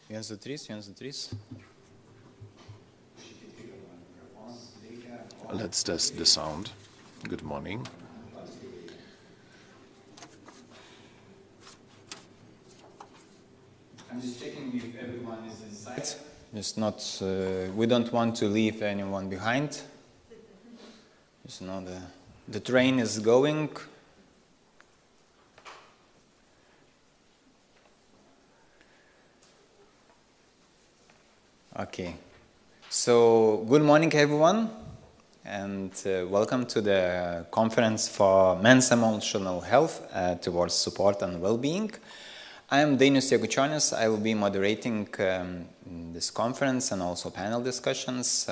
Viens, du, trys, viens, du, trys. Let's test the sound. Good morning. I'm just checking if everyone is inside. It's not, we don't want to leave anyone behind. Just know the train is going. Okay. So, good morning, everyone, and welcome to the conference for men's emotional health towards support and well-being. I am Vilnius. I will be moderating this conference and also panel discussions.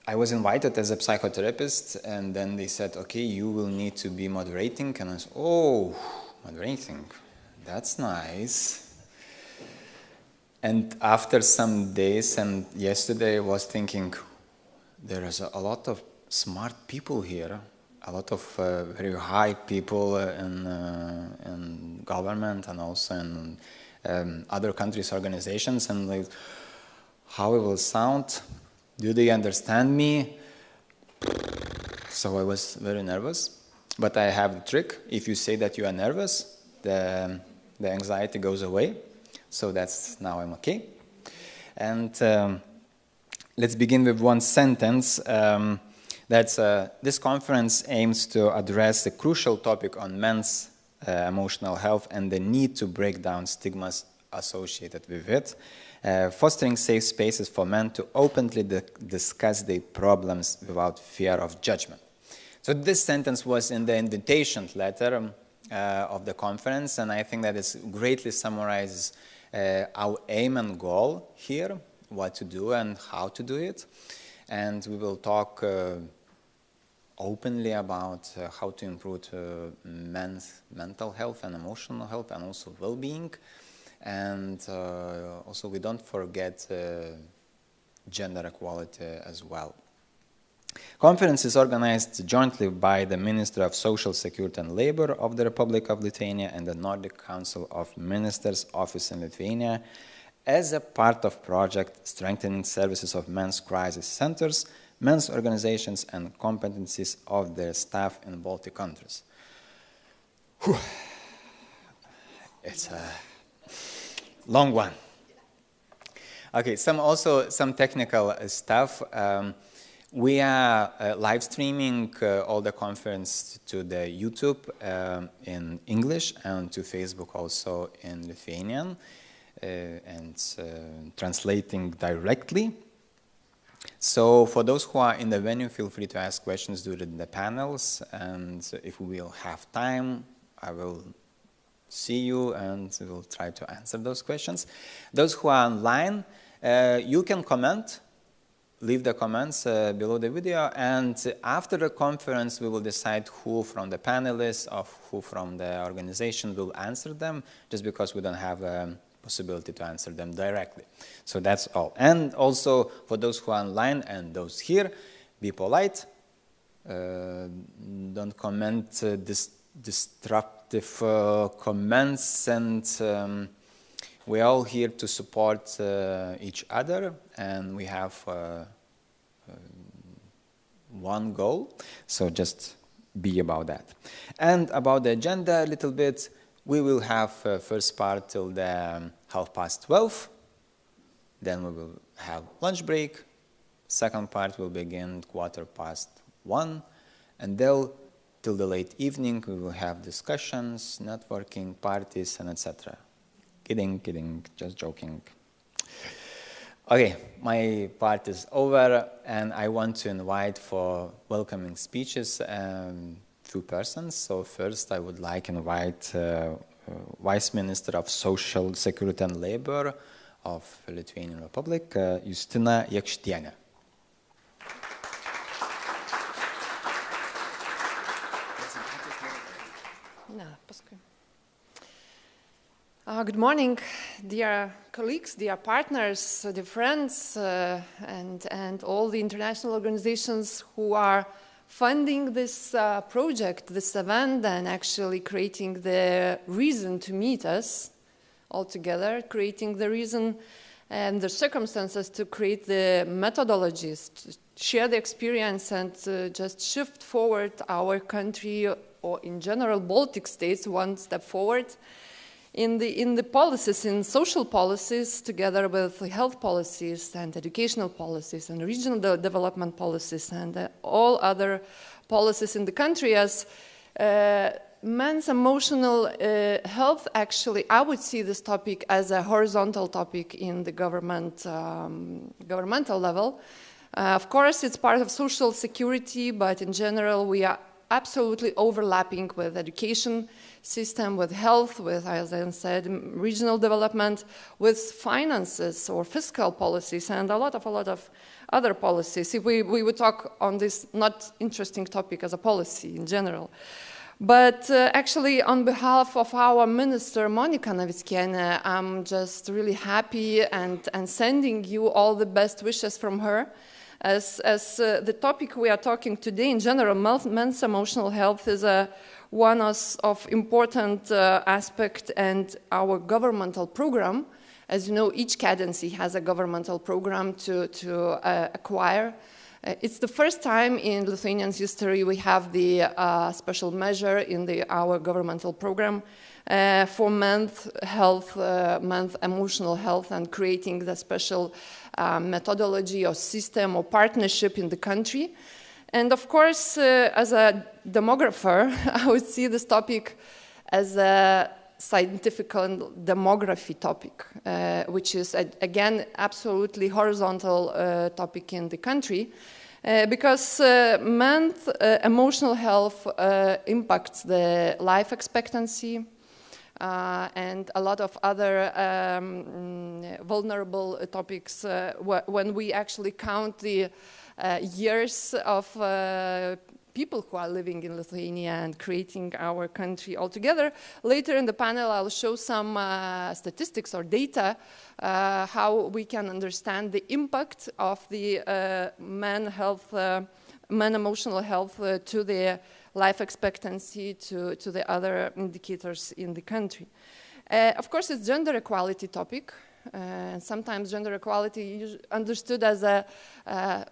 I was invited as a psychotherapist, and then they said, okay, you will need to be moderating. And I said, oh, moderating, that's nice. And after some days, and yesterday I was thinking, there is a lot of smart people here, a lot of very high people in government and also in other countries' organizations, and like, how it will sound, do they understand me? So I was very nervous, but I have the trick. If you say that you are nervous, the anxiety goes away. So that's now I'm okay. And let's begin with one sentence. This conference aims to address the crucial topic on men's emotional health and the need to break down stigmas associated with it, fostering safe spaces for men to openly discuss their problems without fear of judgment. So this sentence was in the invitation letter of the conference, and I think that it greatly summarizes our aim and goal here, what to do and how to do it. And we will talk openly about how to improve men's mental health and emotional health and also well-being. And also we don't forget gender equality as well. Conference is organized jointly by the Ministry of Social Security and Labor of the Republic of Lithuania and the Nordic Council of Ministers Office in Lithuania as a part of project Strengthening Services of Men's Crisis Centers, men's organizations and competencies of their staff in Baltic countries. Whew. It's a long one. Okay, some technical stuff. We are live streaming all the conference to the YouTube in English and to Facebook also in Lithuanian and translating directly. So for those who are in the venue, feel free to ask questions during the panels, and if we will have time, I will see you and we will try to answer those questions. Those who are online, you can comment. Leave the comments below the video, and after the conference we will decide who from the panelists or who from the organization will answer them, just because we don't have a possibility to answer them directly. So that's all. And also for those who are online and those here, be polite. Don't comment destructive comments, and we're all here to support each other, and we have one goal, so just be about that. And about the agenda a little bit, we will have first part till the 12:30, then we will have lunch break, second part will begin 1:15, and then till the late evening we will have discussions, networking, parties, and etc. Kidding, just joking. Okay, my part is over, and I want to invite for welcoming speeches two persons. So first I would like to invite Vice Minister of Social Security and Labor of Lithuanian Republic, Justina Jakštienė. Good morning, dear colleagues, dear partners, dear friends, and all the international organizations who are funding this project, this event, and actually creating the reason to meet us all together, creating the reason and the circumstances to create the methodologies, to share the experience and just shift forward our country, or in general Baltic states, one step forward in the policies, in social policies, together with health policies and educational policies and regional development policies and all other policies in the country. As men's emotional health, actually, I would see this topic as a horizontal topic in the governmental level. Of course, it's part of social security, but in general, we are absolutely overlapping with education system, with health, with, as I said, regional development, with finances or fiscal policies, and a lot of other policies. If we would talk on this not interesting topic as a policy in general. But actually, on behalf of our minister, Monika Navickienė, I'm just really happy and sending you all the best wishes from her. As the topic we are talking today, in general, men's emotional health is one of important aspect, and our governmental program. As you know, each cadency has a governmental program to acquire. It's the first time in Lithuanian history we have the special measure in our governmental program for men's health, men's emotional health, and creating the special methodology or system or partnership in the country. And of course, as a demographer, I would see this topic as a scientific demography topic, which is, again, absolutely horizontal topic in the country, because men's emotional health impacts the life expectancy and a lot of other vulnerable topics when we actually count the years of people who are living in Lithuania and creating our country altogether. Later in the panel, I'll show some statistics or data, how we can understand the impact of the men emotional health to the life expectancy, to the other indicators in the country. Of course, it's gender equality topic. Sometimes gender equality is understood as a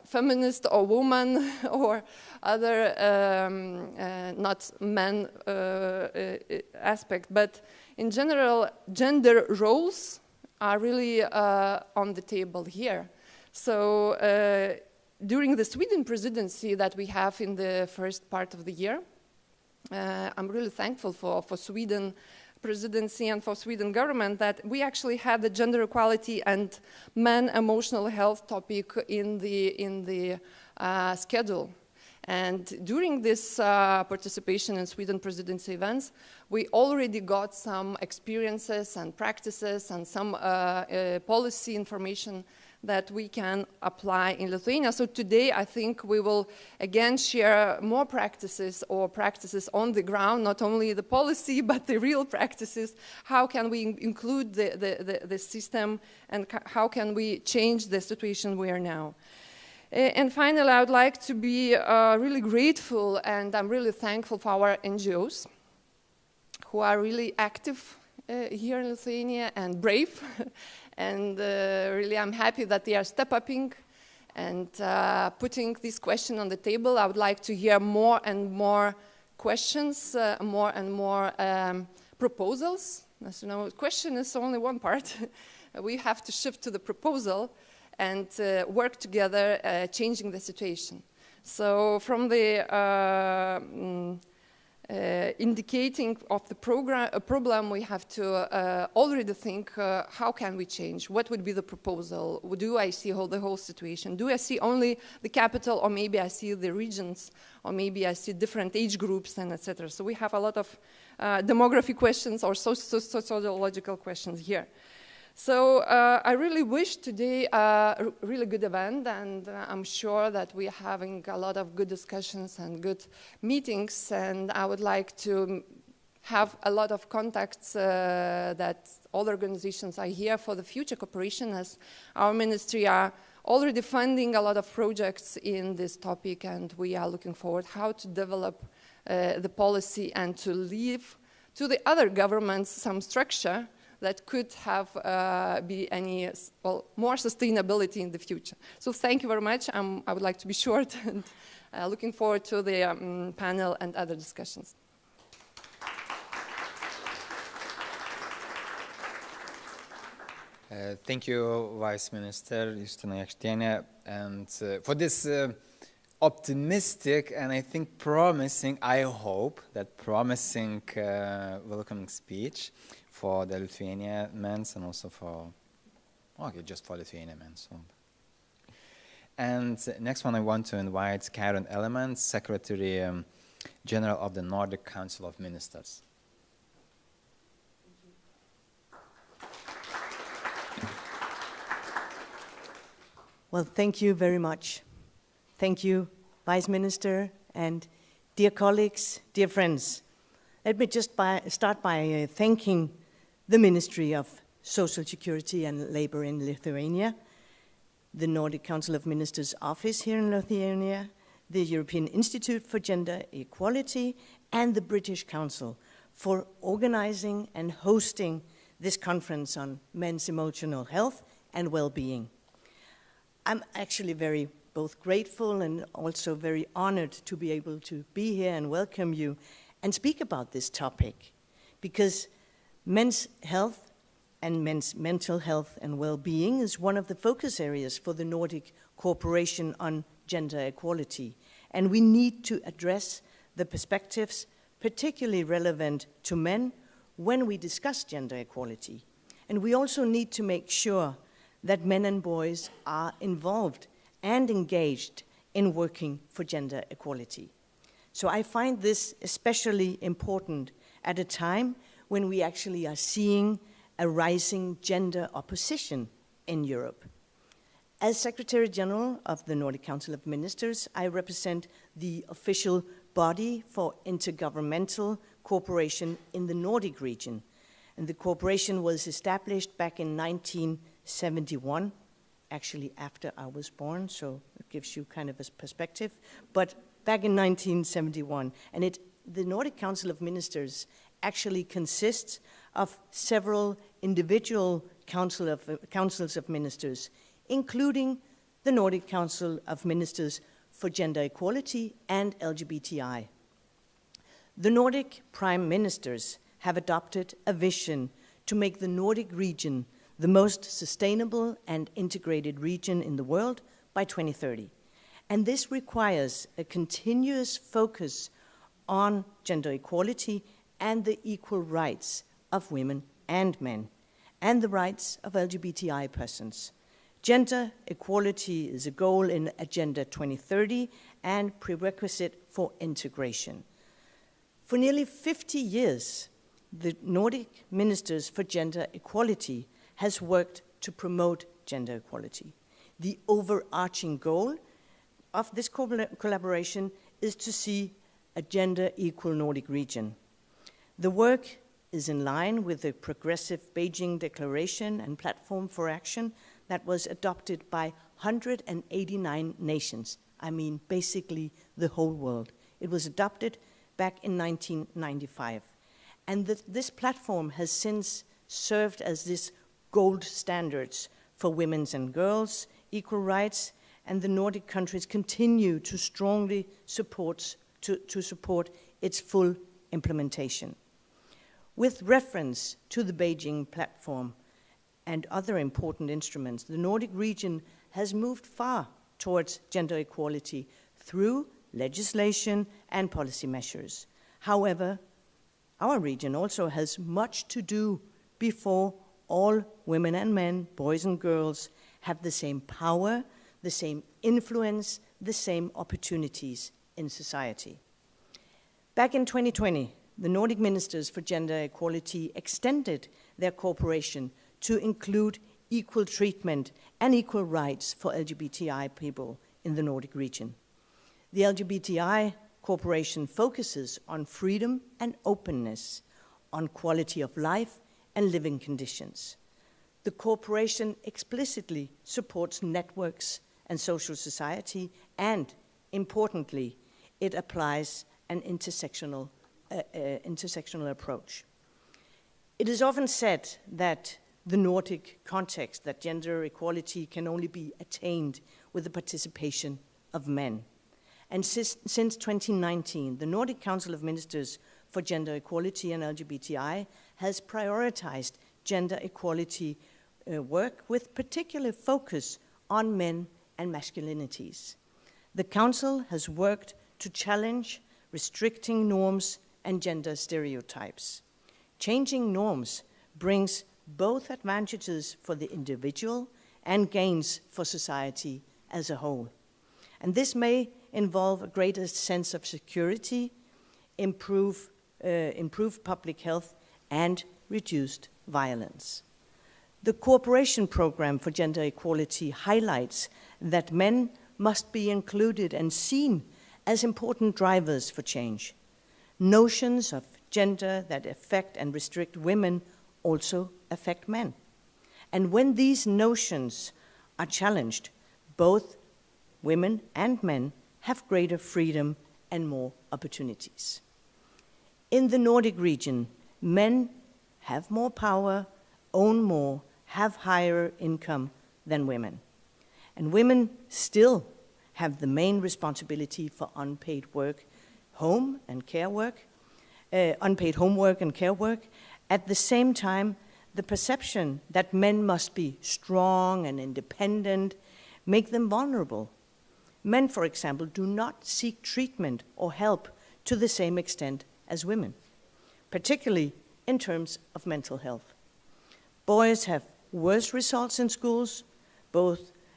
feminist or woman or other not men aspect, but in general, gender roles are really on the table here. So during the Sweden presidency that we have in the first part of the year, I'm really thankful for Sweden presidency and for Sweden government that we actually had the gender equality and men emotional health topic in the schedule. And during this participation in Sweden presidency events, we already got some experiences and practices and some policy information that we can apply in Lithuania. So today, I think we will again share more practices or practices on the ground, not only the policy, but the real practices. How can we include the system, and how can we change the situation we are now? And finally, I would like to be really grateful, and I'm really thankful for our NGOs who are really active here in Lithuania and brave. And really, I'm happy that they are step-upping and putting this question on the table. I would like to hear more and more questions, more and more proposals. As you know, question is only one part. We have to shift to the proposal and work together, changing the situation. So from the indicating of the problem, we have to already think how can we change? What would be the proposal? Do I see the whole situation? Do I see only the capital, or maybe I see the regions, or maybe I see different age groups, and etc. So we have a lot of demography questions or sociological questions here. So I really wish today a really good event, and I'm sure that we are having a lot of good discussions and good meetings, and I would like to have a lot of contacts that all organizations are here for the future cooperation, as our ministry are already funding a lot of projects in this topic, and we are looking forward how to develop the policy and to leave to the other governments some structure that could have be any, well, more sustainability in the future. So thank you very much. I would like to be short and looking forward to the panel and other discussions. Thank you, Vice Minister Justina Jakštienė, and for this optimistic and I think promising, I hope that promising welcoming speech for the Lithuania men and also for, okay, just for Lithuania men. So. And next one I want to invite Karen Elements, Secretary General of the Nordic Council of Ministers. Well, thank you very much. Thank you, Vice Minister, and dear colleagues, dear friends. Let me just start by thanking the Ministry of Social Security and Labor in Lithuania, the Nordic Council of Ministers office here in Lithuania, the European Institute for Gender Equality, and the British Council for organizing and hosting this conference on men's emotional health and well-being. I'm actually very both grateful and also very honored to be able to be here and welcome you and speak about this topic, because men's health and men's mental health and well-being is one of the focus areas for the Nordic Cooperation on Gender Equality, and we need to address the perspectives particularly relevant to men when we discuss gender equality. And we also need to make sure that men and boys are involved and engaged in working for gender equality. So I find this especially important at a time when we actually are seeing a rising gender opposition in Europe. As Secretary General of the Nordic Council of Ministers, I represent the official body for intergovernmental cooperation in the Nordic region. And the cooperation was established back in 1971, actually after I was born, so it gives you kind of a perspective, but back in 1971. And the Nordic Council of Ministers actually consists of several individual councils of ministers, including the Nordic Council of Ministers for Gender Equality and LGBTI. The Nordic Prime Ministers have adopted a vision to make the Nordic region the most sustainable and integrated region in the world by 2030. And this requires a continuous focus on gender equality and the equal rights of women and men, and the rights of LGBTI persons. Gender equality is a goal in Agenda 2030 and prerequisite for integration. For nearly 50 years, the Nordic Ministers for Gender Equality has worked to promote gender equality. The overarching goal of this collaboration is to see a gender-equal Nordic region. The work is in line with the progressive Beijing Declaration and Platform for Action that was adopted by 189 nations. I mean, basically the whole world. It was adopted back in 1995. And this platform has since served as this gold standards for women's and girls' equal rights, and the Nordic countries continue to strongly support its full implementation. With reference to the Beijing platform and other important instruments, the Nordic region has moved far towards gender equality through legislation and policy measures. However, our region also has much to do before all women and men, boys and girls, have the same power, the same influence, the same opportunities in society. Back in 2020, the Nordic Ministers for Gender Equality extended their cooperation to include equal treatment and equal rights for LGBTI people in the Nordic region. The LGBTI cooperation focuses on freedom and openness, on quality of life and living conditions. The cooperation explicitly supports networks and social society, and importantly, it applies an intersectional approach. It is often said that the Nordic context, that gender equality can only be attained with the participation of men. And since 2019, the Nordic Council of Ministers for Gender Equality and LGBTI has prioritized gender equality work with particular focus on men and masculinities. The Council has worked to challenge restricting norms and gender stereotypes. Changing norms brings both advantages for the individual and gains for society as a whole. And this may involve a greater sense of security, improved public health, and reduced violence. The Cooperation Program for Gender Equality highlights that men must be included and seen as important drivers for change. Notions of gender that affect and restrict women also affect men. And when these notions are challenged, both women and men have greater freedom and more opportunities. In the Nordic region, men have more power, own more, have higher income than women. And women still have the main responsibility for unpaid work, home and care work, unpaid homework and care work. At the same time, the perception that men must be strong and independent make them vulnerable. Men, for example, do not seek treatment or help to the same extent as women, particularly in terms of mental health. Boys have worse results in schools,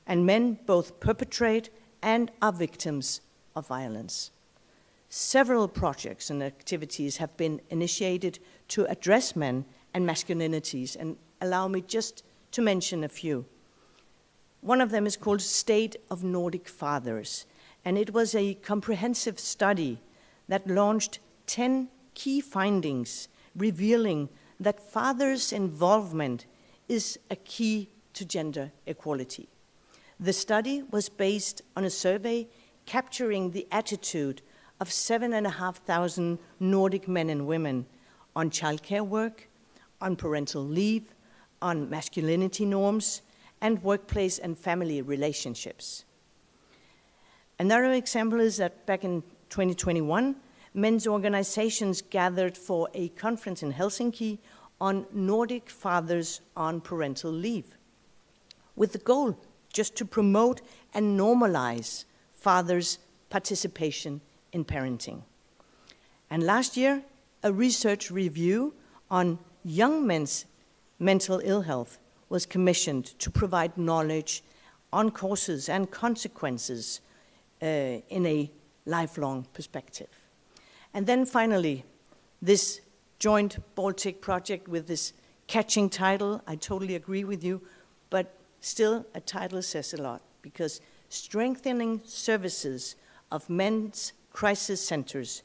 and men both perpetrate and are victims of violence. Several projects and activities have been initiated to address men and masculinities, and allow me just to mention a few. One of them is called State of Nordic Fathers, and it was a comprehensive study that launched 10 key findings revealing that fathers' involvement is a key to gender equality. The study was based on a survey capturing the attitude of 7,500 Nordic men and women on childcare work, on parental leave, on masculinity norms, and workplace and family relationships. Another example is that back in 2021, men's organizations gathered for a conference in Helsinki on Nordic fathers on parental leave, with the goal just to promote and normalize fathers' participation in parenting. And last year, a research review on young men's mental ill health was commissioned to provide knowledge on causes and consequences in a lifelong perspective. And then finally, this joint Baltic project with this catching title, I totally agree with you, but still a title says a lot, because strengthening services of men's crisis centers,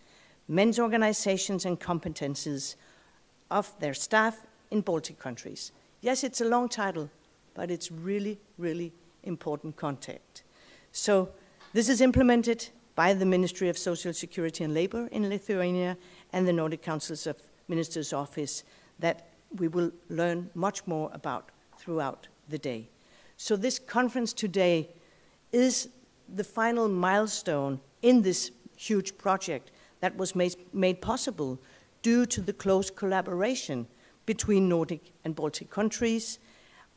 men's organizations and competences of their staff in Baltic countries. Yes, it's a long title, but it's really, really important content. So this is implemented by the Ministry of Social Security and Labor in Lithuania and the Nordic Councils of Ministers' Office that we will learn much more about throughout the day. So this conference today is the final milestone in this huge project that was made possible due to the close collaboration between Nordic and Baltic countries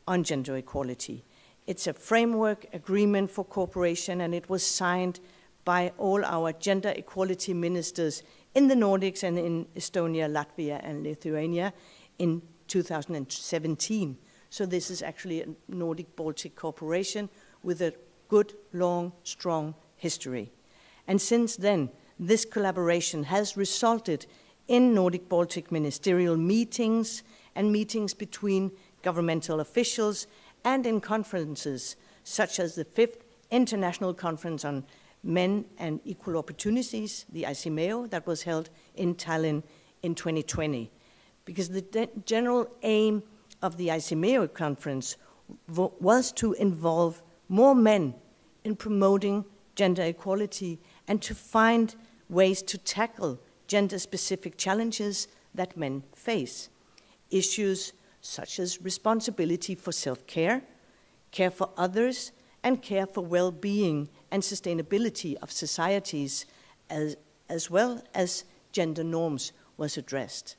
on gender equality. It's a framework agreement for cooperation, and it was signed by all our gender equality ministers in the Nordics and in Estonia, Latvia, and Lithuania in 2017. So this is actually a Nordic-Baltic cooperation with a good, long, strong history. And since then, this collaboration has resulted in Nordic-Baltic ministerial meetings and meetings between governmental officials and in conferences such as the 5th International Conference on Men and Equal Opportunities, the ICMEO, that was held in Tallinn in 2020. Because the general aim of the ICMEO conference was to involve more men in promoting gender equality and to find ways to tackle gender-specific challenges that men face. issues such as responsibility for self-care, care for others, and care for well-being and sustainability of societies, as well as gender norms was addressed.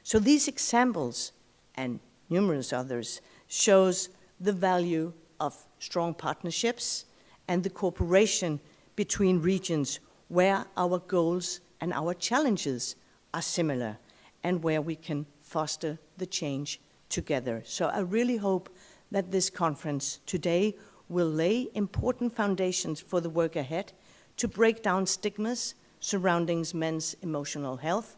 So these examples, and numerous others, shows the value of strong partnerships and the cooperation between regions where our goals and our challenges are similar and where we can foster the change together. So I really hope that this conference today will lay important foundations for the work ahead to break down stigmas surrounding men's emotional health,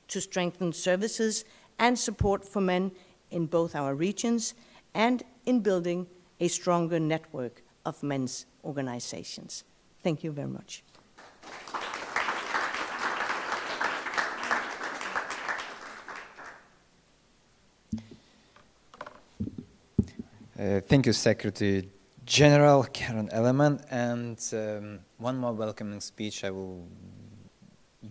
to strengthen services and support for men in both our regions, and in building a stronger network of men's organizations. Thank you very much. Thank you, Secretary General Karen Elleman. And one more welcoming speech. I will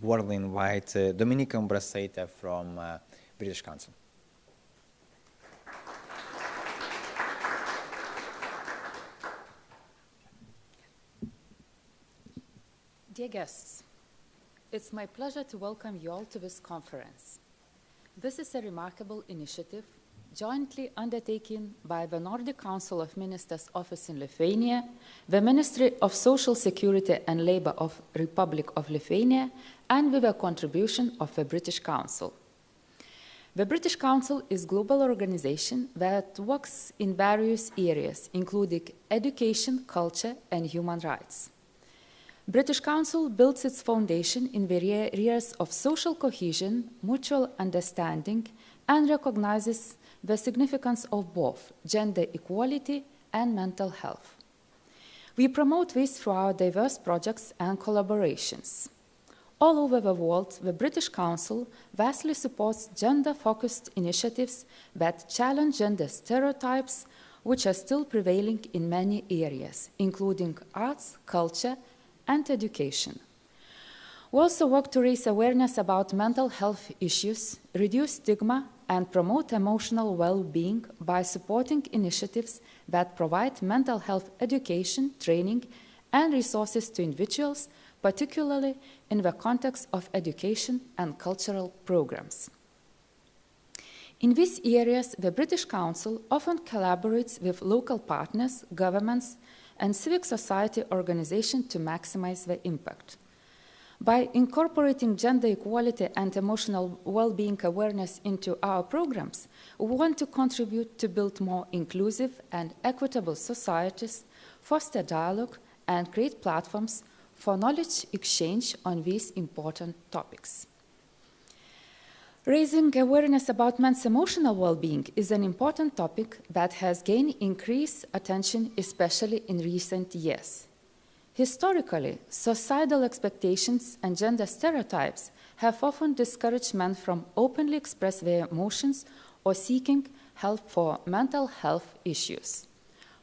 warmly invite Dominika Umbrasaitė from British Council. Dear guests, it's my pleasure to welcome you all to this conference. This is a remarkable initiative jointly undertaken by the Nordic Council of Ministers Office in Lithuania, the Ministry of Social Security and Labour of Republic of Lithuania, and with the contribution of the British Council. The British Council is a global organization that works in various areas, including education, culture, and human rights. British Council builds its foundation in the areas of social cohesion, mutual understanding, and recognizes the significance of both gender equality and mental health. We promote this through our diverse projects and collaborations. All over the world, the British Council vastly supports gender-focused initiatives that challenge gender stereotypes, which are still prevailing in many areas, including arts, culture, and education. We also work to raise awareness about mental health issues, reduce stigma, and promote emotional well-being by supporting initiatives that provide mental health education, training, and resources to individuals, particularly in the context of education and cultural programs. In these areas, the British Council often collaborates with local partners, governments, and civic society organizations to maximize the impact. By incorporating gender equality and emotional well-being awareness into our programs, we want to contribute to build more inclusive and equitable societies, foster dialogue, and create platforms for knowledge exchange on these important topics. Raising awareness about men's emotional well-being is an important topic that has gained increased attention, especially in recent years. Historically, societal expectations and gender stereotypes have often discouraged men from openly expressing their emotions or seeking help for mental health issues.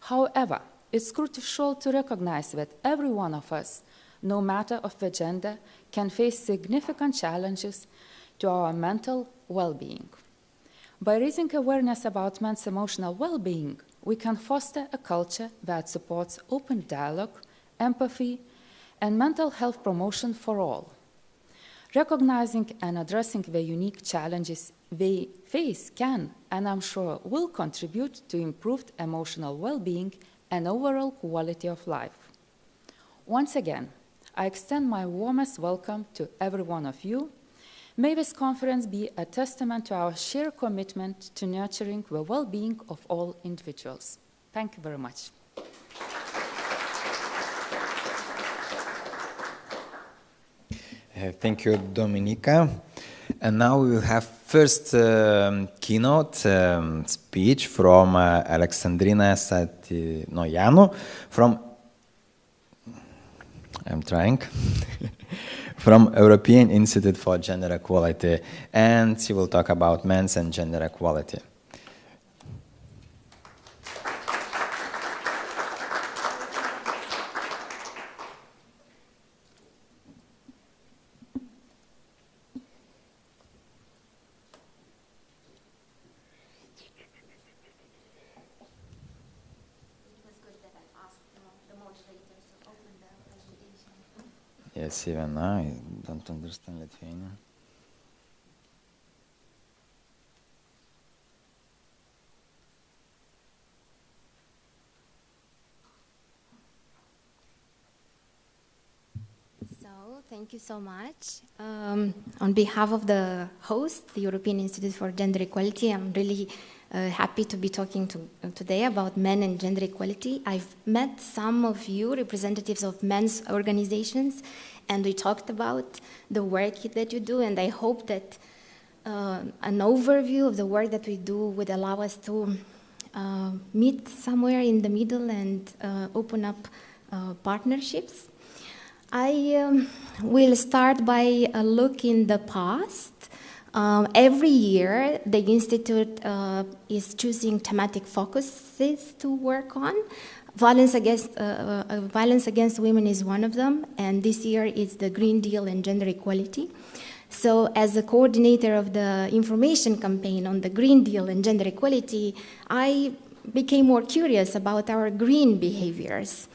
However, it's crucial to recognize that every one of us, no matter of the gender, can face significant challenges to our mental well-being. By raising awareness about men's emotional well-being, we can foster a culture that supports open dialogue, empathy, and mental health promotion for all. Recognizing and addressing the unique challenges they face can, and I'm sure will, contribute to improved emotional well-being and overall quality of life. Once again, I extend my warmest welcome to every one of you. May this conference be a testament to our shared commitment to nurturing the well-being of all individuals. Thank you very much. Thank you, Dominika. And now we will have first keynote speech from Alexandrina Satinoianu from, I'm trying, from European Institute for Gender Equality, and she will talk about men's and gender equality. Yes, even I don't understand Lithuanian. Thank you so much. On behalf of the host, the European Institute for Gender Equality, I'm really happy to be talking today about men and gender equality. I've met some of you, representatives of men's organizations, and we talked about the work that you do, and I hope that an overview of the work that we do would allow us to meet somewhere in the middle and open up partnerships. I will start by a look in the past. Every year, the Institute is choosing thematic focuses to work on. Violence against women is one of them, and this year is the Green Deal and gender equality. So as the coordinator of the information campaign on the Green Deal and gender equality, I became more curious about our green behaviors.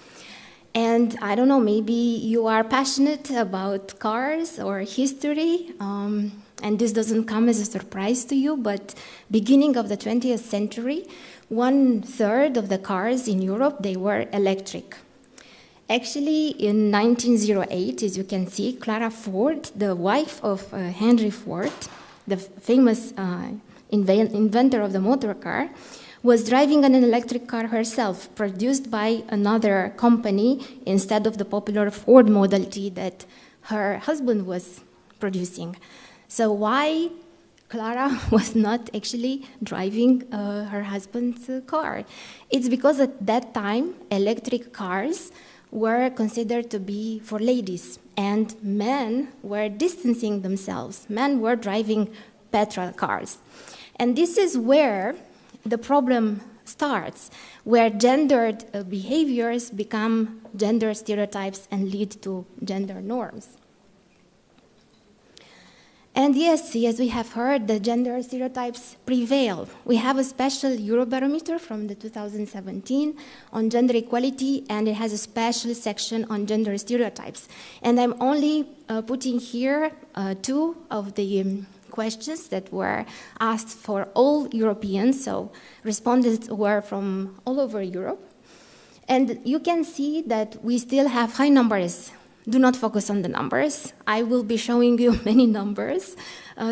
And I don't know, maybe you are passionate about cars or history, and this doesn't come as a surprise to you, but beginning of the 20th century, 1/3 of the cars in Europe, they were electric. Actually, in 1908, as you can see, Clara Ford, the wife of Henry Ford, the famous inventor of the motor car, was driving an electric car herself, produced by another company instead of the popular Ford Model T that her husband was producing. So why Clara was not actually driving her husband's car? It's because at that time, electric cars were considered to be for ladies, and men were distancing themselves. Men were driving petrol cars. And this is where the problem starts, where gendered behaviors become gender stereotypes and lead to gender norms. And yes, as we have heard, the gender stereotypes prevail. We have a special Eurobarometer from the 2017 on gender equality, and it has a special section on gender stereotypes. And I'm only putting here two of the questions that were asked for all Europeans, so respondents were from all over Europe. And you can see that we still have high numbers. Do not focus on the numbers. I will be showing you many numbers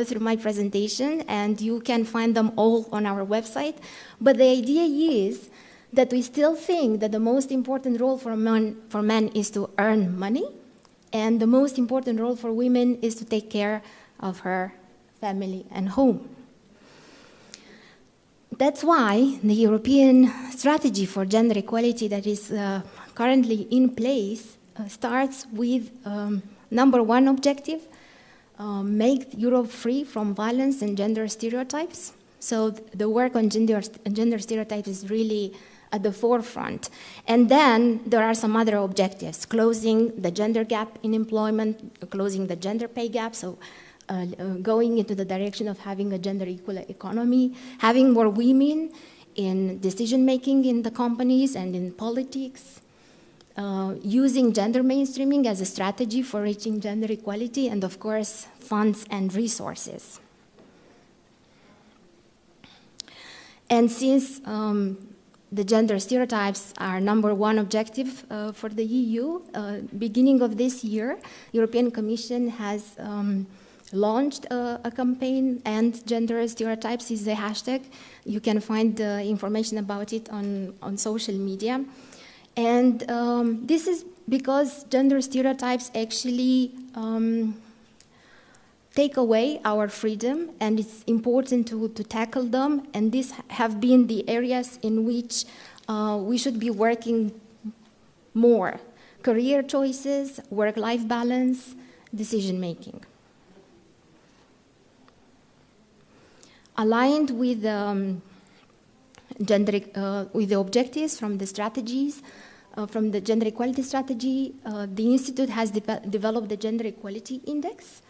through my presentation, and you can find them all on our website. But the idea is that we still think that the most important role for men is to earn money, and the most important role for women is to take care of her family and home. That's why the European strategy for gender equality that is currently in place starts with number one objective, make Europe free from violence and gender stereotypes. So the work on gender stereotypes is really at the forefront. And then there are some other objectives, closing the gender gap in employment, closing the gender pay gap, so going into the direction of having a gender equal economy, having more women in decision-making in the companies and in politics, using gender mainstreaming as a strategy for reaching gender equality, and of course, funds and resources. And since the gender stereotypes are number one objective for the EU, beginning of this year, European Commission has launched a campaign, and gender stereotypes is the hashtag. You can find information about it on social media. And this is because gender stereotypes actually take away our freedom, and it's important to tackle them. And these have been the areas in which we should be working more. Career choices, work-life balance, decision-making. Aligned with with the objectives from the strategies, from the gender equality strategy, the Institute has developed the Gender Equality Index.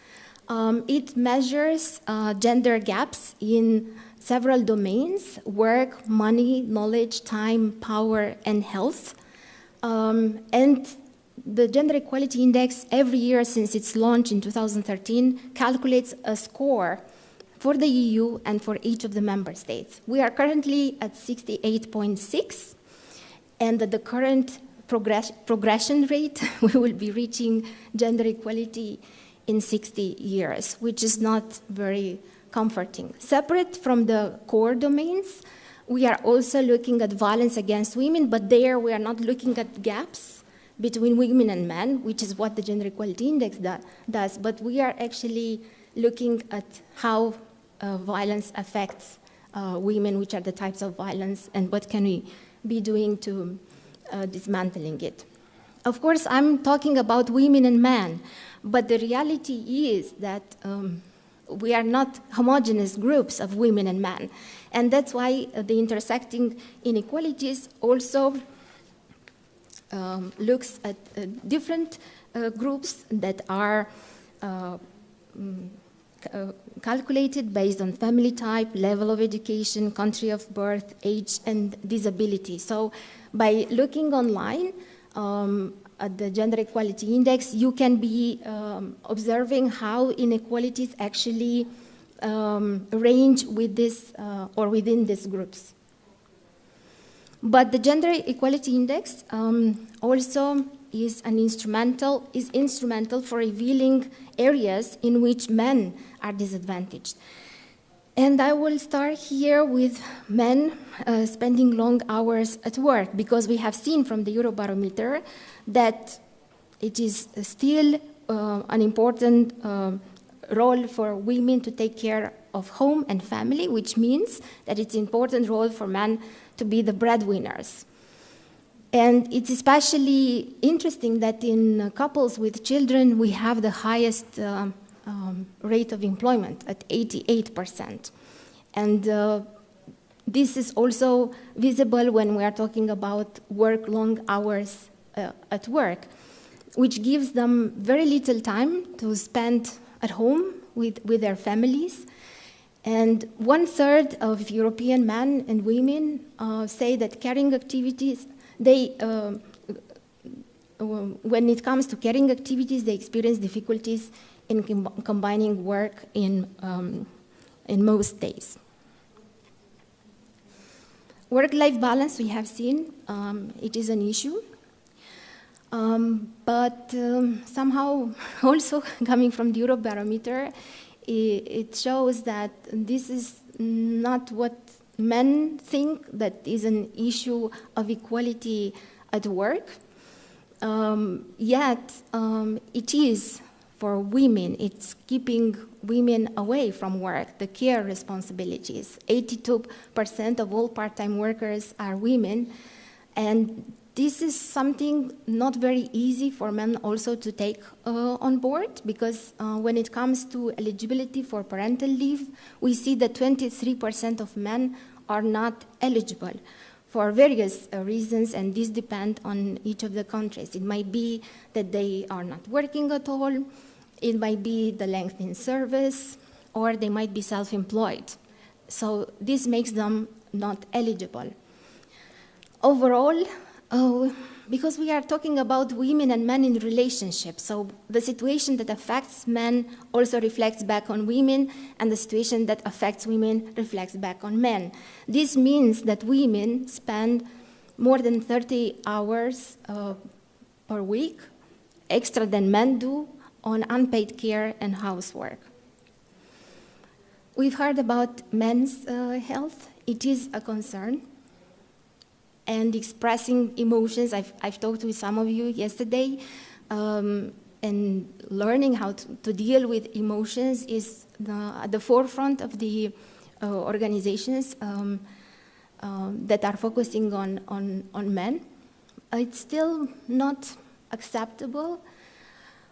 It measures gender gaps in several domains: work, money, knowledge, time, power, and health. And the Gender Equality Index every year since its launch in 2013 calculates a score for the EU and for each of the member states. We are currently at 68.6, and at the current progression rate, we will be reaching gender equality in 60 years, which is not very comforting. Separate from the core domains, we are also looking at violence against women, but there we are not looking at gaps between women and men, which is what the Gender Equality Index does, but we are actually looking at how violence affects women, which are the types of violence, and what can we be doing to dismantling it. Of course, I'm talking about women and men, but the reality is that we are not homogeneous groups of women and men, and that's why the intersecting inequalities also looks at different groups that are calculated based on family type, level of education, country of birth, age, and disability. So by looking online at the Gender Equality Index, you can be observing how inequalities actually range with this or within these groups. But the Gender Equality Index also is instrumental for revealing areas in which men are disadvantaged. And I will start here with men spending long hours at work, because we have seen from the Eurobarometer that it is still an important role for women to take care of home and family, which means that it's an important role for men to be the breadwinners. And it's especially interesting that in couples with children, we have the highest rate of employment at 88%. And this is also visible when we are talking about long hours at work, which gives them very little time to spend at home with their families. And 1/3 of European men and women say that caring activities, when it comes to caring activities, they experience difficulties in combining work in most days. Work-life balance, we have seen, it is an issue. But somehow, also coming from the Eurobarometer, it shows that this is not what men think that is an issue of equality at work. Yet, it is for women. It's keeping women away from work, the care responsibilities. 82% of all part-time workers are women, and this is something not very easy for men also to take on board, because when it comes to eligibility for parental leave, we see that 23% of men are not eligible for various reasons, and these depend on each of the countries. It might be that they are not working at all, it might be the length in service, or they might be self-employed. So this makes them not eligible. Overall, because we are talking about women and men in relationships, so the situation that affects men also reflects back on women, and the situation that affects women reflects back on men. This means that women spend more than 30 hours per week, extra than men do, on unpaid care and housework. We've heard about men's health. It is a concern. And expressing emotions, I've talked with some of you yesterday, and learning how to deal with emotions is at the forefront of the organizations that are focusing on men. It's still not acceptable.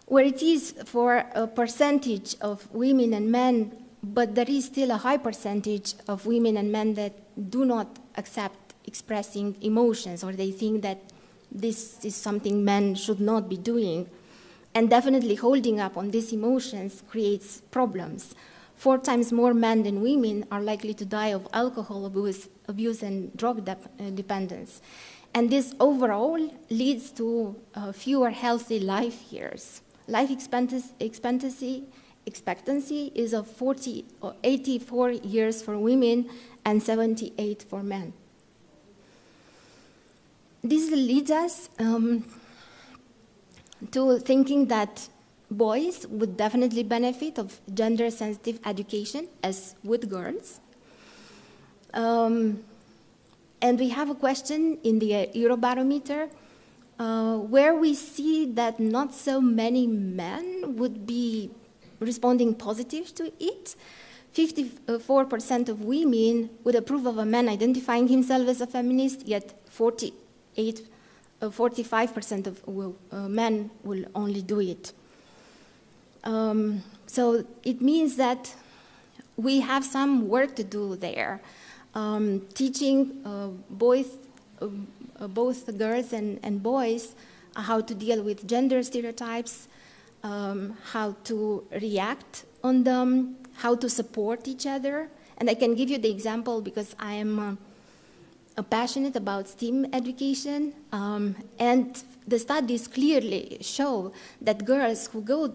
Where it is for a percentage of women and men, but there is still a high percentage of women and men that do not accept expressing emotions, or they think that this is something men should not be doing. And definitely holding up on these emotions creates problems 4 times more men than women are likely to die of alcohol abuse and drug dependence. And this overall leads to fewer healthy life years. Life expectancy is of 84 years for women and 78 for men. This leads us to thinking that boys would definitely benefit of gender-sensitive education, as would girls. And we have a question in the Eurobarometer where we see that not so many men would be responding positive to it. 54% of women would approve of a man identifying himself as a feminist, yet 45% of men will only do it. So it means that we have some work to do there, teaching both girls and boys how to deal with gender stereotypes, how to react on them, how to support each other. And I can give you the example because I am passionate about STEAM education, and the studies clearly show that girls who go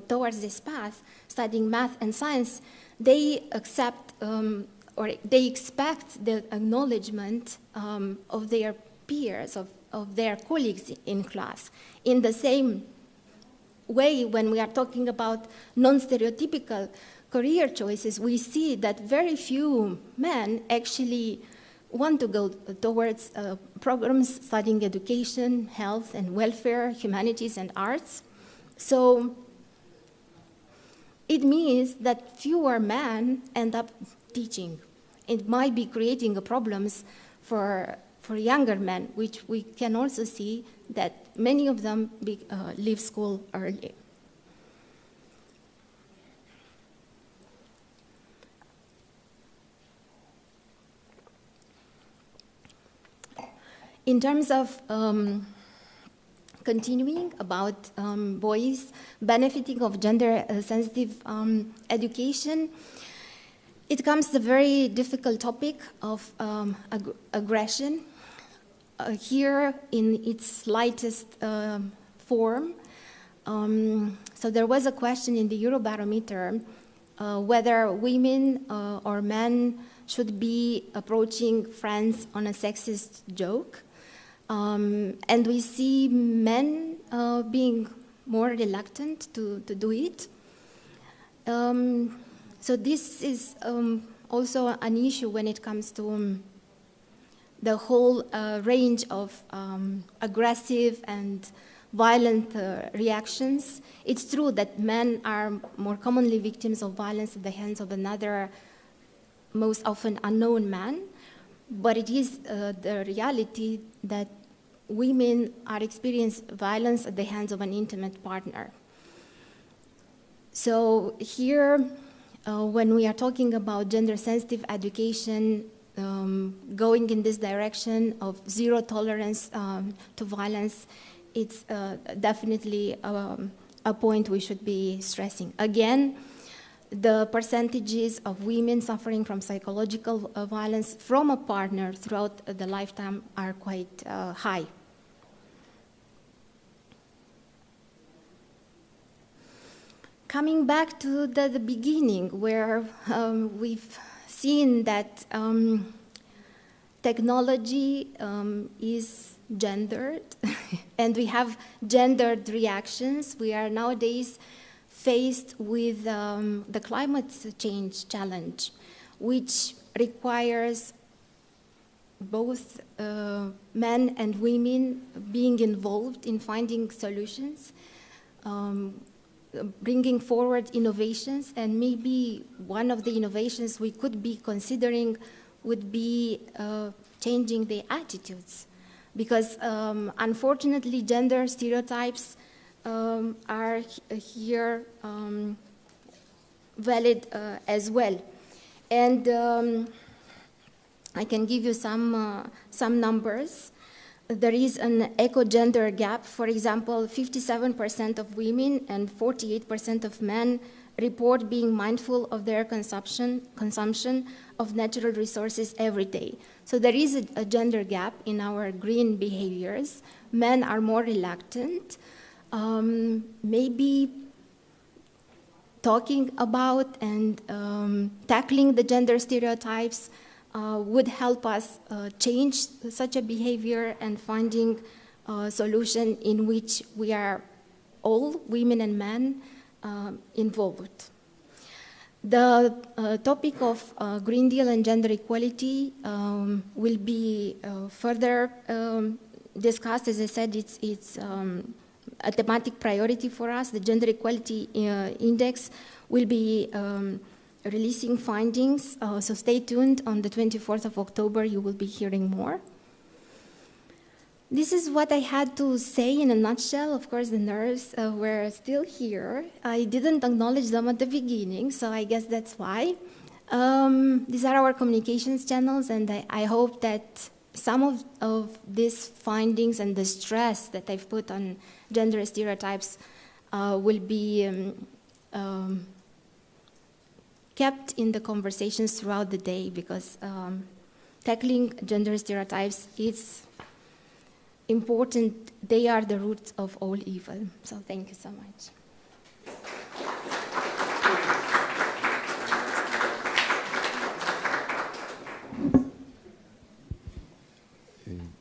towards this path, studying math and science, they accept or they expect the acknowledgement of their peers, of their colleagues in class. In the same way, when we are talking about non-stereotypical career choices, we see that very few men actually want to go towards programs studying education, health and welfare, humanities and arts. So it means that fewer men end up teaching. It might be creating problems for younger men, which we can also see that many of them leave school early. In terms of continuing about boys benefiting of gender-sensitive education, it comes to the very difficult topic of aggression. Here in its lightest form. So there was a question in the Eurobarometer whether women or men should be approaching friends on a sexist joke. And we see men being more reluctant to do it. So this is also an issue when it comes to the whole range of aggressive and violent reactions. It's true that men are more commonly victims of violence at the hands of another, most often unknown man, but it is the reality that women are experiencing violence at the hands of an intimate partner. So here, when we are talking about gender-sensitive education, going in this direction of zero tolerance to violence, it's definitely a point we should be stressing. Again, the percentages of women suffering from psychological violence from a partner throughout the lifetime are quite high. Coming back to the beginning, where we've seen that technology is gendered, and we have gendered reactions. We are nowadays faced with the climate change challenge, which requires both men and women being involved in finding solutions, bringing forward innovations, and maybe one of the innovations we could be considering would be changing the attitudes. Because unfortunately, gender stereotypes are here valid as well. And I can give you some numbers. There is an eco-gender gap. For example, 57% of women and 48% of men report being mindful of their consumption of natural resources every day. So there is a gender gap in our green behaviors. Men are more reluctant. Maybe talking about and tackling the gender stereotypes would help us change such a behavior and finding a solution in which we are all, women and men, involved. The topic of Green Deal and gender equality will be further discussed. As I said, it's a thematic priority for us. The Gender Equality Index will be releasing findings, so stay tuned. On the 24th of October, you will be hearing more. This is what I had to say in a nutshell. Of course, the nerves were still here. I didn't acknowledge them at the beginning, so I guess that's why. These are our communications channels, and I hope that some of these findings and the stress that I've put on gender stereotypes will be kept in the conversations throughout the day, because tackling gender stereotypes is important. They are the roots of all evil. So thank you so much.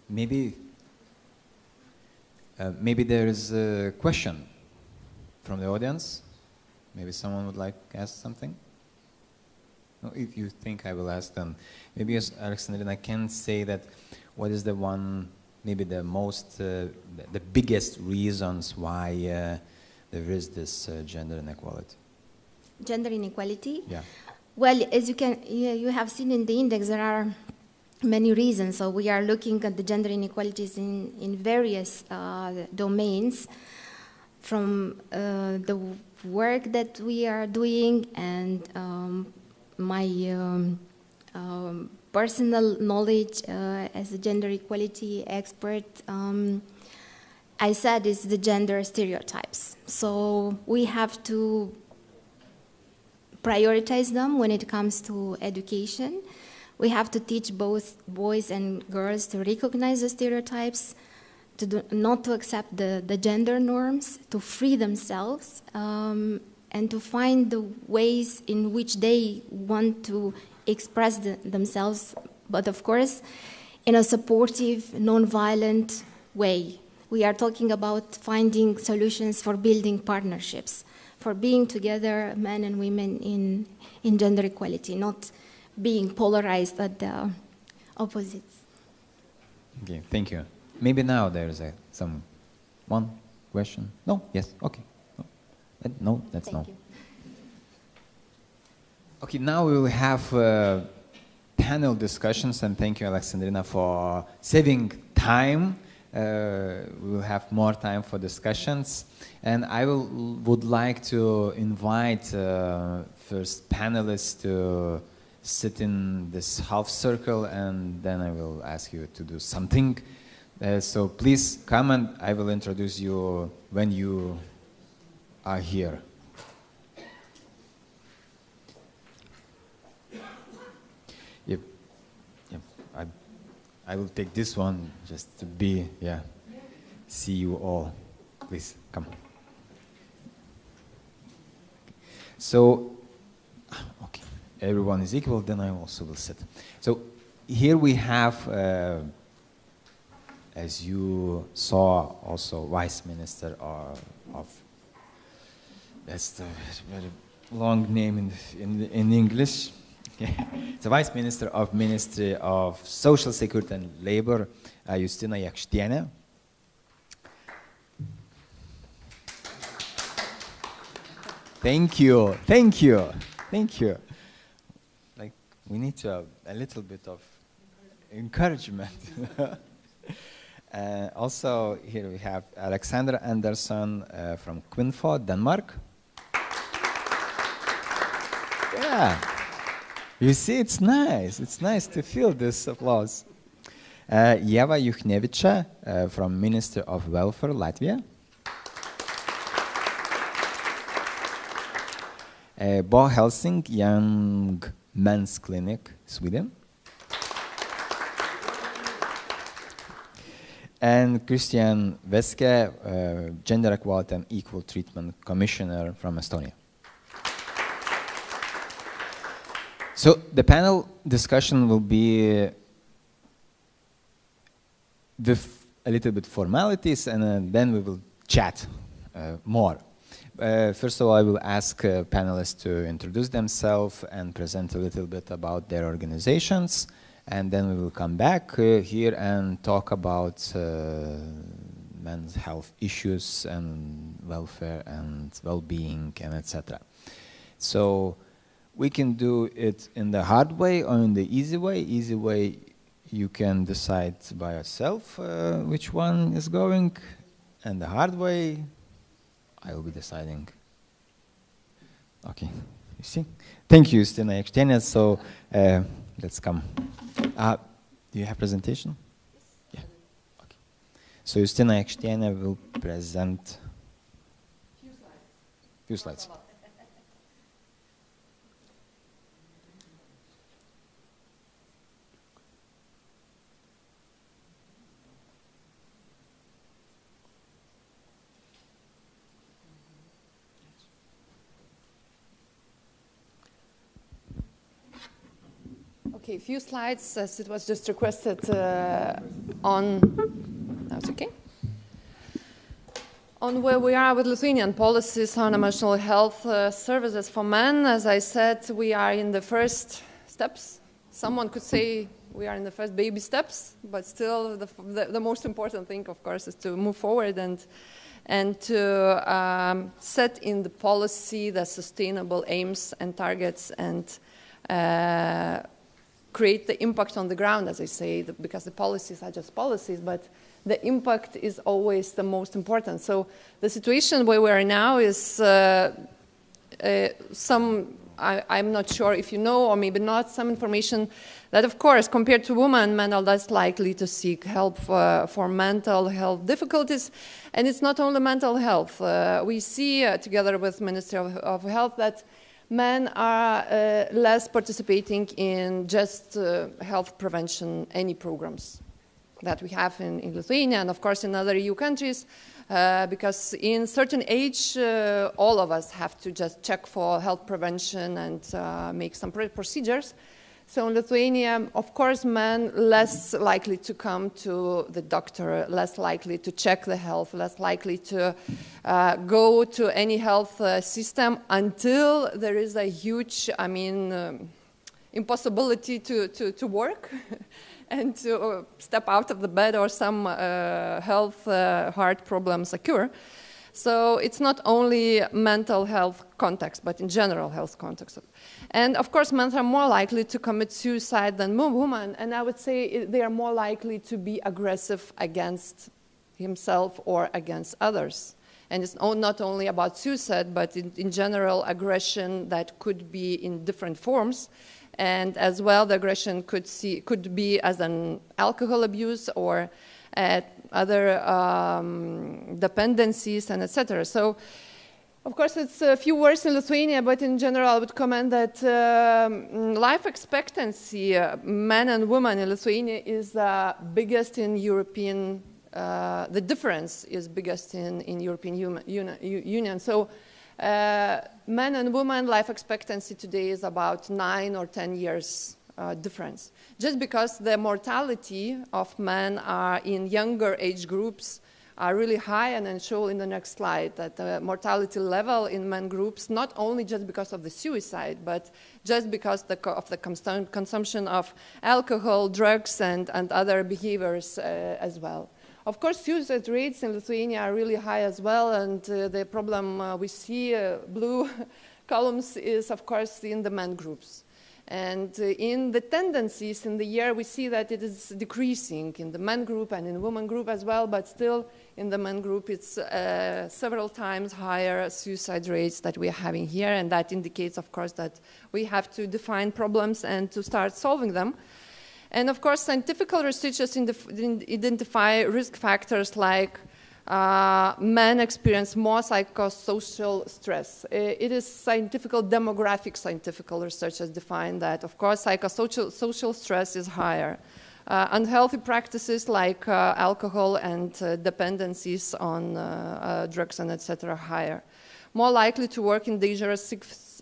Maybe there is a question from the audience. Maybe someone would like to ask something. No, if you think I will ask them. Maybe as Alexandrina can say that what is the one, maybe the most, the biggest reasons why there is this gender inequality. Gender inequality? Yeah. Well, as you have seen in the index, there are many reasons. So we are looking at the gender inequalities in various domains, from the work that we are doing and my personal knowledge as a gender equality expert. I said it's the gender stereotypes. So we have to prioritize them when it comes to education. We have to teach both boys and girls to recognize the stereotypes, not to accept the gender norms, to free themselves, and to find the ways in which they want to express themselves, but of course, in a supportive, non-violent way. We are talking about finding solutions for building partnerships, for being together, men and women in gender equality, not being polarized at the opposites. Okay, thank you. Maybe now there is one question. No? Yes? Okay. No, that's no. Thank you. Okay, now we will have panel discussions, and thank you, Alexandrina, for saving time. We will have more time for discussions, and I would like to invite first panelists to sit in this half circle, and then I will ask you to do something. So please come, and I will introduce you when you are here. Yep. I will take this one just to be, see you all. Please, come. So, okay, everyone is equal, then I also will sit. So, here we have, as you saw, also Vice Minister of that's the very long name in English. The Vice Minister of Ministry of Social Security and Labor, Justina Jakštienė. Thank you, thank you, thank you. Like, we need a little bit of encouragement. Also, here we have Alexander Anderson from Kvinfo, Denmark. Yeah. You see, it's nice. It's nice to feel this applause. Ieva Juchneviča from Ministry of Welfare, Latvia. Bo Helsing, Young Men's Clinic, Sweden. And Christian Veske, Gender Equality and Equal Treatment Commissioner from Estonia. So the panel discussion will be with a little bit formalities, and then we will chat more. First of all, I will ask panelists to introduce themselves and present a little bit about their organizations, and then we will come back here and talk about men's health issues and welfare and well-being and etc. So we can do it in the hard way or in the easy way. Easy way, you can decide by yourself which one is going, and the hard way, I will be deciding. Okay, you see? Thank you, Justina Ekštėnė. So let's come. Do you have presentation? Yes. Yeah. Okay. So Justina Ekštėnė will present few slides. Okay, a few slides, as it was just requested on, that's okay, on where we are with Lithuanian policies on emotional health services for men. As I said, we are in the first steps. Someone could say we are in the first baby steps, but still the most important thing, of course, is to move forward and to set in the policy the sustainable aims and targets and create the impact on the ground, as I say, because the policies are just policies, but the impact is always the most important. So the situation where we are now is I'm not sure if you know, or maybe not, some information that, of course, compared to women, men are less likely to seek help for mental health difficulties. And it's not only mental health. We see, together with Ministry of Health, that men are less participating in just health prevention, any programs that we have in Lithuania and, of course, in other EU countries, because in certain age, all of us have to just check for health prevention and make some procedures. So in Lithuania, of course, men less likely to come to the doctor, less likely to check the health, less likely to go to any health system until there is a huge, impossibility to work and to step out of the bed, or some health heart problems occur. So it's not only mental health context, but in general health context. And of course, men are more likely to commit suicide than women, and I would say they are more likely to be aggressive against himself or against others. And it's not only about suicide, but in general aggression that could be in different forms. And as well, the aggression could be as an alcohol abuse or other dependencies and etc. So, of course, it's a few worse in Lithuania, but in general, I would comment that life expectancy, men and women in Lithuania, is biggest in European. The difference is biggest in European Union. So, men and women life expectancy today is about 9 or 10 years difference. Just because the mortality of men are in younger age groups are really high, and I'll show in the next slide that the mortality level in men groups, not only just because of the suicide, but just because of the consumption of alcohol, drugs, and other behaviors as well. Of course, suicide rates in Lithuania are really high as well, and the problem we see, blue columns, is of course in the men groups. And in the tendencies in the year, we see that it is decreasing in the men group and in women group as well, but still in the men group it's several times higher suicide rates that we are having here, and that indicates, of course, that we have to define problems and to start solving them. And of course, scientific researchers identify risk factors like men experience more psychosocial stress. It is demographic scientific research has defined that. Of course, social stress is higher. Unhealthy practices like alcohol and dependencies on drugs and etc. higher. More likely to work in dangerous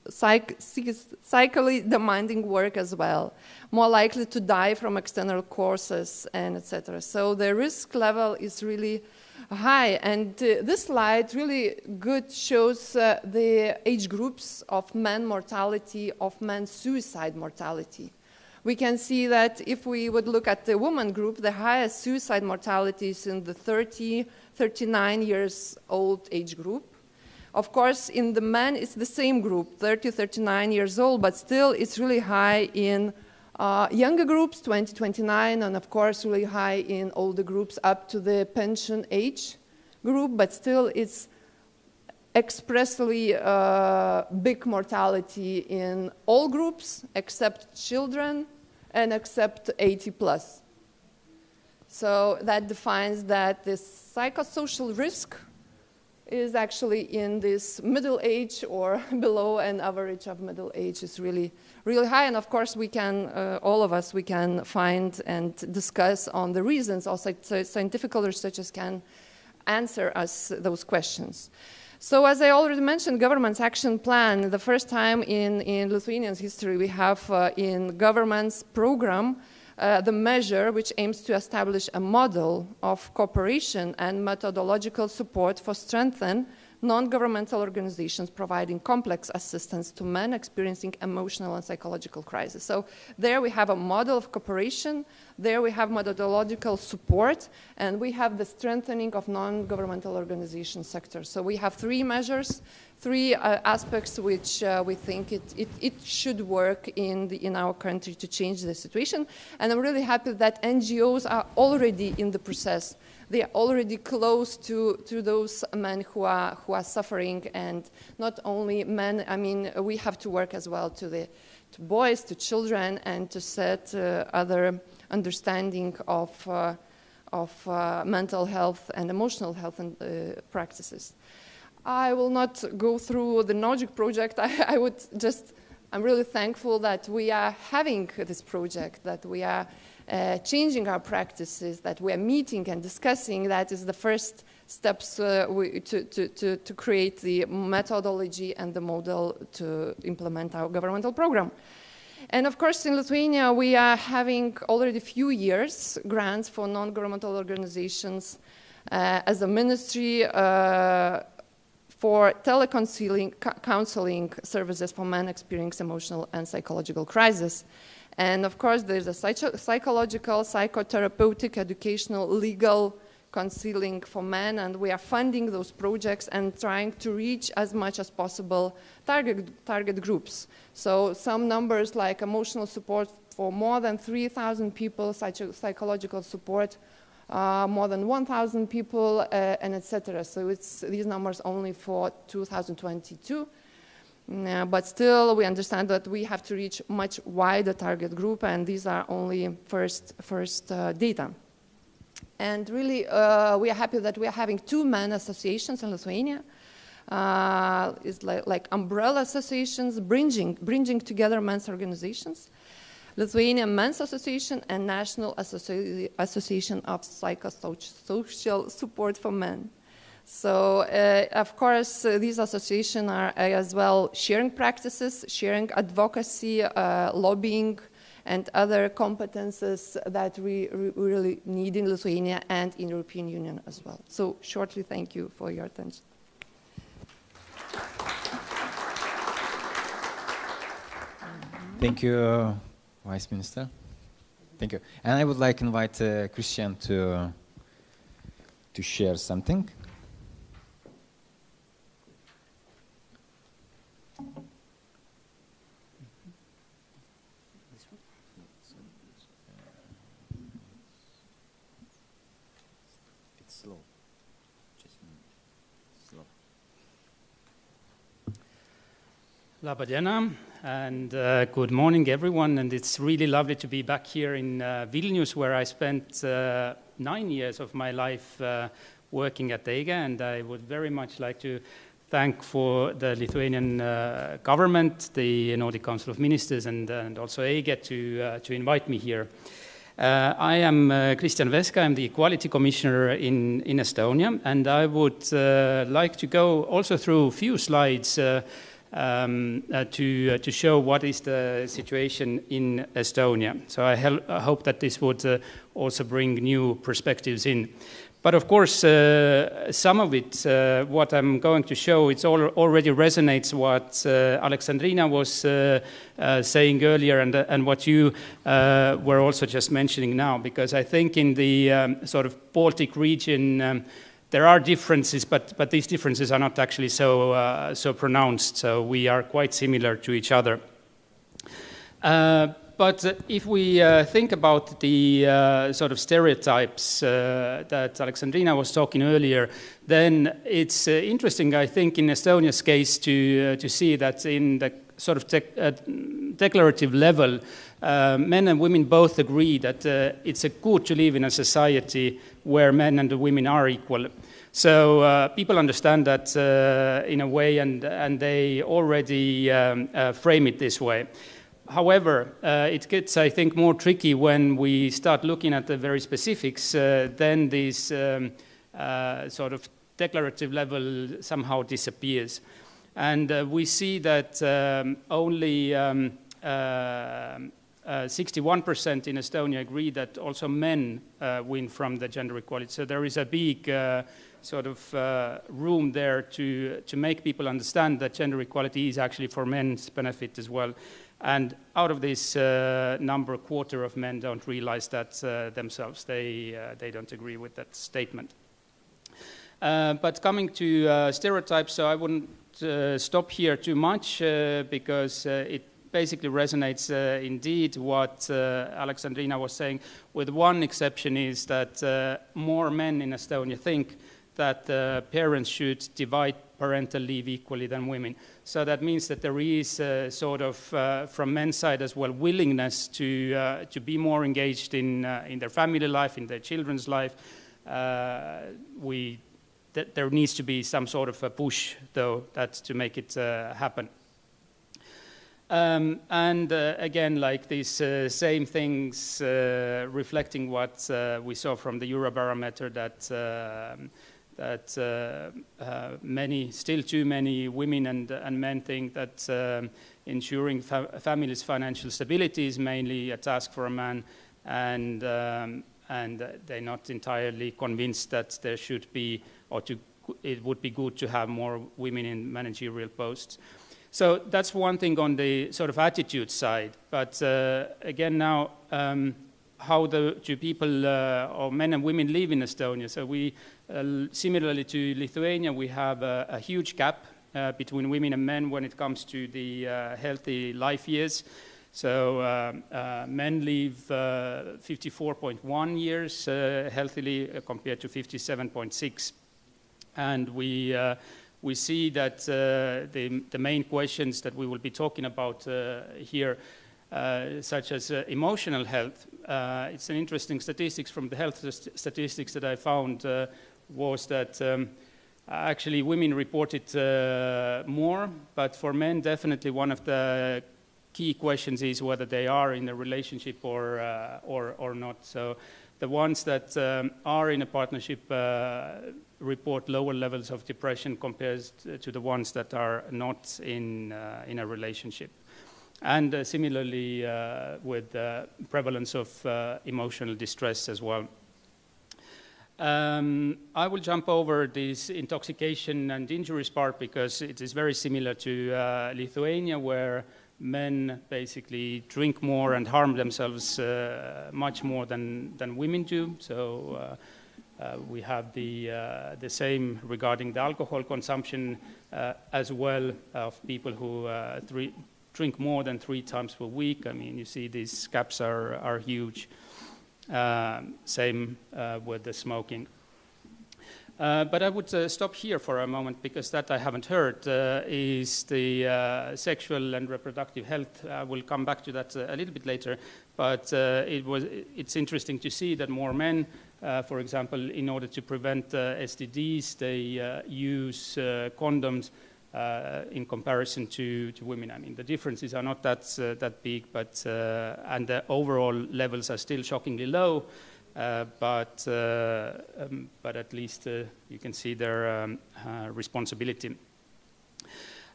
psychically demanding work as well. More likely to die from external causes and etc. So the risk level is really high, and this slide really good shows the age groups of men mortality, of men suicide mortality. We can see that if we would look at the woman group, the highest suicide mortality is in the 39 years old age group. Of course, in the men, it's the same group, 39 years old, but still it's really high in younger groups, 29, and of course really high in older groups up to the pension age group, but still it's expressly big mortality in all groups except children and except 80 plus. So that defines that this psychosocial risk is actually in this middle age or below an average of middle age is really high. And of course we can, all of us, we can find and discuss on the reasons. Also scientific researchers can answer us those questions. So as I already mentioned, government's action plan, the first time in Lithuanian history we have in government's program the measure which aims to establish a model of cooperation and methodological support for strengthen non-governmental organizations providing complex assistance to men experiencing emotional and psychological crisis. So there we have a model of cooperation, there we have methodological support, and we have the strengthening of non-governmental organization sector. So we have three measures, three aspects which we think it should work in our country to change the situation. And I'm really happy that NGOs are already in the process. They are already close to those men who are suffering, and not only men. I mean, we have to work as well to boys, to children, and to set other understanding of mental health and emotional health and practices. I will not go through the Nordic project. I'm really thankful that we are having this project, that we are changing our practices, that we are meeting and discussing. That is the first steps to create the methodology and the model to implement our governmental program. And of course, in Lithuania, we are having already a few years grants for non-governmental organizations as a ministry for counseling services for men experiencing emotional and psychological crisis. And of course, there's a psychological, psychotherapeutic, educational, legal counseling for men, and we are funding those projects and trying to reach as much as possible target groups. So some numbers like emotional support for more than 3,000 people, psychological support more than 1,000 people, and etc. So it's these numbers only for 2022. But still, we understand that we have to reach much wider target group, and these are only first data. And really, we are happy that we are having two men associations in Lithuania. It's like umbrella associations, bringing together men's organizations. Lithuanian Men's Association and National Association of Psychosocial Support for Men. So, of course, these associations are as well sharing practices, sharing advocacy, lobbying, and other competences that we really need in Lithuania and in European Union as well. So, shortly, thank you for your attention. Thank you, Vice Minister. Thank you. And I would like to invite Christian to share something. It's slow. Just slow. Labadiena, and good morning, everyone. And it's really lovely to be back here in Vilnius, where I spent 9 years of my life working at EIGE, and I would very much like to thank for the Lithuanian government, the Nordic Council of Ministers, and also EIGE to invite me here. I am Christian Veska. I'm the Equality Commissioner in Estonia, and I would like to go also through a few slides to show what is the situation in Estonia. So I hope that this would also bring new perspectives in. But of course, some of it, what I'm going to show, it already resonates what Alexandrina was saying earlier, and what you were also just mentioning now, because I think in the sort of Baltic region, there are differences, but these differences are not actually so pronounced, so we are quite similar to each other. But if we think about the sort of stereotypes that Alexandrina was talking earlier, then it's interesting, I think, in Estonia's case to see that in the sort of declarative level, men and women both agree that it's good to live in a society where men and women are equal. So people understand that in a way, and they already frame it this way. However, it gets, I think, more tricky when we start looking at the very specifics, then this sort of declarative level somehow disappears. And we see that only 61% in Estonia agree that also men win from the gender equality. So there is a big sort of room there to make people understand that gender equality is actually for men's benefit as well. And out of this number, a quarter of men don't realize that themselves. They don't agree with that statement. But coming to stereotypes, so I wouldn't stop here too much because it basically resonates indeed what Alexandrina was saying, with one exception is that more men in Estonia think that parents should divide parental leave equally than women. So that means that there is sort of, from men's side as well, willingness to be more engaged in their family life, in their children's life. There needs to be some sort of a push, though, to make it happen. Again, like these same things reflecting what we saw from the Eurobarometer, that still too many women and men think that ensuring family's financial stability is mainly a task for a man, and they're not entirely convinced that there should be, it would be good to have more women in managerial posts. So that's one thing on the sort of attitude side. But again now, how do people, or men and women, live in Estonia? So we, similarly to Lithuania, we have a huge gap between women and men when it comes to the healthy life years. So men live 54.1 years healthily compared to 57.6. And we see that the main questions that we will be talking about here, such as emotional health. It's an interesting statistics from the health statistics that I found was that actually women reported more, but for men definitely one of the key questions is whether they are in a relationship or not. So the ones that are in a partnership report lower levels of depression compared to the ones that are not in a relationship. And similarly with the prevalence of emotional distress as well. I will jump over this intoxication and injuries part because it is very similar to Lithuania, where men basically drink more and harm themselves much more than women do. So we have the same regarding the alcohol consumption as well, of people who drink more than 3 times per week. I mean, you see these gaps are huge. Same with the smoking. But I would stop here for a moment, because that I haven't heard is the sexual and reproductive health. I will come back to that a little bit later. But it's interesting to see that more men, for example, in order to prevent STDs, they use condoms in comparison to women. I mean, the differences are not that big, but and the overall levels are still shockingly low. But at least you can see their responsibility.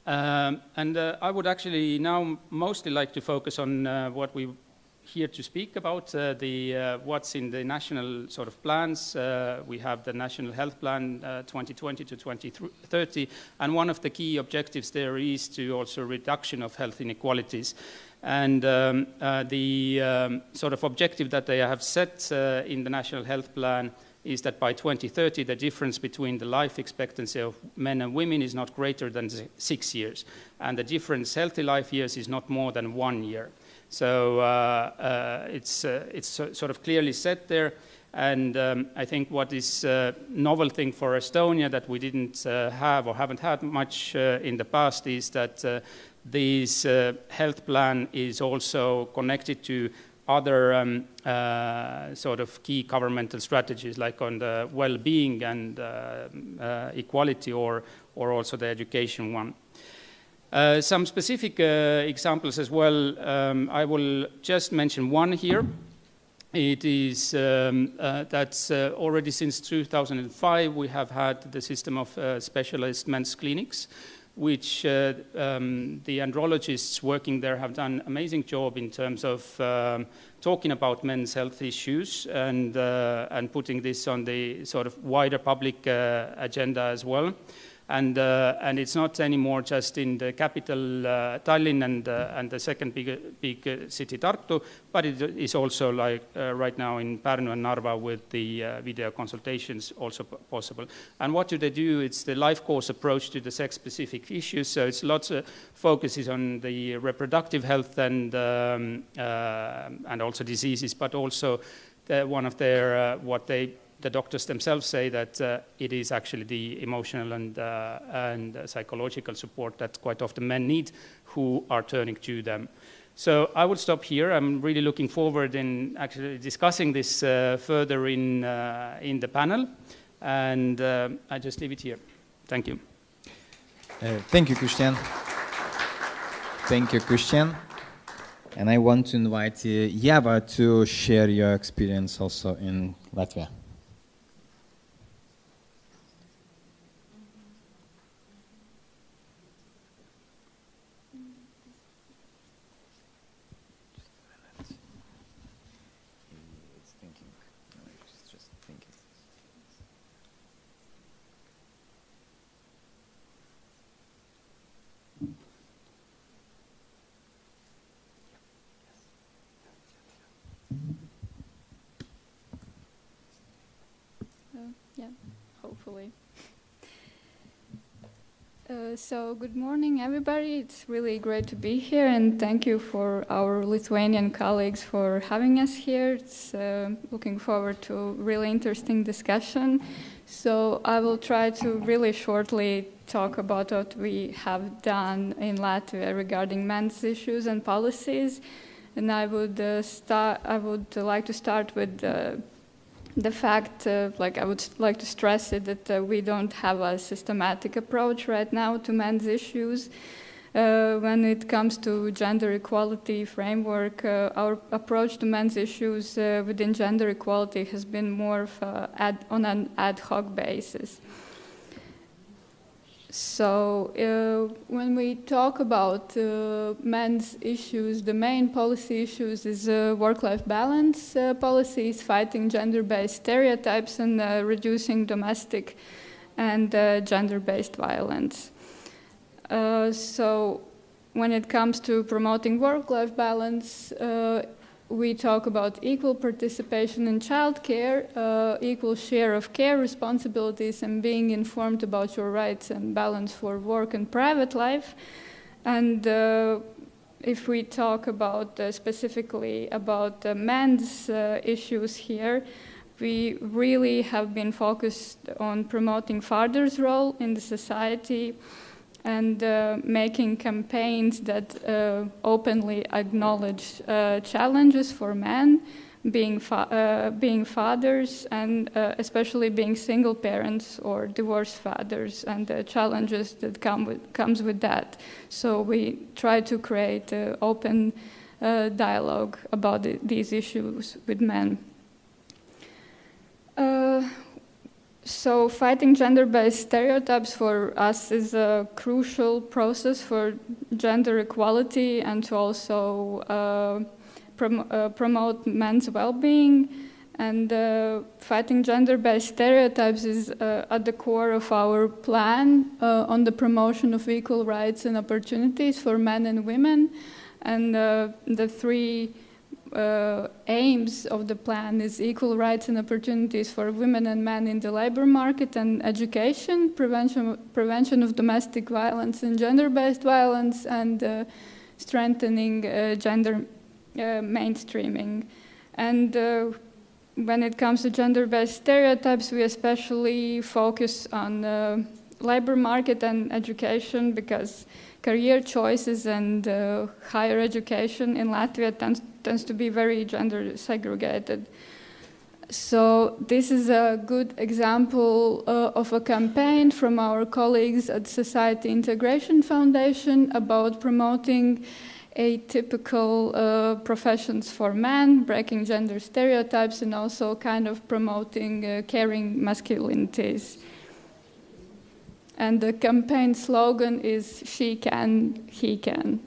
And I would actually now mostly like to focus on what we here to speak about, what's in the national sort of plans. We have the National Health Plan 2020 to 2030, and one of the key objectives there is to also reduction of health inequalities. And the sort of objective that they have set in the National Health Plan is that by 2030, the difference between the life expectancy of men and women is not greater than 6 years. And the difference healthy life years is not more than 1 year. So it's sort of clearly set there. And I think what is a novel thing for Estonia that we didn't have or haven't had much in the past is that this health plan is also connected to other sort of key governmental strategies, like on the well-being and equality, or also the education one. Some specific examples as well. I will just mention one here. It is that's already since 2005 we have had the system of specialist men's clinics, which the andrologists working there have done an amazing job in terms of talking about men's health issues and putting this on the sort of wider public agenda as well. And it's not anymore just in the capital Tallinn and the second big city Tartu, but it is also like right now in Pärnu and Narva with the video consultations also possible. And what do they do? It's the life course approach to the sex-specific issues. So it's lots of focuses on the reproductive health and also diseases, but also one of their the doctors themselves say that it is actually the emotional and psychological support that quite often men need who are turning to them. So I will stop here. I'm really looking forward in actually discussing this further in the panel. And I just leave it here. Thank you. Thank you, Christian. Thank you, Christian. And I want to invite Ieva to share your experience also in Latvia. Yeah, hopefully. So good morning, everybody. It's really great to be here, and thank you for our Lithuanian colleagues for having us here. It's looking forward to a really interesting discussion. So I will try to really shortly talk about what we have done in Latvia regarding men's issues and policies. And I would like to start with the fact, I would like to stress it, that we don't have a systematic approach right now to men's issues. When it comes to gender equality framework, our approach to men's issues within gender equality has been more of on an ad hoc basis. So when we talk about men's issues, the main policy issues is work-life balance policies, fighting gender-based stereotypes, and reducing domestic and gender-based violence. So when it comes to promoting work-life balance, we talk about equal participation in childcare, equal share of care responsibilities, and being informed about your rights and balance for work and private life. And if we talk about specifically about men's issues here, we really have been focused on promoting fathers' role in the society and making campaigns that openly acknowledge challenges for men, being fathers, and especially being single parents or divorced fathers, and the challenges that comes with that. So we try to create open dialogue about these issues with men. So fighting gender-based stereotypes for us is a crucial process for gender equality and to also promote men's well-being. And fighting gender-based stereotypes is at the core of our plan on the promotion of equal rights and opportunities for men and women. And the three aims of the plan is equal rights and opportunities for women and men in the labor market and education, prevention of domestic violence and gender-based violence, and strengthening gender mainstreaming. And when it comes to gender-based stereotypes, we especially focus on labor market and education because career choices and higher education in Latvia tends to be very gender segregated. So this is a good example of a campaign from our colleagues at Society Integration Foundation about promoting atypical professions for men, breaking gender stereotypes, and also kind of promoting caring masculinities. And the campaign slogan is "She can, he can."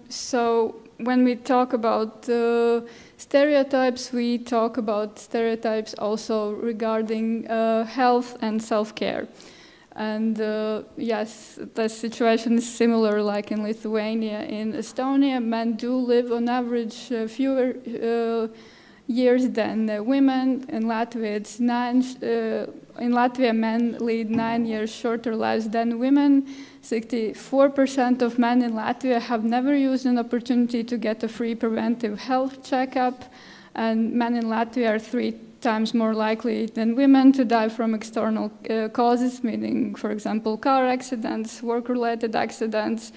So when we talk about stereotypes, we talk about stereotypes also regarding health and self-care. And yes, the situation is similar like in Lithuania. In Estonia, men do live on average fewer years than women. In Latvia, it's in Latvia, men lead 9 years shorter lives than women. 64% of men in Latvia have never used an opportunity to get a free preventive health checkup, and men in Latvia are 3 times more likely than women to die from external causes, meaning, for example, car accidents, work-related accidents,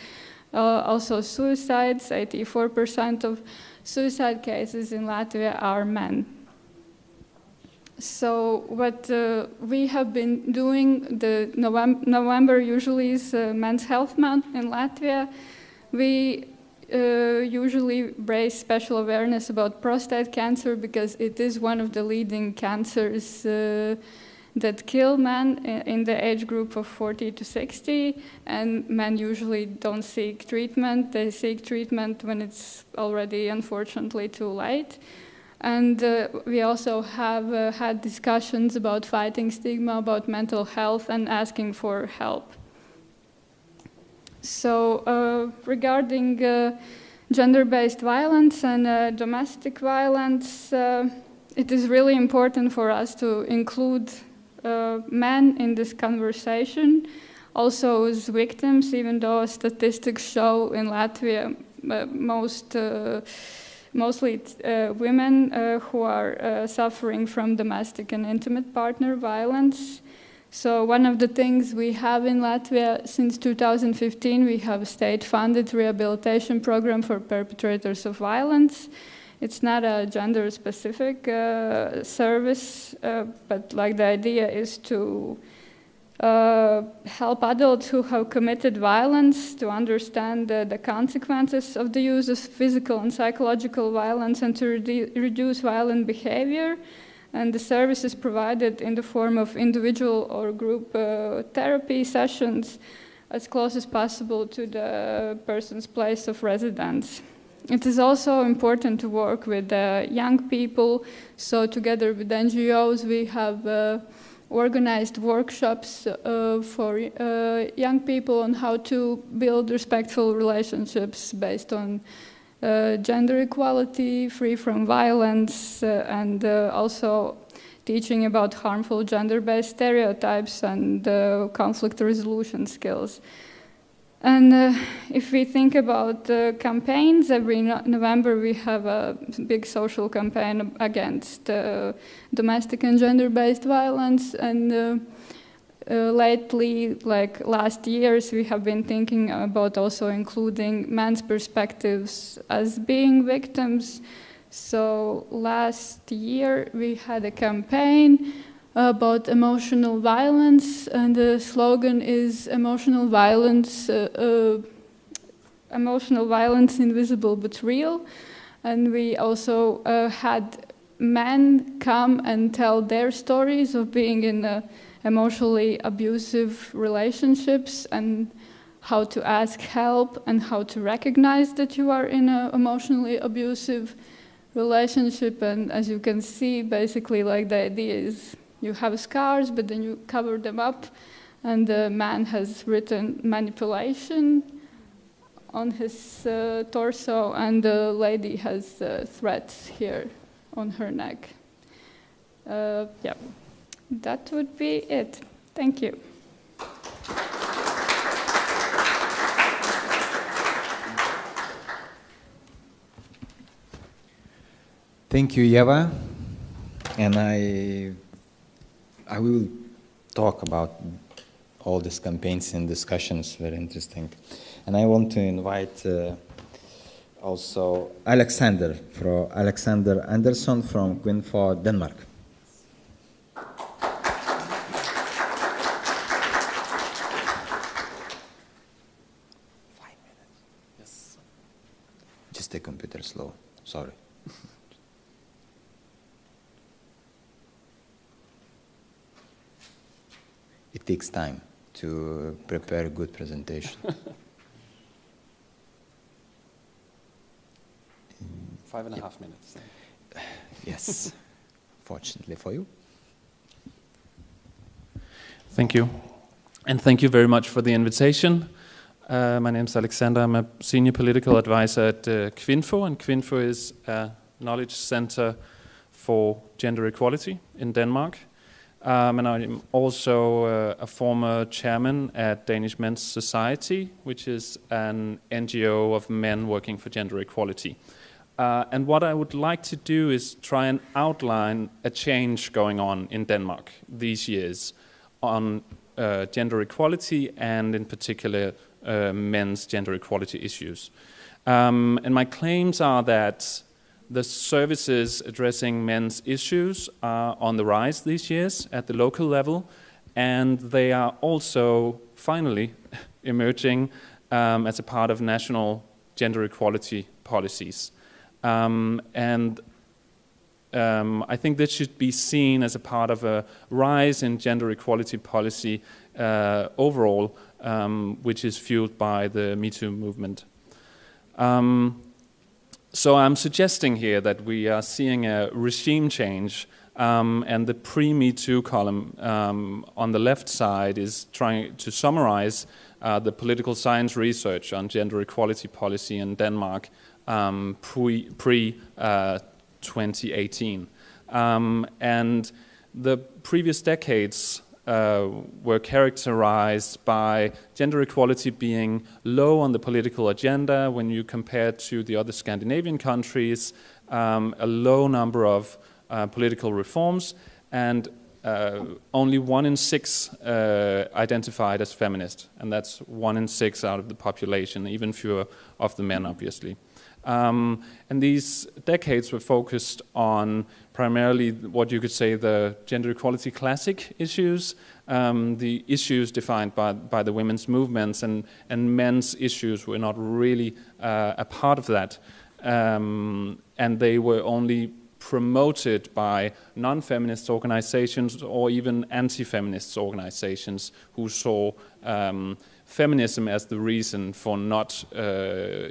also suicides. 84% of suicide cases in Latvia are men. So what we have been doing, the November usually is Men's Health Month in Latvia. We usually raise special awareness about prostate cancer because it is one of the leading cancers that kill men in the age group of 40 to 60, and men usually don't seek treatment. They seek treatment when it's already, unfortunately, too late. And we also have had discussions about fighting stigma about mental health and asking for help. So regarding gender-based violence and domestic violence, it is really important for us to include men in this conversation, also as victims, even though statistics show in Latvia mostly women who are suffering from domestic and intimate partner violence. So one of the things we have in Latvia since 2015, we have a state-funded rehabilitation program for perpetrators of violence. It's not a gender-specific service, but like the idea is to help adults who have committed violence to understand the consequences of the use of physical and psychological violence and to reduce violent behavior. And the service is provided in the form of individual or group therapy sessions as close as possible to the person's place of residence. It is also important to work with young people. So together with NGOs, we have organized workshops for young people on how to build respectful relationships based on gender equality, free from violence, and also teaching about harmful gender-based stereotypes and conflict resolution skills. And if we think about campaigns, every November we have a big social campaign against domestic and gender-based violence. And lately, like last years, we have been thinking about also including men's perspectives as being victims. So last year we had a campaign about emotional violence, and the slogan is emotional violence invisible but real. And we also had men come and tell their stories of being in emotionally abusive relationships, and how to ask help, and how to recognize that you are in an emotionally abusive relationship. And as you can see, basically, like, the idea is you have scars, but then you cover them up, and the man has written manipulation on his torso, and the lady has threats here on her neck. Yeah, that would be it. Thank you. Thank you, Eva. And I will talk about all these campaigns and discussions, very interesting. And I want to invite also Alexander Andersson from Kvinfo, Denmark. 5 minutes. Yes. Just the computer slow, sorry. It takes time to prepare a good presentation. 5.5 minutes. Yes, fortunately for you. Thank you. And thank you very much for the invitation. My name is Alexander. I'm a senior political advisor at Kvinfo, and Kvinfo is a knowledge center for gender equality in Denmark. And I'm also a former chairman at Danish Men's Society, which is an NGO of men working for gender equality. And what I would like to do is try and outline a change going on in Denmark these years on gender equality, and in particular men's gender equality issues. And my claims are that the services addressing men's issues are on the rise these years at the local level, and they are also finally emerging as a part of national gender equality policies. I think this should be seen as a part of a rise in gender equality policy overall, which is fueled by the Me Too movement. So I'm suggesting here that we are seeing a regime change, and the pre-Me Too column on the left side is trying to summarize the political science research on gender equality policy in Denmark pre-2018. And the previous decades were characterized by gender equality being low on the political agenda when you compare to the other Scandinavian countries, a low number of political reforms, and only 1 in 6 identified as feminist, and that's 1 in 6 out of the population, even fewer of the men, obviously. And these decades were focused on primarily what you could say the gender equality classic issues, the issues defined by the women's movements, and men's issues were not really a part of that. And they were only promoted by non-feminist organizations or even anti-feminist organizations who saw feminism as the reason for not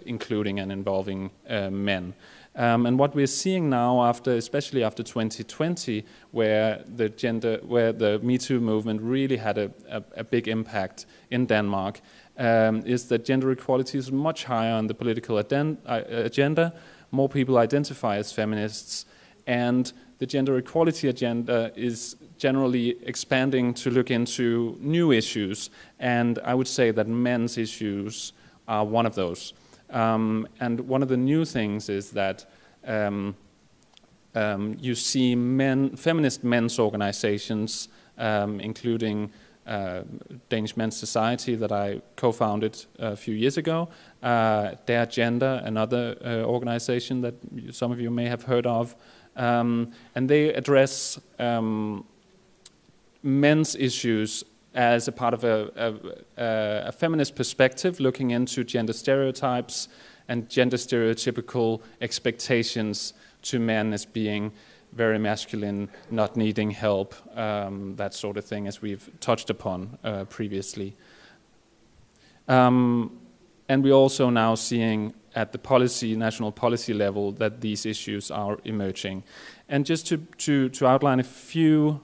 including and involving men. And what we're seeing now, especially after 2020, where the Me Too movement really had a big impact in Denmark, is that gender equality is much higher on the political agenda. More people identify as feminists, and the gender equality agenda is generally expanding to look into new issues, and I would say that men's issues are one of those. And one of the new things is that you see feminist men's organizations, including Danish Men's Society that I co-founded a few years ago, Dare Gender, another organization that some of you may have heard of, and they address men's issues as a part of a feminist perspective, looking into gender stereotypes and gender stereotypical expectations to men as being very masculine, not needing help, that sort of thing, as we've touched upon previously. And we're also now seeing at the national policy level, that these issues are emerging. And just to outline a few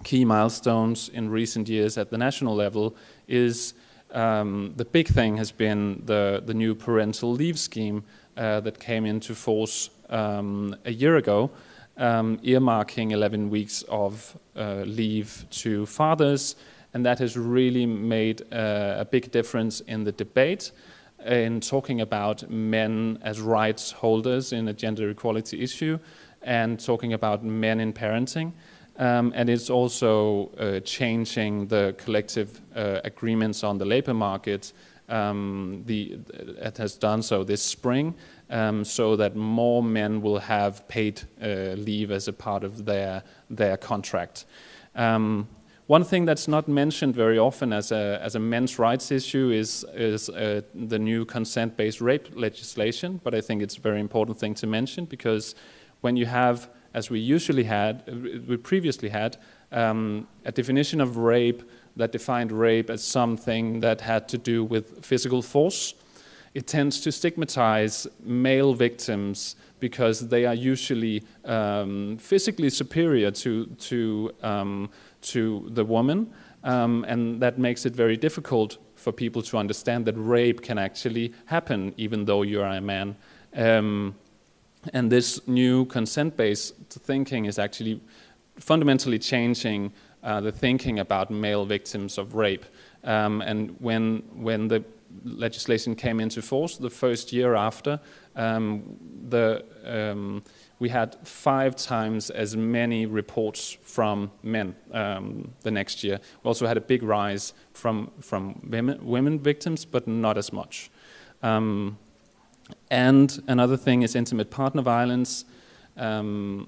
key milestones in recent years at the national level is the big thing has been the new parental leave scheme that came into force a year ago, earmarking 11 weeks of leave to fathers, and that has really made a big difference in the debate in talking about men as rights holders in a gender equality issue and talking about men in parenting. And it's also changing the collective agreements on the labor market. It has done so this spring, so that more men will have paid leave as a part of their contract. One thing that's not mentioned very often as a men's rights issue is the new consent-based rape legislation, but I think it's a very important thing to mention, because when you have, as we previously had, a definition of rape that defined rape as something that had to do with physical force, it tends to stigmatize male victims because they are usually physically superior to the woman, and that makes it very difficult for people to understand that rape can actually happen even though you are a man. And this new consent-based thinking is actually fundamentally changing the thinking about male victims of rape. And when the legislation came into force, the first year after, we had 5 times as many reports from men the next year. We also had a big rise from women victims, but not as much. And another thing is intimate partner violence. The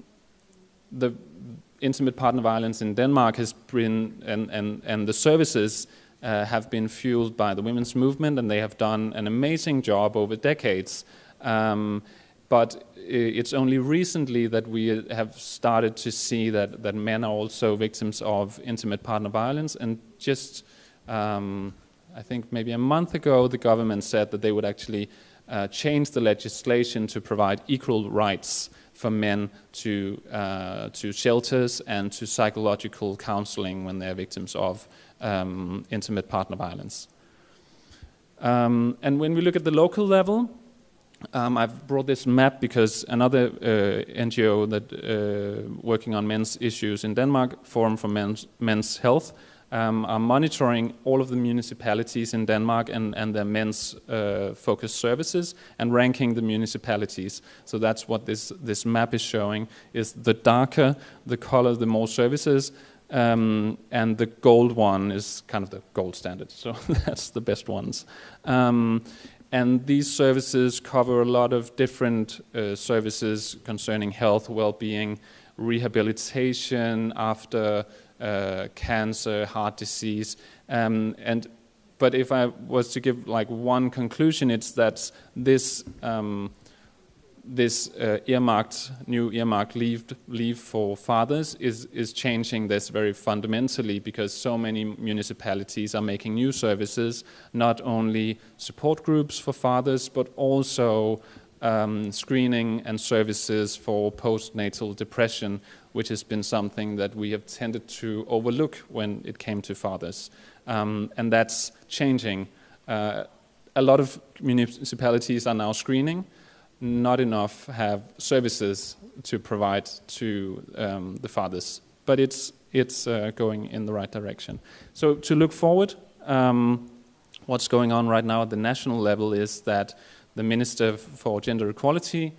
intimate partner violence in Denmark has been, and the services have been fueled by the women's movement, and they have done an amazing job over decades. But it's only recently that we have started to see that men are also victims of intimate partner violence. And just, I think maybe a month ago, the government said that they would actually change the legislation to provide equal rights for men to shelters and to psychological counseling when they're victims of intimate partner violence. And when we look at the local level, I've brought this map because another NGO that working on men's issues in Denmark, Forum for Men's Health, are monitoring all of the municipalities in Denmark and their men's focused services and ranking the municipalities. So that's what this map is showing, is the darker the color, the more services, and the gold one is kind of the gold standard. So that's the best ones. And these services cover a lot of different services concerning health, well-being, rehabilitation after cancer, heart disease. But if I was to give like one conclusion, it's that this new earmarked leave for fathers is changing this very fundamentally, because so many municipalities are making new services, not only support groups for fathers, but also screening and services for postnatal depression, which has been something that we have tended to overlook when it came to fathers. And that's changing. A lot of municipalities are now screening. not enough have services to provide to the fathers. But it's going in the right direction. So to look forward, what's going on right now at the national level is that the Minister for Gender Equality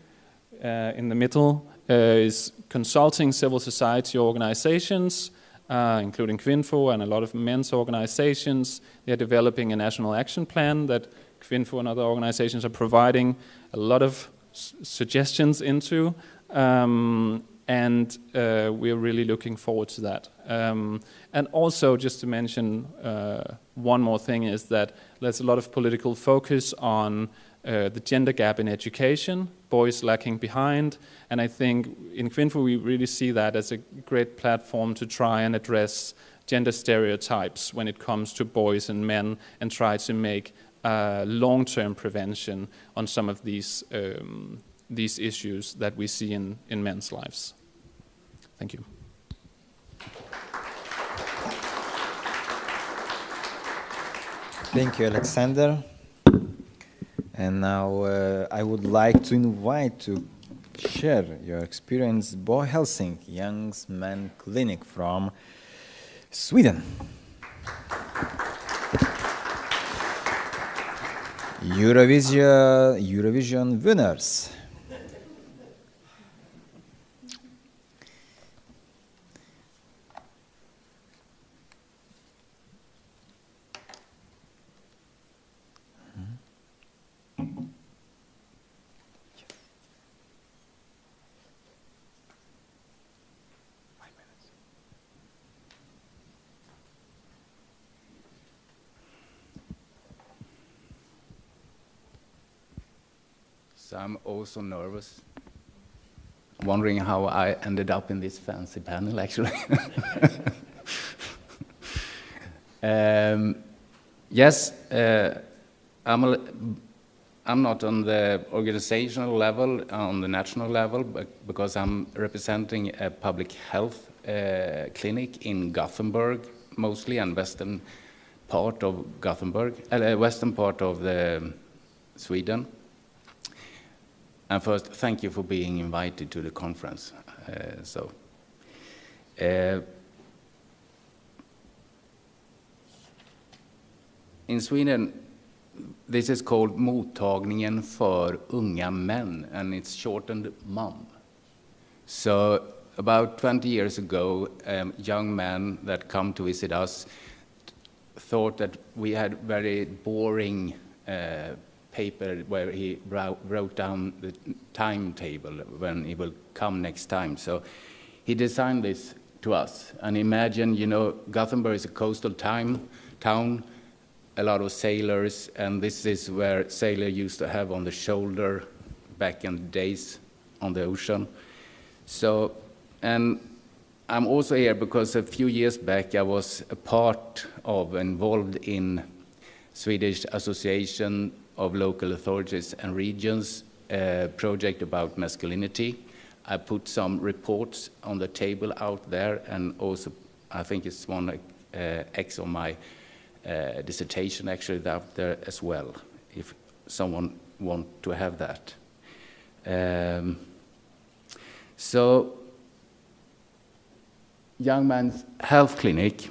in the middle is consulting civil society organizations, including Kvinfo and a lot of men's organizations. They're developing a national action plan that Kvinfo and other organizations are providing a lot of suggestions into, and we're really looking forward to that. And also, just to mention one more thing, is that there's a lot of political focus on the gender gap in education, boys lacking behind, and I think in Kvinfo we really see that as a great platform to try and address gender stereotypes when it comes to boys and men, and try to make long-term prevention on some of these issues that we see in men's lives. Thank you. Thank you, Alexander. And now I would like to invite to share your experience Bo Helsing, Young Men Clinic from Sweden. Eurovision winners. So I'm also nervous, wondering how I ended up in this fancy panel, actually. Yes, I'm not on the organizational level, on the national level, but because I'm representing a public health clinic in Gothenburg, mostly, and western part of Gothenburg, western part of Sweden. And first, thank you for being invited to the conference. In Sweden, this is called Mottagningen för unga män, and it's shortened MUM. So about 20 years ago, young men that come to visit us thought that we had very boring paper where he wrote down the timetable when he will come next time. So he designed this to us. And imagine, you know, Gothenburg is a coastal town, a lot of sailors, and this is where sailors used to have on the shoulder back in the days on the ocean. So, and I'm also here because a few years back I was involved in Swedish Association of Local Authorities and Regions project about masculinity. I put some reports on the table out there, and also I think it's one X on my dissertation actually out there as well, if someone want to have that. So, Young Men's Health Clinic,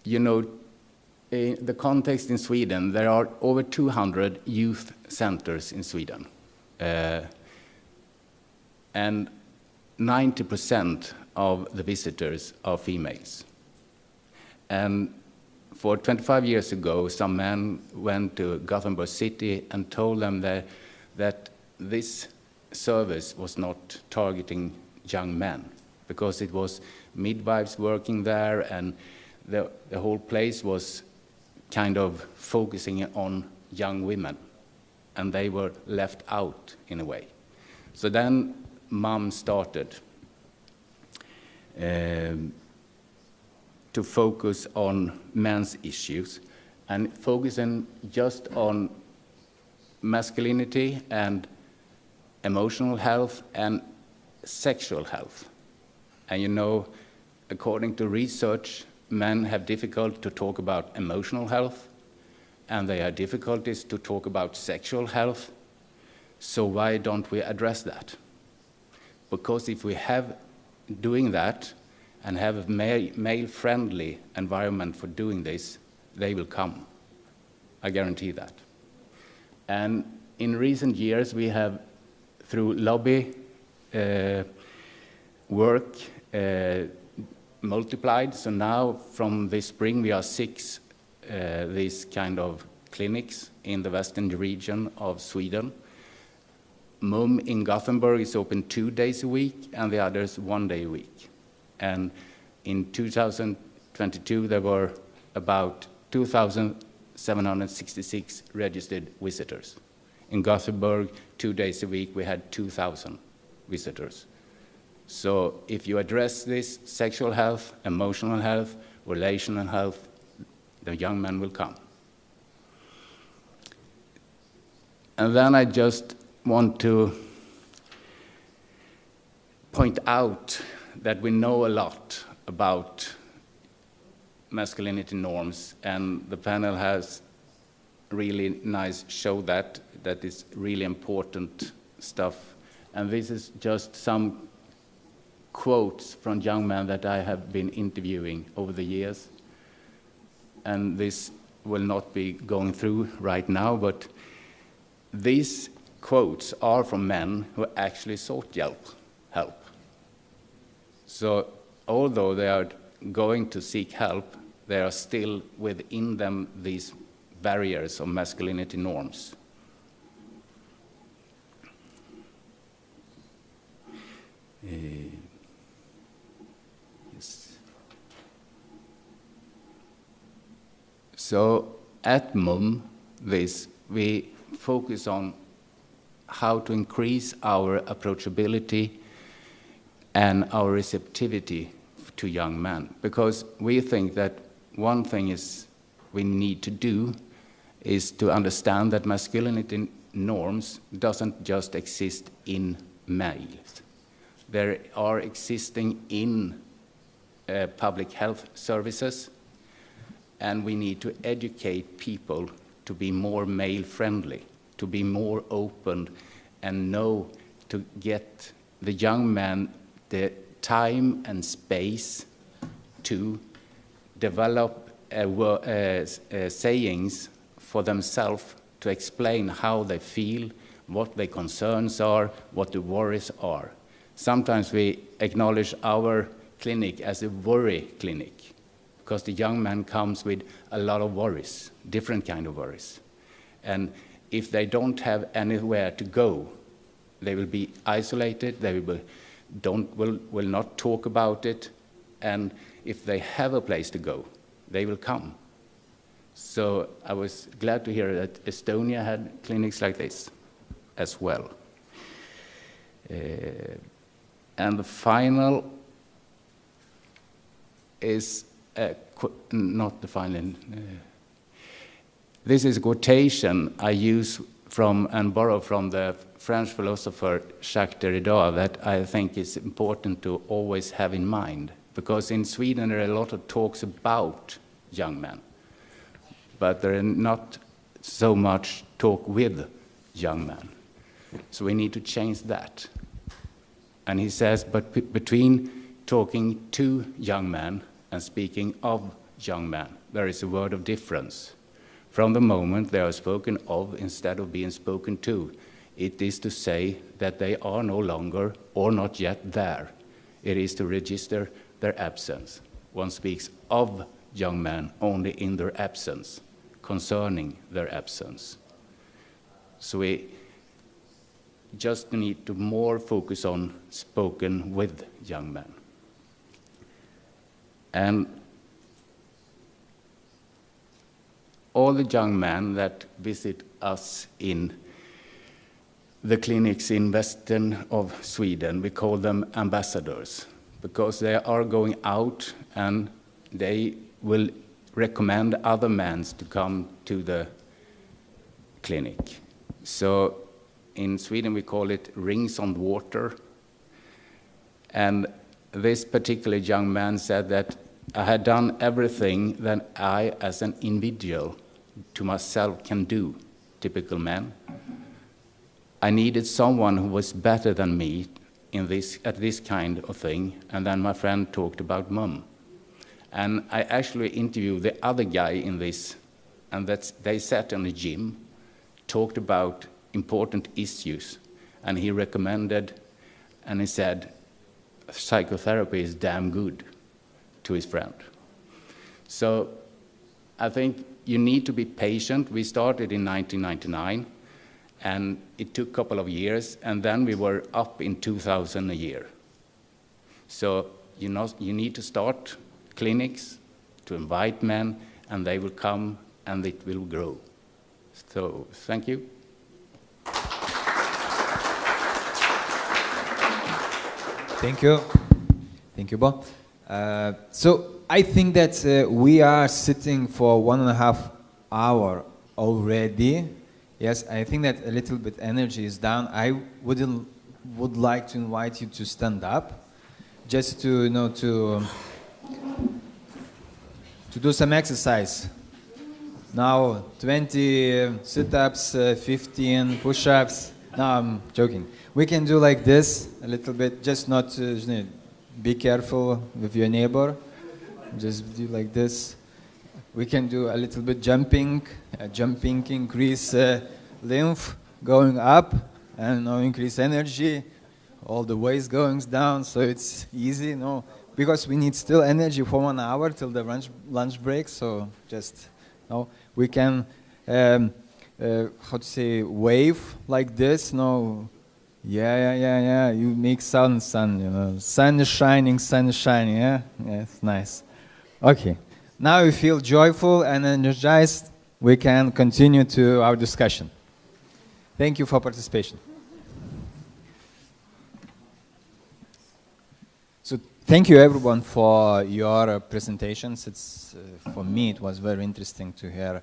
you know, in the context in Sweden, there are over 200 youth centers in Sweden. And 90% of the visitors are females. And for 25 years ago, some men went to Gothenburg City and told them that this service was not targeting young men, because it was midwives working there, and the whole place was kind of focusing on young women, and they were left out in a way. So then MUM started to focus on men's issues, and focusing just on masculinity and emotional health and sexual health. And you know, according to research, men have difficulty to talk about emotional health, and they have difficulties to talk about sexual health. So why don't we address that? Because if we have doing that and have a male-friendly environment for doing this, they will come. I guarantee that. And in recent years, we have, through lobby work, multiplied. So now, from this spring, we are 6 these kind of clinics in the western region of Sweden. MUM in Gothenburg is open 2 days a week, and the others 1 day a week. And in 2022, there were about 2,766 registered visitors. In Gothenburg, 2 days a week, we had 2,000 visitors. So if you address this sexual health, emotional health, relational health, the young men will come. And then I just want to point out that we know a lot about masculinity norms, and the panel has really nice show that is really important stuff. And this is just some quotes from young men that I have been interviewing over the years. And this will not be going through right now, but these quotes are from men who actually sought help. So although they are going to seek help, there are still within them these barriers of masculinity norms. Yes. So at MUM, we focus on how to increase our approachability and our receptivity to young men, because we think that one thing is we need to do is to understand that masculinity norms doesn't just exist in males. They are existing in public health services, and we need to educate people to be more male-friendly, to be more open, and know to get the young man the time and space to develop sayings for themselves to explain how they feel, what their concerns are, what the worries are. Sometimes we acknowledge our clinic as a worry clinic because the young man comes with a lot of worries, different kind of worries. And if they don't have anywhere to go, they will be isolated, they will not talk about it, and if they have a place to go, they will come. So I was glad to hear that Estonia had clinics like this as well. And the final is, not the final, this is a quotation I use from and borrow from the French philosopher Jacques Derrida that I think is important to always have in mind. Because in Sweden there are a lot of talks about young men, but there are not so much talk with young men. So we need to change that. And he says, but between talking to young men and speaking of young men, there is a word of difference. From the moment they are spoken of instead of being spoken to, it is to say that they are no longer or not yet there. It is to register their absence. One speaks of young men only in their absence, concerning their absence. So we just need to more focus on spoken with young men. And all the young men that visit us in the clinics in western of Sweden, we call them ambassadors, because they are going out and they will recommend other men to come to the clinic. So in Sweden we call it rings on water. And this particular young man said that I had done everything that I as an individual to myself can do, typical man. I needed someone who was better than me at this kind of thing, and then my friend talked about mum. And I actually interviewed the other guy in this, and they sat in a gym, talked about important issues, and he recommended, and he said, psychotherapy is damn good, to his friend. So I think you need to be patient. We started in 1999, and it took a couple of years, and then we were up in 2,000 a year. So you need to start clinics, to invite men, and they will come, and it will grow. So thank you. Thank you. Thank you, Bo. So I think that we are sitting for 1.5 hours already. Yes, I think that a little bit energy is down. I would like to invite you to stand up, just to to do some exercise. Now 20 sit-ups, 15 push-ups. No, I'm joking. We can do like this a little bit, just not to be careful with your neighbor. Just do like this. We can do a little bit jumping, increase lymph going up, and increase energy. All the waist going down, so it's easy, because we need still energy for 1 hour till the lunch break. So just, we can, how to say, wave like this. Yeah. You make sun. Sun is shining. Yeah, it's nice. Okay. Now we feel joyful and energized. We can continue to our discussion. Thank you for participation. So thank you everyone for your presentations. It's for me it was very interesting to hear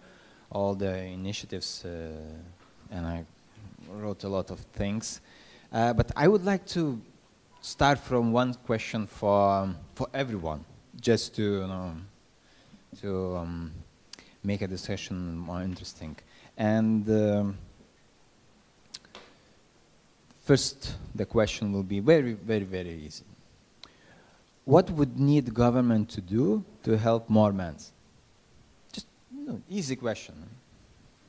all the initiatives, and I wrote a lot of things. But I would like to start from one question for everyone, just to make a discussion more interesting. And first, the question will be very, very, very easy. What would need government to do to help more men? Just easy question.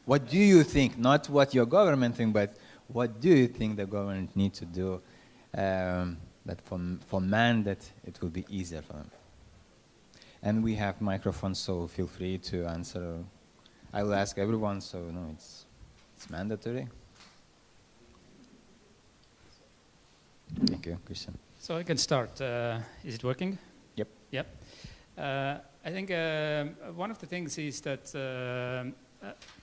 What do you think? Not what your government thinks, but what do you think the government needs to do that for men that it will be easier for them? And we have microphones, so feel free to answer. I will ask everyone, so it's mandatory. Thank you, Christian. So I can start. Is it working? Yep. Yep. I think one of the things is that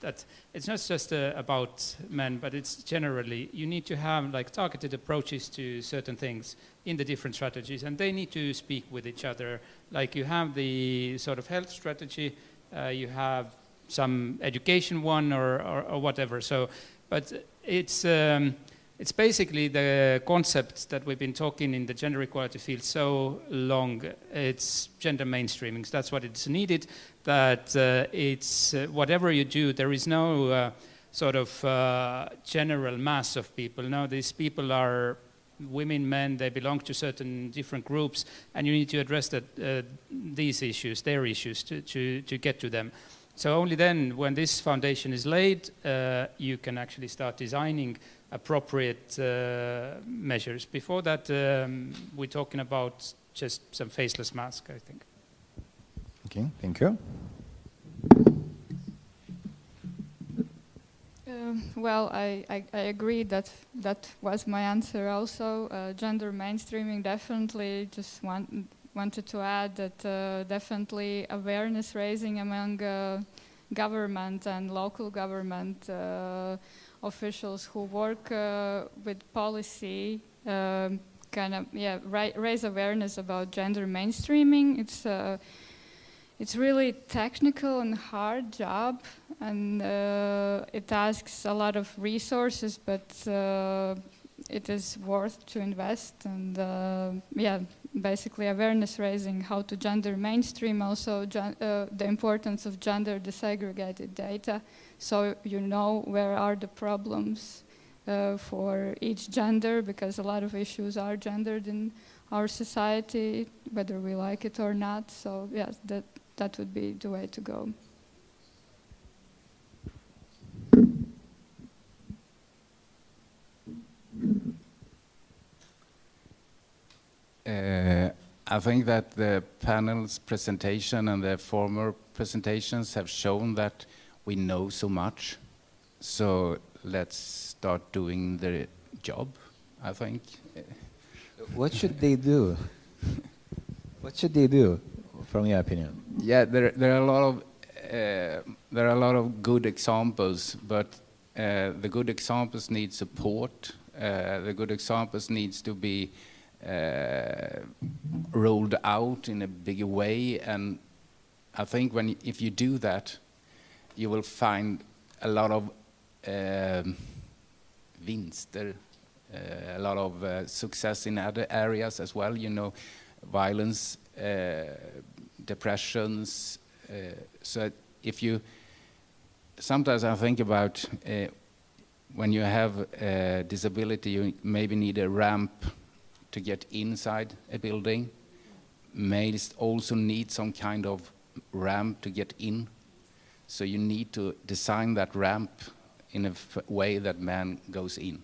that it's not just about men, but it's generally you need to have targeted approaches to certain things in the different strategies, and they need to speak with each other. Like you have the sort of health strategy, you have some education one or whatever. So, but it's basically the concept that we've been talking in the gender equality field so long. It's gender mainstreaming. So that's what it's needed. That it's whatever you do, there is no sort of general mass of people. No, these people are women, men. They belong to certain different groups, and you need to address these issues, their issues, to get to them. So only then, when this foundation is laid, you can actually start designing appropriate measures. Before that, we're talking about just some faceless mask, I think. Okay, thank you. Well, I agree that was my answer also. Gender mainstreaming, definitely. Just wanted to add that definitely awareness raising among government and local government officials who work with policy, raise awareness about gender mainstreaming. It's really technical and hard job, and it asks a lot of resources, but it is worth to invest. And basically awareness raising, how to gender mainstream, also the importance of gender disaggregated data, so you know where are the problems for each gender, because a lot of issues are gendered in our society, whether we like it or not. So yes, that would be the way to go. I think that the panel's presentation and the former presentations have shown that we know so much. So let's start doing the job, I think. What should they do? What should they do, from your opinion? Yeah, there are a lot of good examples, but the good examples need support. The good examples needs to be rolled out in a bigger way, and I think if you do that, you will find a lot of vinster, a lot of success in other areas as well. You know, violence, depressions. So if you, sometimes I think about when you have a disability, you maybe need a ramp to get inside a building. Males also need some kind of ramp to get in. So you need to design that ramp in a way that man goes in.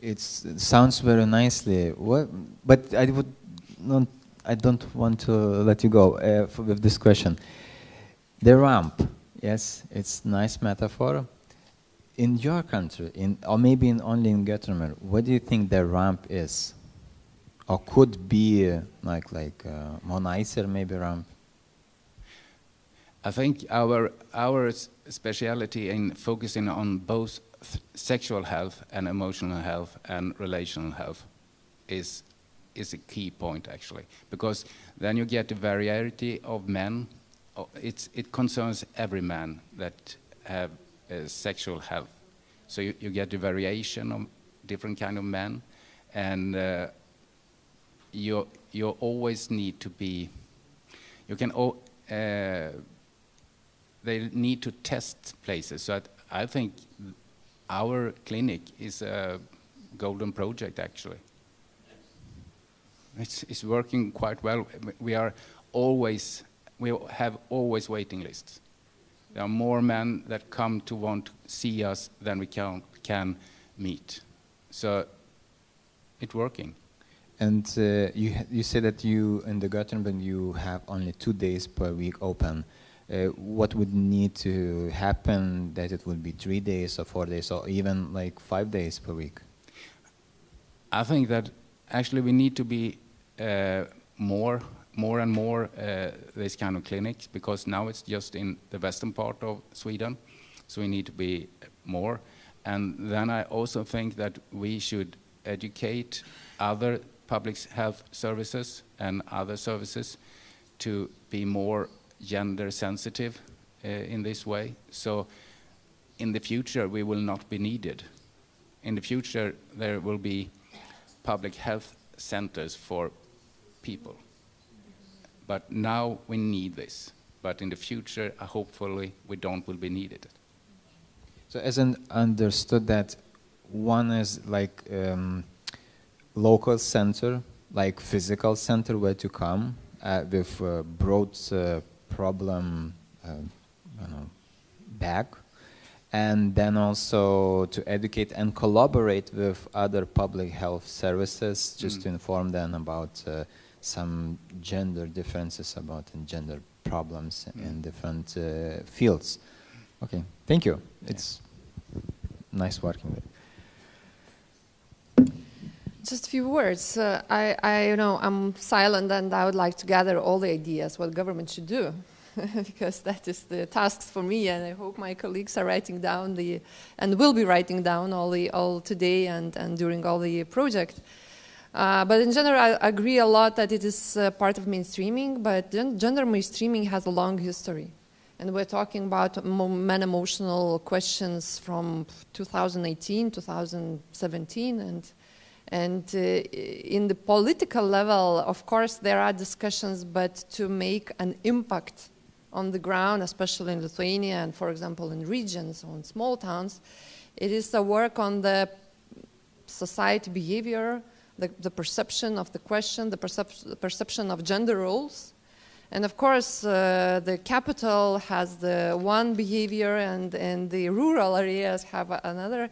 It sounds very nicely. But I would not. I don't want to let you go with this question. The ramp, yes, it's nice metaphor. In your country, or maybe only in Gedimino, what do you think the ramp is, or could be like more nicer maybe ramp? I think our speciality in focusing on both sexual health and emotional health and relational health is a key point, actually, because then you get a variety of men. It concerns every man that have sexual health. So you get a variation of different kind of men, and you always need to be. You can. They need to test places. So I think our clinic is a golden project, actually. It's working quite well. We have always waiting lists. There are more men that come to want to see us than we can meet. So it's working. And you say that you in the Göttingen you have only 2 days per week open. What would need to happen that it would be 3 days or 4 days or even like 5 days per week? I think that actually we need to be more and more this kind of clinics, because now it's just in the western part of Sweden, so we need to be more. And then I also think that we should educate other public health services and other services to be more gender sensitive in this way. So in the future we will not be needed. In the future there will be public health centers for people. But now we need this. But in the future, hopefully, we will be needed. So as I understood that, one is like local center, like physical center where to come with broad problem back, and then also to educate and collaborate with other public health services just to inform them about some gender differences and gender problems in different fields. Okay, thank you. It's nice working with. Just a few words. I'm silent, and I would like to gather all the ideas what government should do, because that is the task for me, and I hope my colleagues are writing down and will be writing down all today and during all the project. But in general, I agree a lot that it is part of mainstreaming, but gender mainstreaming has a long history. And we're talking about men emotional questions from 2018, 2017, And in the political level, of course, there are discussions, but to make an impact on the ground, especially in Lithuania and, for example, in regions or in small towns, it is a work on the society behavior, the perception of the question, the perception of gender roles. And of course, the capital has the one behavior and the rural areas have another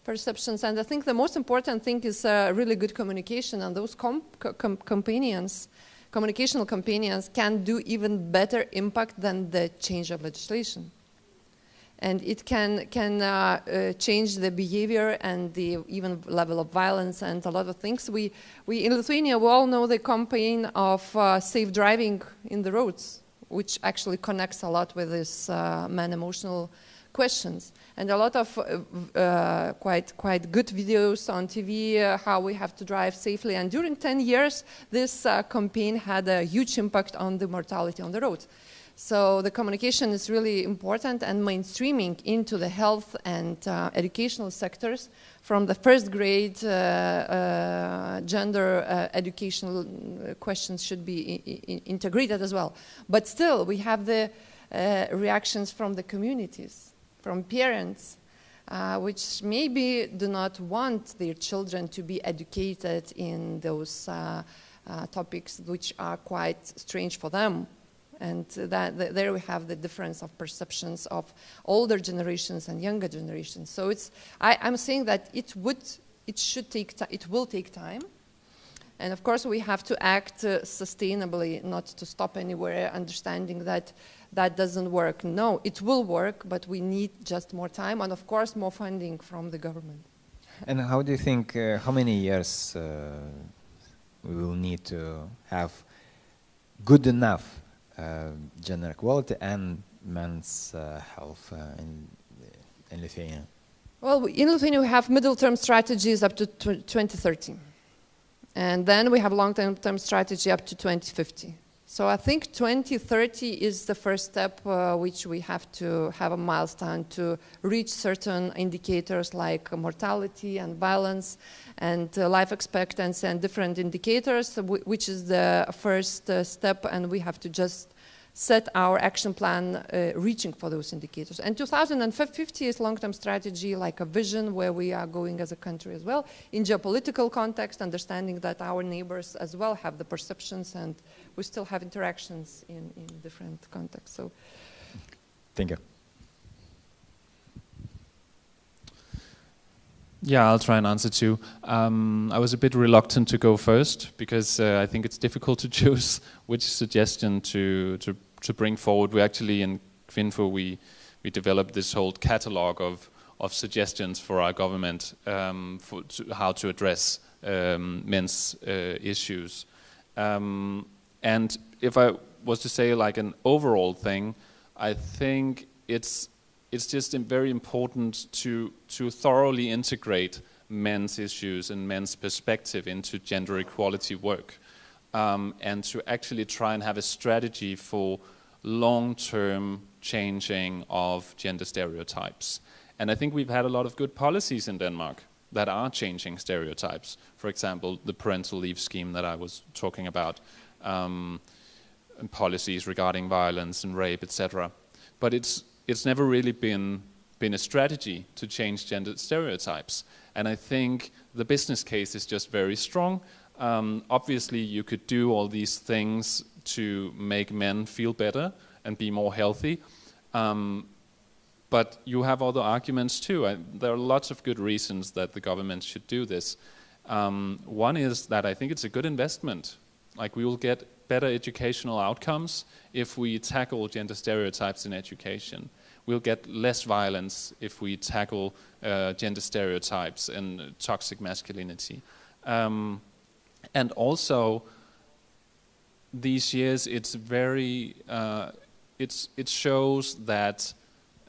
perceptions. And I think the most important thing is really good communication, and those communicational companions can do even better impact than the change of legislation. And it can change the behavior and the even level of violence and a lot of things. We in Lithuania, we all know the campaign of safe driving in the roads, which actually connects a lot with this man emotional questions. And a lot of quite good videos on TV, how we have to drive safely. And during 10 years, this campaign had a huge impact on the mortality on the road. So the communication is really important, and mainstreaming into the health and educational sectors from the first grade gender educational questions should be integrated as well. But still, we have the reactions from the communities, from parents, which maybe do not want their children to be educated in those topics which are quite strange for them. And there we have the difference of perceptions of older generations and younger generations. So I'm saying that it will take time. And of course we have to act sustainably, not to stop anywhere, understanding that that doesn't work. No, it will work, but we need just more time and of course more funding from the government. And how do you think, how many years we will need to have good enough gender equality and men's health in Lithuania? Well, in Lithuania we have middle-term strategies up to 2030. And then we have long-term strategy up to 2050. So I think 2030 is the first step which we have to have a milestone to reach certain indicators like mortality and violence and life expectancy and different indicators, which is the first step, and we have to just set our action plan reaching for those indicators. And 2050 is long-term strategy, like a vision where we are going as a country as well, in geopolitical context, understanding that our neighbors as well have the perceptions and we still have interactions in different contexts. So, thank you. Yeah, I'll try and answer too. I was a bit reluctant to go first because I think it's difficult to choose which suggestion to bring forward. We actually in Kvinfo we developed this whole catalog of suggestions for our government how to address men's issues. And if I was to say like an overall thing, I think it's just very important to thoroughly integrate men's issues and men's perspective into gender equality work, and to actually try and have a strategy for long-term changing of gender stereotypes. And I think we've had a lot of good policies in Denmark that are changing stereotypes. For example, the parental leave scheme that I was talking about, and policies regarding violence and rape, etc. But it's never really been a strategy to change gender stereotypes. And I think the business case is just very strong. Obviously, you could do all these things to make men feel better and be more healthy. But you have other arguments too. There are lots of good reasons that the government should do this. One is that I think it's a good investment. Like, we will get better educational outcomes if we tackle gender stereotypes in education. We'll get less violence if we tackle gender stereotypes and toxic masculinity. And also, these years, it's very, it shows that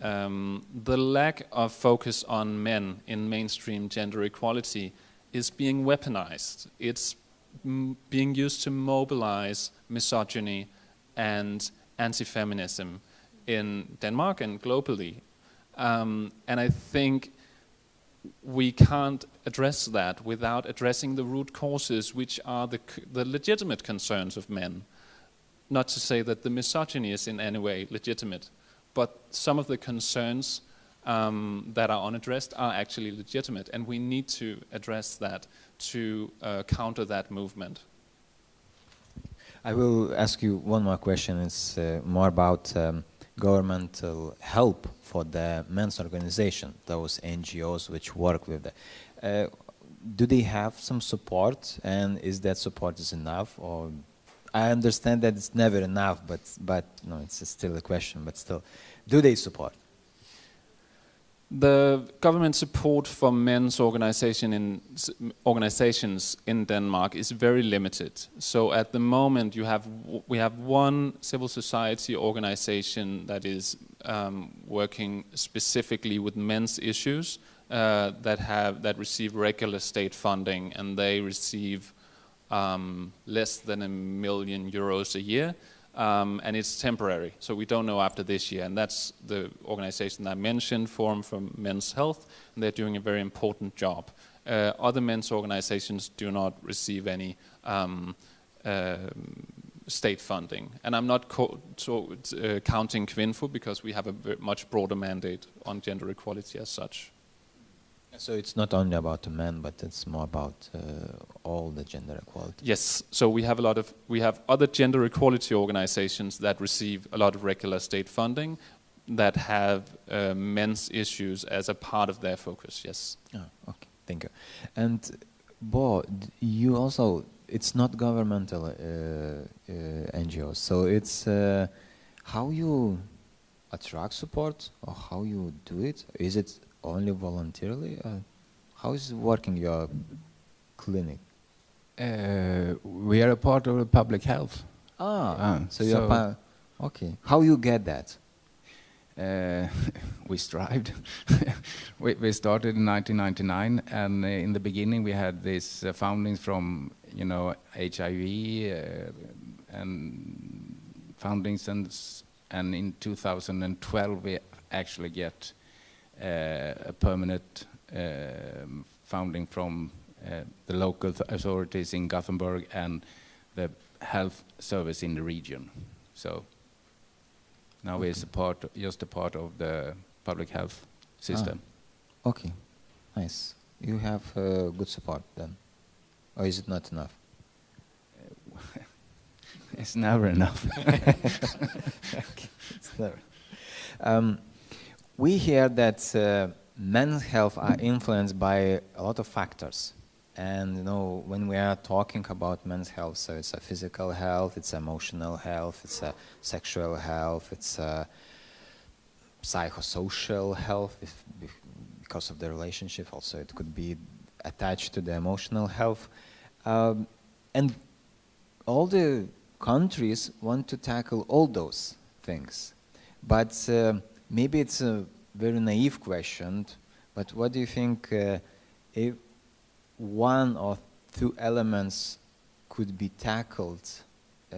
the lack of focus on men in mainstream gender equality is being weaponized. It's being used to mobilize misogyny and anti-feminism in Denmark and globally. And I think we can't address that without addressing the root causes, which are the legitimate concerns of men. Not to say that the misogyny is in any way legitimate, but some of the concerns that are unaddressed are actually legitimate, and we need to address that to counter that movement. I will ask you one more question. It's more about governmental help for the men's organization, those NGOs which work with that. Do they have some support, and is that support is enough? Or I understand that it's never enough, but no, it's still a question. But still, do they support? The government support for men's organizations in Denmark is very limited. So at the moment, we have one civil society organization that is working specifically with men's issues that receive regular state funding, and they receive less than €1 million a year. And it's temporary, so we don't know after this year. And that's the organization I mentioned, Forum for Men's Health, and they're doing a very important job. Other men's organizations do not receive any state funding. And I'm not counting Kvinfo, because we have a much broader mandate on gender equality as such. So it's not only about the men, but it's more about all the gender equality. Yes. So we have other gender equality organizations that receive a lot of regular state funding that have men's issues as a part of their focus. Yes. Oh, okay. Thank you. And Bo, you also, it's not governmental NGOs. So it's how you attract support, or how you do it. Is it only voluntarily? How is it working, your clinic? We are a part of the public health. So you're part. Okay. How you get that? We strived. we started in 1999, and in the beginning we had this foundings from HIV and foundings, and in 2012 we actually get a permanent founding from the local authorities in Gothenburg and the health service in the region. So now we're just a part of the public health system. Okay, nice. You have good support then, or is it not enough? It's never enough. Okay. It's never. We hear that men's health are influenced by a lot of factors. And when we are talking about men's health, so it's a physical health, it's emotional health, it's a sexual health, it's a psychosocial health, because of the relationship. Also, it could be attached to the emotional health. And all the countries want to tackle all those things. But maybe it's a very naive question, but what do you think if one or two elements could be tackled,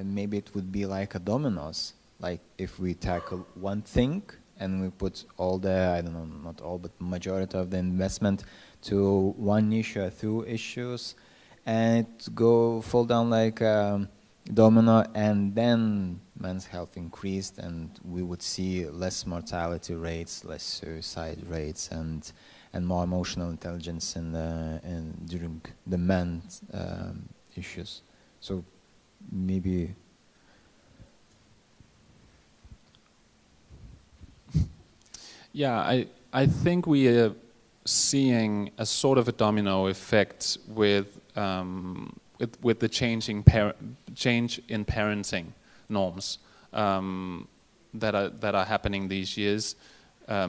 maybe it would be like a dominoes, like if we tackle one thing and we put all the, I don't know, not all, but majority of the investment to one issue or two issues, and it fall down like a domino, and then men's health increased, and we would see less mortality rates, less suicide rates, and more emotional intelligence during the men's issues. So maybe. Yeah, I think we are seeing a sort of a domino effect with the change in parenting norms that are happening these years,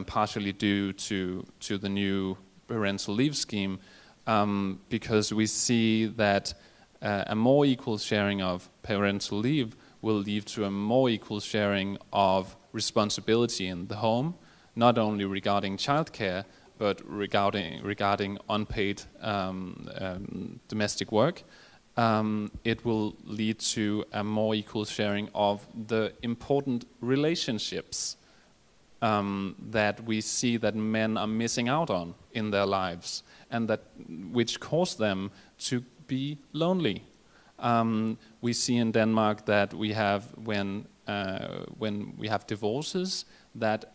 partially due to the new parental leave scheme, because we see that a more equal sharing of parental leave will lead to a more equal sharing of responsibility in the home, not only regarding childcare, but regarding unpaid domestic work. It will lead to a more equal sharing of the important relationships that we see that men are missing out on in their lives, and that which cause them to be lonely. We see in Denmark that we have when we have divorces that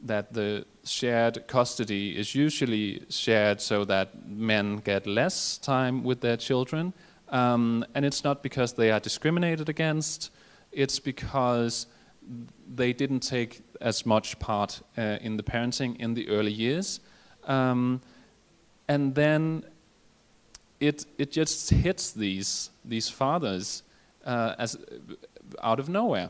that the shared custody is usually shared so that men get less time with their children, and it's not because they are discriminated against. It's because they didn't take as much part in the parenting in the early years, and then it just hits these fathers as out of nowhere.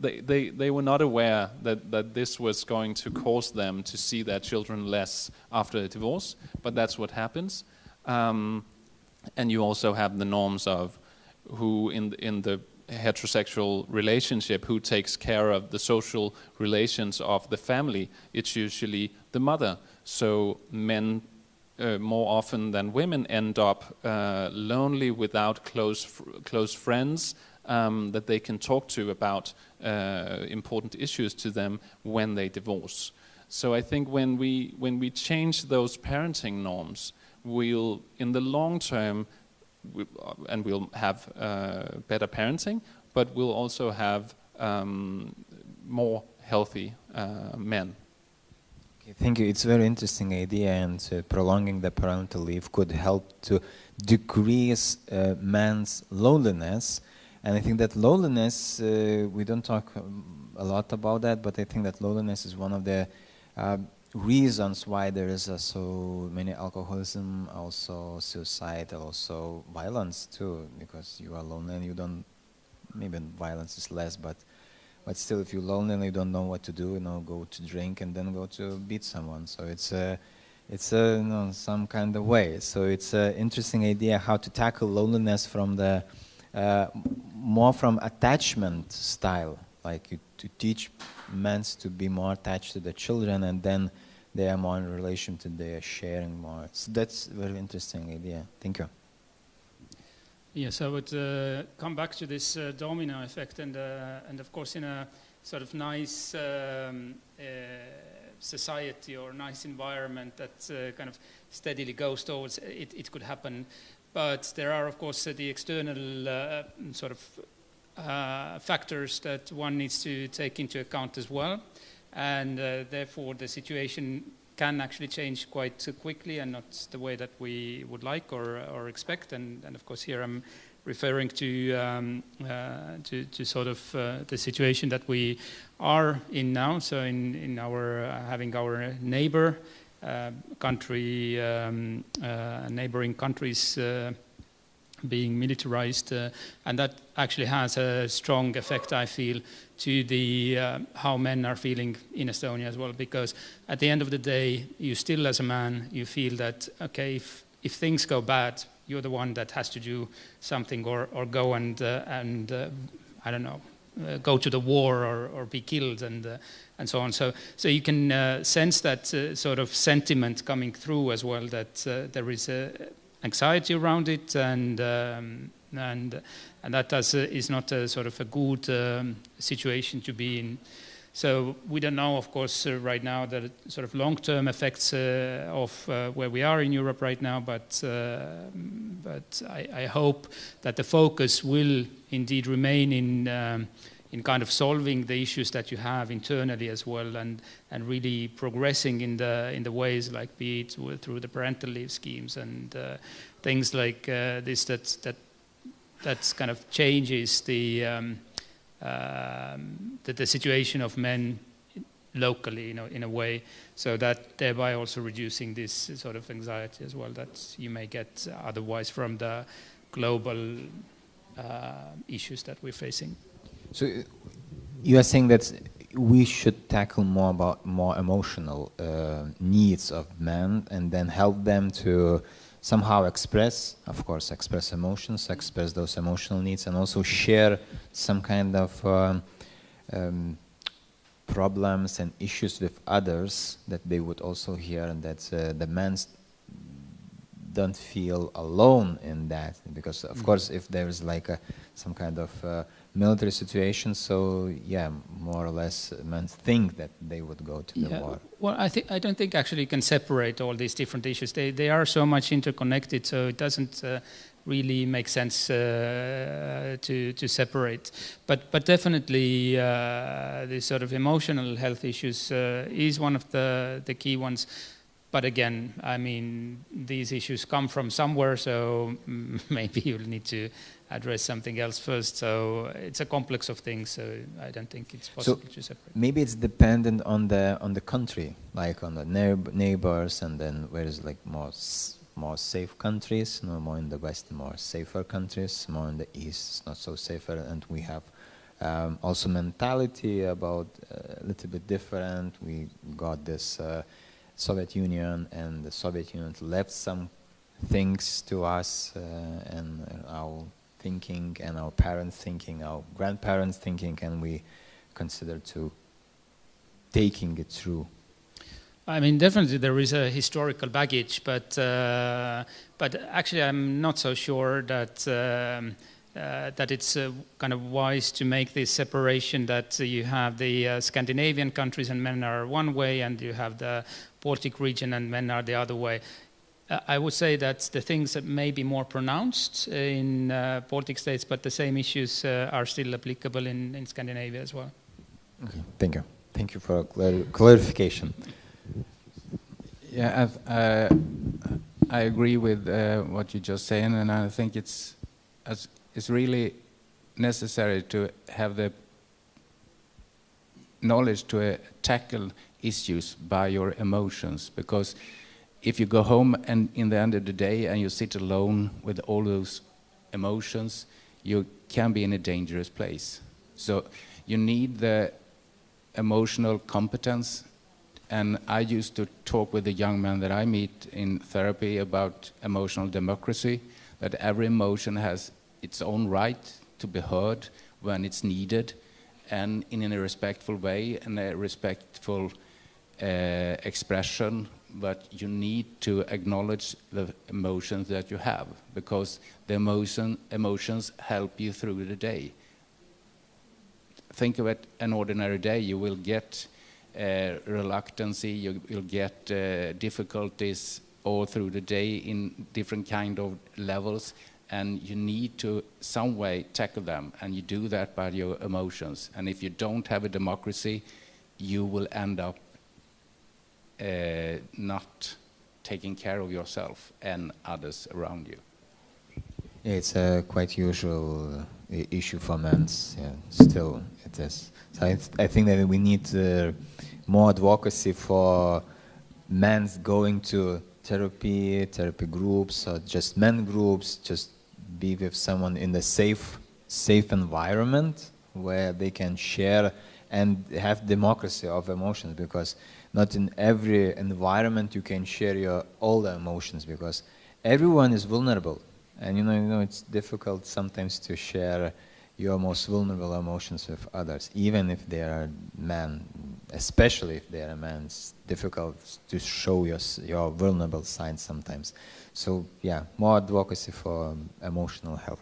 They were not aware that this was going to cause them to see their children less after a divorce, but that's what happens. And you also have the norms of who in the heterosexual relationship, who takes care of the social relations of the family. It's usually the mother. So men more often than women end up lonely without close friends that they can talk to about important issues to them when they divorce. So I think when we change those parenting norms, we'll in the long term we'll have better parenting, but we'll also have more healthy men. Okay, thank you. It's a very interesting idea, and prolonging the parental leave could help to decrease men's loneliness. And I think that loneliness, we don't talk a lot about that, but I think that loneliness is one of the reasons why there is so many alcoholism, also suicide, also violence too, because you are lonely and you don't, maybe violence is less, but still if you're lonely and you don't know what to do, you know, go to drink and then go to beat someone. So it's you know, some kind of way. So it's an interesting idea how to tackle loneliness from the more from attachment style, like to teach men to be more attached to the children, and then they are more in relation to their sharing more. So that's a very interesting idea. Thank you. Yes, I would come back to this domino effect, and of course in a sort of nice society or nice environment that kind of steadily goes towards it could happen. But there are, of course, the external sort of factors that one needs to take into account as well. And therefore, the situation can actually change quite quickly and not the way that we would like or expect. And of course, here I'm referring to sort of the situation that we are in now. So in our having our neighbor country, neighboring countries being militarized, and that actually has a strong effect, I feel, to the how men are feeling in Estonia as well. Because at the end of the day, you still, as a man, you feel that okay, if things go bad, you're the one that has to do something, or go and I don't know, go to the war or be killed and so on. So you can sense that sort of sentiment coming through as well, that there is anxiety around it, and that is not a sort of a good situation to be in. So we don't know, of course, right now the sort of long-term effects of where we are in Europe right now, but I hope that the focus will indeed remain in kind of solving the issues that you have internally as well, and really progressing in the ways like be it through the parental leave schemes and things like this that kind of changes the situation of men locally, you know, in a way, so that thereby also reducing this sort of anxiety as well that you may get otherwise from the global issues that we're facing. So you are saying that we should tackle more emotional needs of men, and then help them to somehow express emotions, express those emotional needs, and also share some kind of problems and issues with others that they would also hear, and that the men don't feel alone in that. Because of course, if there is like some kind of military situation. So yeah, more or less men think that they would go to the war. Well, I don't think actually you can separate all these different issues. They are so much interconnected, so it doesn't really make sense to separate. But definitely the sort of emotional health issues is one of the key ones. But again, I mean, these issues come from somewhere, so maybe you'll need to address something else first. So it's a complex of things, so I don't think it's possible to separate. Maybe it's dependent on the country, like on the neighbors, and then where is like more safe countries, more in the west, more safer countries, more in the east, not so safer, and we have also mentality about a little bit different. We got this Soviet Union, and the Soviet Union left some things to us, and our thinking, and our parents' thinking, our grandparents' thinking, and we consider to taking it through. I mean, definitely there is a historical baggage, but actually I'm not so sure that that it's kind of wise to make this separation that you have the Scandinavian countries and men are one way, and you have the Baltic region and men are the other way. I would say that the things that may be more pronounced in Baltic states, but the same issues are still applicable in Scandinavia as well. Okay, thank you. Thank you for clarification. Yeah, I agree with what you're just saying, and I think it's really necessary to have the knowledge to tackle issues by your emotions, because if you go home and in the end of the day and you sit alone with all those emotions, you can be in a dangerous place. So you need the emotional competence. And I used to talk with the young men that I meet in therapy about emotional democracy, that every emotion has its own right to be heard when it's needed, and in a respectful way, and a respectful expression, but you need to acknowledge the emotions that you have, because the emotions help you through the day. Think of it, an ordinary day, you will get reluctancy, you will get difficulties all through the day in different kind of levels, and you need to some way tackle them, and you do that by your emotions. And if you don't have a democracy, you will end up not taking care of yourself and others around you. It's a quite usual issue for men. Yeah, still it is. So I think that we need more advocacy for men going to therapy groups, or just men groups, just be with someone in the safe environment where they can share and have democracy of emotions, because not in every environment you can share all the emotions, because everyone is vulnerable, and you know it's difficult sometimes to share your most vulnerable emotions with others, even if they are men, especially if they are men. It's difficult to show your vulnerable side sometimes. So yeah, more advocacy for emotional health.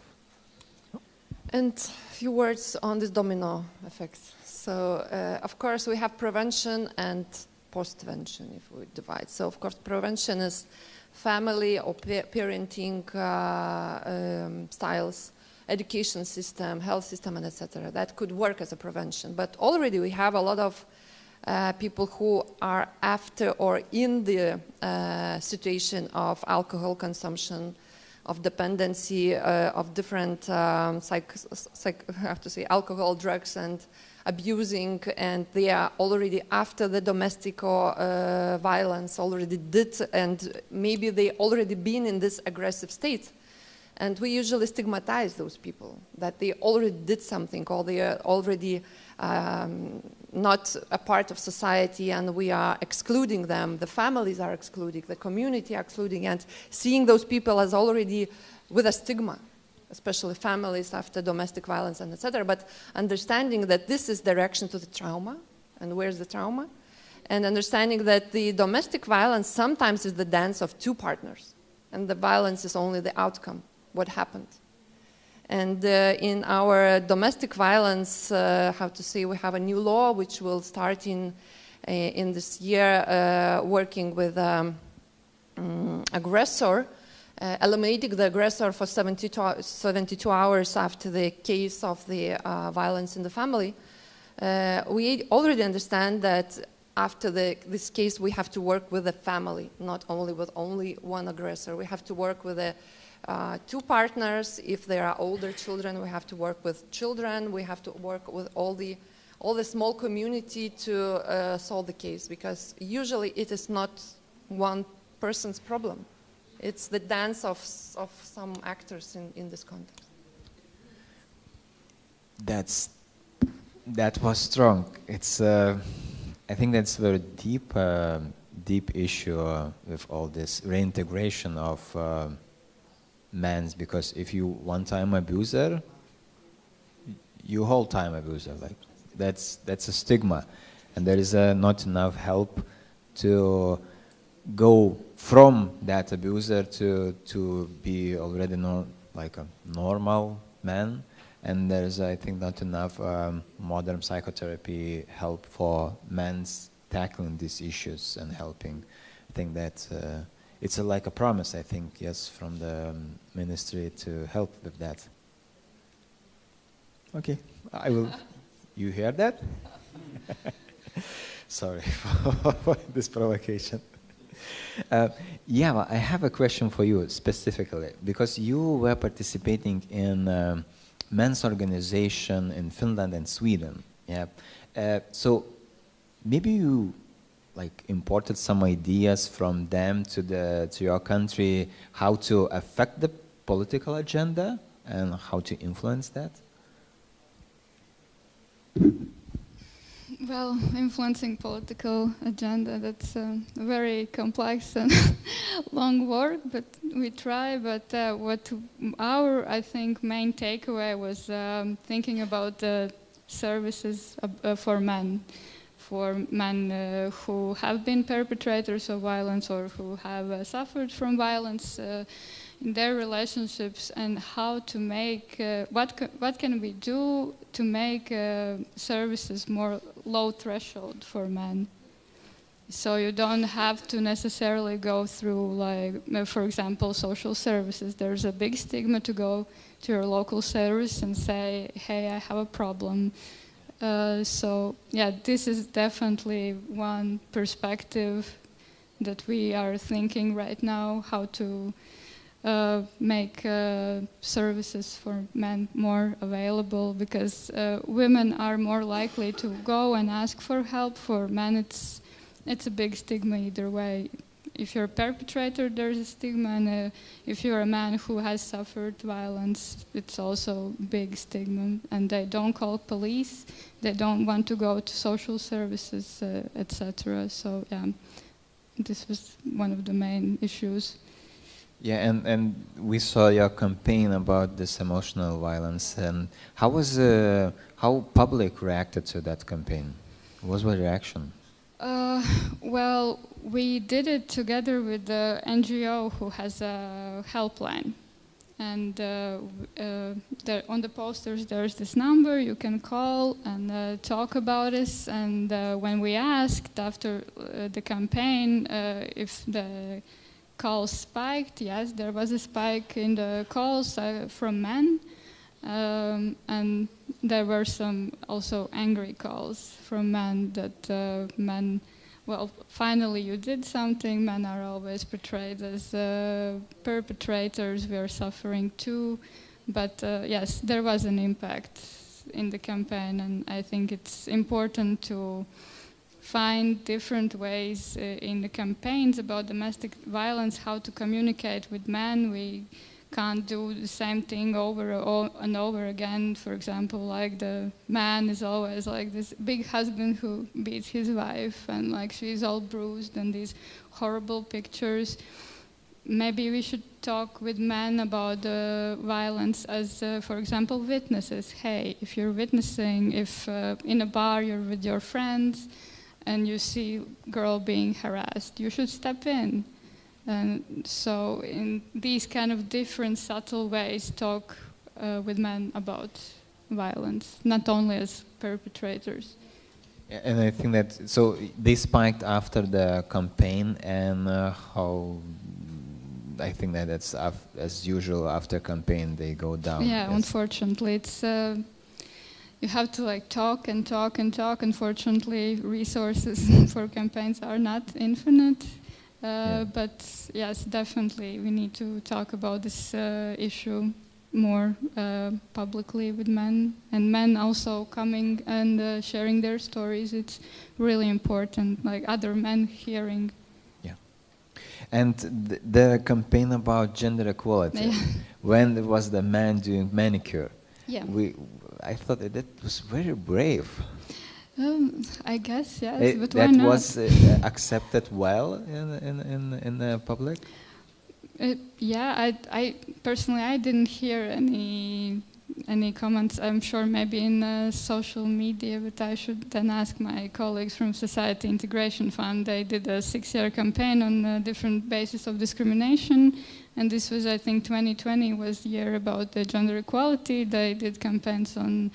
And a few words on this domino effect. So of course we have prevention and postvention if we divide. So of course prevention is family or parenting styles, education system, health system, and etc. That could work as a prevention. But already we have a lot of people who are after or in the situation of alcohol consumption, of dependency, of different alcohol, drugs, and abusing, and they are already after the domestic or violence already did, and maybe they already been in this aggressive state. And we usually stigmatize those people, that they already did something, or they are already not a part of society, and we are excluding them. The families are excluding, the community are excluding, and seeing those people as already with a stigma, especially families after domestic violence and etc. But understanding that this is the reaction to the trauma, and where's the trauma? And understanding that the domestic violence sometimes is the dance of two partners, and the violence is only the outcome, what happened. And in our domestic violence, how to say, we have a new law which will start in this year, working with aggressor, eliminating the aggressor for 72 hours after the case of the violence in the family. We already understand that after this case, we have to work with the family, not only with one aggressor. We have to work with the two partners. If there are older children, we have to work with children. We have to work with all the small community to solve the case, because usually it is not one person's problem. It's the dance of some actors in this context. That was strong. It's I think that's a very deep issue with all this reintegration of men, because if you one-time abuser, you whole-time abuser, like that's a stigma, and there is not enough help to go from that abuser to be already like a normal man. And there's, I think, not enough modern psychotherapy help for men tackling these issues and helping. I think that it's like a promise, I think, yes, from the ministry to help with that. Okay, I will. You hear that? Sorry for this provocation. Yeah, well, I have a question for you specifically, because you were participating in men's organization in Finland and Sweden. Yeah, so maybe you like imported some ideas from them to your country, how to affect the political agenda and how to influence that. Well, influencing political agenda, that's a very complex and long work, but we try. But what our, I think, main takeaway was thinking about the services for men who have been perpetrators of violence or who have suffered from violence in their relationships, and how to make, what can we do to make services more low threshold for men. So you don't have to necessarily go through, like, for example, social services. There's a big stigma to go to your local service and say, hey, I have a problem. So yeah, this is definitely one perspective that we are thinking right now, how to make services for men more available, because women are more likely to go and ask for help. For men, it's a big stigma either way. If you're a perpetrator, there's a stigma, and if you're a man who has suffered violence, it's also a big stigma, and they don't call police, they don't want to go to social services, etc. So yeah, this was one of the main issues. Yeah, and we saw your campaign about this emotional violence, and how public reacted to that campaign? What was the reaction? Well, we did it together with the NGO who has a helpline, and on the posters there's this number you can call and talk about this. And when we asked after the campaign if the calls spiked, yes, there was a spike in the calls from men, and there were some also angry calls from men that men, well, finally you did something. Men are always portrayed as perpetrators. We are suffering too. But yes, there was an impact in the campaign, and I think it's important to find different ways in the campaigns about domestic violence, how to communicate with men. We can't do the same thing over and over again. For example, like the man is always like this big husband who beats his wife, and like she's all bruised, and these horrible pictures. Maybe we should talk with men about violence as, for example, witnesses. Hey, if you're witnessing, if in a bar you're with your friends and you see a girl being harassed, you should step in. And so in these kind of different subtle ways, talk with men about violence, not only as perpetrators. Yeah, and I think that, so they spiked after the campaign, and how, I think that that's as usual after campaign they go down. Yeah, yes. Unfortunately, it's you have to like talk and talk and talk. Unfortunately, resources for campaigns are not infinite. But yes, definitely we need to talk about this issue more publicly with men, and men also coming and sharing their stories. It's really important, like other men hearing. Yeah. And the campaign about gender equality, when was the man doing manicure? Yeah. I thought that was very brave. I guess, yes, but that why not? was accepted well in the public? Yeah, I personally, I didn't hear any comments. I'm sure maybe in social media, but I should then ask my colleagues from Society Integration Fund. They did a 6-year campaign on different bases of discrimination, and this was, I think, 2020 was the year about the gender equality. They did campaigns on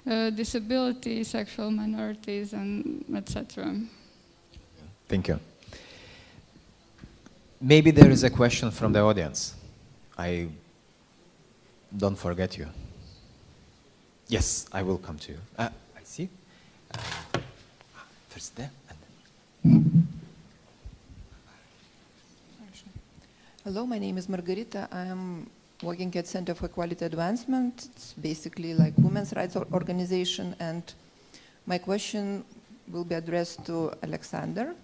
disability, sexual minorities, and etc. Thank you. Maybe there is a question from the audience. I don't forget you. Yes, I will come to you. I see. First there. Hello, my name is Margarita. I am working at Center for Equality Advancement. It's basically like women's rights organization, and my question will be addressed to Alexander.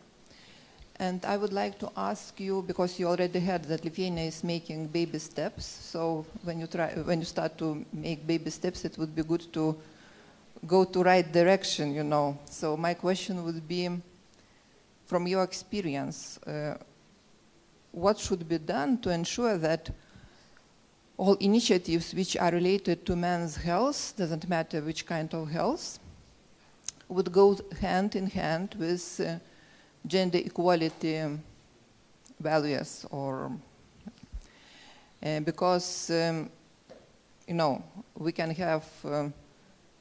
And I would like to ask you, because you already heard that Lithuania is making baby steps, so when you start to make baby steps, it would be good to go to right direction, you know. So my question would be, from your experience, what should be done to ensure that all initiatives which are related to men's health, doesn't matter which kind of health, would go hand in hand with gender equality values, or because you know, we can have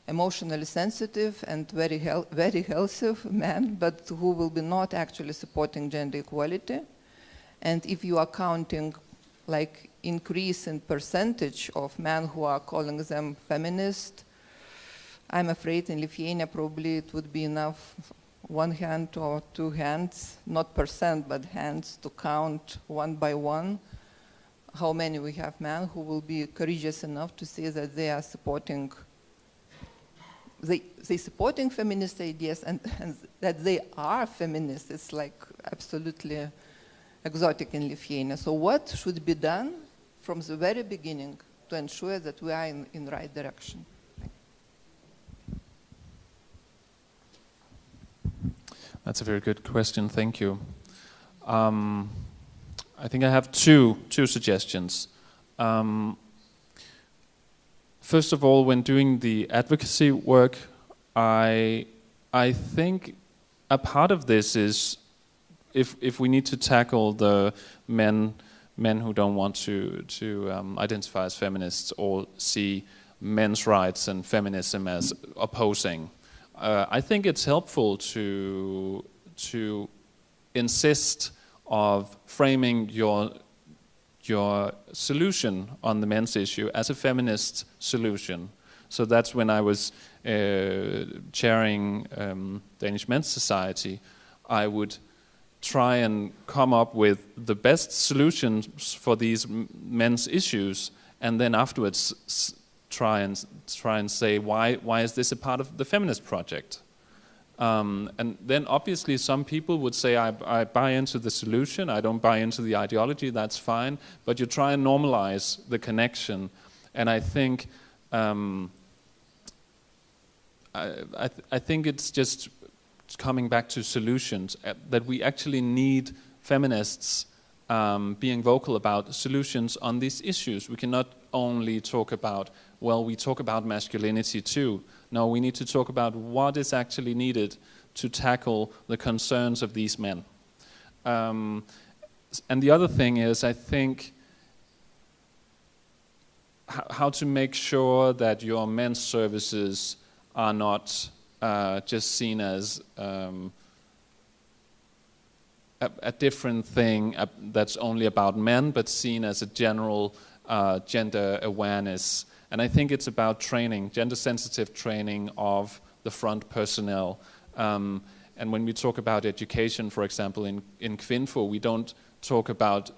emotionally sensitive and very healthy men, but who will be not actually supporting gender equality. And if you are counting like increase in percentage of men who are calling them feminist, I'm afraid in Lithuania probably it would be enough one hand or two hands, not percent, but hands, to count one by one how many we have men who will be courageous enough to say that they are supporting, they supporting feminist ideas, and that they are feminists. It's like absolutely exotic in Lithuania. So what should be done from the very beginning to ensure that we are in the right direction? That's a very good question. Thank you. I think I have two suggestions. First of all, when doing the advocacy work, I think a part of this is if we need to tackle the men who don't want to identify as feminists or see men's rights and feminism as opposing. I think it's helpful to insist of framing your solution on the men's issue as a feminist solution. So that's when I was chairing Danish Men's Society, I would try and come up with the best solutions for these men's issues, and then afterwards try and say why is this a part of the feminist project? And then obviously some people would say I buy into the solution, I don't buy into the ideology, that's fine, but you try and normalize the connection. And I think I think it's just coming back to solutions, that we actually need feminists being vocal about solutions on these issues. We cannot only talk about, well, we talk about masculinity too. No, we need to talk about what is actually needed to tackle the concerns of these men. And the other thing is, I think how to make sure that your men's services are not just seen as a different thing that's only about men, but seen as a general gender awareness. And I think it's about training, gender-sensitive training of the front personnel. And when we talk about education, for example, in Kvinfo, we don't talk about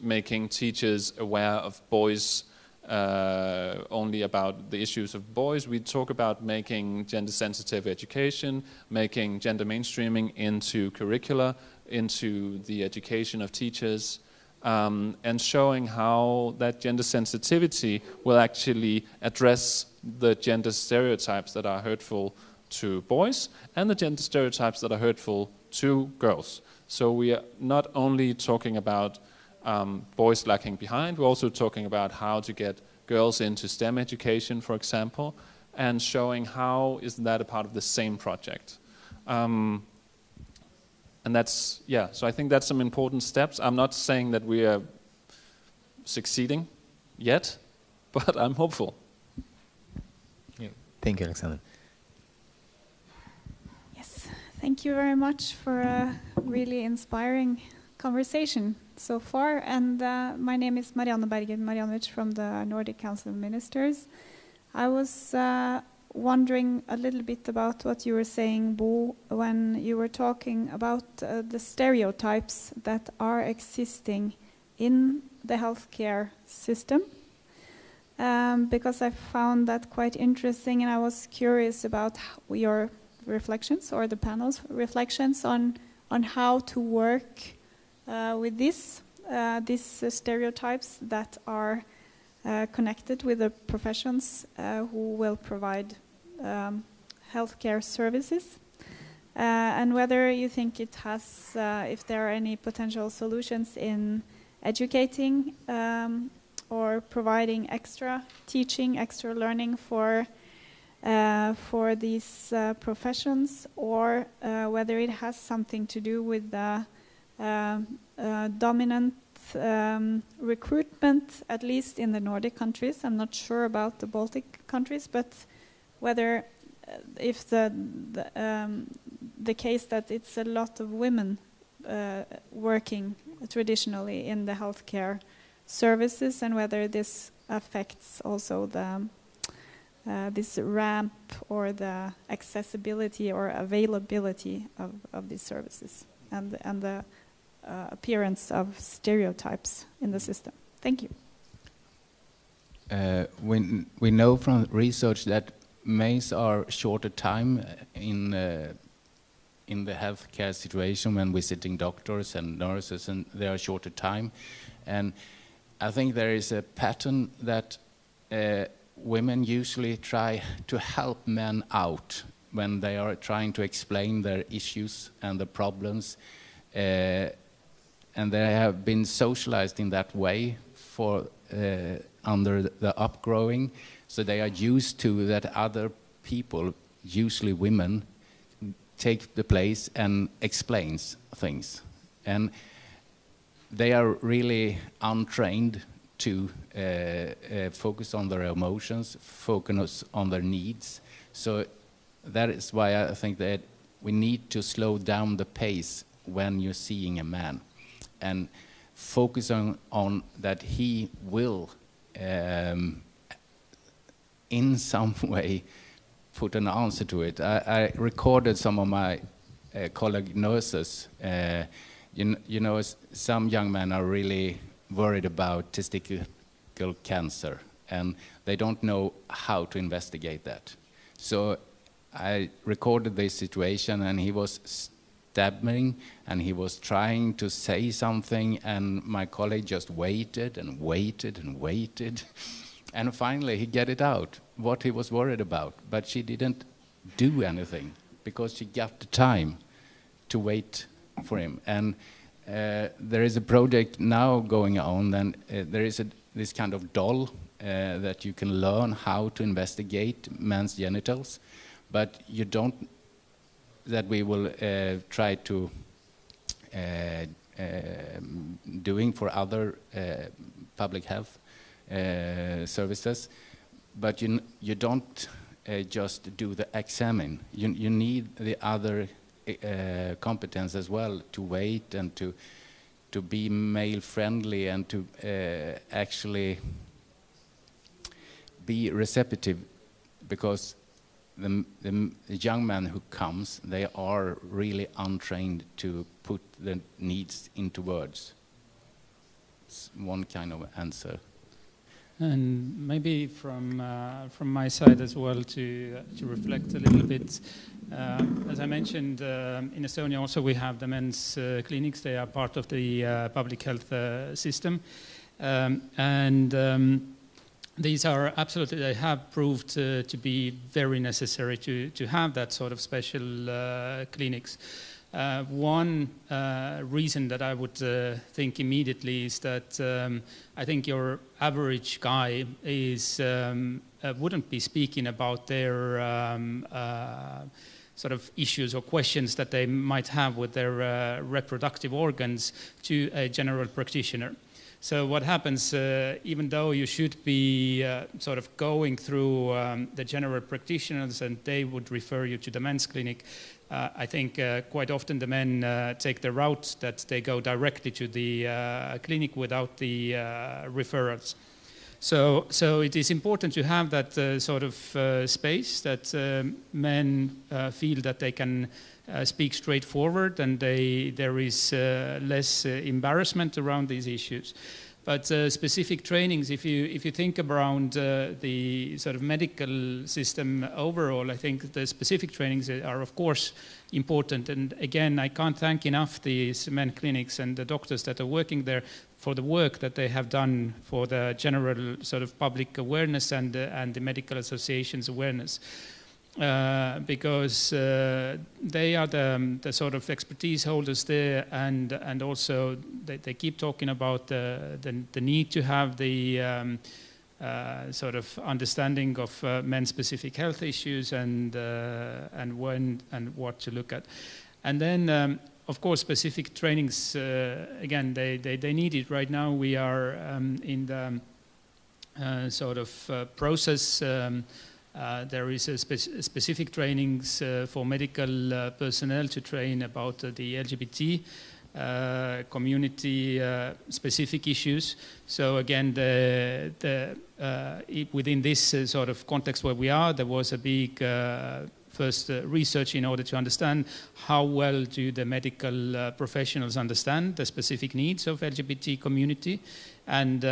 making teachers aware of boys, only about the issues of boys. We talk about making gender-sensitive education, making gender mainstreaming into curricula, into the education of teachers, and showing how that gender sensitivity will actually address the gender stereotypes that are hurtful to boys and the gender stereotypes that are hurtful to girls. So we are not only talking about boys lacking behind, we're also talking about how to get girls into STEM education, for example, and showing how is that a part of the same project. And that's, yeah, so I think that's some important steps. I'm not saying that we are succeeding yet, but I'm hopeful. Yeah. Thank you, Alexander. Yes, thank you very much for a really inspiring conversation so far. And my name is Marianne Bergen-Marjanovic from the Nordic Council of Ministers. I was wondering a little bit about what you were saying, Bo, when you were talking about the stereotypes that are existing in the healthcare system, because I found that quite interesting, and I was curious about your reflections, or the panel's reflections on how to work with these stereotypes that are connected with the professions who will provide healthcare services, and whether you think it has, if there are any potential solutions in educating or providing extra teaching, extra learning for these professions, or whether it has something to do with the dominant recruitment, at least in the Nordic countries. I'm not sure about the Baltic countries, but whether if the case that it's a lot of women working traditionally in the healthcare services, and whether this affects also the this ramp or the accessibility or availability of these services, and the appearance of stereotypes in the system. Thank you. We know from research that males are shorter time in the healthcare situation when visiting doctors and nurses, and they are shorter time. And I think there is a pattern that women usually try to help men out when they are trying to explain their issues and the problems. And they have been socialized in that way for under the upgrowing, so they are used to that other people, usually women, take the place and explains things. And they are really untrained to focus on their emotions, focus on their needs. So that is why I think that we need to slow down the pace when you're seeing a man, and focus on that he will in some way put an answer to it. I recorded some of my colleague nurses. You know, some young men are really worried about testicular cancer, and they don't know how to investigate that. So I recorded this situation, and he was stammering, and he was trying to say something, and my colleague just waited and waited and waited. And finally he get it out, what he was worried about. But she didn't do anything, because she got the time to wait for him. And there is a project now going on, and there is this kind of doll that you can learn how to investigate men's genitals, but you don't, that we will try to doing for other public health services, but you don't just do the examine. You need the other competence as well, to wait and to be male friendly and to actually be receptive, because the young man who comes, they are really untrained to put the needs into words. It's one kind of answer. And maybe from my side as well, to reflect a little bit. As I mentioned, in Estonia also we have the men's clinics. They are part of the public health system, and these are absolutely, they have proved to be very necessary to have that sort of special clinics. One reason that I would think immediately is that I think your average guy is wouldn't be speaking about their sort of issues or questions that they might have with their reproductive organs to a general practitioner. So what happens, even though you should be sort of going through the general practitioners and they would refer you to the men's clinic, I think quite often the men take the route that they go directly to the clinic without the referrals. So it is important to have that sort of space that men feel that they can speak straightforward, and there is less embarrassment around these issues. But specific trainings, if you think around the sort of medical system overall, I think the specific trainings are of course important. And again, I can't thank enough these men clinics and the doctors that are working there for the work that they have done for the general sort of public awareness and the medical associations awareness. Because they are the sort of expertise holders there, and also they keep talking about the need to have the sort of understanding of men's specific health issues and when and what to look at. And then of course specific trainings, again they need it. Right now we are in the sort of process. There is a specific trainings for medical personnel to train about the LGBT community specific issues. So again, within this sort of context where we are, there was a big first research in order to understand how well do the medical professionals understand the specific needs of LGBT community, and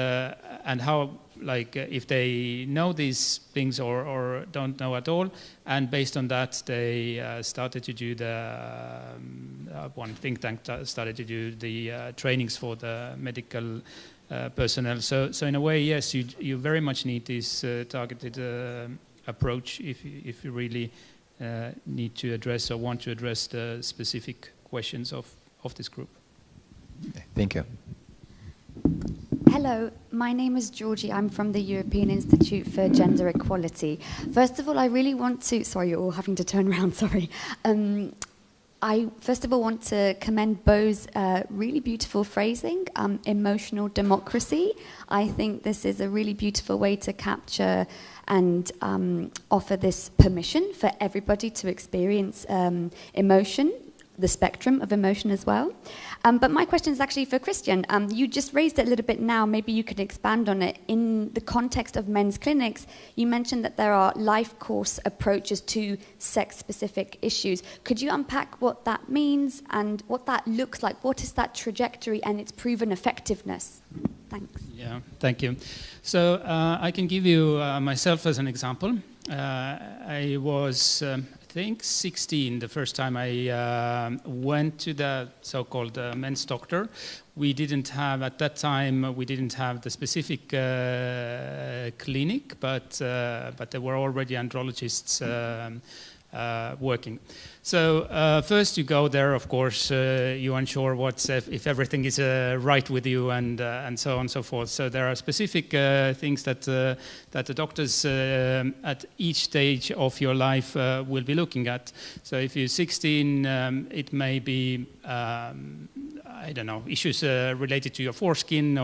how, like, if they know these things or don't know at all. And based on that, they started to do one think tank started to do the trainings for the medical personnel. So in a way, yes, you very much need this targeted approach if you really need to address or want to address the specific questions of this group. Thank you. Hello, my name is Georgie. I'm from the European Institute for Gender Equality. First of all, I really want to... Sorry, you're all having to turn around, sorry. I first of all want to commend Bo's really beautiful phrasing, emotional democracy. I think this is a really beautiful way to capture and offer this permission for everybody to experience emotion, the spectrum of emotion as well. But my question is actually for Christian. You just raised it a little bit now. Maybe you could expand on it. In the context of men's clinics, you mentioned that there are life course approaches to sex-specific issues. Could you unpack what that means and what that looks like? What is that trajectory and its proven effectiveness? Thanks. Yeah, thank you. So I can give you myself as an example. I was... I think 16 the first time I went to the so-called men's doctor. We didn't have, at that time, we didn't have the specific clinic, but there were already andrologists working. So first you go there, of course, you're unsure if everything is right with you and so on and so forth. So there are specific things that the doctors at each stage of your life will be looking at. So if you're 16, it may be, I I don't know, issues related to your foreskin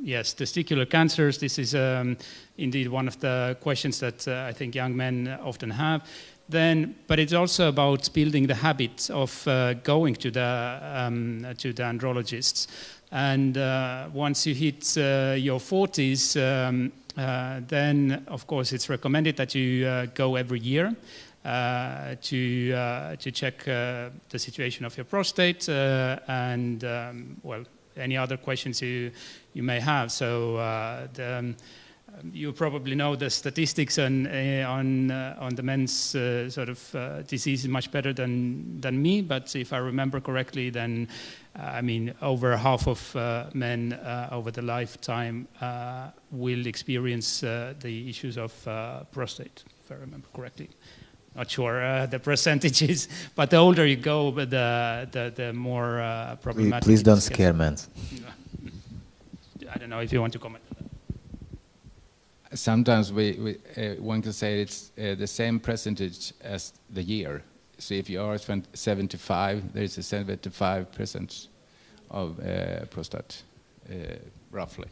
yes, testicular cancers. This is indeed one of the questions that I think young men often have. But it's also about building the habit of going to the andrologists. And once you hit your 40s, then of course it's recommended that you go every year to check the situation of your prostate and well, any other questions you may have. So you probably know the statistics on the men's sort of diseases much better than me. But if I remember correctly, then I mean over half of men over the lifetime will experience the issues of prostate, if I remember correctly. Not sure the percentages, but the older you go, but the more problematic. Please don't scare men. I don't know if you want to comment. Sometimes one can say it's the same percentage as the year. So if you are 75, there is a 75% of prostate, roughly.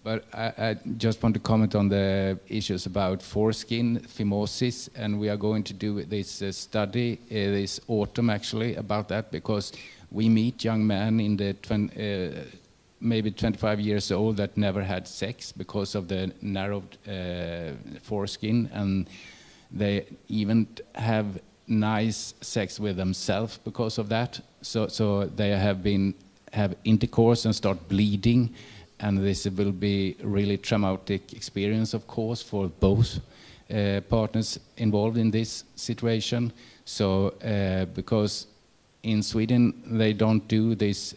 But I just want to comment on the issues about foreskin phimosis, and we are going to do this study this autumn actually about that, because we meet young men in the maybe 25 years old that never had sex because of the narrowed foreskin, and they even have nice sex with themselves because of that. So they have intercourse and start bleeding, and this will be really traumatic experience, of course, for both partners involved in this situation. So because in Sweden they don't do this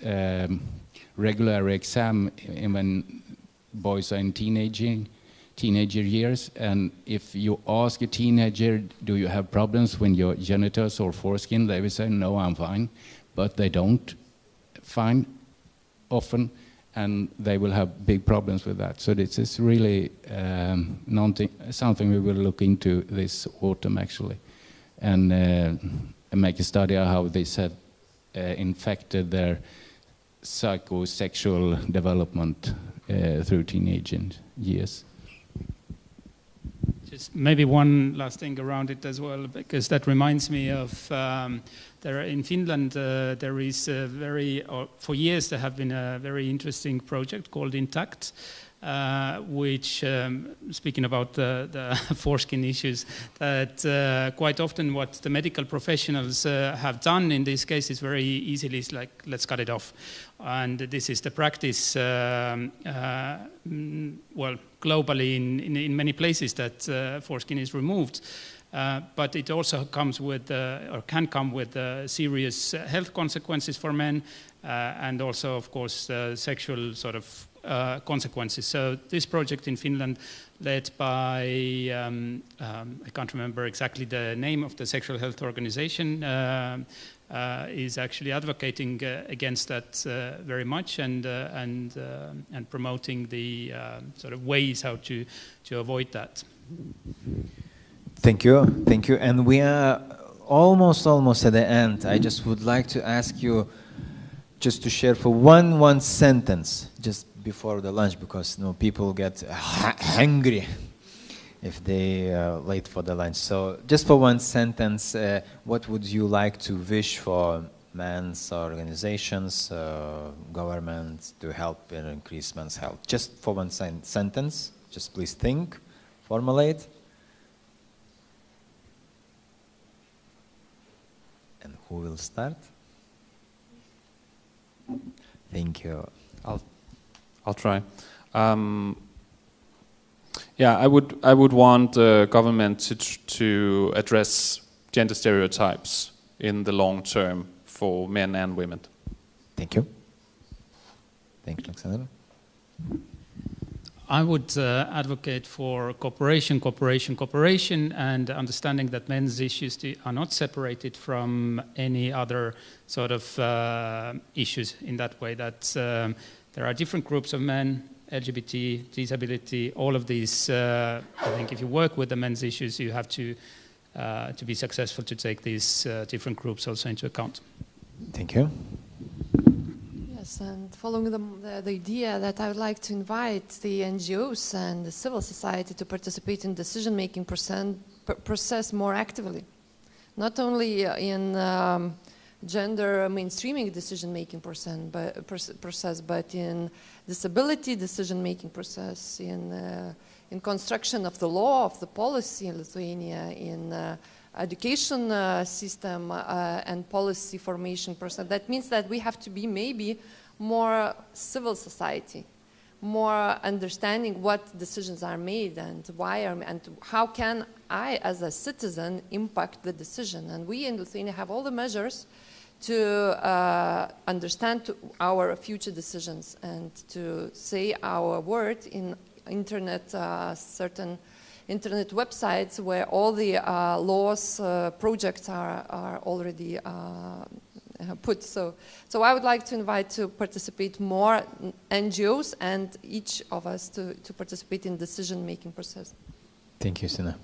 regular exam when boys are in teenager years, and if you ask a teenager, do you have problems with your genitals or foreskin, they will say, no, I'm fine. But they don't find often, and they will have big problems with that. So this is really something we will look into this autumn actually, and make a study of how this have infected their psychosexual development through teenage years. Just maybe one last thing around it as well, because that reminds me of in Finland there is for years there have been a very interesting project called Intact, which, speaking about the foreskin issues, that quite often what the medical professionals have done in this case is very easily is like, let's cut it off. And this is the practice, well, globally in many places that foreskin is removed. But it also comes with, or can come with serious health consequences for men, and also, of course, sexual sort of consequences. So this project in Finland, led by, I can't remember exactly the name of the sexual health organization, is actually advocating against that very much, and promoting the sort of ways how to avoid that. Thank you. And we are almost at the end. I just would like to ask you just to share for one sentence just before the lunch, because people get hungry if they late for the lunch. So just for one sentence, what would you like to wish for men's organizations, government, to help and increase men's health? Just for one sentence, just please think, formulate. And who will start? Thank you. I'll try. Yeah, I would want the government to address gender stereotypes in the long term for men and women. Thank you. Thank you, Alexander. I would advocate for cooperation, and understanding that men's issues are not separated from any other sort of issues, in that way that there are different groups of men, LGBT, disability, all of these. I think if you work with the men's issues, you have to to be successful to take these different groups also into account. Thank you. Yes, and following the idea that I would like to invite the NGOs and the civil society to participate in decision-making process more actively, not only in gender mainstreaming decision-making process, but in disability decision-making process, in construction of the law, of the policy in Lithuania, in education system and policy formation process. That means that we have to be maybe more civil society, more understanding what decisions are made and why and how can I as a citizen impact the decision. And we in Lithuania have all the measures to understand our future decisions and to say our word in internet, certain internet websites where all the laws, projects are already put. So I would like to invite to participate more NGOs and each of us to participate in decision-making process. Thank you, Sina.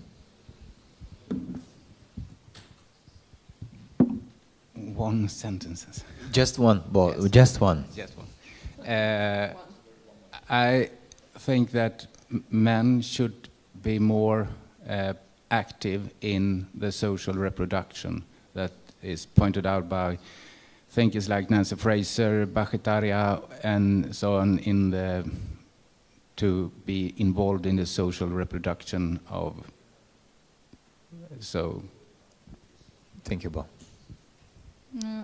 One sentence. Just one, just one. Just one. I think that men should be more active in the social reproduction that is pointed out by thinkers like Nancy Fraser, Bhattacharya, and so on, to be involved in the social reproduction of. So, thank you, Bo.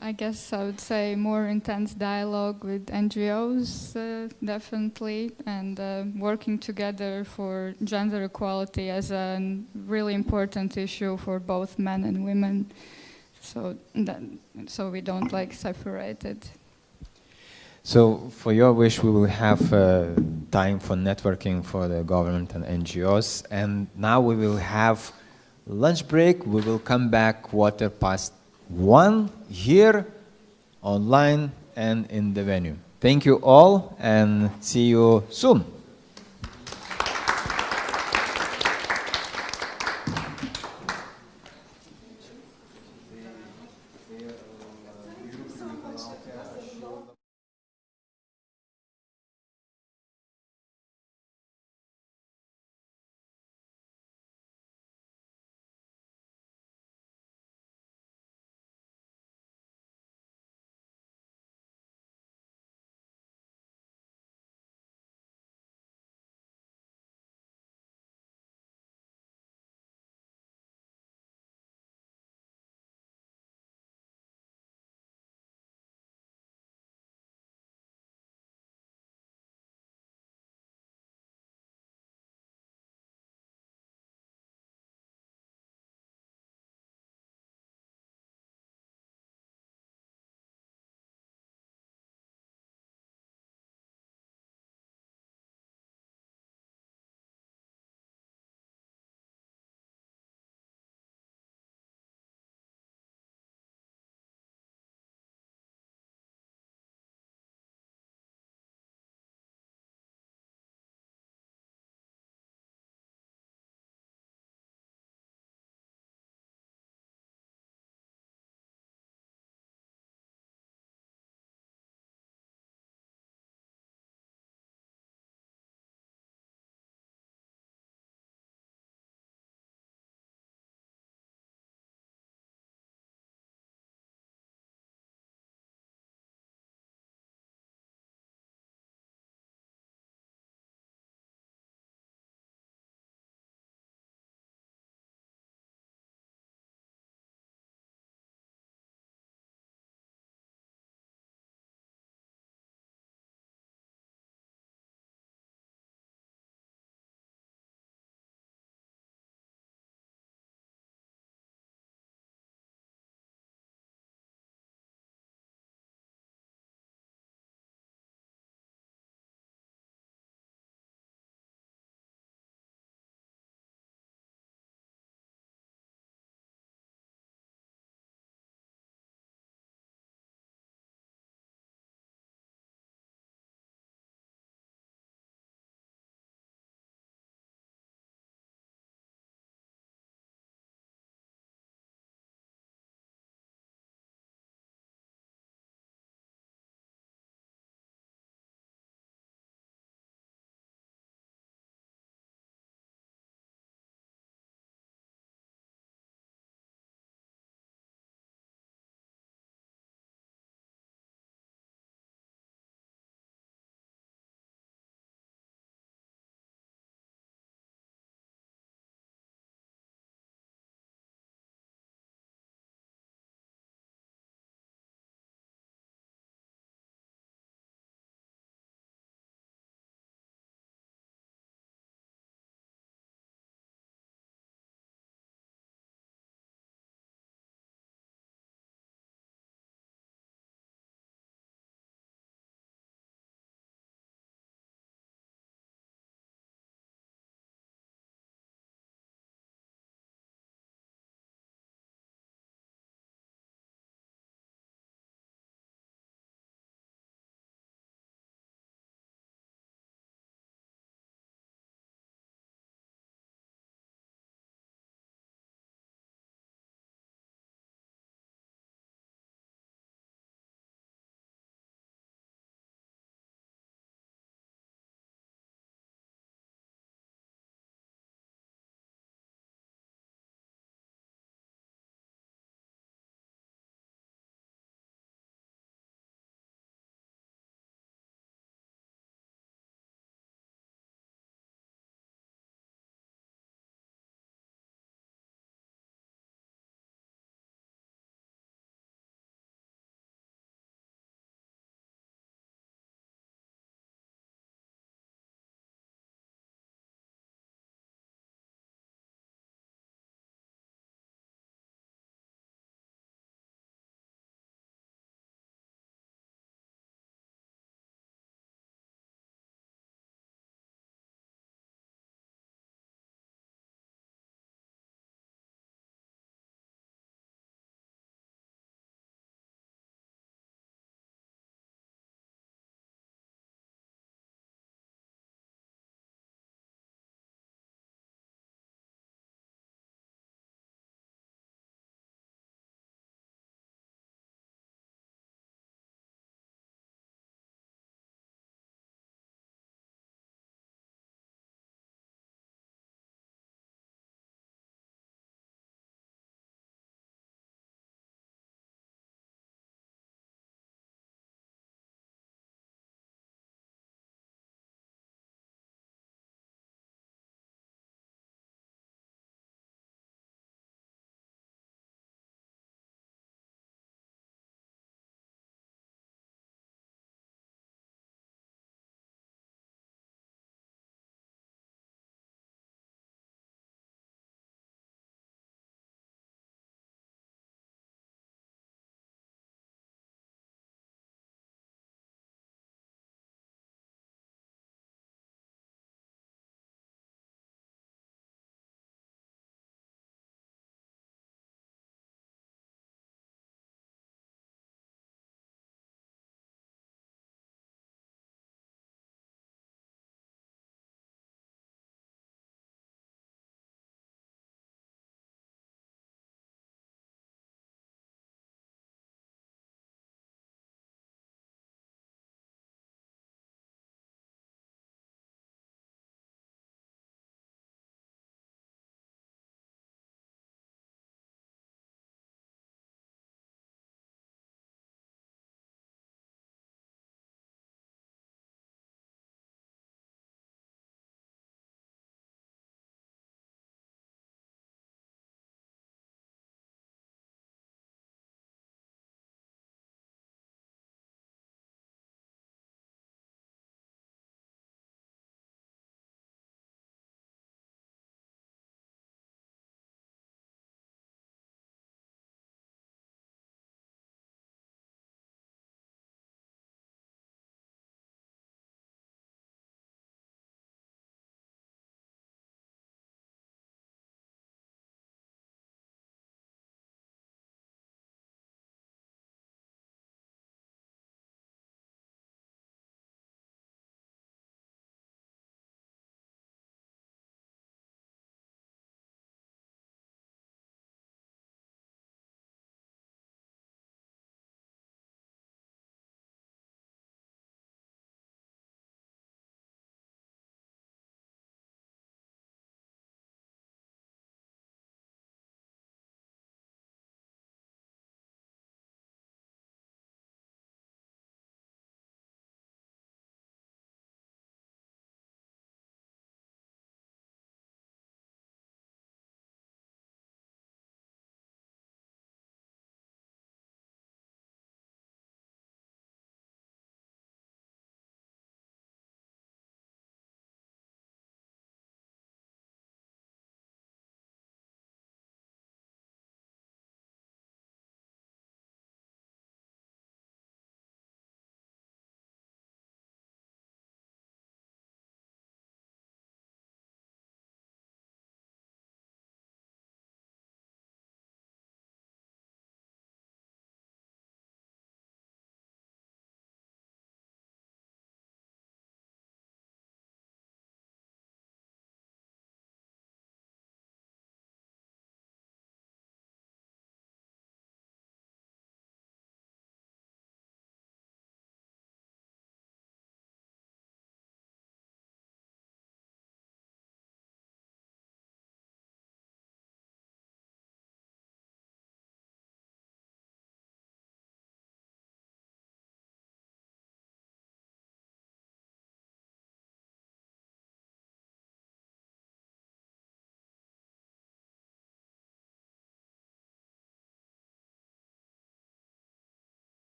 I guess I would say more intense dialogue with NGOs, definitely, and working together for gender equality as a really important issue for both men and women, so we don't separate it. So, for your wish, we will have time for networking for the government and NGOs, and now we will have lunch break. We will come back 1:15 here, online, and in the venue. Thank you all, and see you soon.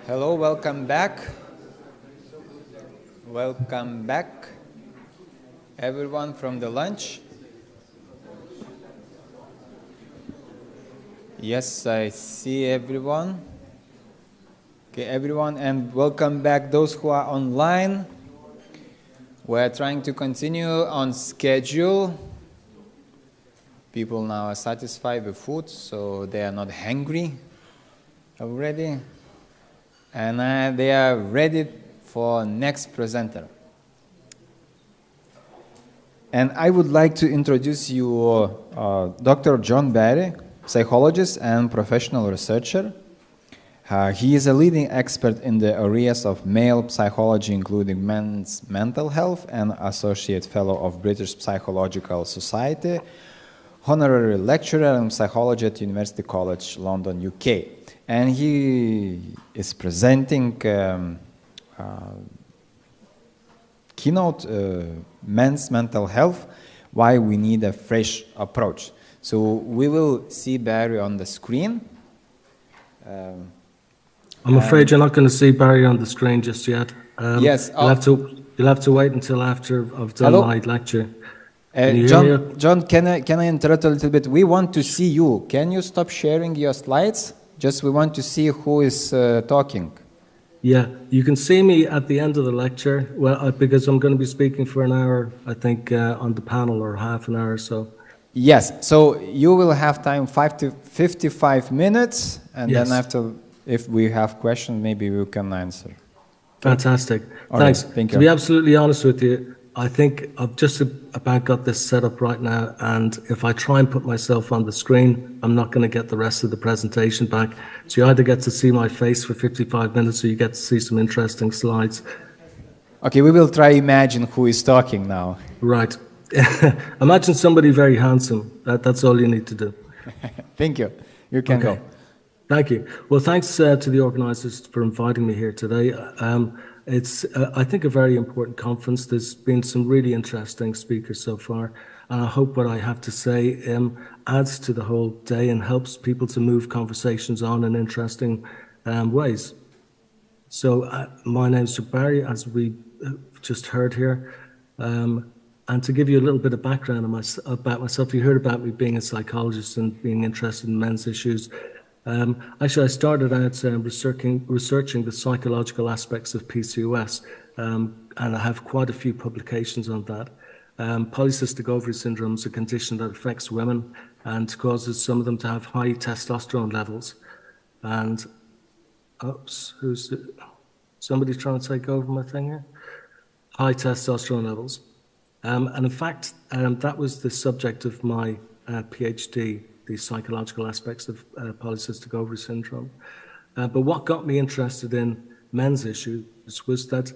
Hello, welcome back. Welcome back, everyone from the lunch. Yes, I see everyone. Okay, everyone, and welcome back those who are online. We're trying to continue on schedule. People now are satisfied with food, so they are not hungry already. And they are ready for next presenter. And I would like to introduce you Dr. John Barry, psychologist and professional researcher. He is a leading expert in the areas of male psychology, including men's mental health, and associate fellow of British Psychological Society, honorary lecturer in psychology at University College London, UK. And he is presenting keynote men's mental health, why we need a fresh approach. So we will see Barry on the screen. I'm afraid you're not going to see Barry on the screen just yet. Yes. You'll have to wait until after I've done my lecture. John, can I interrupt a little bit? We want to see you. Can you stop sharing your slides? Just we want to see who is talking. Yeah, you can see me at the end of the lecture. Well, because I'm going to be speaking for an hour, I think, on the panel, or half an hour or so. Yes, so you will have time 55 minutes, and yes. Then after, if we have questions, maybe we can answer. Fantastic. All Thanks. Right, thank you. To be absolutely honest with you, I think I've just about got this set up right now, and if I try and put myself on the screen, I'm not going to get the rest of the presentation back. So you either get to see my face for 55 minutes, or you get to see some interesting slides. Okay, we will try imagine who is talking now. Right. Imagine somebody very handsome. That's all you need to do. Thank you. You can go. Thank you. Well, thanks to the organisers for inviting me here today. It's, I think, a very important conference. There's been some really interesting speakers so far, and I hope what I have to say adds to the whole day and helps people to move conversations on in interesting ways. So my name's Barry, as we just heard here, and to give you a little bit of background about myself, you heard about me being a psychologist and being interested in men's issues. Actually, I started out researching the psychological aspects of PCOS, and I have quite a few publications on that. Polycystic ovary syndrome is a condition that affects women and causes some of them to have high testosterone levels. And, somebody trying to take over my thing here? High testosterone levels. And in fact, that was the subject of my PhD, the psychological aspects of polycystic ovary syndrome. But what got me interested in men's issues was that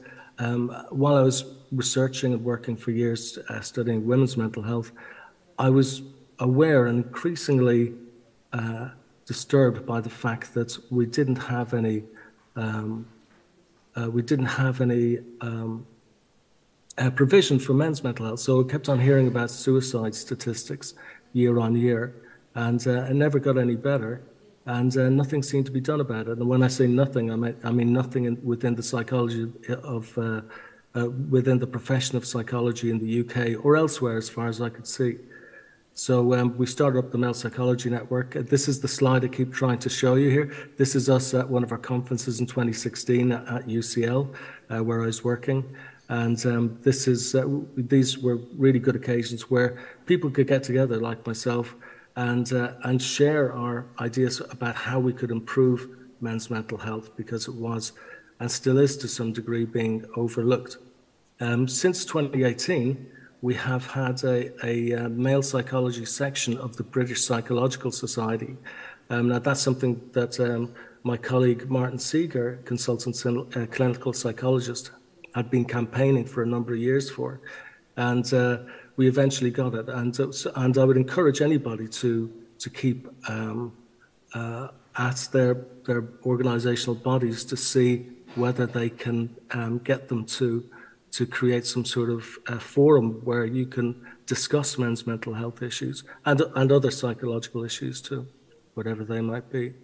while I was researching and working for years studying women's mental health, I was aware and increasingly disturbed by the fact that we didn't have any provision for men's mental health. So I kept on hearing about suicide statistics year on year, and it never got any better, and nothing seemed to be done about it. And when I say nothing, I mean nothing within the psychology of, within the profession of psychology in the UK or elsewhere, as far as I could see. So we started up the Male Psychology Network. This is the slide I keep trying to show you here. This is us at one of our conferences in 2016 at UCL, where I was working. And these were really good occasions where people could get together, like myself, and share our ideas about how we could improve men's mental health, because it was, and still is to some degree, being overlooked. Since 2018, we have had a male psychology section of the British Psychological Society. Now that's something that my colleague Martin Seeger, consultant clinical psychologist, had been campaigning for a number of years for, and we eventually got it. And I would encourage anybody to keep at their organisational bodies to see whether they can get them to create some sort of forum where you can discuss men's mental health issues and other psychological issues too, whatever they might be.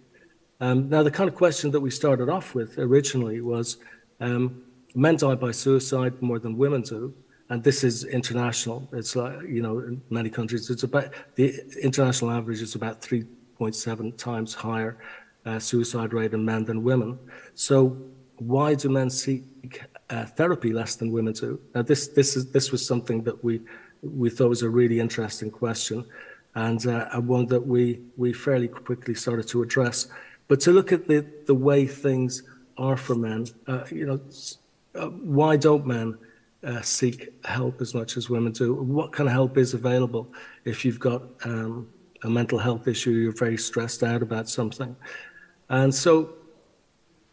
Now, the kind of question that we started off with originally was, men die by suicide more than women do, and this is international. It's like, you know, in many countries, it's about, the international average is about 3.7 times higher suicide rate in men than women. So why do men seek therapy less than women do? Now, this was something that we thought was a really interesting question, and one that we fairly quickly started to address. But to look at the way things are for men, you know, why don't men seek help as much as women do? What kind of help is available if you've got a mental health issue, you're very stressed out about something? And so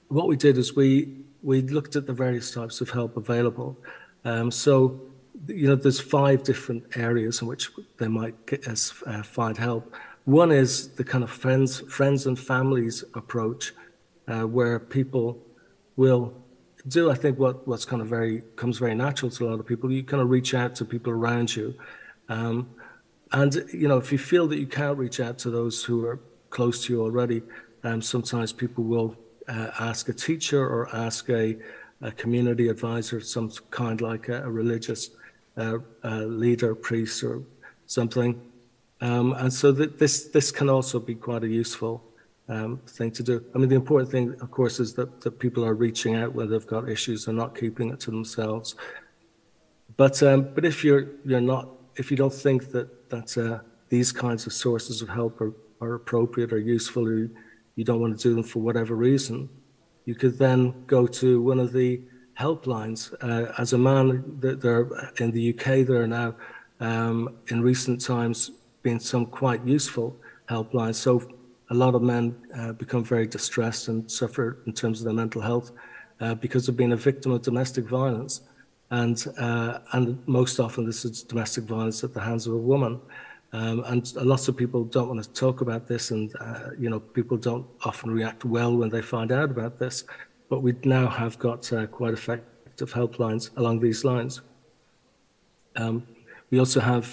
what we did is we looked at the various types of help available. So, you know, there's 5 different areas in which they might find help. One is the kind of friends and families approach, where people will do, I think, what's kind of comes very natural to a lot of people. You kind of reach out to people around you. And, you know, if you feel that you can't reach out to those who are close to you already, sometimes people will ask a teacher or ask a community advisor, some kind, like a religious leader, priest or something. And so this can also be quite a useful thing to do. I mean, the important thing, of course, is that people are reaching out when they've got issues and not keeping it to themselves. But if you don't think that these kinds of sources of help are appropriate or useful, or you don't want to do them for whatever reason, you could then go to one of the helplines. As a man, there in the UK, there are now, in recent times, been some quite useful helplines. So a lot of men become very distressed and suffer in terms of their mental health because of being a victim of domestic violence. And most often this is domestic violence at the hands of a woman. And lots of people don't want to talk about this, and you know, people don't often react well when they find out about this. But we now have got quite effective helplines along these lines. We also have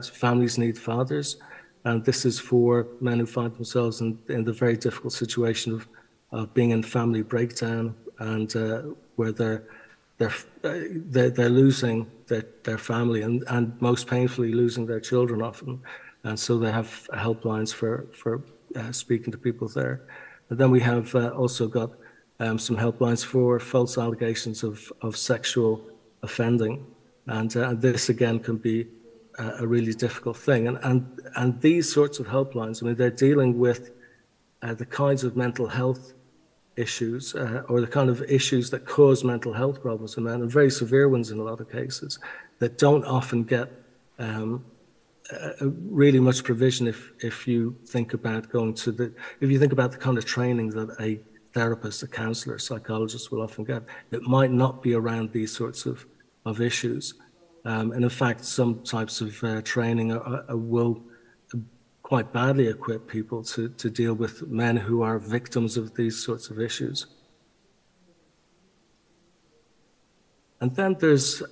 Families Need Fathers, and this is for men who find themselves in the very difficult situation of being in family breakdown, and where they're losing their family, and most painfully losing their children often. And so they have helplines for speaking to people there. And then we have also got some helplines for false allegations of sexual offending. And this again can be a really difficult thing. And these sorts of helplines, I mean, they're dealing with the kinds of mental health issues or the kind of issues that cause mental health problems in men, and very severe ones in a lot of cases, that don't often get really much provision if you think about if you think about the kind of training that a therapist, a counselor, psychologist will often get. It might not be around these sorts of issues. And in fact, some types of training will quite badly equip people to deal with men who are victims of these sorts of issues. And then there's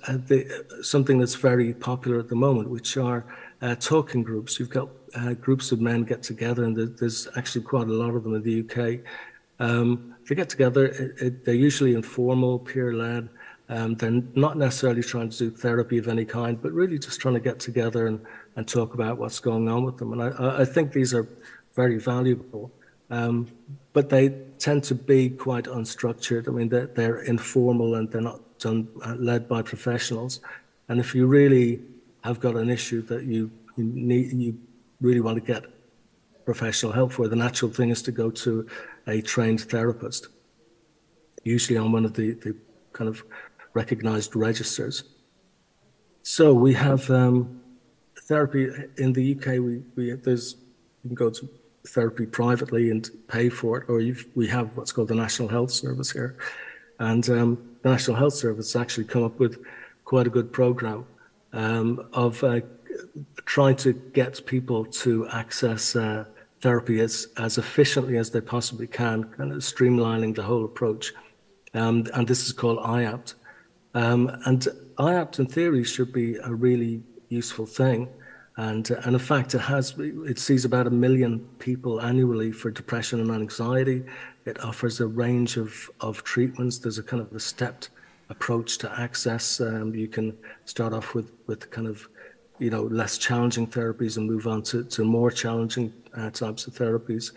something that's very popular at the moment, which are talking groups. You've got groups of men get together, and there's actually quite a lot of them in the UK. They get together, they're usually informal, peer-led. They're not necessarily trying to do therapy of any kind, but really just trying to get together and talk about what's going on with them. And I think these are very valuable, but they tend to be quite unstructured. I mean, they're informal and they're not led by professionals. And if you really have got an issue that you really want to get professional help for, the natural thing is to go to a trained therapist, usually on one of the kind of recognized registers. So we have therapy in the UK. You can go to therapy privately and pay for it, or we have what's called the National Health Service here. And the National Health Service has actually come up with quite a good program of trying to get people to access therapy as efficiently as they possibly can, kind of streamlining the whole approach. And this is called IAPT. And IAPT, in theory, should be a really useful thing. And in fact, it sees about 1 million people annually for depression and anxiety. It offers a range of treatments. There's a kind of a stepped approach to access. You can start off with kind of, less challenging therapies and move on to more challenging types of therapies.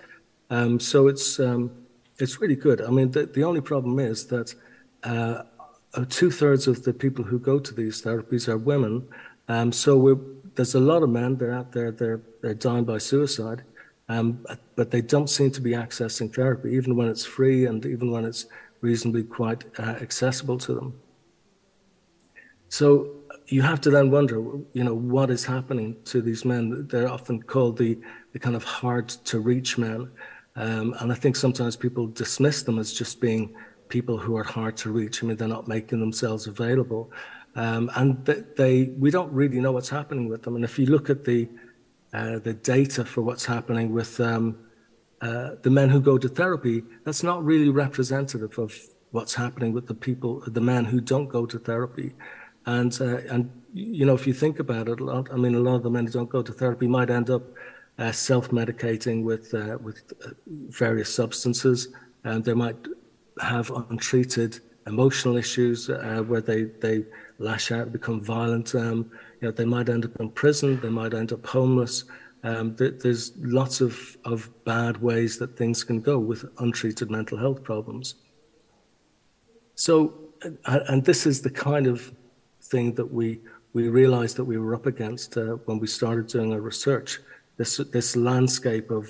So it's really good. I mean, the only problem is that 2/3 of the people who go to these therapies are women. So there's a lot of men. They're out there. They're dying by suicide, but they don't seem to be accessing therapy, even when it's free and even when it's reasonably quite accessible to them. So you have to then wonder, what is happening to these men? They're often called the kind of hard to reach men, and I think sometimes people dismiss them as just being people who are hard to reach. I mean, they're not making themselves available. And we don't really know what's happening with them. And if you look at the data for what's happening with the men who go to therapy, that's not really representative of what's happening with the men who don't go to therapy. And if you think about it, a lot of the men who don't go to therapy might end up self-medicating with various substances, and they might have untreated emotional issues where they lash out, become violent. They might end up in prison. They might end up homeless. There's lots of bad ways that things can go with untreated mental health problems. So, and this is the kind of thing that we realized that we were up against when we started doing our research. This landscape of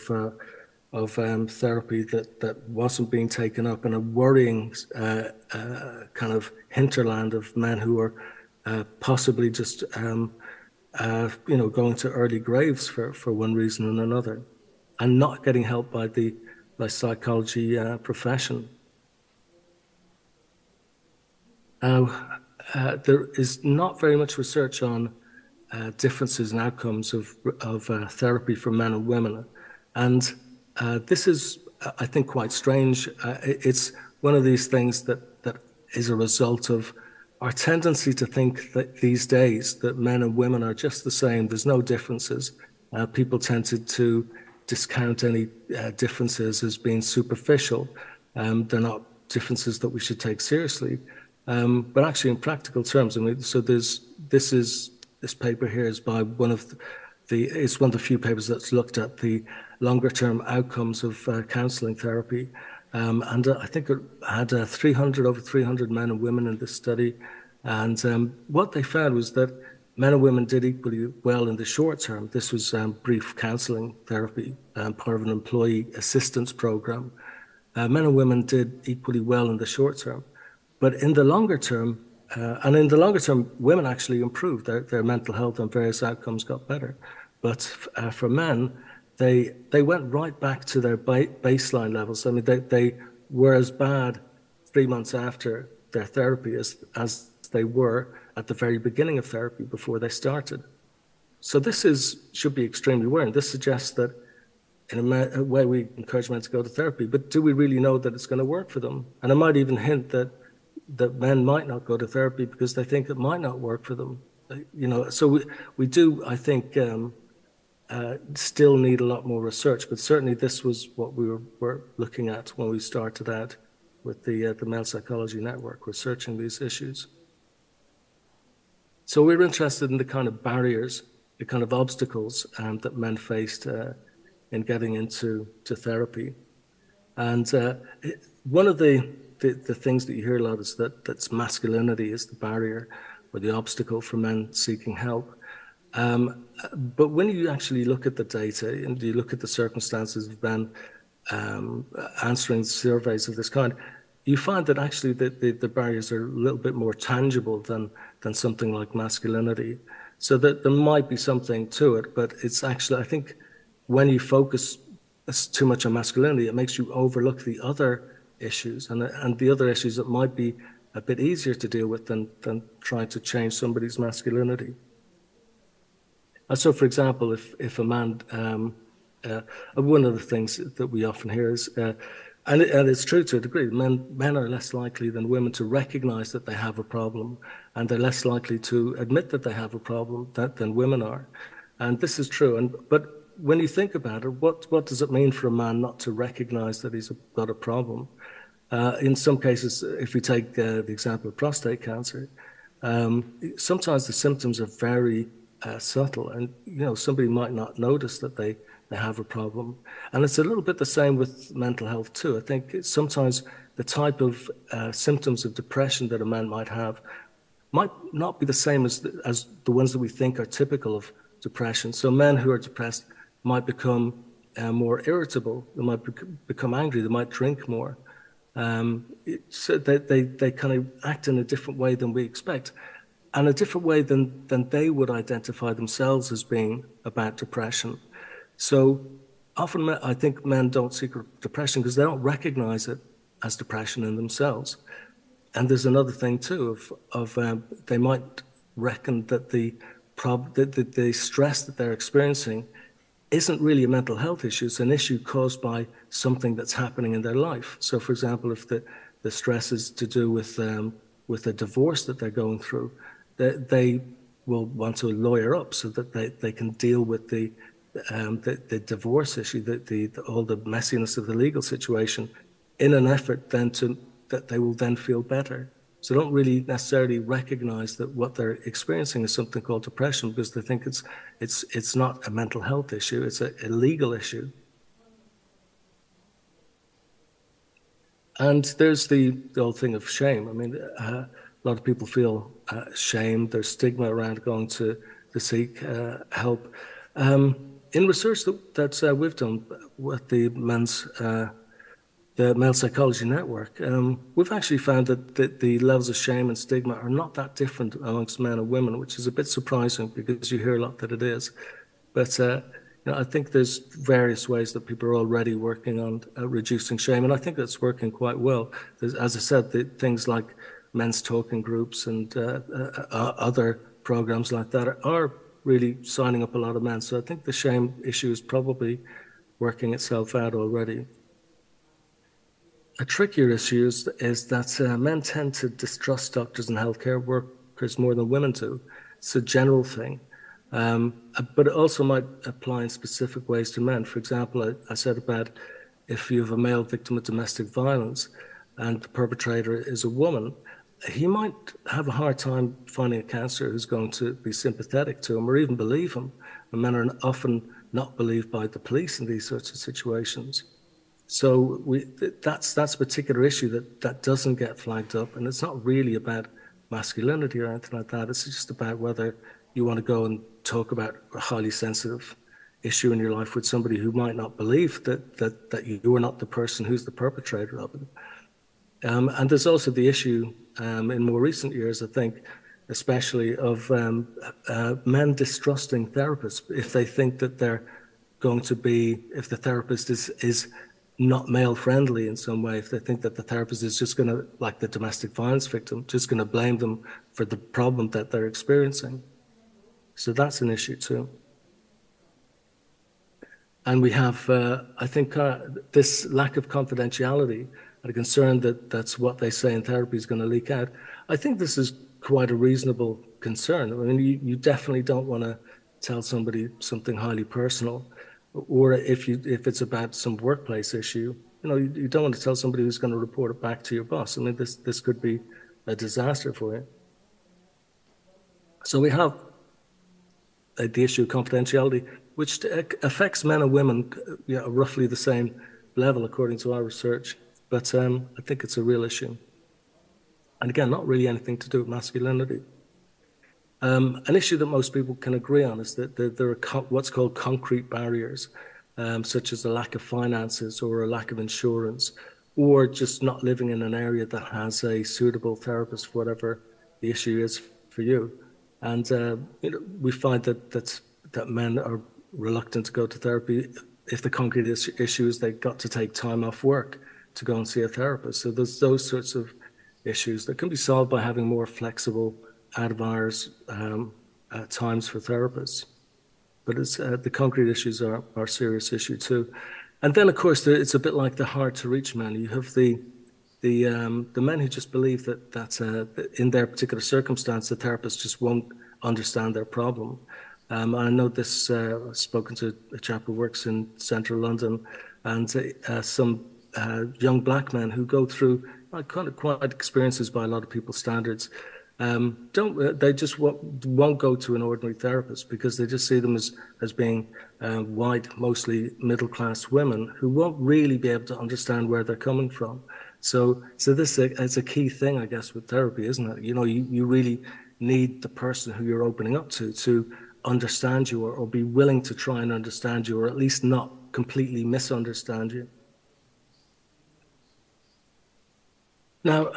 therapy that wasn't being taken up, and a worrying kind of hinterland of men who are possibly just going to early graves for one reason and another, and not getting help by the psychology profession. There is not very much research on differences in outcomes of therapy for men and women, and this is, I think, quite strange. It's one of these things that is a result of our tendency to think that these days that men and women are just the same. There's no differences. People tended to discount any differences as being superficial. They're not differences that we should take seriously. But actually, in practical terms, this paper here is by it's one of the few papers that's looked at the longer term outcomes of counseling therapy. And I think it had over 300 men and women in this study. And what they found was that men and women did equally well in the short term. This was brief counseling therapy, part of an employee assistance program. Men and women did equally well in the short term. But in the longer term, women actually improved. Their mental health and various outcomes got better. But for men, they went right back to their baseline levels. I mean, they were as bad 3 months after their therapy as they were at the very beginning of therapy before they started. So this should be extremely worrying. This suggests that in a way we encourage men to go to therapy, but do we really know that it's going to work for them? And I might even hint that men might not go to therapy because they think it might not work for them. So we do, I think, still need a lot more research, but certainly this was what we were looking at when we started out with the Male Psychology Network, researching these issues. So we're interested in the kind of barriers, the kind of obstacles that men faced in getting into therapy. And one of the things that you hear a lot is that's masculinity is the barrier or the obstacle for men seeking help. But when you actually look at the data and you look at the circumstances of men answering surveys of this kind, you find that actually the barriers are a little bit more tangible than something like masculinity. So that there might be something to it, but it's actually, I think, when you focus too much on masculinity, it makes you overlook the other issues and the other issues that might be a bit easier to deal with than trying to change somebody's masculinity. So, for example, if a man, one of the things that we often hear is, and it's true to a degree, men are less likely than women to recognize that they have a problem, and they're less likely to admit that they have a problem than women are. And this is true. But when you think about it, what does it mean for a man not to recognize that he's got a problem? In some cases, if we take the example of prostate cancer, sometimes the symptoms are very subtle, and somebody might not notice that they have a problem. And it's a little bit the same with mental health too. I think sometimes the type of symptoms of depression that a man might have might not be the same as the ones that we think are typical of depression. So men who are depressed might become more irritable, they might become angry, they might drink more. So they kind of act in a different way than we expect, and a different way than they would identify themselves as being about depression. So often I think men don't seek depression because they don't recognize it as depression in themselves. And there's another thing too of they might reckon that the stress that they're experiencing isn't really a mental health issue. It's an issue caused by something that's happening in their life. So, for example, if the stress is to do with a divorce that they're going through, they will want to lawyer up so that they can deal with the divorce issue, all the messiness of the legal situation, in an effort then that they will then feel better. So they don't really necessarily recognize that what they're experiencing is something called depression, because they think it's not a mental health issue, it's a legal issue. And there's the whole thing of shame. I mean, a lot of people feel shame. There's stigma around going to seek help. In research that we've done with the Male Psychology Network, we've actually found that the levels of shame and stigma are not that different amongst men and women, which is a bit surprising because you hear a lot that it is. But I think there's various ways that people are already working on reducing shame, and I think that's working quite well. As I said, things like men's talking groups and other programs like that are really signing up a lot of men. So I think the shame issue is probably working itself out already. A trickier issue is that men tend to distrust doctors and healthcare workers more than women do. It's a general thing, but it also might apply in specific ways to men. For example, I said about if you have a male victim of domestic violence and the perpetrator is a woman, he might have a hard time finding a counsellor who's going to be sympathetic to him or even believe him. And men are often not believed by the police in these sorts of situations. So that's a particular issue that doesn't get flagged up, and it's not really about masculinity or anything like that. It's just about whether you want to go and talk about a highly sensitive issue in your life with somebody who might not believe that you are not the person who's the perpetrator of it. And there's also the issue in more recent years, I think, especially of men distrusting therapists if they think that they're going to be, if the therapist is not male friendly in some way, if they think that the therapist is just going to, like the domestic violence victim, just going to blame them for the problem that they're experiencing. So that's an issue too. And we have, I think, this lack of confidentiality and a concern that that's what they say in therapy is going to leak out. I think this is quite a reasonable concern. I mean, you definitely don't want to tell somebody something highly personal, or if it's about some workplace issue, you don't want to tell somebody who's going to report it back to your boss. I mean, this could be a disaster for you. So we have the issue of confidentiality, which affects men and women roughly the same level according to our research. But I think it's a real issue. And again, not really anything to do with masculinity. An issue that most people can agree on is that there are what's called concrete barriers, such as a lack of finances or a lack of insurance, or just not living in an area that has a suitable therapist for whatever the issue is for you. And we find that men are reluctant to go to therapy if the concrete issue is they've got to take time off work to go and see a therapist. So there's those sorts of issues that can be solved by having more flexible out-of-hours times for therapists. But it's, the concrete issues are a serious issue too. And then, of course, it's a bit like the hard-to-reach men. You have the men who just believe that in their particular circumstance, the therapist just won't understand their problem. I know this, I've spoken to a chap who works in central London, and some young black men who go through kind of quite experiences by a lot of people's standards. They just won't go to an ordinary therapist because they just see them as being white, mostly middle-class women who won't really be able to understand where they're coming from. So this is a key thing, I guess, with therapy, isn't it? You know, you really need the person who you're opening up to understand you or be willing to try and understand you, or at least not completely misunderstand you. Now,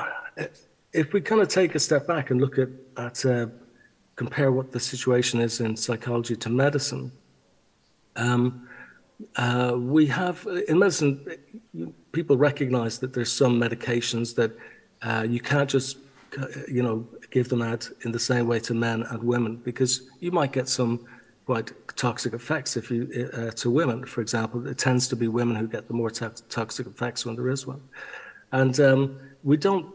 if we kind of take a step back and look at compare what the situation is in psychology to medicine, we have, in medicine, people recognize that there's some medications that you can't just, give them out in the same way to men and women, because you might get some quite toxic effects if you to women, for example. It tends to be women who get the more toxic effects when there is one. And we don't,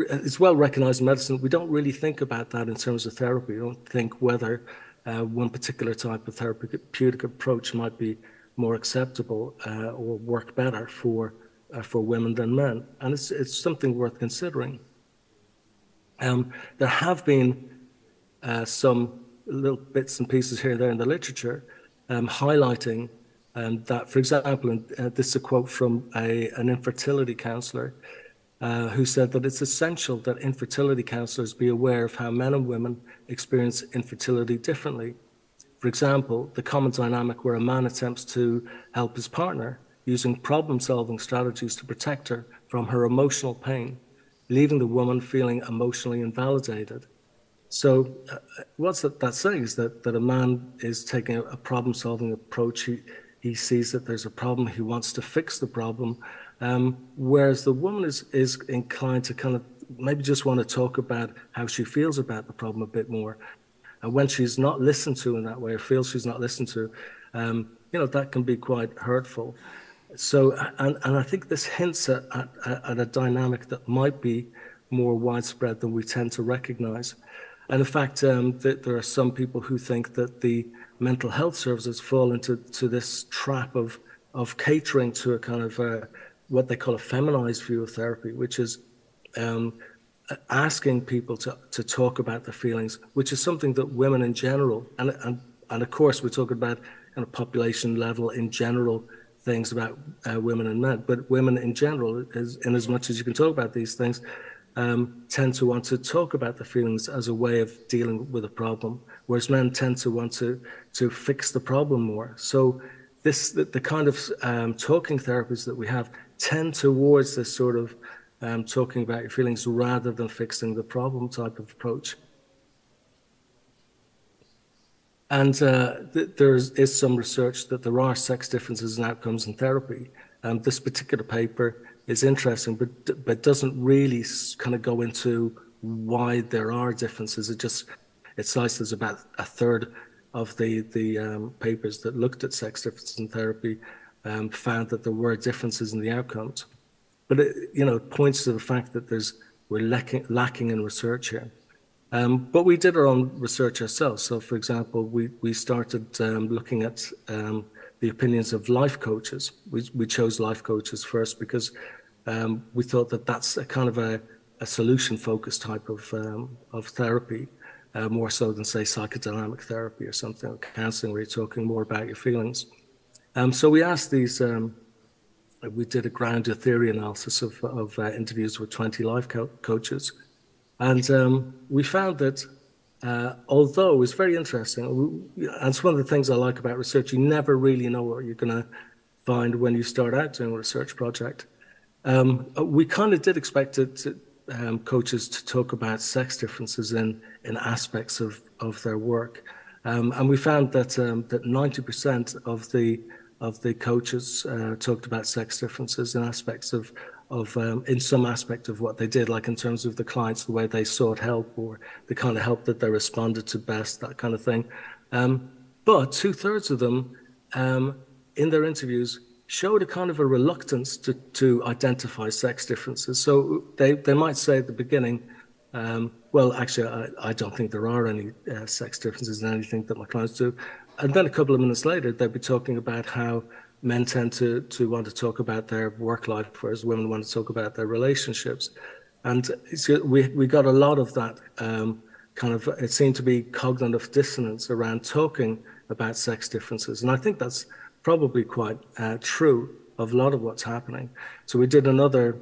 it's well recognized in medicine, we don't really think about that in terms of therapy. We don't think whether one particular type of therapeutic approach might be more acceptable or work better for women than men. And it's something worth considering. There have been some little bits and pieces here and there in the literature highlighting that, for example, and this is a quote from an infertility counselor who said that it's essential that infertility counselors be aware of how men and women experience infertility differently. For example, the common dynamic where a man attempts to help his partner using problem-solving strategies to protect her from her emotional pain, leaving the woman feeling emotionally invalidated. So what's that saying is that a man is taking a problem-solving approach. He sees that there's a problem, he wants to fix the problem, whereas the woman is inclined to kind of maybe just want to talk about how she feels about the problem a bit more. And when she's not listened to in that way, or feels she's not listened to, that can be quite hurtful. So, and I think this hints at a dynamic that might be more widespread than we tend to recognize. And in fact, that there are some people who think that the mental health services fall into this trap of catering to a kind of what they call a feminized view of therapy, which is asking people to talk about their feelings, which is something that women in general, and of course we're talking about kind of population level in general things about women and men, but women in general, in as much as you can talk about these things, tend to want to talk about the feelings as a way of dealing with a problem, whereas men tend to want to fix the problem more. So the kind of talking therapies that we have tend towards this sort of talking about your feelings rather than fixing the problem type of approach. And there is some research that there are sex differences in outcomes in therapy. This particular paper is interesting, but doesn't really kind of go into why there are differences. It cites there's about a third of the papers that looked at sex differences in therapy found that there were differences in the outcomes. But it points to the fact that we're lacking in research here. But we did our own research ourselves. So, for example, we started looking at the opinions of life coaches. We chose life coaches first because we thought that that's a kind of a solution-focused type of therapy, more so than, say, psychodynamic therapy or something, or counseling, where you're talking more about your feelings. So we asked these. We did a grounded theory analysis of interviews with 20 life coaches. And we found that although it was very interesting, and it's one of the things I like about research, you never really know what you're going to find when you start out doing a research project. We kind of did expect coaches to talk about sex differences in aspects of their work. And we found that 90% of the coaches talked about sex differences in aspects of in some aspect of what they did, like in terms of the clients, the way they sought help, or the kind of help that they responded to best, that kind of thing. But 2/3 of them in their interviews showed a kind of a reluctance to identify sex differences. So they might say at the beginning, well, actually, I don't think there are any sex differences in anything that my clients do. And then a couple of minutes later, they'd be talking about how men tend to want to talk about their work life, whereas women want to talk about their relationships. And we got a lot of that kind of, it seemed to be cognitive dissonance around talking about sex differences. And I think that's probably quite true of a lot of what's happening. So we did another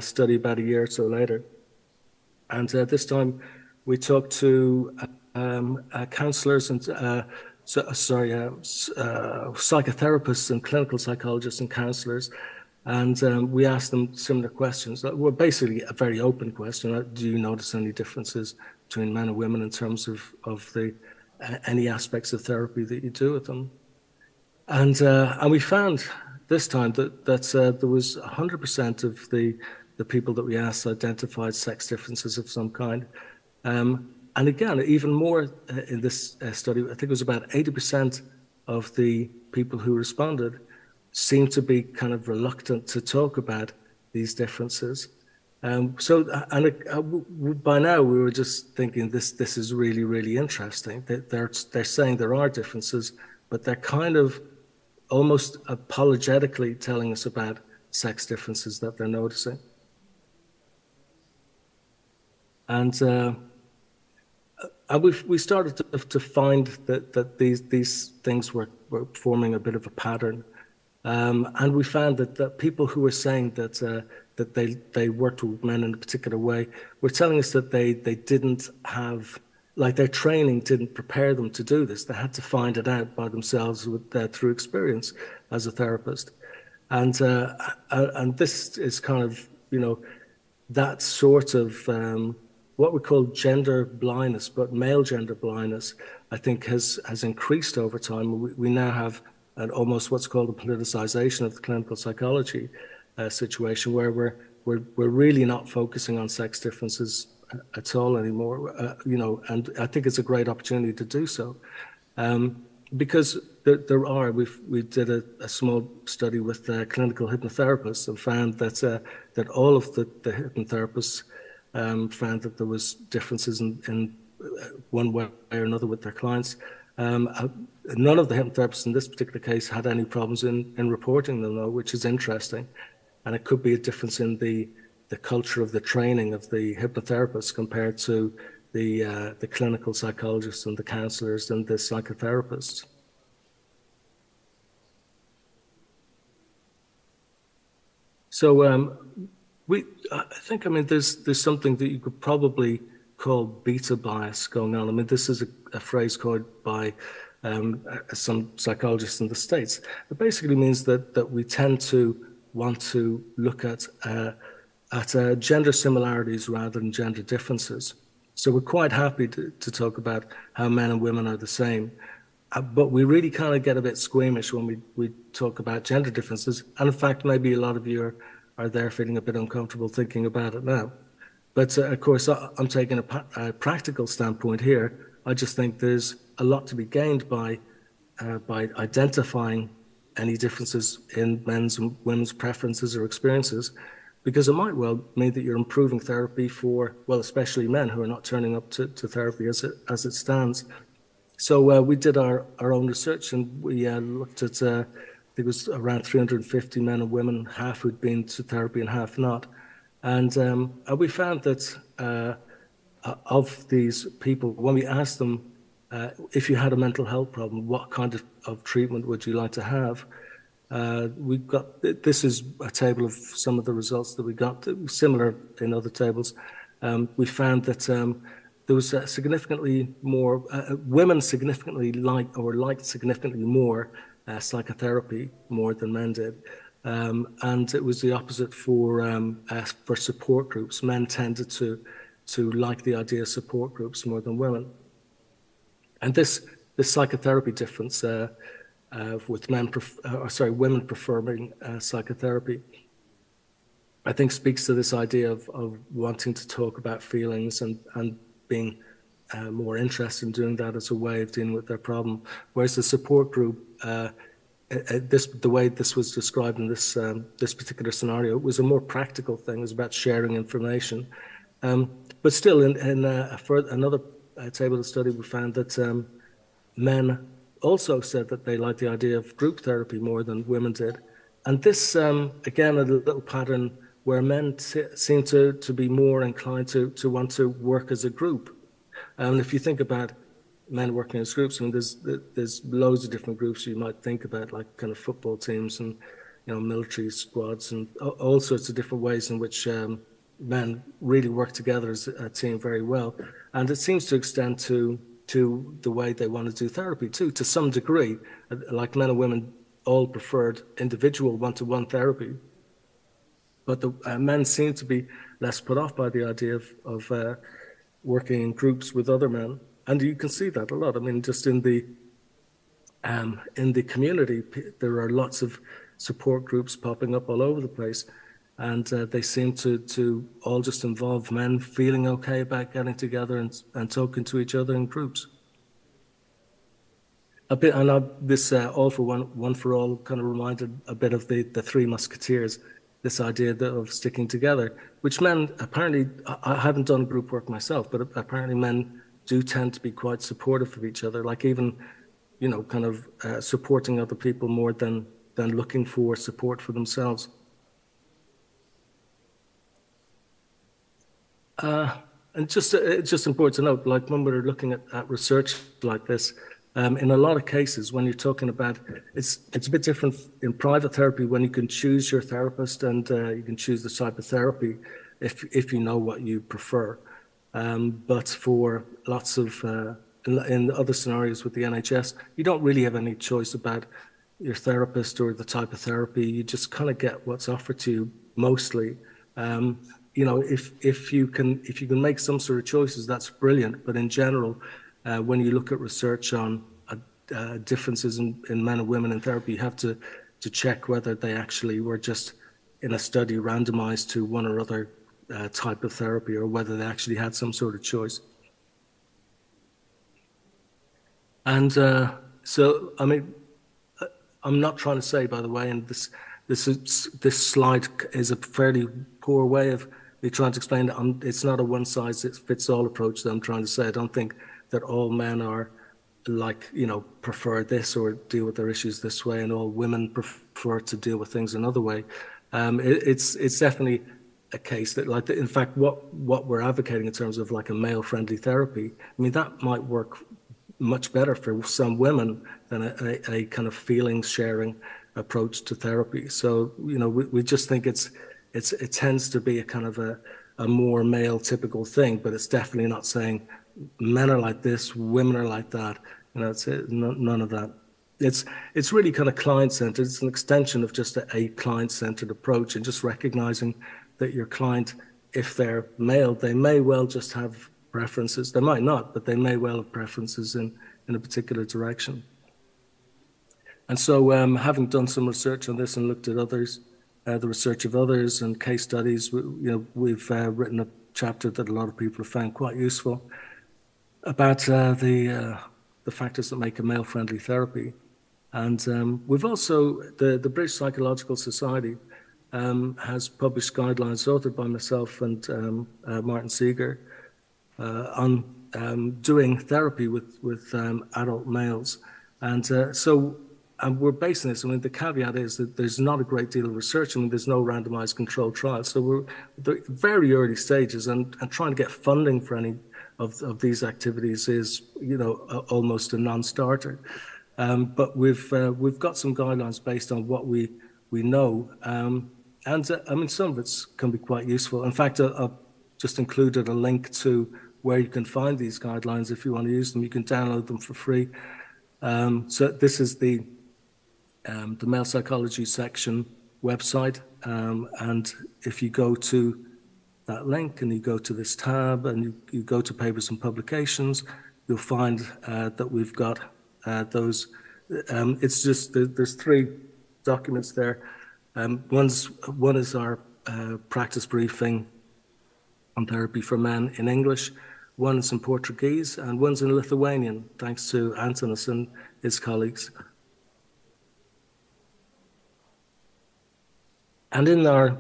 study about a year or so later. And this time we talked to counselors and psychotherapists and clinical psychologists and counselors. And we asked them similar questions that were basically a very open question. Do you notice any differences between men and women in terms of any aspects of therapy that you do with them? And we found this time that there was 100% of the people that we asked identified sex differences of some kind. And again, even more in this study, I think it was about 80% of the people who responded seemed to be kind of reluctant to talk about these differences. By now we were just thinking this is really, really interesting. They're saying there are differences, but they're kind of almost apologetically telling us about sex differences that they're noticing. And we started to find that these things were forming a bit of a pattern. And we found that people who were saying that they worked with men in a particular way were telling us that they didn't have, like their training didn't prepare them to do this. They had to find it out by themselves through experience as a therapist. And this is kind of, that sort of what we call gender blindness, but male gender blindness, I think has increased over time. We now have almost what's called a politicization of the clinical psychology situation, where we're really not focusing on sex differences at all anymore. And I think it's a great opportunity to do so, because we did a small study with clinical hypnotherapists and found that all of the hypnotherapists found that there was differences in one way or another with their clients. None of the hypnotherapists in this particular case had any problems in reporting them, though, which is interesting. And it could be a difference in the culture of the training of the hypnotherapists compared to the clinical psychologists and the counselors and the psychotherapists. So I think there's something that you could probably call beta bias going on. This is a phrase coined by some psychologists in the States. It basically means that we tend to want to look at gender similarities rather than gender differences. So we're quite happy to talk about how men and women are the same, but we really kind of get a bit squeamish when we talk about gender differences. And in fact, maybe a lot of you are there feeling a bit uncomfortable thinking about it now. But of course, I'm taking a practical standpoint here. I just think there's a lot to be gained by identifying any differences in men's and women's preferences or experiences, because it might well mean that you're improving therapy for, well, especially men who are not turning up to therapy as it stands. So we did our own research, and we looked at, I think it was around 350 men and women, half who'd been to therapy and half not. And we found that of these people, when we asked them, if you had a mental health problem, what kind of treatment would you like to have? This is a table of some of the results that we got, similar in other tables. We found that there was significantly more, women significantly liked significantly more psychotherapy more than men did. And it was the opposite for support groups. Men tended to like the idea of support groups more than women. And this psychotherapy difference with women preferring psychotherapy, I think speaks to this idea of wanting to talk about feelings and being more interested in doing that as a way of dealing with their problem. Whereas the support group, the way this was described in this particular scenario, was a more practical thing. It was about sharing information. But still, in another table of study, we found that men also said that they liked the idea of group therapy more than women did. And this, again, a little pattern where men seem to be more inclined to want to work as a group. And if you think about men working as groups, I mean, there's loads of different groups you might think about, like kind of football teams and, you know, military squads and all sorts of different ways in which men really work together as a team very well. And it seems to extend to the way they want to do therapy too, to some degree. Like men and women all preferred individual one-to-one therapy, but the men seem to be less put off by the idea of working in groups with other men. And you can see that a lot. I mean, just in the community, there are lots of support groups popping up all over the place, and they seem to all just involve men feeling okay about getting together and talking to each other in groups. This All for One for All kind of reminded a bit of the Three Musketeers, this idea of sticking together, which men apparently, I haven't done group work myself, but apparently men do tend to be quite supportive of each other, like even, you know, kind of supporting other people more than looking for support for themselves. And it's just important to note, like when we're looking at research like this, in a lot of cases, when you're talking about, it's a bit different in private therapy when you can choose your therapist and you can choose the type of therapy if you know what you prefer. But for lots of, in other scenarios with the NHS, you don't really have any choice about your therapist or the type of therapy. You just kind of get what's offered to you mostly. You know, if you can make some sort of choices, that's brilliant. But in general, when you look at research on differences in men and women in therapy, you have to check whether they actually were just in a study randomized to one or other type of therapy, or whether they actually had some sort of choice. And so, I mean, I'm not trying to say, by the way, and this slide is a fairly poor way of me trying to explain that it's not a one-size-fits-all approach that I'm trying to say. I don't think that all men are like, you know, prefer this or deal with their issues this way, and all women prefer to deal with things another way. It's definitely a case that, like, in fact, what we're advocating in terms of like a male-friendly therapy, I mean, that might work much better for some women than a kind of feelings-sharing approach to therapy. So, you know, we just think it tends to be a kind of a more male typical thing, but it's definitely not saying men are like this, women are like that. You know, it's none of that. It's really kind of client-centered. It's an extension of just a client-centered approach, and just recognizing that your client, if they're male, they may well just have preferences. They might not, but they may well have preferences in a particular direction. And so, having done some research on this and looked at others, the research of others and case studies, we've written a chapter that a lot of people have found quite useful about the factors that make a male-friendly therapy. And we've also, the British Psychological Society has published guidelines authored by myself and Martin Seeger on doing therapy with adult males. And and we're basing this, I mean, the caveat is that there's not a great deal of research. I mean, there's no randomized controlled trials. So we're at the very early stages, and trying to get funding for any of these activities is, you know, almost a non-starter. But we've got some guidelines based on what we know. And I mean, some of it can be quite useful. In fact, I've just included a link to where you can find these guidelines if you want to use them. You can download them for free. So this is the male psychology section website. And if you go to that link and you go to this tab and you go to papers and publications, you'll find that we've got those. It's just, there's 3 documents there. One is our practice briefing on therapy for men in English, one is in Portuguese, and one's in Lithuanian, thanks to Antonis and his colleagues. And in our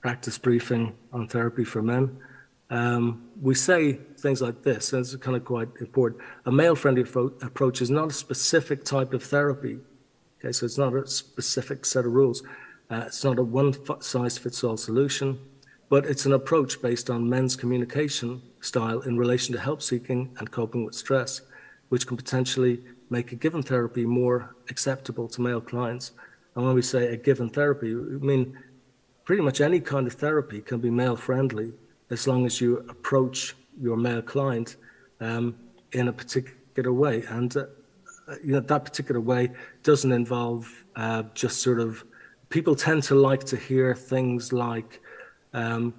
practice briefing on therapy for men. We say things like this, and it's kind of quite important. A male-friendly approach is not a specific type of therapy. Okay, so it's not a specific set of rules. It's not a one-size-fits-all solution, but it's an approach based on men's communication style in relation to help seeking and coping with stress, which can potentially make a given therapy more acceptable to male clients. And when we say a given therapy, we mean pretty much any kind of therapy can be male-friendly as long as you approach your male client in a particular way. And that particular way doesn't involve just sort of, people tend to like to hear things like how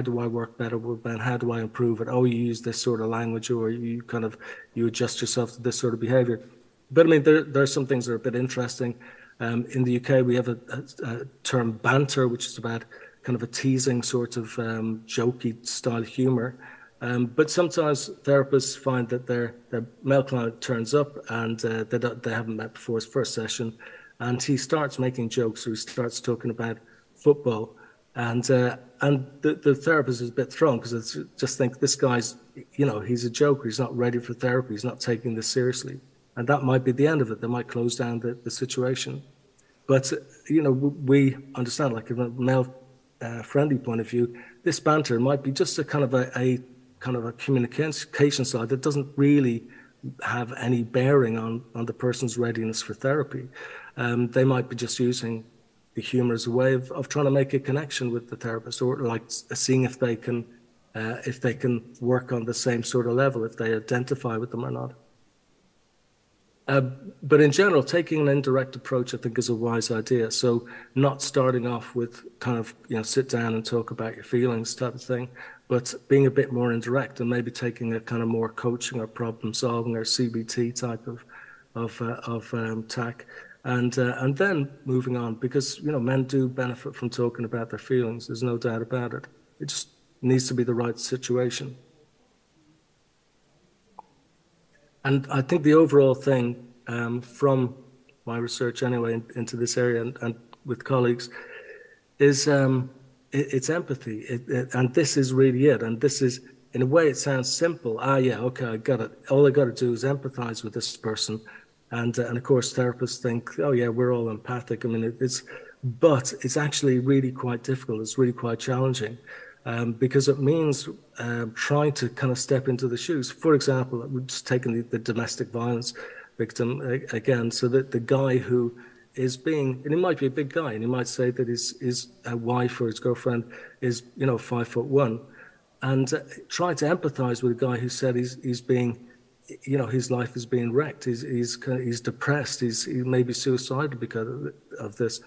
do I work better with men? How do I improve it? Oh, you use this sort of language, or you adjust yourself to this sort of behavior. But I mean, there are some things that are a bit interesting. In the UK, we have a term banter, which is about kind of a teasing sort of jokey style humor. But sometimes therapists find that their male client turns up and they haven't met before his first session, and he starts making jokes, or he starts talking about football, and the therapist is a bit thrown because it's just think this guy's, he's a joker, he's not ready for therapy, he's not taking this seriously, and that might be the end of it. They might close down the situation. But we understand, like from a male friendly point of view, this banter might be just a kind of a communication side that doesn't really have any bearing on the person's readiness for therapy. They might be just using the humor as a way of trying to make a connection with the therapist, or like seeing if they can work on the same sort of level, if they identify with them or not. But in general, taking an indirect approach, I think, is a wise idea. So not starting off with kind of, sit down and talk about your feelings type of thing, but being a bit more indirect and maybe taking a kind of more coaching or problem solving or CBT type of tack. And then moving on, because, men do benefit from talking about their feelings. There's no doubt about it. It just needs to be the right situation. And I think the overall thing from my research anyway into this area and with colleagues is it's empathy. And this is really it. And this is, in a way, it sounds simple. Yeah, okay, I got it. All I got to do is empathize with this person. And of course, therapists think, oh yeah, we're all empathic. I mean, but it's actually really quite difficult. It's really quite challenging. Because it means trying to kind of step into the shoes. For example, we're just taking the domestic violence victim again, so that the guy who is being, and he might be a big guy, and he might say that his wife or his girlfriend is, 5'1", and trying to empathize with a guy who said he's being, his life is being wrecked. He's depressed. He may be suicidal because of this.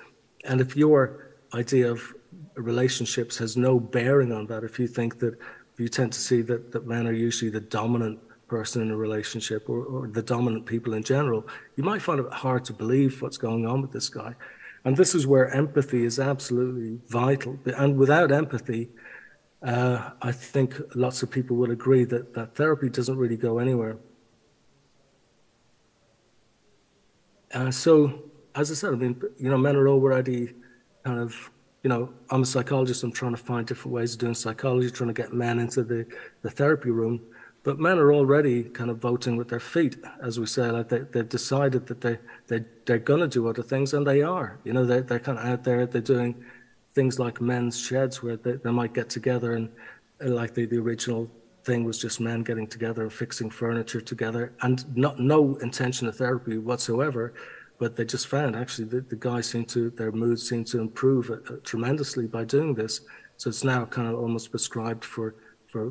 And if your idea of relationships has no bearing on that, if you think that, if you tend to see that men are usually the dominant person in a relationship, or the dominant people in general, you might find it hard to believe what's going on with this guy. And this is where empathy is absolutely vital. And without empathy, I think lots of people will agree that therapy doesn't really go anywhere. So, as I said, I mean, men are already kind of, I'm a psychologist, I'm trying to find different ways of doing psychology, trying to get men into the therapy room. But men are already kind of voting with their feet, as we say, like they've decided that they're going to do other things, and they are. They're kind of out there, they're doing things like men's sheds where they might get together, and like the original thing was just men getting together and fixing furniture together, and no intention of therapy whatsoever. But they just found actually that the guys their mood seemed to improve tremendously by doing this. So it's now kind of almost prescribed for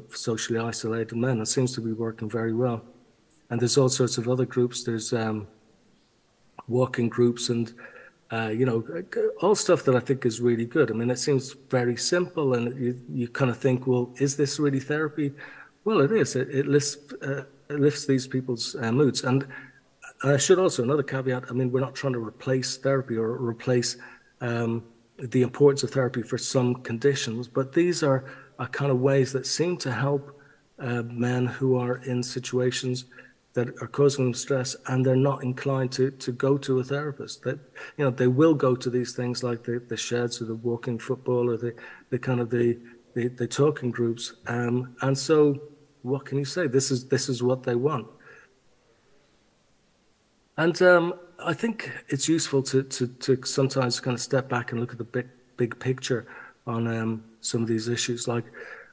socially isolated men. It seems to be working very well. And there's all sorts of other groups. There's walking groups and, all stuff that I think is really good. I mean, it seems very simple, and you kind of think, well, is this really therapy? Well, it is. It lifts these people's moods. And I should also, another caveat, I mean, we're not trying to replace therapy or replace the importance of therapy for some conditions, but these are kind of ways that seem to help men who are in situations that are causing them stress, and they're not inclined to go to a therapist. That, you know, they will go to these things like the sheds or the walking football or the kind of the talking groups. And so what can you say? This is what they want. And I think it's useful to sometimes kind of step back and look at the big picture on some of these issues. Like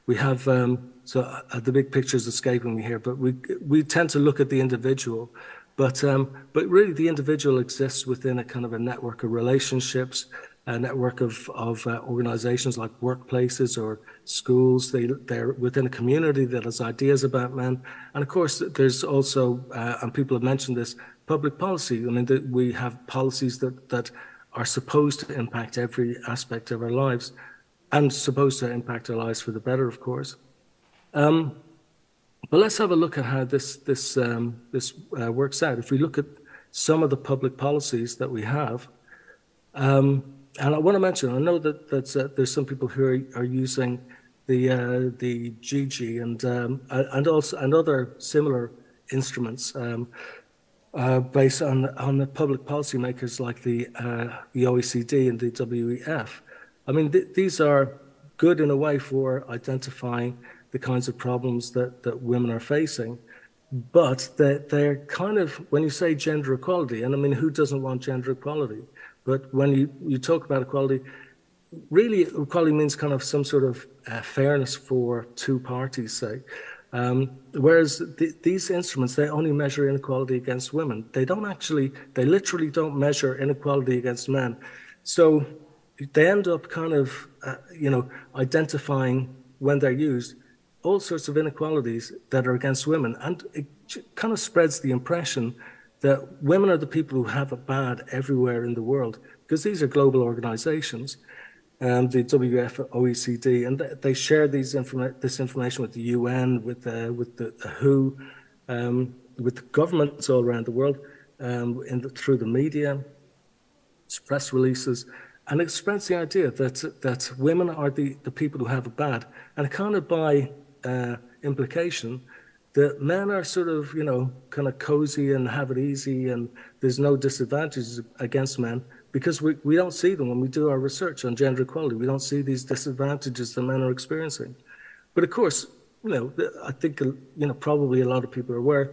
we have, the big picture is escaping me here, but we tend to look at the individual, but really the individual exists within a kind of a network of relationships, a network of organizations like workplaces or schools. They're within a community that has ideas about men. And of course, there's also, and people have mentioned this, public policy. I mean, we have policies that are supposed to impact every aspect of our lives and supposed to impact our lives for the better, of course. But let's have a look at how this works out. If we look at some of the public policies that we have, and I want to mention, I know that there's some people who are using the GG and other similar instruments based on the public policymakers like the OECD and the WEF. I mean, these are good in a way for identifying the kinds of problems that women are facing, but they're kind of, when you say gender equality, and I mean, who doesn't want gender equality? But when you talk about equality, really equality means kind of some sort of fairness for two parties, say. Whereas these instruments, they only measure inequality against women. They literally don't measure inequality against men. So they end up kind of, identifying when they're used all sorts of inequalities that are against women. And it kind of spreads the impression that women are the people who have it bad everywhere in the world, because these are global organizations, the WF, OECD, and they share this information with the UN, with the WHO, with governments all around the world, through the media, press releases, and it spreads the idea that women are the people who have it bad, and kind of by implication, that men are sort of, kind of cozy and have it easy, and there's no disadvantages against men, because we don't see them when we do our research on gender equality. We don't see these disadvantages that men are experiencing. But of course, I think, probably a lot of people are aware,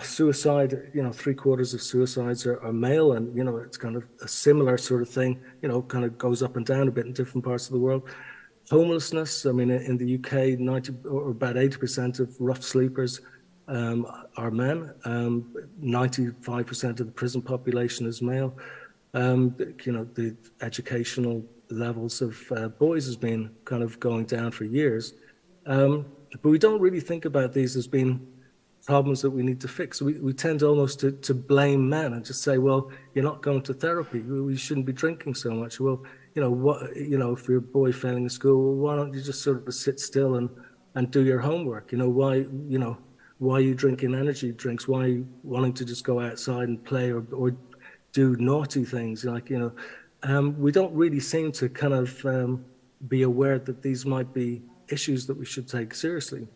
suicide, 3/4 of suicides are male, and, it's kind of a similar sort of thing, kind of goes up and down a bit in different parts of the world. Homelessness, I mean, in the UK, 90 or about 80% of rough sleepers are men. 95% of the prison population is male. The educational levels of boys has been kind of going down for years. But we don't really think about these as being problems that we need to fix. We tend almost to blame men and just say, well, you're not going to therapy. We shouldn't be drinking so much. Well, if you're a boy failing at school, well, why don't you just sort of sit still and do your homework? Why are you drinking energy drinks? Why are you wanting to just go outside and play or do naughty things? We don't really seem to kind of be aware that these might be issues that we should take seriously.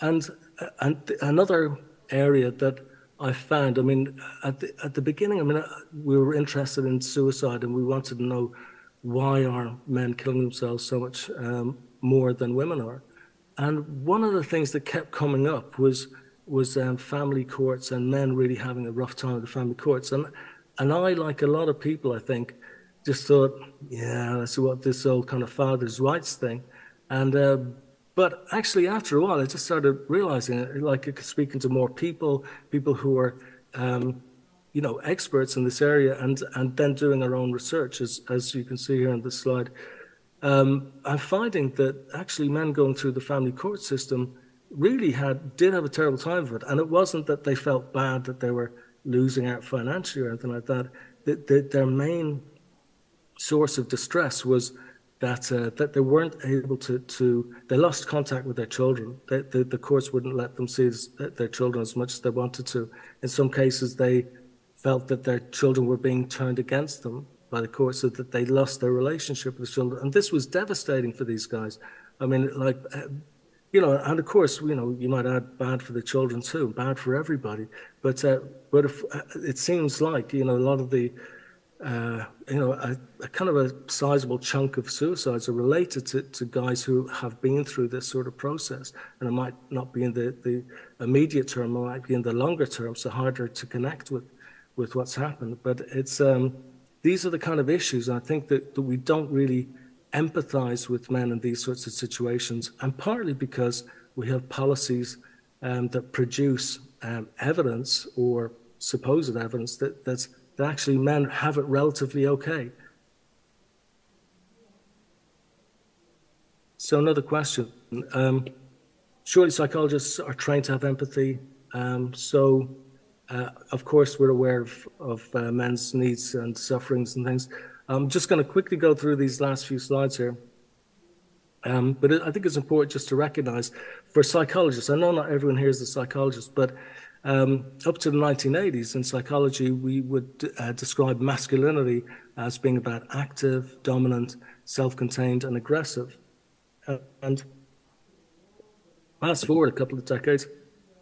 And another area that I found, I mean, at the beginning, I mean, we were interested in suicide, and we wanted to know why are men killing themselves so much more than women are. And one of the things that kept coming up was family courts and men really having a rough time with the family courts. And I, like a lot of people, I think, just thought, yeah, that's what this old kind of father's rights thing. And but actually, after a while, I just started realizing it, like speaking to more people who are, experts in this area, and then doing our own research, as you can see here on this slide. I'm finding that actually men going through the family court system really did have a terrible time of it. And it wasn't that they felt bad that they were losing out financially or anything like that. Their main source of distress was that they weren't able to they lost contact with their children. The courts wouldn't let them see their children as much as they wanted to. In some cases, they felt that their children were being turned against them by the courts, so that they lost their relationship with the children. And this was devastating for these guys. I mean, like, you know, and of course, you know, you might add bad for the children too, bad for everybody. But if, it seems like, you know, a lot of the, you know, a kind of a sizable chunk of suicides are related to guys who have been through this sort of process. And it might not be in the immediate term, it might be in the longer term, so harder to connect with what's happened. But it's, these are the kind of issues, and I think that we don't really empathize with men in these sorts of situations, and partly because we have policies that produce evidence or supposed evidence that actually men have it relatively okay. So another question. Surely psychologists are trained to have empathy. Of course, we're aware of men's needs and sufferings and things. I'm just going to quickly go through these last few slides here. But I think it's important just to recognize for psychologists, I know not everyone here is a psychologist, but up to the 1980s in psychology, we would describe masculinity as being about active, dominant, self-contained, and aggressive. And fast forward a couple of decades,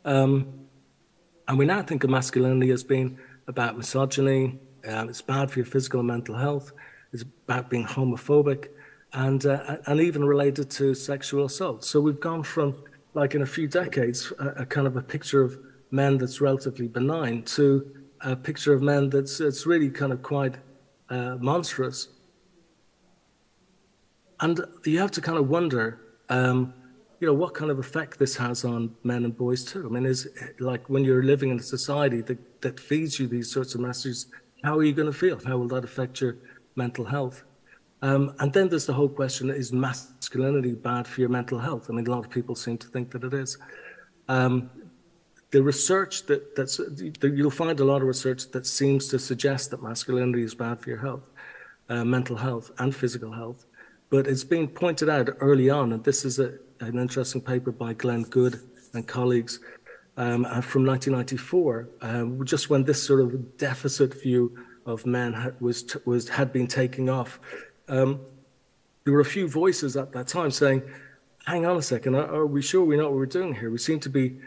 and we now think of masculinity as being about misogyny, it's bad for your physical and mental health, it's about being homophobic, and even related to sexual assault. So we've gone from, like in a few decades, a kind of a picture of men that's relatively benign to a picture of men that's really kind of quite monstrous. And you have to kind of wonder, you know, what kind of effect this has on men and boys too. I mean, is like when you're living in a society that feeds you these sorts of messages, how are you going to feel? How will that affect your mental health? And then there's the whole question, is masculinity bad for your mental health? I mean, a lot of people seem to think that it is. The research you'll find a lot of research that seems to suggest that masculinity is bad for your health, mental health and physical health. But it's been pointed out early on, and this is an interesting paper by Glenn Good and colleagues from 1994, just when this sort of deficit view of men had been taking off. There were a few voices at that time saying, hang on a second, are we sure we know what we're doing here? We seem to be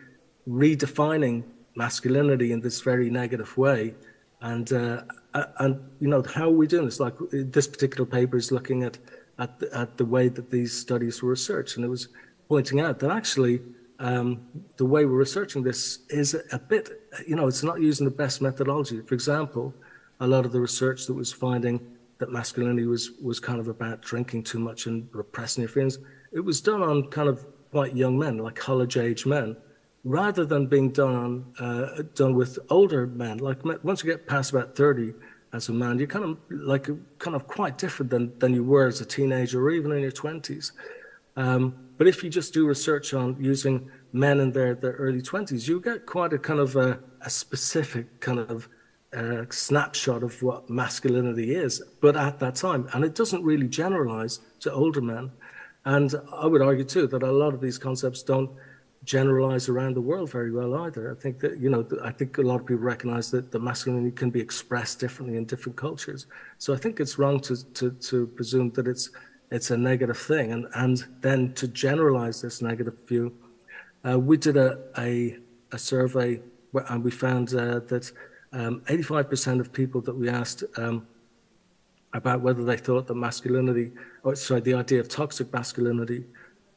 redefining masculinity in this very negative way. And you know, how are we doing this? Like this particular paper is looking at the way that these studies were researched. And it was pointing out that actually the way we're researching this is a bit, you know, it's not using the best methodology. For example, a lot of the research that was finding that masculinity was kind of about drinking too much and repressing your feelings, it was done on kind of quite young men, like college-age men, rather than being done with older men. Like once you get past about 30 as a man, you're kind of quite different than you were as a teenager or even in your 20s. But if you just do research on using men in their early 20s, you get quite a kind of a specific kind of snapshot of what masculinity is, but at that time. And it doesn't really generalize to older men. And I would argue too that a lot of these concepts don't generalize around the world very well either. I think that, you know, I think a lot of people recognize that the masculinity can be expressed differently in different cultures. So I think it's wrong to presume that it's a negative thing, and then to generalize this negative view. We did a survey and we found that 85% of people that we asked about whether they thought that the idea of toxic masculinity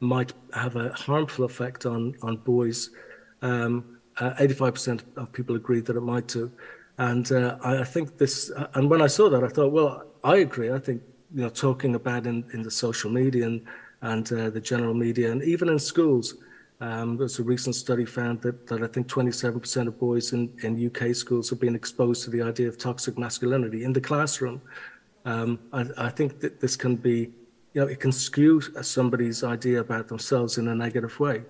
might have a harmful effect on boys. 85% of people agreed that it might too. And I think this, and when I saw that, I thought, well, I agree. I think, you know, talking about in the social media and the general media, and even in schools, there's a recent study found that I think 27% of boys in UK schools have been exposed to the idea of toxic masculinity in the classroom. I think that this can be, you know, it can skew somebody's idea about themselves in a negative way.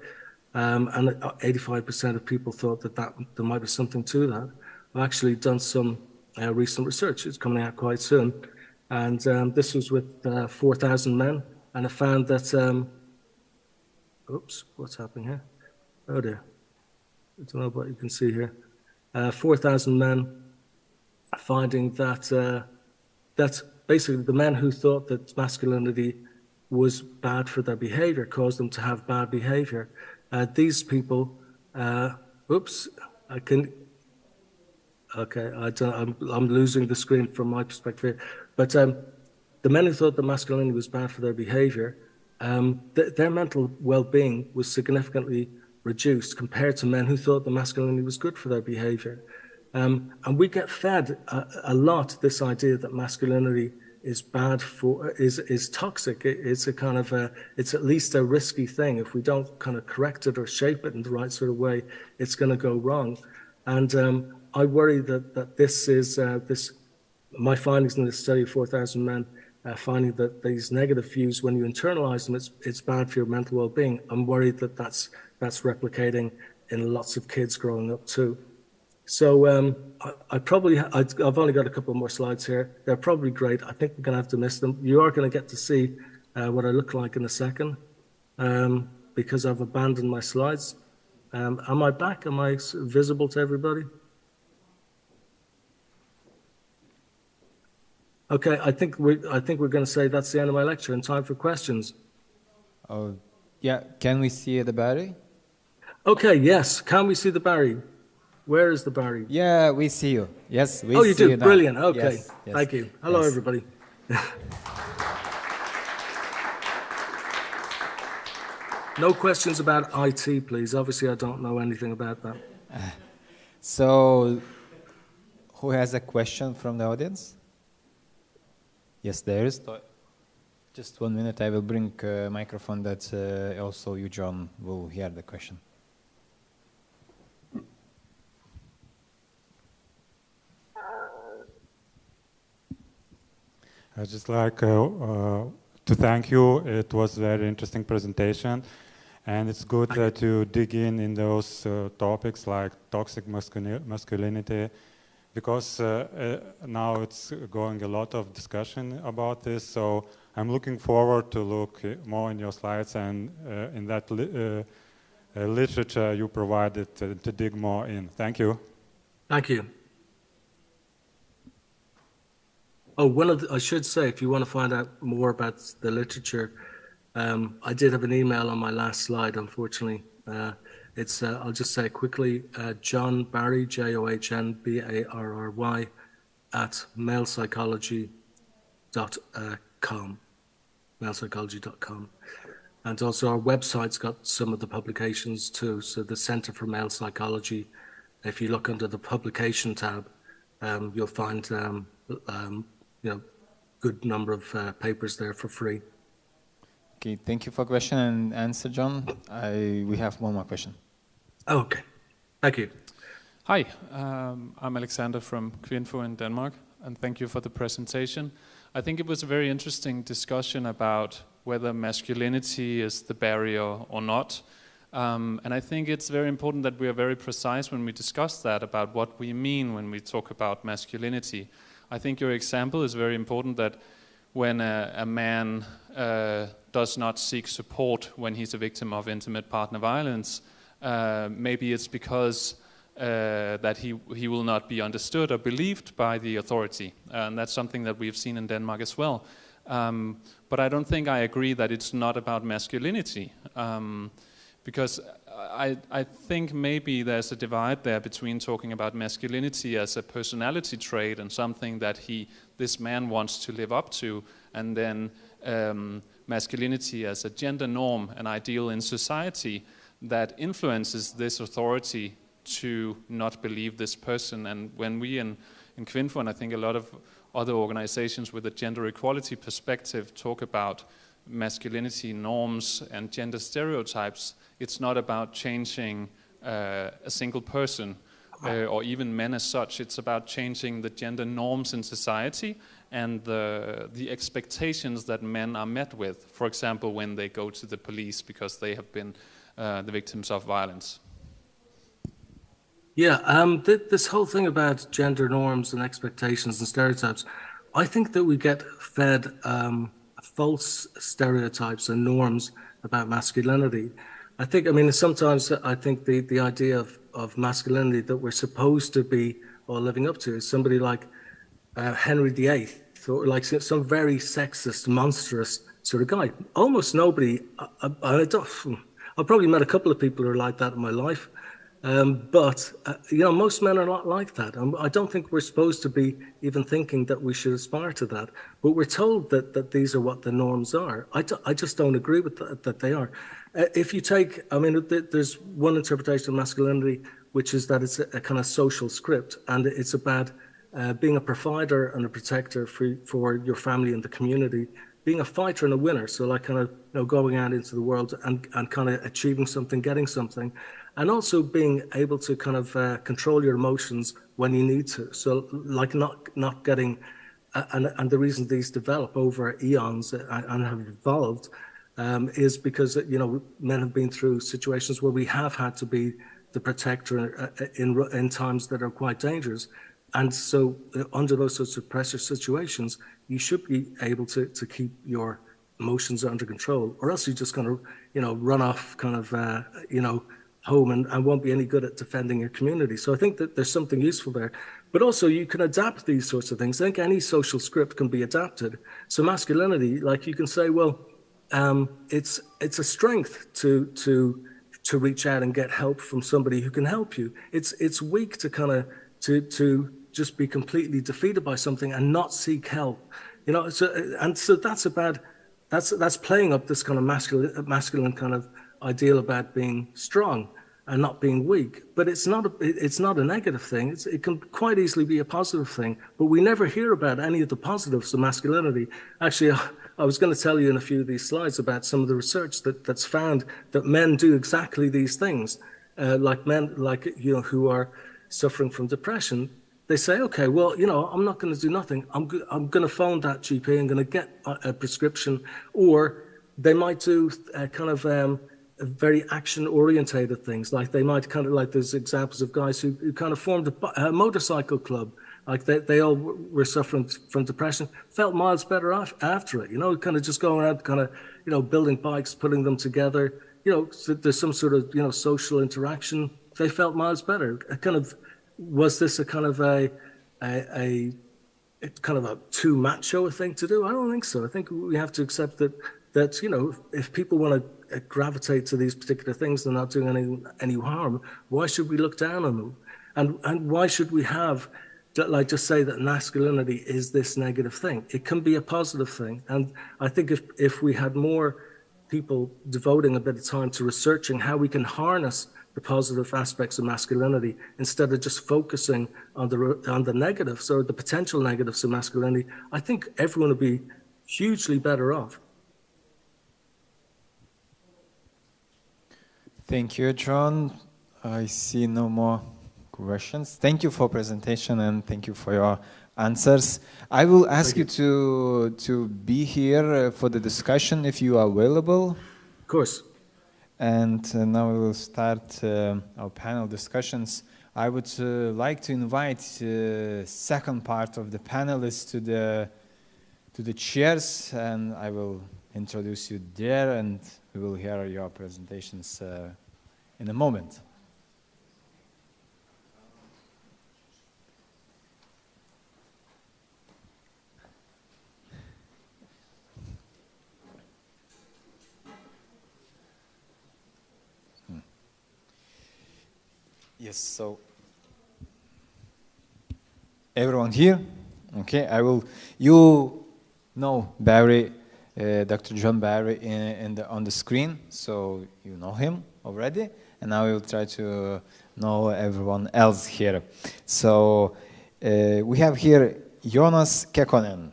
And 85% of people thought that there might be something to that. I've actually done some recent research. It's coming out quite soon. And this was with 4,000 men. And I found that, oops, what's happening here? Oh dear. I don't know what you can see here. 4,000 men finding that that's basically the men who thought that masculinity was bad for their behavior, caused them to have bad behavior. These people, oops, I can, okay, I'm losing the screen from my perspective here. But the men who thought that masculinity was bad for their behavior, their mental well-being was significantly reduced compared to men who thought that masculinity was good for their behavior. And we get fed a lot this idea that masculinity is bad for, is toxic. It's a kind of it's at least a risky thing. If we don't kind of correct it or shape it in the right sort of way, it's going to go wrong. And I worry that this is, my findings in this study of 4,000 men, finding that these negative views, when you internalize them, it's bad for your mental well-being. I'm worried that that's replicating in lots of kids growing up too. So I've only got a couple more slides here. They're probably great. I think we're going to have to miss them. You are going to get to see what I look like in a second because I've abandoned my slides. Am I back? Am I visible to everybody? Okay, I think we're going to say that's the end of my lecture and time for questions. Oh, yeah. Can we see the battery? Okay. Yes. Can we see the battery? Where is the battery? Yeah, we see you. Yes, we see you. Oh, you do. Brilliant. Okay. Yes, yes, thank you. Hello, yes. everybody. No questions about IT, please. Obviously, I don't know anything about that. So, who has a question from the audience? Yes, there is. Just 1 minute. I will bring a microphone that also you, John, will hear the question. I'd just like to thank you. It was a very interesting presentation. And it's good to dig in those topics like toxic masculinity, because now it's going a lot of discussion about this. So I'm looking forward to look more in your slides and in that literature you provided to dig more in. Thank you. Thank you. Oh, I should say, if you want to find out more about the literature, I did have an email on my last slide, unfortunately. I'll just say it quickly, John Barry, JOHNBARRY, at malepsychology.com, malepsychology.com. And also our website's got some of the publications too. So the Center for Male Psychology, if you look under the publication tab, you'll find good number of papers there for free. Okay, thank you for question and answer, John. We have one more question. Oh, okay, thank you. Hi, I'm Alexander from Kvinfo in Denmark, and thank you for the presentation. I think it was a very interesting discussion about whether masculinity is the barrier or not. And I think it's very important that we are very precise when we discuss that, about what we mean when we talk about masculinity. I think your example is very important, that when a man does not seek support when he's a victim of intimate partner violence, maybe it's because that he will not be understood or believed by the authority. And that's something that we've seen in Denmark as well. But I don't think I agree that it's not about masculinity. Because I think maybe there's a divide there between talking about masculinity as a personality trait and something that this man wants to live up to, and then masculinity as a gender norm, an ideal in society that influences this authority to not believe this person. And when we in Kvinfo, and I think a lot of other organizations with a gender equality perspective, talk about masculinity norms and gender stereotypes, it's not about changing a single person or even men as such. It's about changing the gender norms in society and the expectations that men are met with, for example, when they go to the police because they have been the victims of violence. Yeah, this whole thing about gender norms and expectations and stereotypes, I think that we get fed false stereotypes and norms about masculinity. I mean, sometimes I think the idea of masculinity that we're supposed to be or living up to is somebody like Henry VIII, or like some very sexist, monstrous sort of guy. Almost nobody, I've probably met a couple of people who are like that in my life, but most men are not like that. I don't think we're supposed to be even thinking that we should aspire to that, but we're told that these are what the norms are. I just don't agree with that they are. If you take, there's one interpretation of masculinity, which is that it's a kind of social script, and it's about being a provider and a protector for your family and the community, being a fighter and a winner. So like kind of going out into the world and kind of achieving something, getting something, and also being able to kind of control your emotions when you need to. So like not getting, and the reason these develop over eons and have evolved is because men have been through situations where we have had to be the protector in times that are quite dangerous. And so under those sorts of pressure situations, you should be able to keep your emotions under control, or else you're just going to, run off kind of, home and won't be any good at defending your community. So I think that there's something useful there. But also you can adapt these sorts of things. I think any social script can be adapted. So masculinity, like you can say, well, it's a strength to reach out and get help from somebody who can help you. It's weak to kind of to just be completely defeated by something and not seek help, so that's playing up this kind of masculine kind of ideal about being strong and not being weak. But it's not a negative thing. It can quite easily be a positive thing, but we never hear about any of the positives of masculinity. Actually, I was going to tell you in a few of these slides about some of the research that's found that men do exactly these things, like men who are suffering from depression. They say, okay, well, I'm not going to do nothing. I'm going to phone that GP. I'm going to get a prescription. Or they might do kind of very action-orientated things. Like they might kind of, like there's examples of guys who kind of formed a motorcycle club. Like they all were suffering from depression, felt miles better after it, kind of just going out, kind of, building bikes, putting them together, so there's some sort of, social interaction. They felt miles better. Was this a kind of a too macho a thing to do? I don't think so. I think we have to accept that if people want to gravitate to these particular things, they're not doing any harm. Why should we look down on them? And why should we have just say that masculinity is this negative thing? It can be a positive thing. And I think if we had more people devoting a bit of time to researching how we can harness the positive aspects of masculinity instead of just focusing on the negatives or the potential negatives of masculinity, I think everyone would be hugely better off. Thank you, John. I see no more questions. Thank you for presentation and thank you for your answers. I will ask you to be here for the discussion if you are available. Of course. And now we will start our panel discussions. I would like to invite second part of the panelists to the chairs, and I will introduce you there, and we will hear your presentations in a moment. Yes, so everyone here? Okay, you know Barry, Dr. John Barry on the screen, so you know him already, and now we will try to know everyone else here. So we have here Jonas Kekkonen.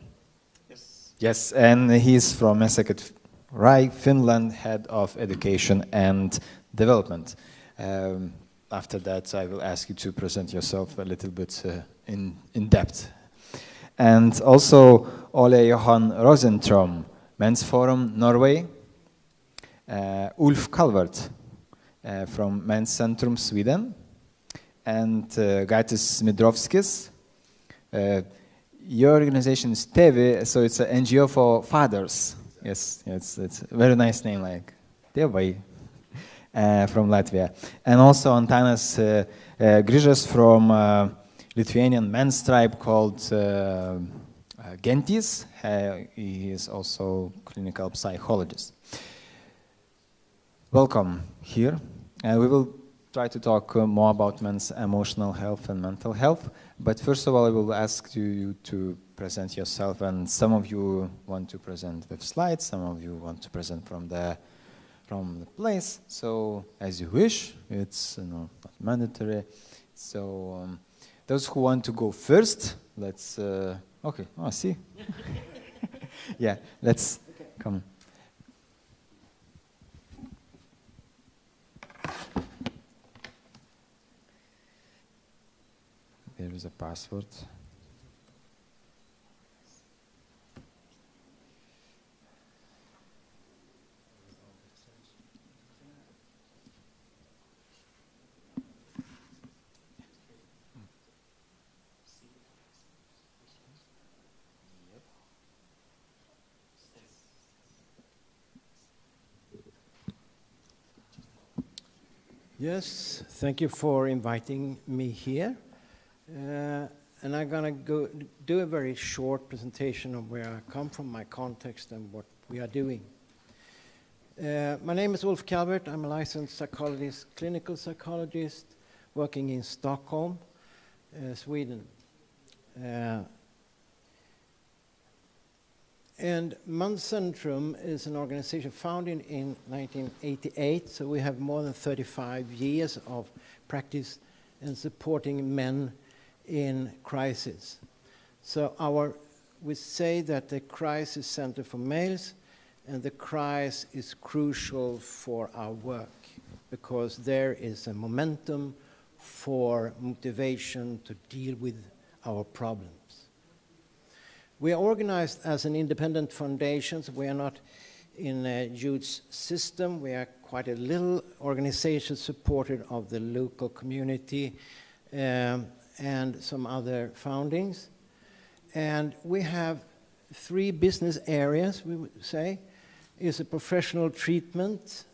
Yes, and he's from Eskit Rai, Finland, Head of Education and Development. After that, I will ask you to present yourself a little bit in depth. And also Ole Johan Rosentrom, Men's Forum Norway. Ulf Calvert from Men's Centrum Sweden. And Gaitis Midrovskis. Your organization is TEVI, so it's an NGO for fathers. Yes, it's a very nice name, like TEVI. From Latvia, and also Antanas Grižas from Lithuanian men's tribe called Gentis. He is also clinical psychologist. Welcome here. We will try to talk more about men's emotional health and mental health. But first of all, I will ask you to present yourself. And some of you want to present with slides. Some of you want to present from the place. So as you wish. It's not mandatory. So those who want to go first, let's. Okay. Oh, see. Yeah. Let's come. There is a password. Yes, thank you for inviting me here. And I'm going to do a very short presentation of where I come from, my context, and what we are doing. My name is Ulf Calvert. I'm a licensed psychologist, clinical psychologist, working in Stockholm, Sweden. And Manscentrum is an organization founded in 1988, so we have more than 35 years of practice in supporting men in crisis. So we say that the crisis center for males, and the crisis is crucial for our work because there is a momentum for motivation to deal with our problems. We are organized as an independent foundation, so we are not in a huge system. We are quite a little organization supported of the local community and some other foundings. And we have 3 business areas, we would say. Is a professional treatment,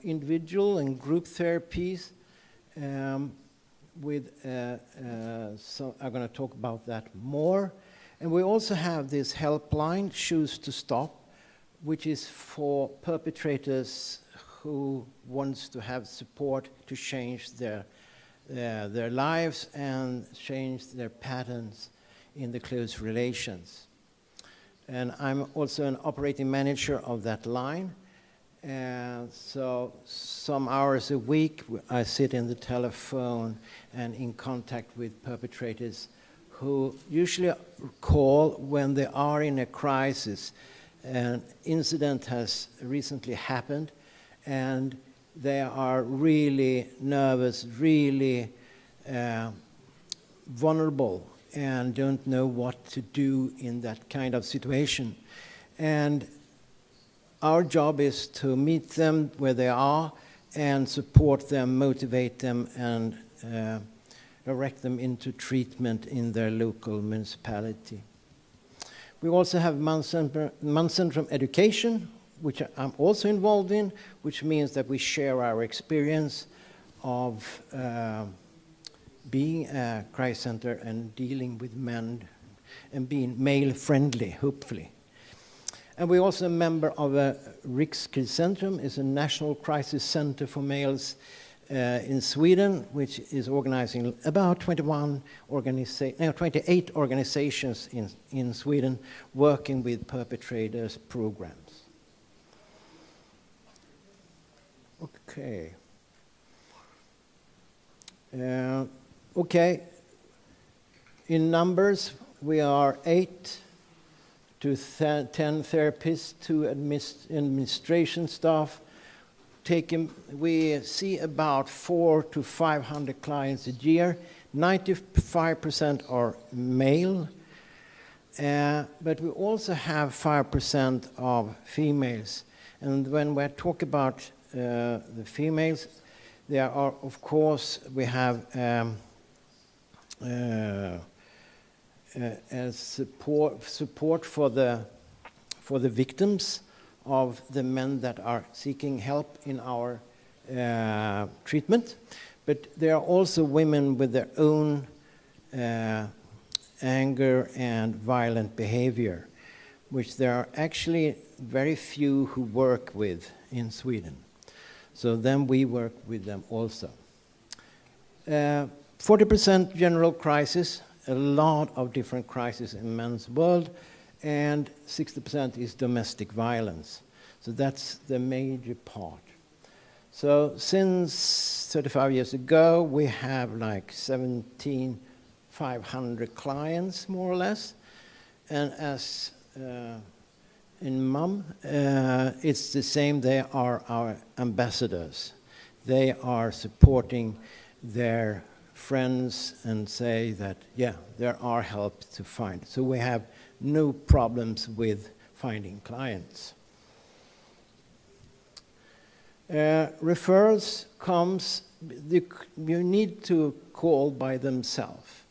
individual and group therapies, so I'm going to talk about that more. And we also have this helpline, Choose to Stop, which is for perpetrators who wants to have support to change their lives and change their patterns in the close relations. And I'm also an operating manager of that line. And so some hours a week, I sit in the telephone and in contact with perpetrators who usually call when they are in a crisis. An incident has recently happened, and they are really nervous, really vulnerable, and don't know what to do in that kind of situation. And our job is to meet them where they are and support them, motivate them, and direct them into treatment in their local municipality. We also have Manscentrum Education, which I'm also involved in, which means that we share our experience of being a crisis center and dealing with men and being male-friendly, hopefully. And we're also a member of a Rikskriscentrum, is a national crisis center for males in Sweden, which is organizing about 28 organizations in Sweden working with perpetrators programs. Okay. Okay. In numbers, we are 8 to 10 therapists, 2 administration staff. We see about 400 to 500 clients a year. 95% are male, but we also have 5% of females. And when we talk about the females, there are, of course, we have support for the victims of the men that are seeking help in our treatment. But there are also women with their own anger and violent behavior, which there are actually very few who work with in Sweden. So then we work with them also. 40% general crisis, a lot of different crises in men's world, and 60% is domestic violence. So that's the major part. So since 35 years ago, we have like 17,500 clients, more or less. And as in MUM, it's the same. They are our ambassadors. They are supporting their friends and say that, yeah, there are help to find. So we have no problems with finding clients. Referrals comes, you need to call by themselves.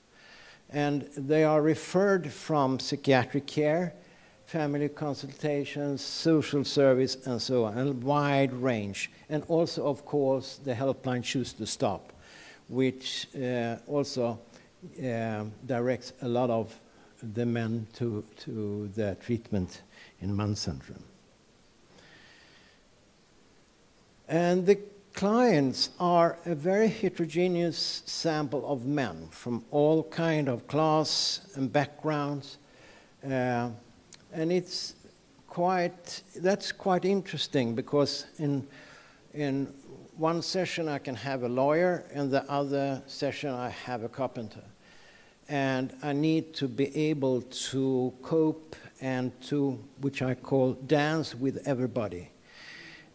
And they are referred from psychiatric care, family consultations, social service, and so on, a wide range. And also, of course, the helpline Choose to Stop, which also directs a lot of the men to the treatment in Manscentrum. And the clients are a very heterogeneous sample of men from all kind of class and backgrounds. And that's quite interesting, because in one session I can have a lawyer, and the other session I have a carpenter. And I need to be able to cope and to, which I call, dance with everybody.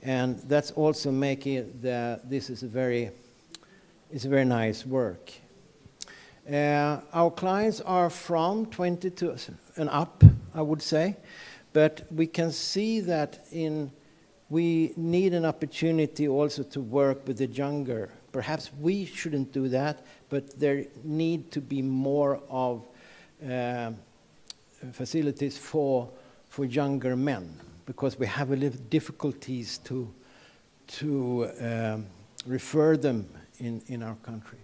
And that's also making this is a very nice work. Our clients are from 22 and up, I would say, but we can see that we need an opportunity also to work with the younger. Perhaps we shouldn't do that, but there need to be more of facilities for younger men, because we have a little difficulties to refer them in our country.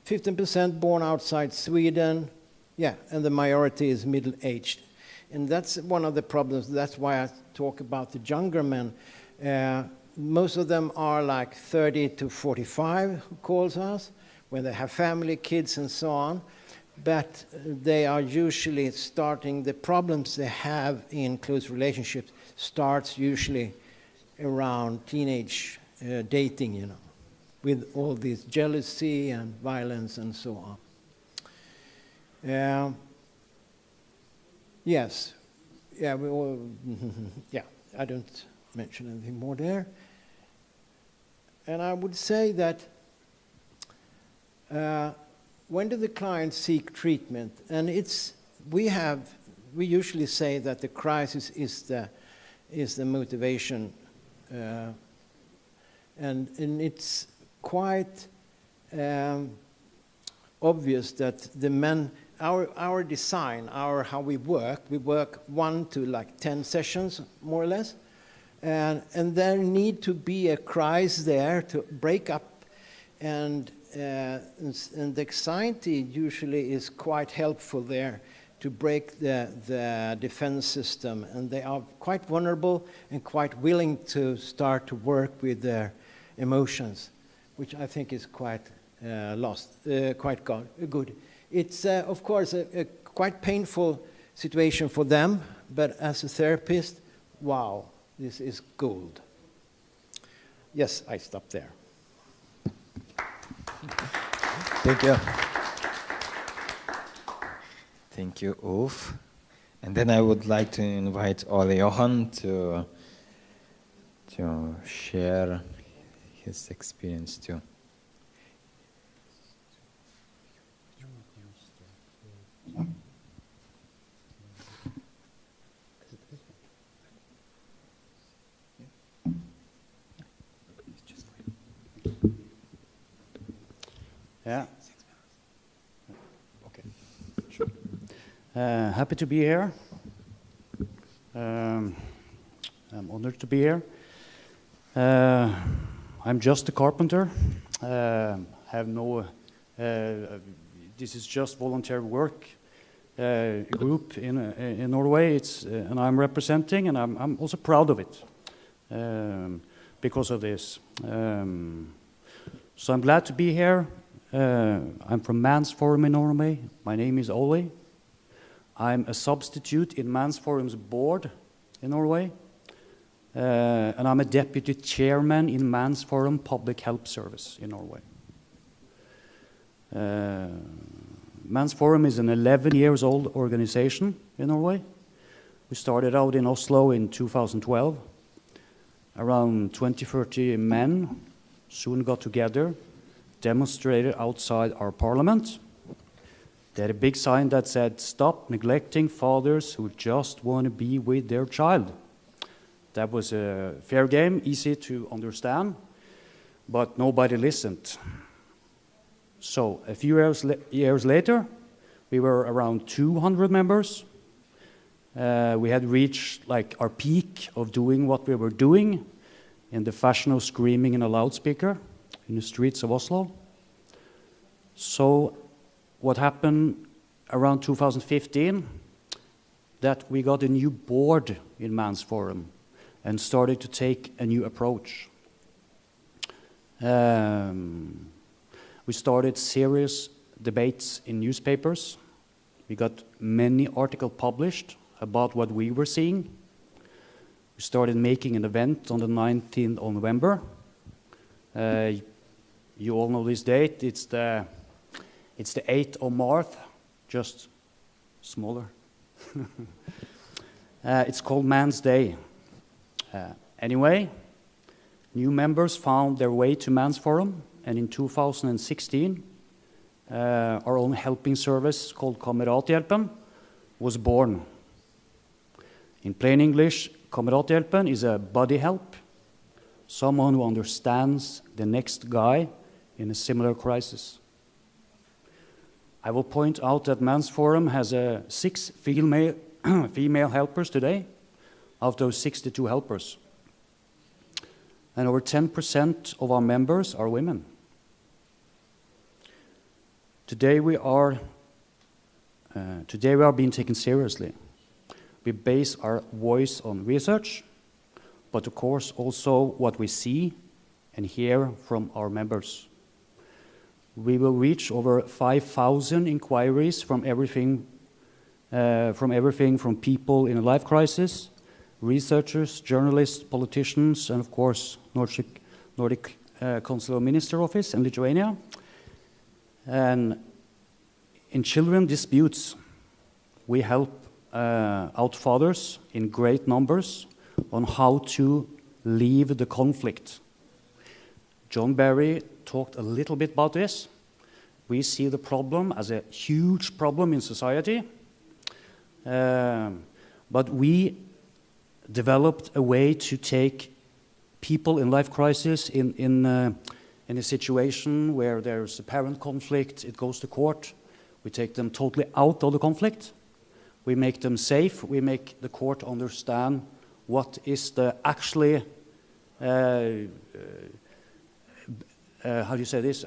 15% born outside Sweden, yeah, and the majority is middle-aged. And that's one of the problems. That's why I talk about the younger men. Most of them are like 30 to 45 who calls us, when they have family, kids, and so on. But they are usually starting, the problems they have in close relationships starts usually around teenage dating, you know, with all this jealousy and violence and so on. Yes, yeah, we all, yeah, I don't mention anything more there. And I would say that when do the clients seek treatment? And we usually say that the crisis is the motivation, and it's quite obvious that the men, our design, how we work 1 to like 10 sessions, more or less, and there need to be a crisis there to break up, and the anxiety usually is quite helpful there to break the defense system, and they are quite vulnerable and quite willing to start to work with their emotions, which I think is quite quite good. It's of course a quite painful situation for them, but as a therapist, wow, this is gold. Yes, I stop there. Thank you. Thank you, Ulf. And then I would like to invite Ole Johan to share his experience too. Yeah. Okay. Sure. Happy to be here. I'm honored to be here. I'm just a carpenter. Have no this is just volunteer work group in Norway. And I'm representing, and I'm also proud of it because of this. So I'm glad to be here. I'm from Mans Forum in Norway. My name is Ole. I'm a substitute in Mans Forum's board in Norway. And I'm a deputy chairman in Mans Forum Public Help Service in Norway. Mans Forum is an 11 years old organization in Norway. We started out in Oslo in 2012. Around 20-30 men soon got together, demonstrated outside our parliament. They had a big sign that said, "Stop neglecting fathers who just want to be with their child." That was a fair game, easy to understand, but nobody listened. So a few years later, we were around 200 members. We had reached like our peak of doing what we were doing in the fashion of screaming in a loudspeaker in the streets of Oslo. So what happened around 2015, that we got a new board in Mans Forum and started to take a new approach. We started serious debates in newspapers. We got many articles published about what we were seeing. We started making an event on the 19th of November. You all know this date. It's the 8th of March, just smaller. It's called Man's Day. Anyway, new members found their way to Mans Forum, and in 2016, our own helping service called Kamerathjelpen was born. In plain English, Kamerathjelpen is a buddy help, someone who understands the next guy in a similar crisis. I will point out that Mans Forum has 6 female helpers today, out of those 62 helpers. And over 10% of our members are women. Today we are being taken seriously. We base our voice on research, but of course also what we see and hear from our members. We will reach over 5,000 inquiries from everything from people in a life crisis, researchers, journalists, politicians, and of course Nordic Consular Minister Office in Lithuania. And in children disputes, we help out fathers in great numbers on how to leave the conflict. John Barry talked a little bit about this. We see the problem as a huge problem in society, but we developed a way to take people in life crisis in a situation where there's a parent conflict, it goes to court. We take them totally out of the conflict. We make them safe. We make the court understand what is the actually, how do you say this?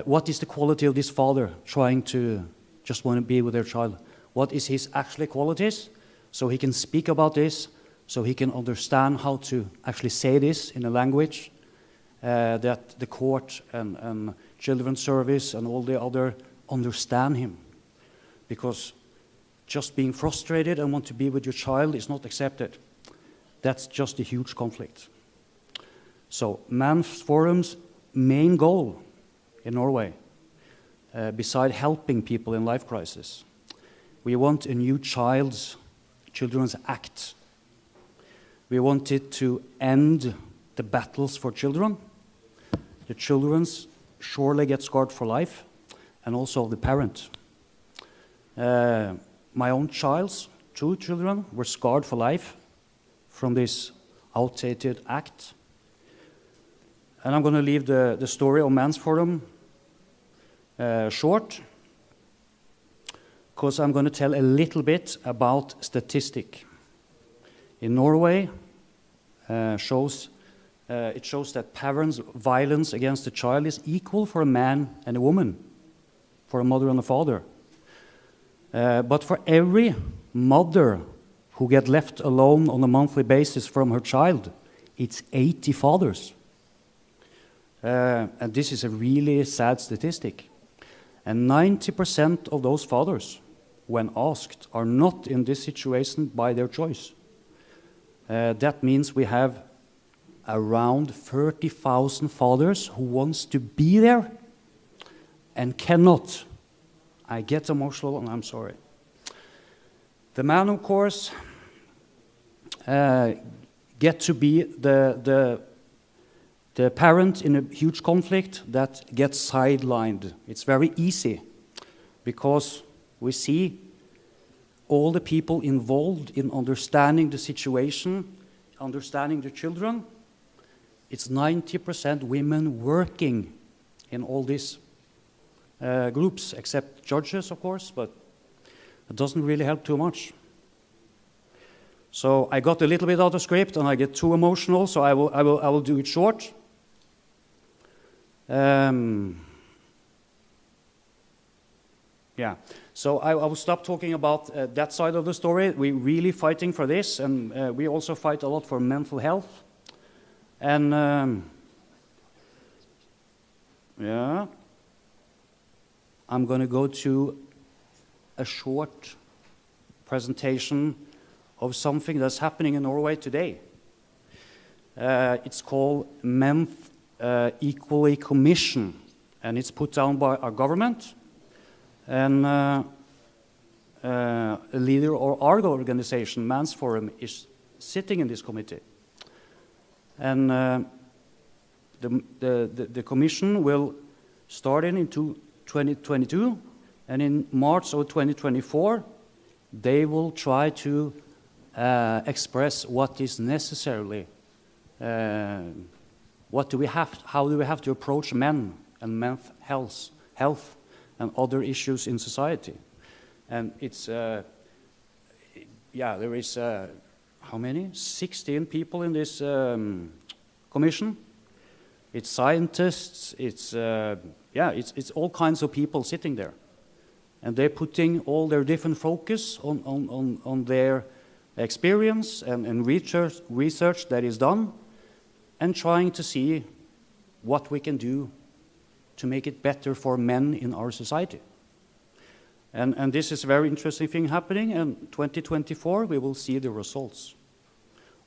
What is the quality of this father trying to just want to be with their child? What is his actually qualities? So he can speak about this, so he can understand how to actually say this in a language that the court and children's service and all the other understand him. Because just being frustrated and want to be with your child is not accepted. That's just a huge conflict. So Mans Forum's main goal in Norway, beside helping people in life crisis, we want a new Children's Act. We wanted to end the battles for children. The children surely get scarred for life, and also the parent. My own child's 2 children were scarred for life from this outdated act. And I'm going to leave the story of Mans Forum short, because I'm going to tell a little bit about statistic. In Norway, it shows that parents' violence against a child is equal for a man and a woman. for a mother and a father. But for every mother who get left alone on a monthly basis from her child, it's 80 fathers. And this is a really sad statistic. And 90% of those fathers, when asked, are not in this situation by their choice. That means we have around 30,000 fathers who wants to be there and cannot. I get emotional and I'm sorry. The man, of course, get to be the parent in a huge conflict that gets sidelined. It's very easy because we see all the people involved in understanding the situation, understanding the children. It's 90% women working in all these groups, except judges, of course, but it doesn't really help too much. So I got a little bit out of script and I get too emotional, so I will do it short. Yeah, so I will stop talking about that side of the story. We're really fighting for this, and we also fight a lot for mental health. And yeah, I'm going to go to a short presentation of something that's happening in Norway today. It's called Men's Equality Commission, and it's put down by our government. And a leader of our organization, Men's Forum, is sitting in this committee. And the commission will start in 2022, and in March of 2024, they will try to express what is necessarily, what do we have, how do we have to approach men and men's health and other issues in society. And it's, yeah, there is, how many? 16 people in this commission. It's scientists, it's, yeah, it's all kinds of people sitting there. And they're putting all their different focus on their experience and research that is done, and trying to see what we can do to make it better for men in our society. And this is a very interesting thing happening, and 2024 we will see the results,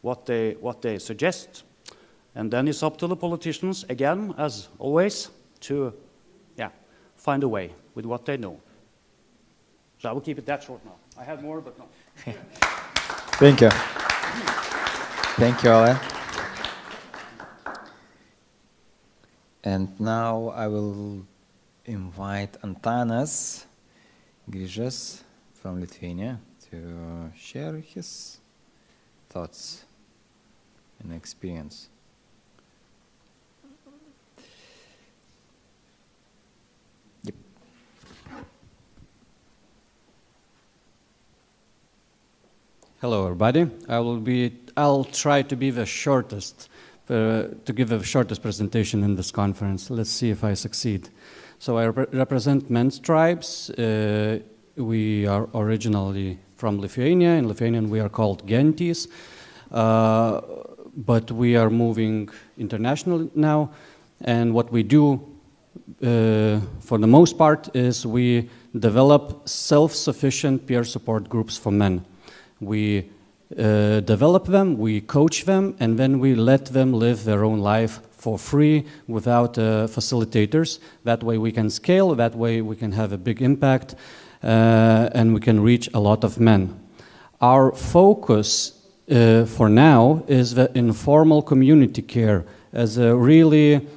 what they suggest. And then it's up to the politicians, again, as always, to find a way with what they know. So I will keep it that short now. I had more, but no. Thank you. Thank you, Ole. And now I will invite Antanas Grįžęs from Lithuania to share his thoughts and experience. Yep. Hello, everybody. I'll try to be the shortest, to give the shortest presentation in this conference. Let's see if I succeed. So I represent men's tribes. We are originally from Lithuania. In Lithuanian, we are called gentys, but we are moving international now. And what we do, for the most part, is we develop self-sufficient peer support groups for men. We develop them, we coach them, and then we let them live their own life for free without facilitators. That way we can scale, that way we can have a big impact, and we can reach a lot of men. Our focus for now is the informal community care as a really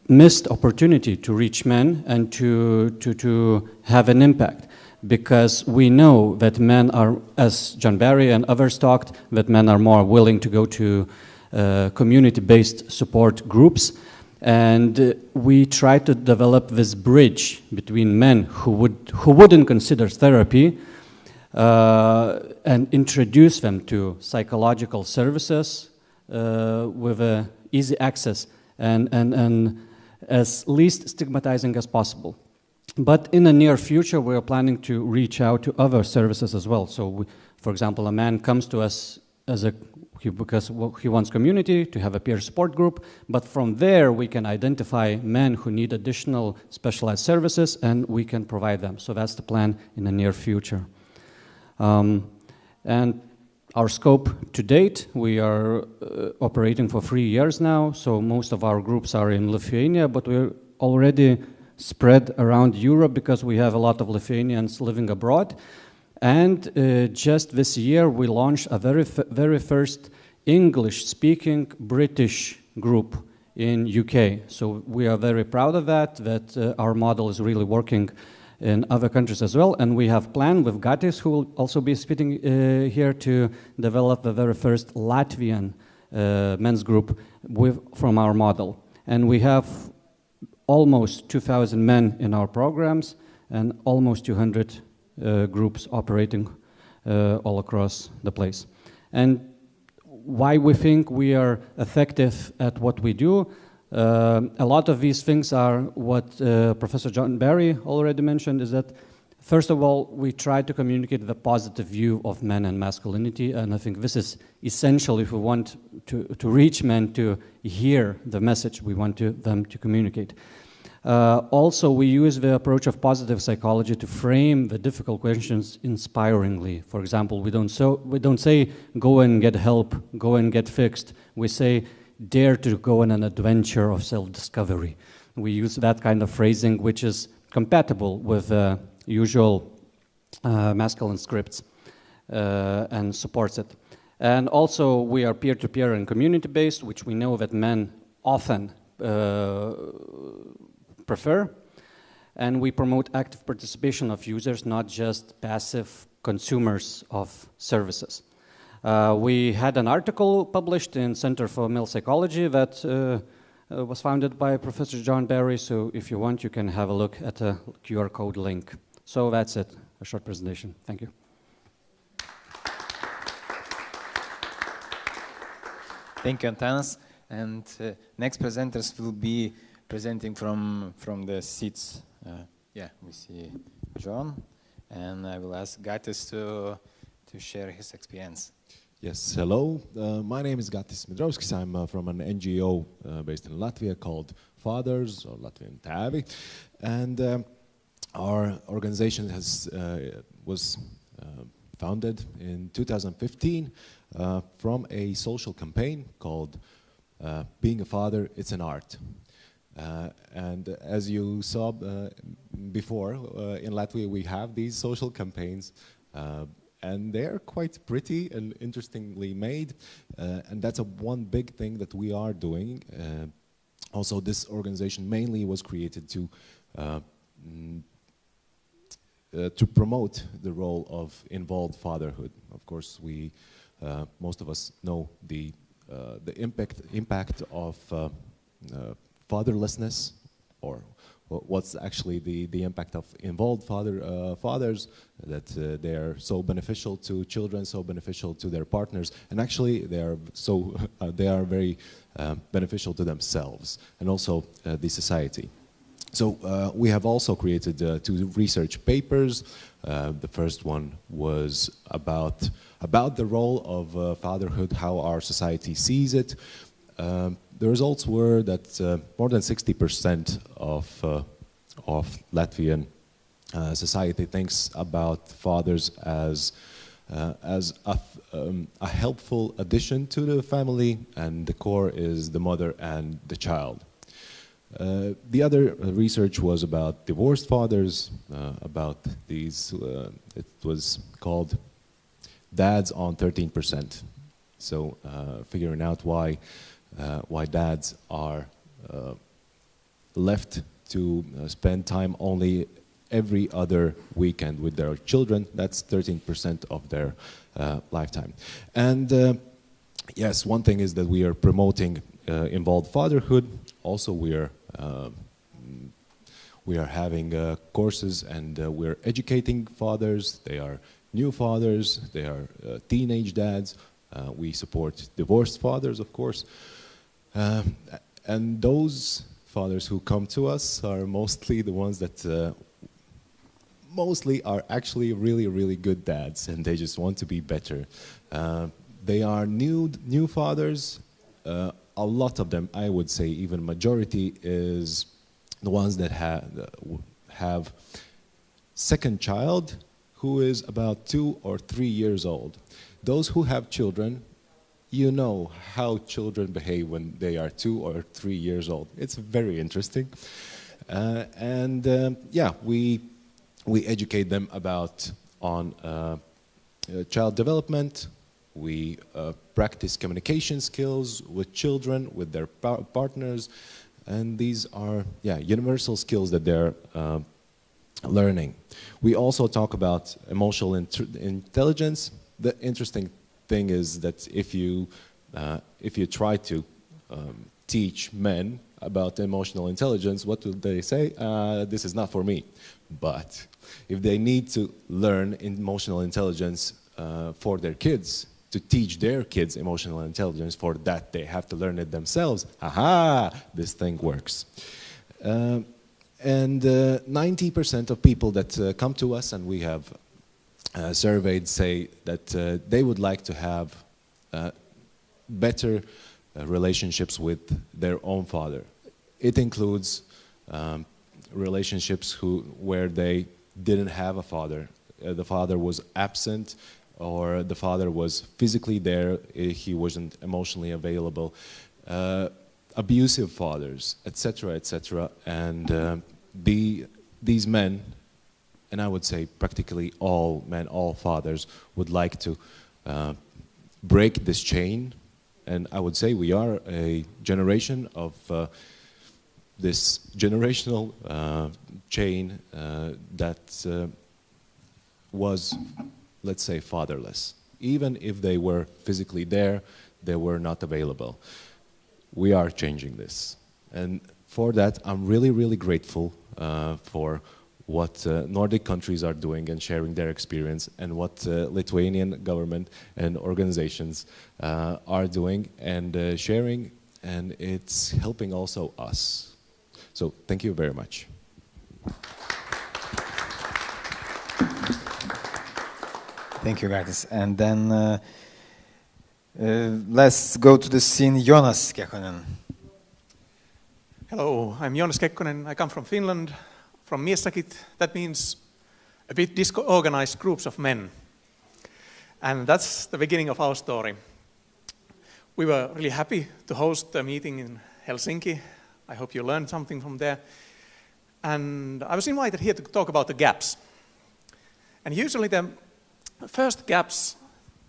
missed opportunity to reach men and to have an impact. Because we know that men are, as John Barry and others talked, that men are more willing to go to community-based support groups. And we try to develop this bridge between men who wouldn't consider therapy and introduce them to psychological services with easy access and as least stigmatizing as possible. But in the near future, we are planning to reach out to other services as well. So, for example, a man comes to us because he wants community, to have a peer support group, but from there we can identify men who need additional specialized services and we can provide them. So that's the plan in the near future. And our scope to date, we are operating for 3 years now, so most of our groups are in Lithuania, but we're already spread around Europe because we have a lot of Lithuanians living abroad. And just this year, we launched a very first English-speaking British group in UK. So we are very proud of that our model is really working in other countries as well. And we have planned with Gatis, who will also be speaking here, to develop the very first Latvian men's group from our model. And we have almost 2,000 men in our programs and almost 200 groups operating all across the place. And why we think we are effective at what we do, a lot of these things are what Professor John Barry already mentioned, is that first of all, we try to communicate the positive view of men and masculinity, and I think this is essential if we want to reach men to hear the message we want them to communicate. Also, we use the approach of positive psychology to frame the difficult questions inspiringly. For example, we don't say, go and get help, go and get fixed. We say, dare to go on an adventure of self-discovery. We use that kind of phrasing, which is compatible with usual masculine scripts and supports it. And also, we are peer-to-peer and community-based, which we know that men often prefer, and we promote active participation of users, not just passive consumers of services. We had an article published in Center for Male Psychology that was founded by Professor John Barry, so if you want, you can have a look at a QR code link. So that's it, a short presentation. Thank you. Thank you, Antanas. And next presenters will be presenting from the seats. Yeah, we see John, and I will ask Gatis to share his experience. Yes, hello. My name is Gatis Midrovskis. I'm from an NGO based in Latvia called Fathers, or Latvian Tēvi. And our organization was founded in 2015 from a social campaign called Being a Father, It's an Art. And as you saw before, in Latvia we have these social campaigns, and they're quite pretty and interestingly made, and that's one big thing that we are doing. Also, this organization mainly was created to promote the role of involved fatherhood. Of course, most of us know the impact of fatherlessness, or what's actually the impact of involved fathers, that they are so beneficial to children, so beneficial to their partners, and actually they are very beneficial to themselves and also the society. So we have also created 2 research papers. The first one was about the role of fatherhood, how our society sees it. The results were that more than 60% of Latvian society thinks about fathers as a helpful addition to the family, and the core is the mother and the child. The other research was about divorced fathers, about these, it was called Dads on 13%. So figuring out why dads are left to spend time only every other weekend with their children. That's 13% of their lifetime. And yes, one thing is that we are promoting involved fatherhood. Also, we are having courses, and we're educating fathers. They are new fathers, they are teenage dads. We support divorced fathers, of course. And those fathers who come to us are mostly the ones that mostly are actually really, really good dads, and they just want to be better. They are new fathers. A lot of them, I would say, even majority, is the ones that have second child who is about 2 or 3 years old. Those who have children, you know how children behave when they are 2 or 3 years old. It's very interesting. Yeah, we educate them on child development. We practice communication skills with children, with their partners, and these are, yeah, universal skills that they're learning. We also talk about emotional intelligence. The interesting thing is that if you try to teach men about emotional intelligence, what will they say? This is not for me. But if they need to learn emotional intelligence for their kids, to teach their kids emotional intelligence, for that they have to learn it themselves. Aha! This thing works. And 90% of people that come to us, and we have surveyed, say that they would like to have better relationships with their own father. It includes relationships where they didn't have a father. The father was absent, or the father was physically there, he wasn't emotionally available. Abusive fathers, etc., etc. And these men, and I would say practically all men, all fathers, would like to break this chain. And I would say we are a generation of this generational chain that was, let's say, fatherless. Even if they were physically there, they were not available. We are changing this. And for that, I'm really, really grateful for what Nordic countries are doing and sharing their experience, and what Lithuanian government and organizations are doing and sharing, and it's helping also us. So thank you very much. Thank you, guys. And then let's go to the scene. Jonas Kekkonen. Hello, I'm Jonas Kekkonen. I come from Finland, from Miesakit. That means a bit disorganized groups of men. And that's the beginning of our story. We were really happy to host a meeting in Helsinki. I hope you learned something from there. And I was invited here to talk about the gaps. And usually the first gaps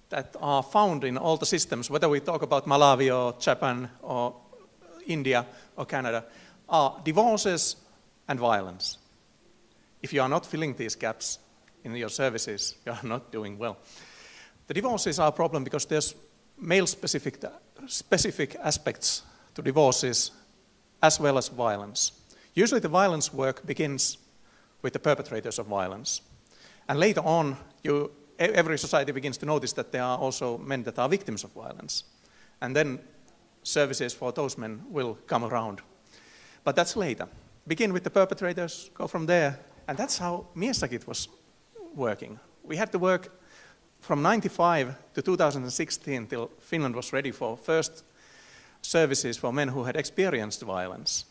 that are found in all the systems, whether we talk about Malawi or Japan or India or Canada, are divorces and violence. If you are not filling these gaps in your services, you are not doing well. The divorces are a problem because there's male-specific aspects to divorces as well as violence. Usually the violence work begins with the perpetrators of violence. And later on, every society begins to notice that there are also men that are victims of violence. And then services for those men will come around. But that's later. Begin with the perpetrators, go from there. And that's how Miesakit was working. We had to work from 1995 to 2016 till Finland was ready for first services for men who had experienced violence.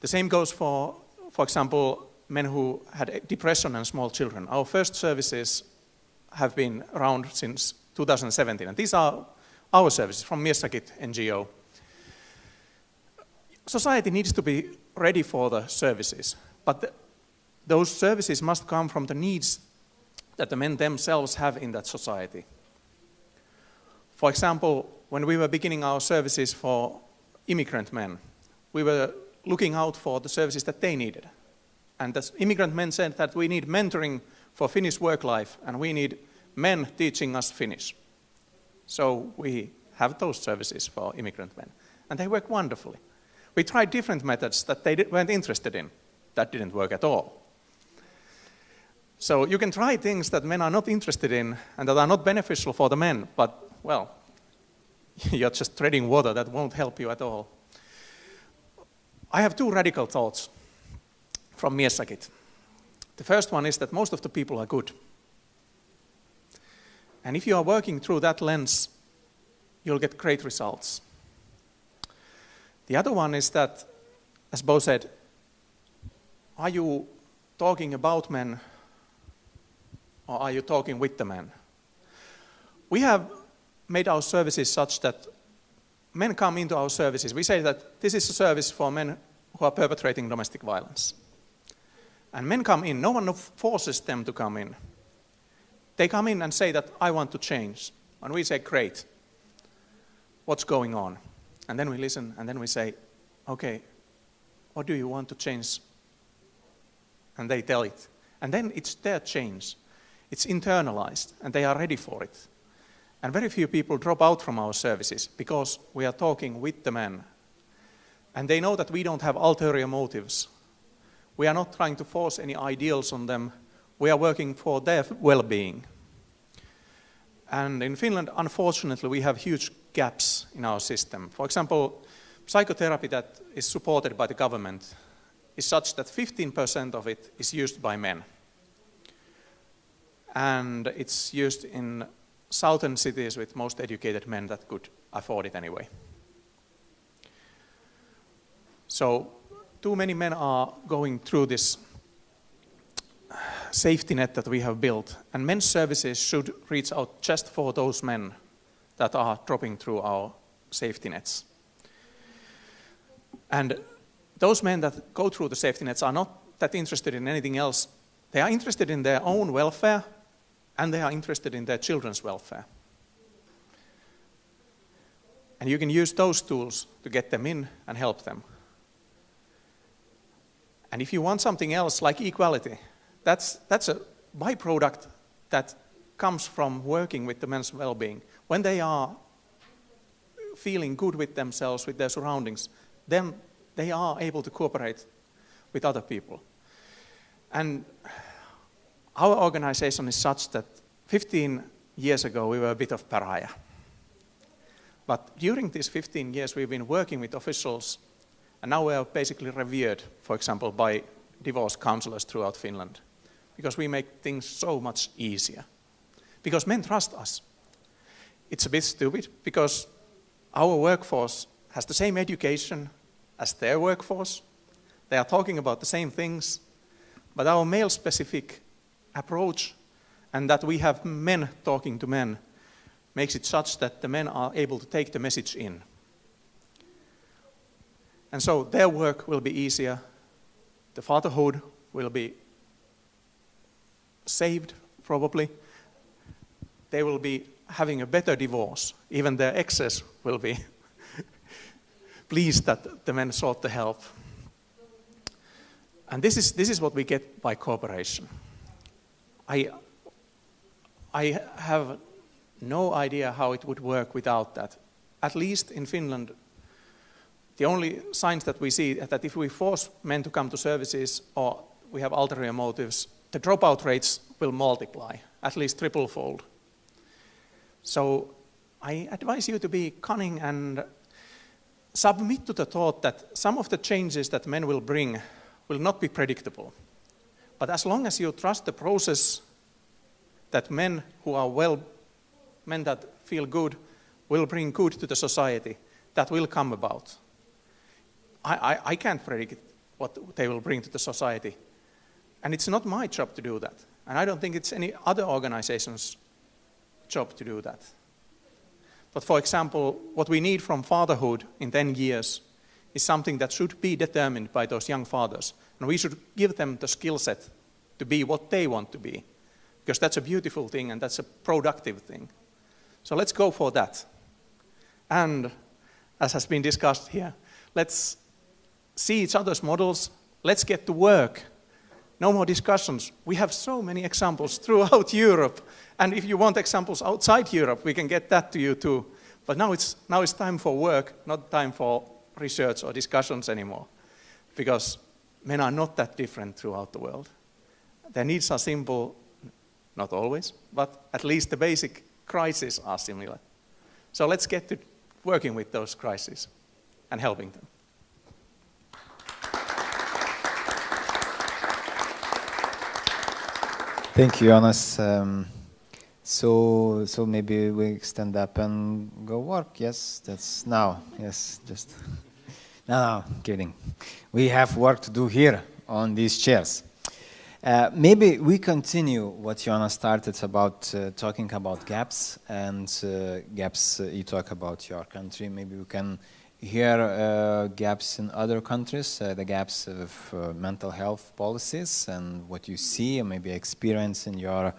The same goes for example, men who had depression and small children. Our first services have been around since 2017, and these are our services from Miesakit NGO. Society needs to be ready for the services, but those services must come from the needs that the men themselves have in that society. For example, when we were beginning our services for immigrant men, we were looking out for the services that they needed. And the immigrant men said that we need mentoring for Finnish work life, and we need men teaching us Finnish. So we have those services for immigrant men, and they work wonderfully. We tried different methods that they weren't interested in. That didn't work at all. So you can try things that men are not interested in and that are not beneficial for the men, but, well, you're just treading water that won't help you at all. I have two radical thoughts from Miesakit. The first one is that most of the people are good. And if you are working through that lens, you'll get great results. The other one is that, as Bo said, are you talking about men or are you talking with the men? We have made our services such that men come into our services. We say that this is a service for men who are perpetrating domestic violence. And men come in, no one forces them to come in. They come in and say that I want to change. And we say, great, what's going on? And then we listen and then we say, okay, what do you want to change? And they tell it. And then it's their change. It's internalized and they are ready for it. And very few people drop out from our services because we are talking with the men. And they know that we don't have ulterior motives. We are not trying to force any ideals on them. We are working for their well-being. And in Finland, unfortunately, we have huge gaps in our system. For example, psychotherapy that is supported by the government is such that 15% of it is used by men. And it's used in southern cities with most educated men that could afford it anyway. So too many men are going through this safety net that we have built, and men's services should reach out just for those men that are dropping through our safety nets. And those men that go through the safety nets are not that interested in anything else. They are interested in their own welfare, and they are interested in their children's welfare. And you can use those tools to get them in and help them. And if you want something else like equality, that's a byproduct that comes from working with the men's well-being. When they are feeling good with themselves, with their surroundings, then they are able to cooperate with other people. And our organization is such that 15 years ago we were a bit of pariah. But during these 15 years we've been working with officials, and now we are basically revered, for example, by divorce counselors throughout Finland, because we make things so much easier. Because men trust us. It's a bit stupid, because our workforce has the same education as their workforce. They are talking about the same things, but our male-specific approach and that we have men talking to men makes it such that the men are able to take the message in. And so their work will be easier, the fatherhood will be saved, probably. They will be having a better divorce. Even their exes will be pleased that the men sought the help. And this is what we get by cooperation. I have no idea how it would work without that. At least in Finland, the only signs that we see is that if we force men to come to services or we have ulterior motives, the dropout rates will multiply, at least triple-fold. So I advise you to be cunning and submit to the thought that some of the changes that men will bring will not be predictable. But as long as you trust the process that men who are well, men that feel good, will bring good to the society, that will come about. I can't predict what they will bring to the society. And it's not my job to do that. And I don't think it's any other organization's job to do that. But for example, what we need from fatherhood in 10 years is something that should be determined by those young fathers. And we should give them the skill set to be what they want to be. Because that's a beautiful thing and that's a productive thing. So let's go for that. And as has been discussed here, let's see each other's models. Let's get to work. No more discussions. We have so many examples throughout Europe. And if you want examples outside Europe, we can get that to you too. But now it's time for work, not time for research or discussions anymore. Because men are not that different throughout the world. Their needs are simple, not always, but at least the basic crises are similar. So let's get to working with those crises and helping them. Thank you, Jonas. So maybe we stand up and go work. Yes, that's now. Yes, just no, kidding. We have work to do here on these chairs. Maybe we continue what Jonas started about talking about gaps and gaps you talk about your country. Maybe we can hear gaps in other countries, the gaps of mental health policies and what you see and maybe experience in your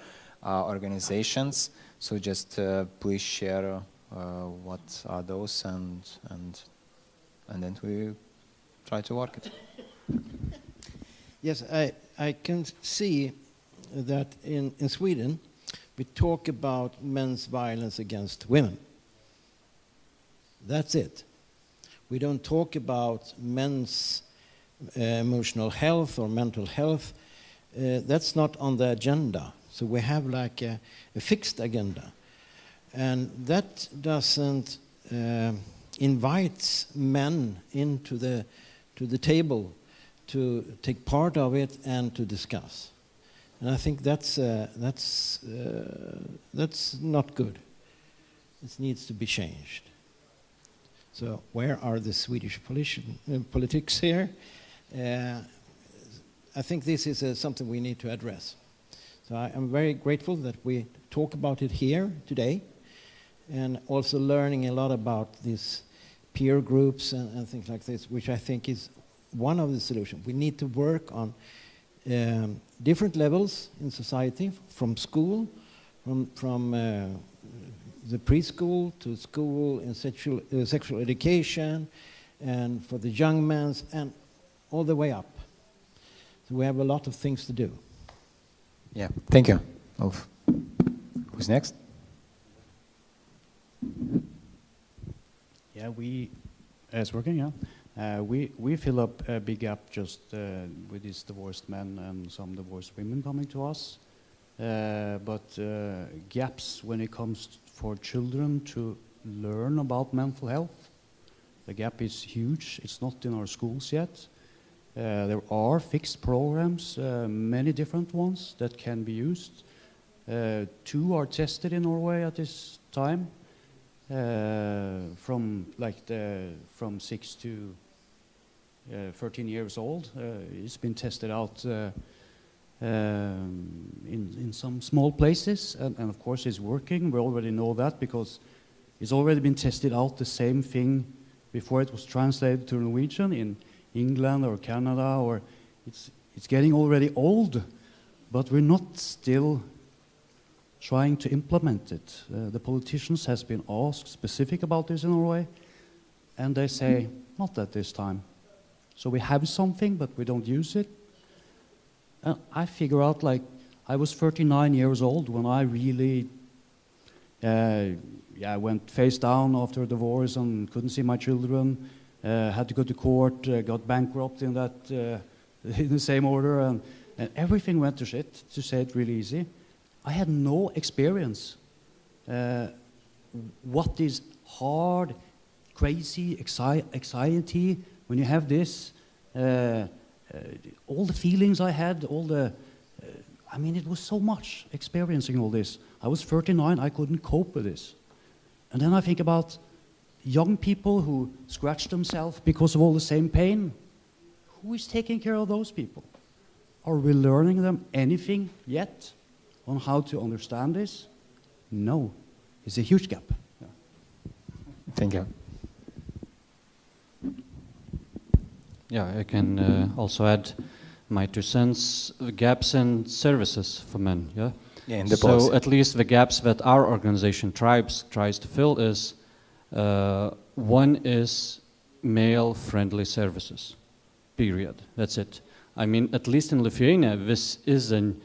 organizations. So just please share what are those and then we try to work it. Yes, I can see that in Sweden we talk about men's violence against women. That's it. We don't talk about men's emotional health or mental health. That's not on the agenda. So we have like a fixed agenda. And that doesn't invite men into the table to take part of it and to discuss. And I think that's not good. It needs to be changed. So where are the Swedish politics here? I think this is something we need to address. So I'm very grateful that we talk about it here today, and also learning a lot about these peer groups and things like this, which I think is one of the solutions. We need to work on different levels in society, from school, from the preschool to school in sexual education, and for the young men's, and all the way up. So we have a lot of things to do. Yeah, thank you. Ulf. Who's next? Yeah, it's working, yeah. We fill up a big gap just with these divorced men and some divorced women coming to us. But gaps when it comes for children to learn about mental health, the gap is huge. It's not in our schools yet. There are fixed programs, many different ones that can be used. 2 are tested in Norway at this time, from 6 to 13 years old. It's been tested out in some small places, and of course it's working. We already know that because it's already been tested out, the same thing, before it was translated to Norwegian in England or Canada, or it's getting already old, but we're not still trying to implement it. The politicians has been asked specific about this in Norway, and they say, not at this time. So we have something, but we don't use it. And I figure out, like, I was 39 years old when I really went face down after a divorce and couldn't see my children, had to go to court, got bankrupt in that in the same order, and everything went to shit, to say it really easy. I had no experience. What is hard, crazy, anxiety when you have this, all the feelings I had, I mean, it was so much experiencing all this. I was 39, I couldn't cope with this. And then I think about young people who scratch themselves because of all the same pain. Who is taking care of those people? Are we learning them anything yet on how to understand this? No. It's a huge gap. Yeah. Thank you. Yeah, I can also add my 2 cents, the gaps in services for men. Yeah, in the so policy. at least the gaps that our organization tries to fill is, one is male-friendly services, period. That's it. I mean, at least in Lithuania, this is an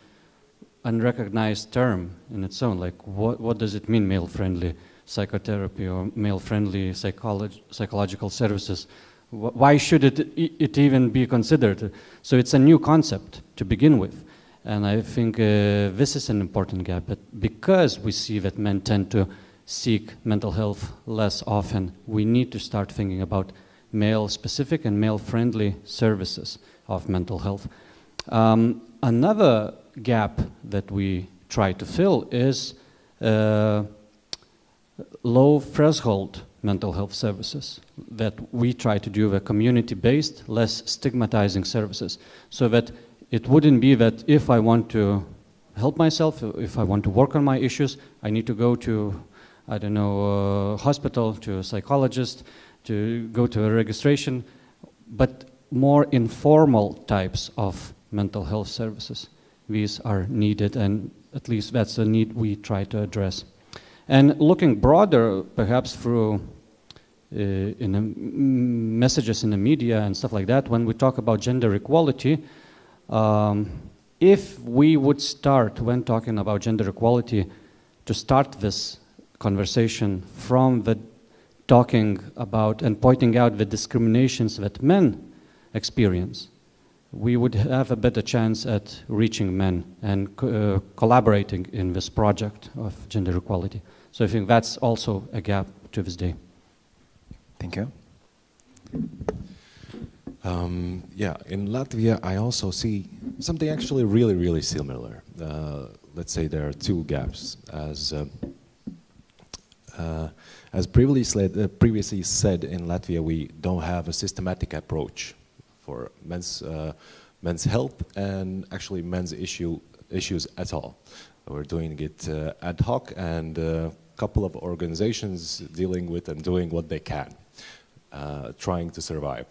unrecognized term in its own. Like, what does it mean, male-friendly psychotherapy or male-friendly psychological services? Why should it even be considered? So it's a new concept to begin with. And I think this is an important gap. But because we see that men tend to seek mental health less often, we need to start thinking about male-specific and male-friendly services of mental health. Another gap that we try to fill is low threshold mental health services that we try to do, the community-based, less stigmatizing services, so that it wouldn't be that if I want to help myself, if I want to work on my issues, I need to go to, I don't know, a hospital, to a psychologist, to go to a registration, but more informal types of mental health services. These are needed, and at least that's a need we try to address. And looking broader, perhaps through messages in the media and stuff like that, when we talk about gender equality, if we would start, when talking about gender equality, to start this conversation from the talking about and pointing out the discriminations that men experience, we would have a better chance at reaching men and collaborating in this project of gender equality. So I think that's also a gap to this day. Thank you. Yeah, in Latvia, I also see something actually really, really similar. Let's say there are two gaps. As previously said, in Latvia, we don't have a systematic approach for men's health and actually men's issues at all. We're doing it ad hoc, and a couple of organizations dealing with and doing what they can, trying to survive.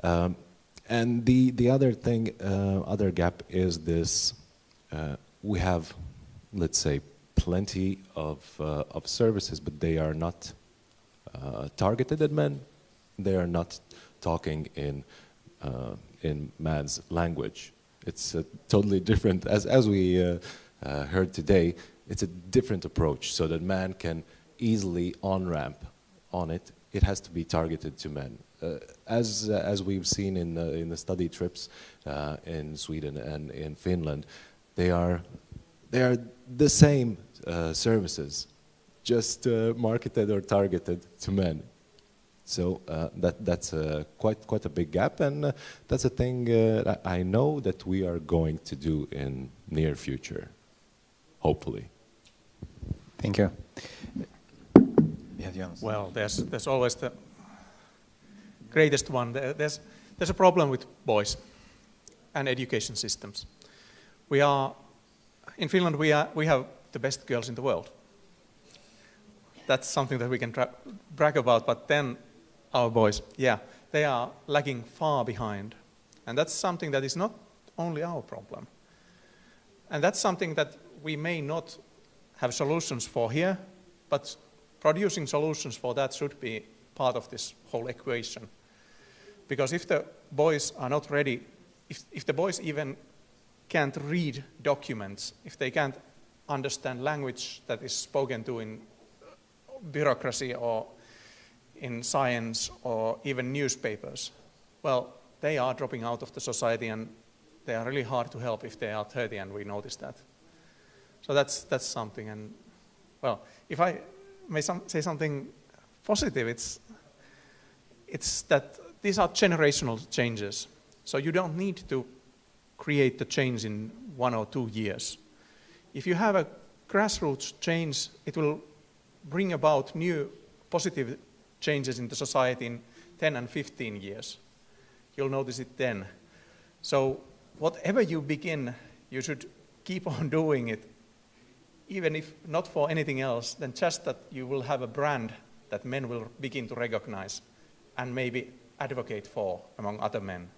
And the other thing, other gap is this: we have, let's say, plenty of services, but they are not targeted at men. They are not talking in man's language. It's totally different. As we heard today, it's a different approach, so that man can easily on-ramp on it. It has to be targeted to men. As we've seen in the study trips in Sweden and in Finland, they are the same services, just marketed or targeted to men. So that's quite a big gap, and that's a thing I know that we are going to do in near future, hopefully. Thank you. Well, there's always the greatest one. There's a problem with boys and education systems. In Finland, we have the best girls in the world. That's something that we can brag about, but then our boys, yeah, they are lagging far behind. And that's something that is not only our problem. And that's something that we may not have solutions for here, but producing solutions for that should be part of this whole equation. Because if the boys are not ready, if the boys even can't read documents, if they can't understand language that is spoken to in bureaucracy or in science or even newspapers, well, they are dropping out of the society, and they are really hard to help if they are 30, and we notice that. So that's something. And well, if I may say something positive, it's that these are generational changes. So you don't need to create the change in 1 or 2 years. If you have a grassroots change, it will bring about new positive changes in the society in 10 and 15 years. You'll notice it then. So whatever you begin, you should keep on doing it, even if not for anything else, then just that you will have a brand that men will begin to recognize and maybe advocate for among other men.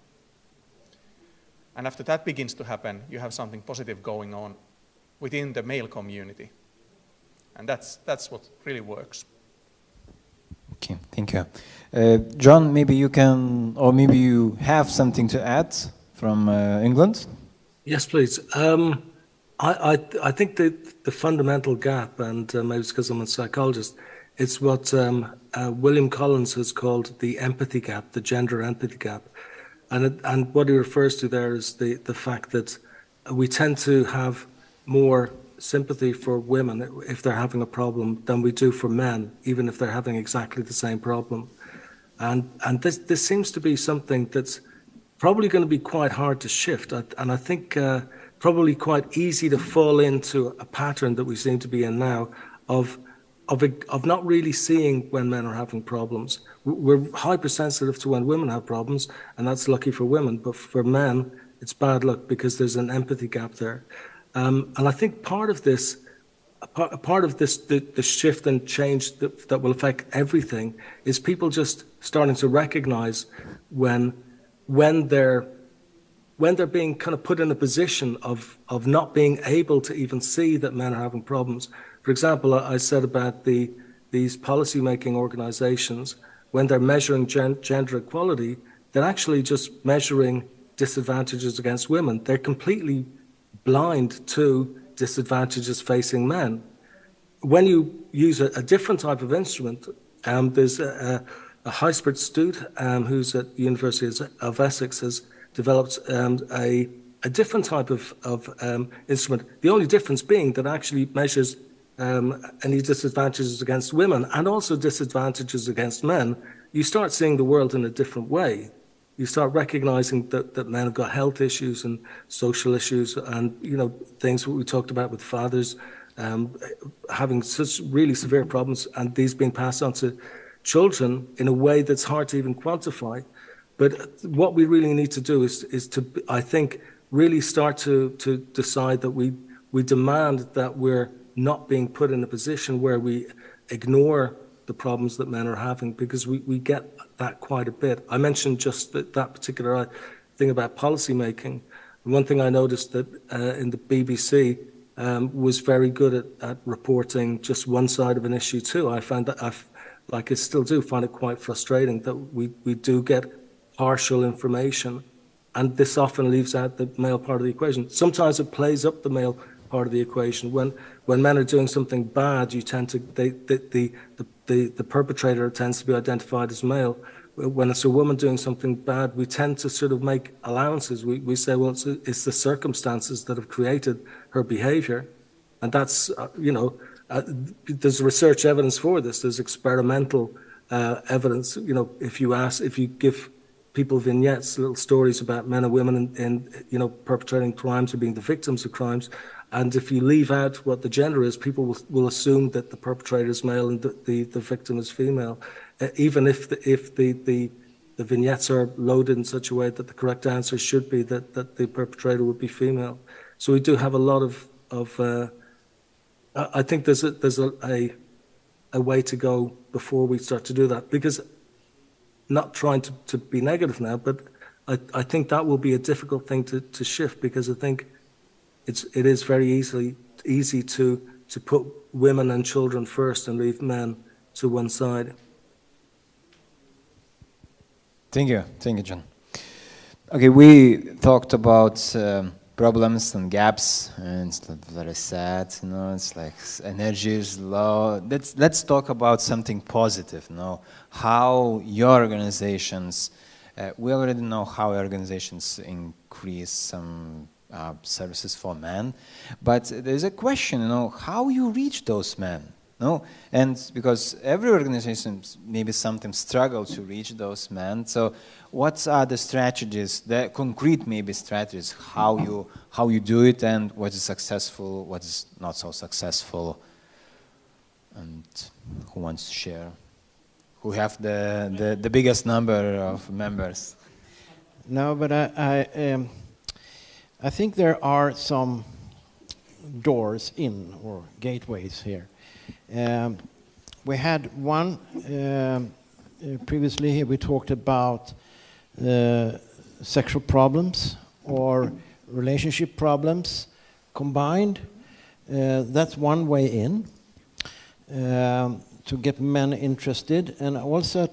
And after that begins to happen, you have something positive going on within the male community. And that's what really works. Okay, thank you. John, maybe you can, or maybe you have something to add from England? Yes, please. I think the fundamental gap, and maybe it's because I'm a psychologist, it's what William Collins has called the empathy gap, the gender empathy gap. And what he refers to there is the fact that we tend to have more sympathy for women if they're having a problem than we do for men, even if they're having exactly the same problem. And this seems to be something that's probably going to be quite hard to shift. And I think probably quite easy to fall into a pattern that we seem to be in now of not really seeing when men are having problems. We're hypersensitive to when women have problems, and that's lucky for women, but for men, it's bad luck because there's an empathy gap there. And I think part of this, the shift and change that will affect everything is people just starting to recognize when they're being kind of put in a position of not being able to even see that men are having problems. For example, I said about these policy-making organizations, when they're measuring gender equality, they're actually just measuring disadvantages against women. They're completely blind to disadvantages facing men. When you use a different type of instrument, there's a Huysbert Stoot, who's at the University of Essex, has developed a different type of instrument. The only difference being that it actually measures any disadvantages against women and also disadvantages against men. You start seeing the world in a different way. You start recognizing that men have got health issues and social issues and, you know, things that we talked about with fathers having such really severe problems and these being passed on to children in a way that's hard to even quantify. But what we really need to do is to, I think, really start to decide that we demand that we're not being put in a position where we ignore the problems that men are having, because we get that quite a bit. I mentioned just that particular thing about policy making. And one thing I noticed that in the BBC was very good at reporting just one side of an issue too. I found that I still do find it quite frustrating that we do get partial information, and this often leaves out the male part of the equation. Sometimes it plays up the male part of the equation. When men are doing something bad, you tend to the perpetrator tends to be identified as male. When it's a woman doing something bad, we tend to sort of make allowances. We say, well, it's the circumstances that have created her behavior, and that's there's research evidence for this. There's experimental evidence. You know, if you give people vignettes, little stories about men and women in perpetrating crimes or being the victims of crimes, and if you leave out what the gender is, people will assume that the perpetrator is male and the victim is female, even if the vignettes are loaded in such a way that the correct answer should be that the perpetrator would be female. So we do have a lot of I think there's a way to go before we start to do that, because not trying to be negative now, but I think that will be a difficult thing to shift, because I think it is very easy to put women and children first and leave men to one side. Thank you, John. Okay, we talked about problems and gaps, and it's very sad. You know, it's like energy is low. Let's talk about something positive. You know, how your organizations. We already know how organizations increase some services for men, but there's a question, you know, how you reach those men, no? And because every organization maybe sometimes struggle to reach those men, so what are the strategies, the concrete maybe strategies, how you do it, and what is successful, what is not so successful, and who wants to share? Who have the biggest number of members? No, but I think there are some doors in, or gateways here. We had one previously here. We talked about sexual problems or relationship problems combined. That's one way in. To get men interested, and also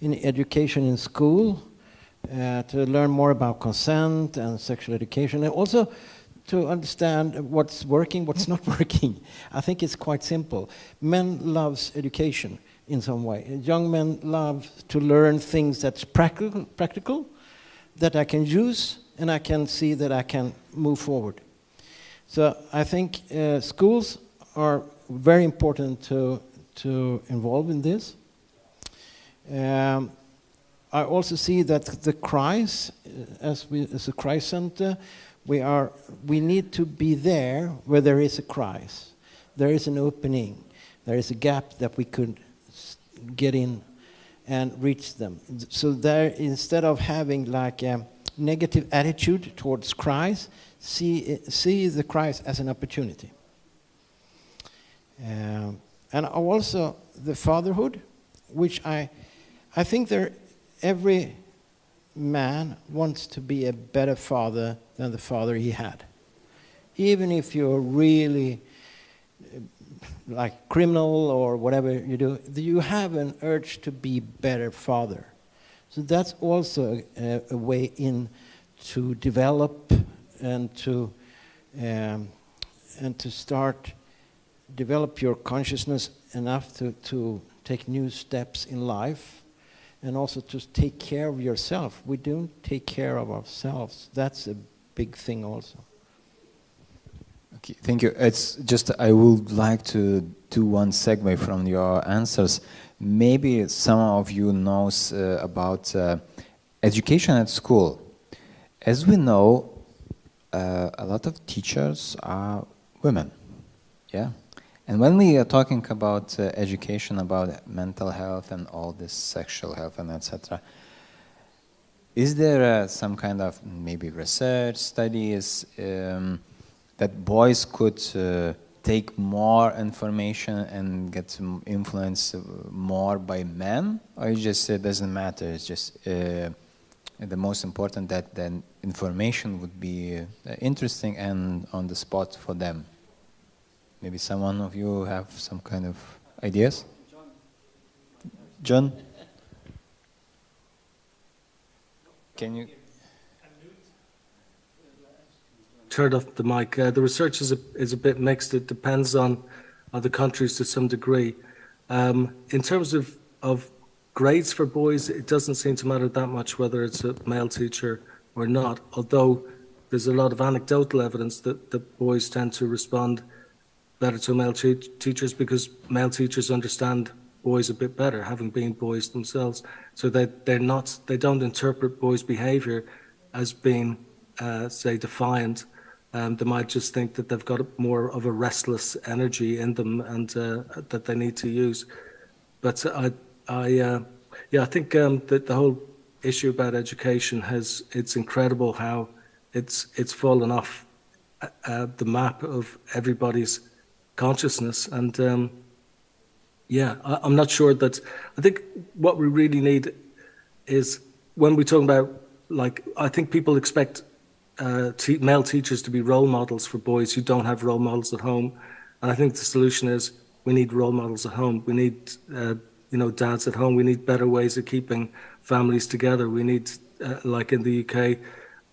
in education in school, to learn more about consent and sexual education, and also to understand what's working, what's not working. I think it's quite simple. Men loves education in some way. Young men love to learn things that's practical, that I can use, and I can see that I can move forward. So I think schools are very important to involve in this. I also see that the CRIS, as a CRIS center, We need to be there where there is a crisis, there is an opening, there is a gap that we could get in and reach them. So there, instead of having like a negative attitude towards crisis, see the crisis as an opportunity. And also the fatherhood, which I think every man wants to be a better father than the father he had. Even if you're really like criminal or whatever you do, you have an urge to be better father. So that's also a way in to develop and to develop your consciousness enough to take new steps in life, and also to take care of yourself. We don't take care of ourselves. That's a big thing also. Okay, thank you. It's just I would like to do one segue from your answers. Maybe some of you knows about education at school. As we know, a lot of teachers are women. Yeah. And when we are talking about education, about mental health and all this sexual health and etc., is there some kind of maybe research, studies that boys could take more information and get some influence more by men? Or it just doesn't matter, it's just the most important that then information would be interesting and on the spot for them? Maybe someone of you have some kind of ideas? John? Can you? Turn off the mic. The research is a bit mixed. It depends on the countries to some degree. In terms of grades for boys, it doesn't seem to matter that much whether it's a male teacher or not, although there's a lot of anecdotal evidence that the boys tend to respond better to male teachers because male teachers understand boys a bit better, having been boys themselves. So they don't interpret boys' behavior as being, say, defiant. They might just think that they've got more of a restless energy in them and that they need to use. But I think that the whole issue about education it's incredible how it's fallen off the map of everybody's consciousness. And I'm not sure that, I think what we really need is when we talk about, like, I think people expect male teachers to be role models for boys who don't have role models at home. And I think the solution is we need role models at home. We need, dads at home. We need better ways of keeping families together. We need, like in the UK,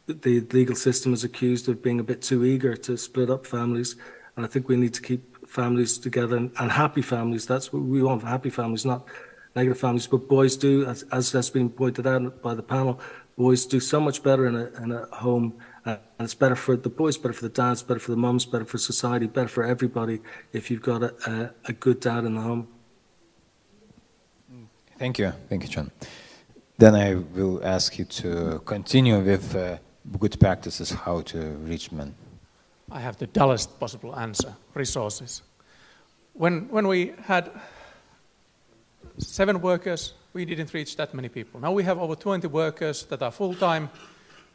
the legal system is accused of being a bit too eager to split up families. And I think we need to keep families together and happy families. That's what we want, happy families, not negative families. But boys do, as has been pointed out by the panel, boys do so much better in a home. And it's better for the boys, better for the dads, better for the mums, better for society, better for everybody if you've got a good dad in the home. Thank you, John. Then I will ask you to continue with good practices, how to reach men. I have the dullest possible answer, resources. When we had 7 workers, we didn't reach that many people. Now we have over 20 workers that are full-time.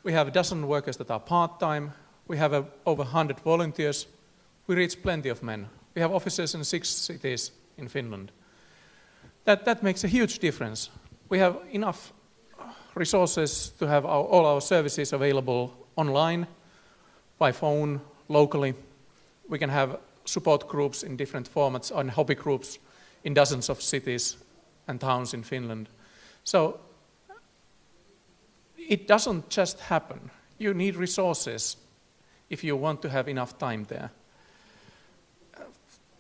We have a dozen workers that are part-time. We have over 100 volunteers. We reach plenty of men. We have offices in 6 cities in Finland. That makes a huge difference. We have enough resources to have all our services available online, by phone, locally. We can have support groups in different formats and hobby groups in dozens of cities and towns in Finland. So it doesn't just happen. You need resources if you want to have enough time there.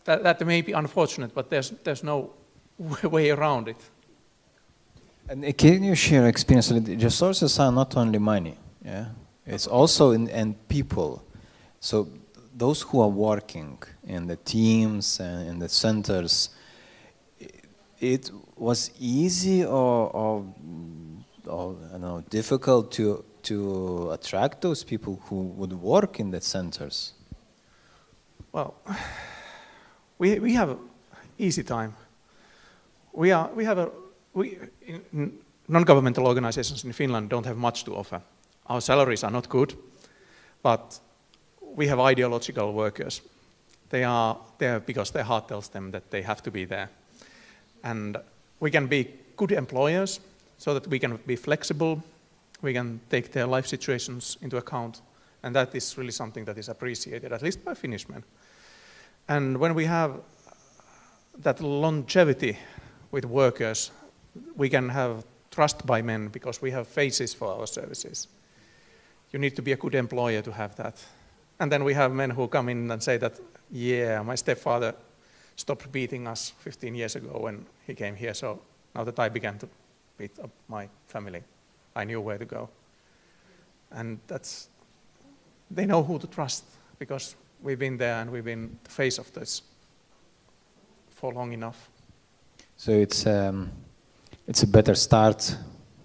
That may be unfortunate, but there's no way around it. And can you share experience? Resources are not only money, yeah. It's also in people. So those who are working in the teams and in the centers, it was easy or I don't know, difficult to to attract those people who would work in the centers? Well, we have an easy time. Non-governmental organizations in Finland don't have much to offer. Our salaries are not good, but we have ideological workers. They are there because their heart tells them that they have to be there. And we can be good employers so that we can be flexible, we can take their life situations into account, and that is really something that is appreciated, at least by Finnish men. And when we have that longevity with workers, we can have trust by men because we have faces for our services. You need to be a good employer to have that. And then we have men who come in and say that, yeah, my stepfather stopped beating us 15 years ago when he came here, so now that I began to beat up my family, I knew where to go. And they know who to trust because we've been there and we've been the face of this for long enough. So it's a better start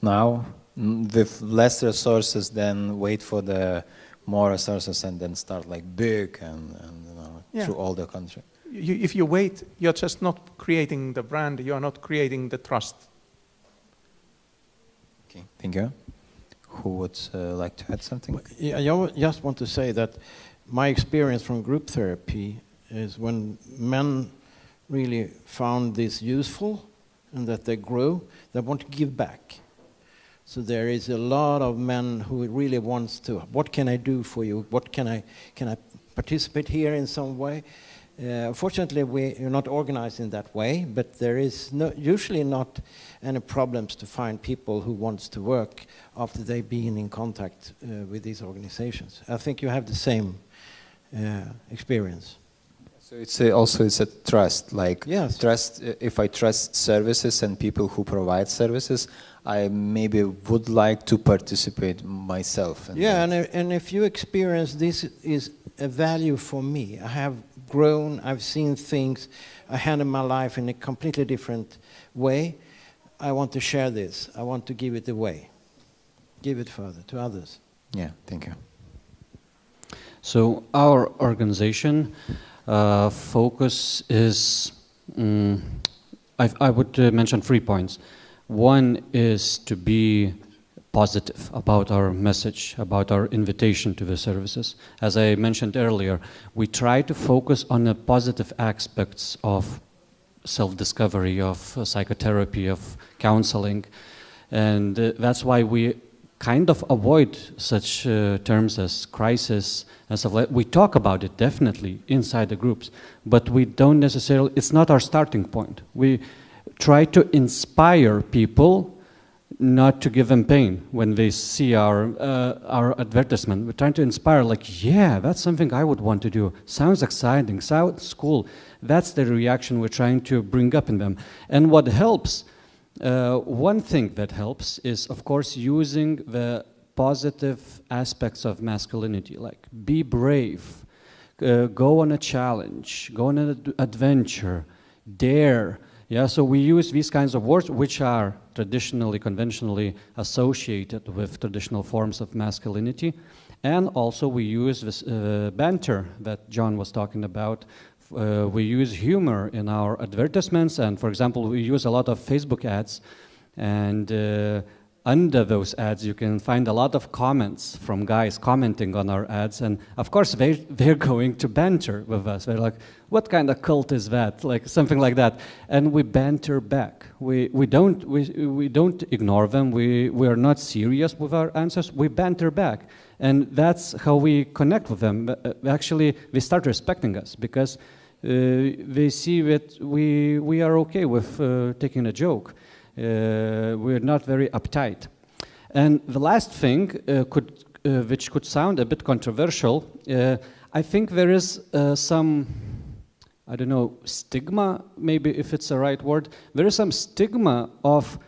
now with less resources than wait for the more resources and then start like big and through all the country. If you wait, you're just not creating the brand, you're not creating the trust. Okay, thank you. Who would like to add something? Yeah, I just want to say that my experience from group therapy is when men really found this useful and that they grow, they want to give back. So there is a lot of men who really wants to, what can I do for you? What can I participate here in some way? Fortunately, we're not organized in that way, but there is usually not any problems to find people who wants to work after they've been in contact with these organizations. I think you have the same experience. So it's a trust, like yes. Trust. If I trust services and people who provide services, I maybe would like to participate myself. Yeah, and if you experience this is a value for me, I have grown, I've seen things, I handle my life in a completely different way. I want to share this. I want to give it away, give it further to others. Yeah, thank you. So our organization focus is, I would mention 3 points. One is to be positive about our message, about our invitation to the services. As I mentioned earlier, we try to focus on the positive aspects of self-discovery, of psychotherapy, of counseling. And that's why we kind of avoid such terms as crisis and stuff like that. We talk about it definitely inside the groups, but we don't necessarily, it's not our starting point. We try to inspire people, not to give them pain when they see our advertisement. We're trying to inspire, like, yeah, that's something I would want to do. Sounds exciting, sounds cool. That's the reaction we're trying to bring up in them. And what helps, one thing that helps is, of course, using the positive aspects of masculinity, like be brave, go on a challenge, go on an adventure, dare. Yeah, so we use these kinds of words which are traditionally, conventionally associated with traditional forms of masculinity. And also we use this banter that John was talking about. We use humor in our advertisements, and for example, we use a lot of Facebook ads, and under those ads you can find a lot of comments from guys commenting on our ads, and of course they're going to banter with us. They're like, what kind of cult is that? Like something like that. And we banter back. We don't ignore them. We are not serious with our answers. We banter back. And that's how we connect with them. Actually, they start respecting us because they see that we are okay with taking a joke. We're not very uptight. And the last thing, which could sound a bit controversial, I think there is some, I don't know, stigma, maybe if it's the right word. There is some stigma of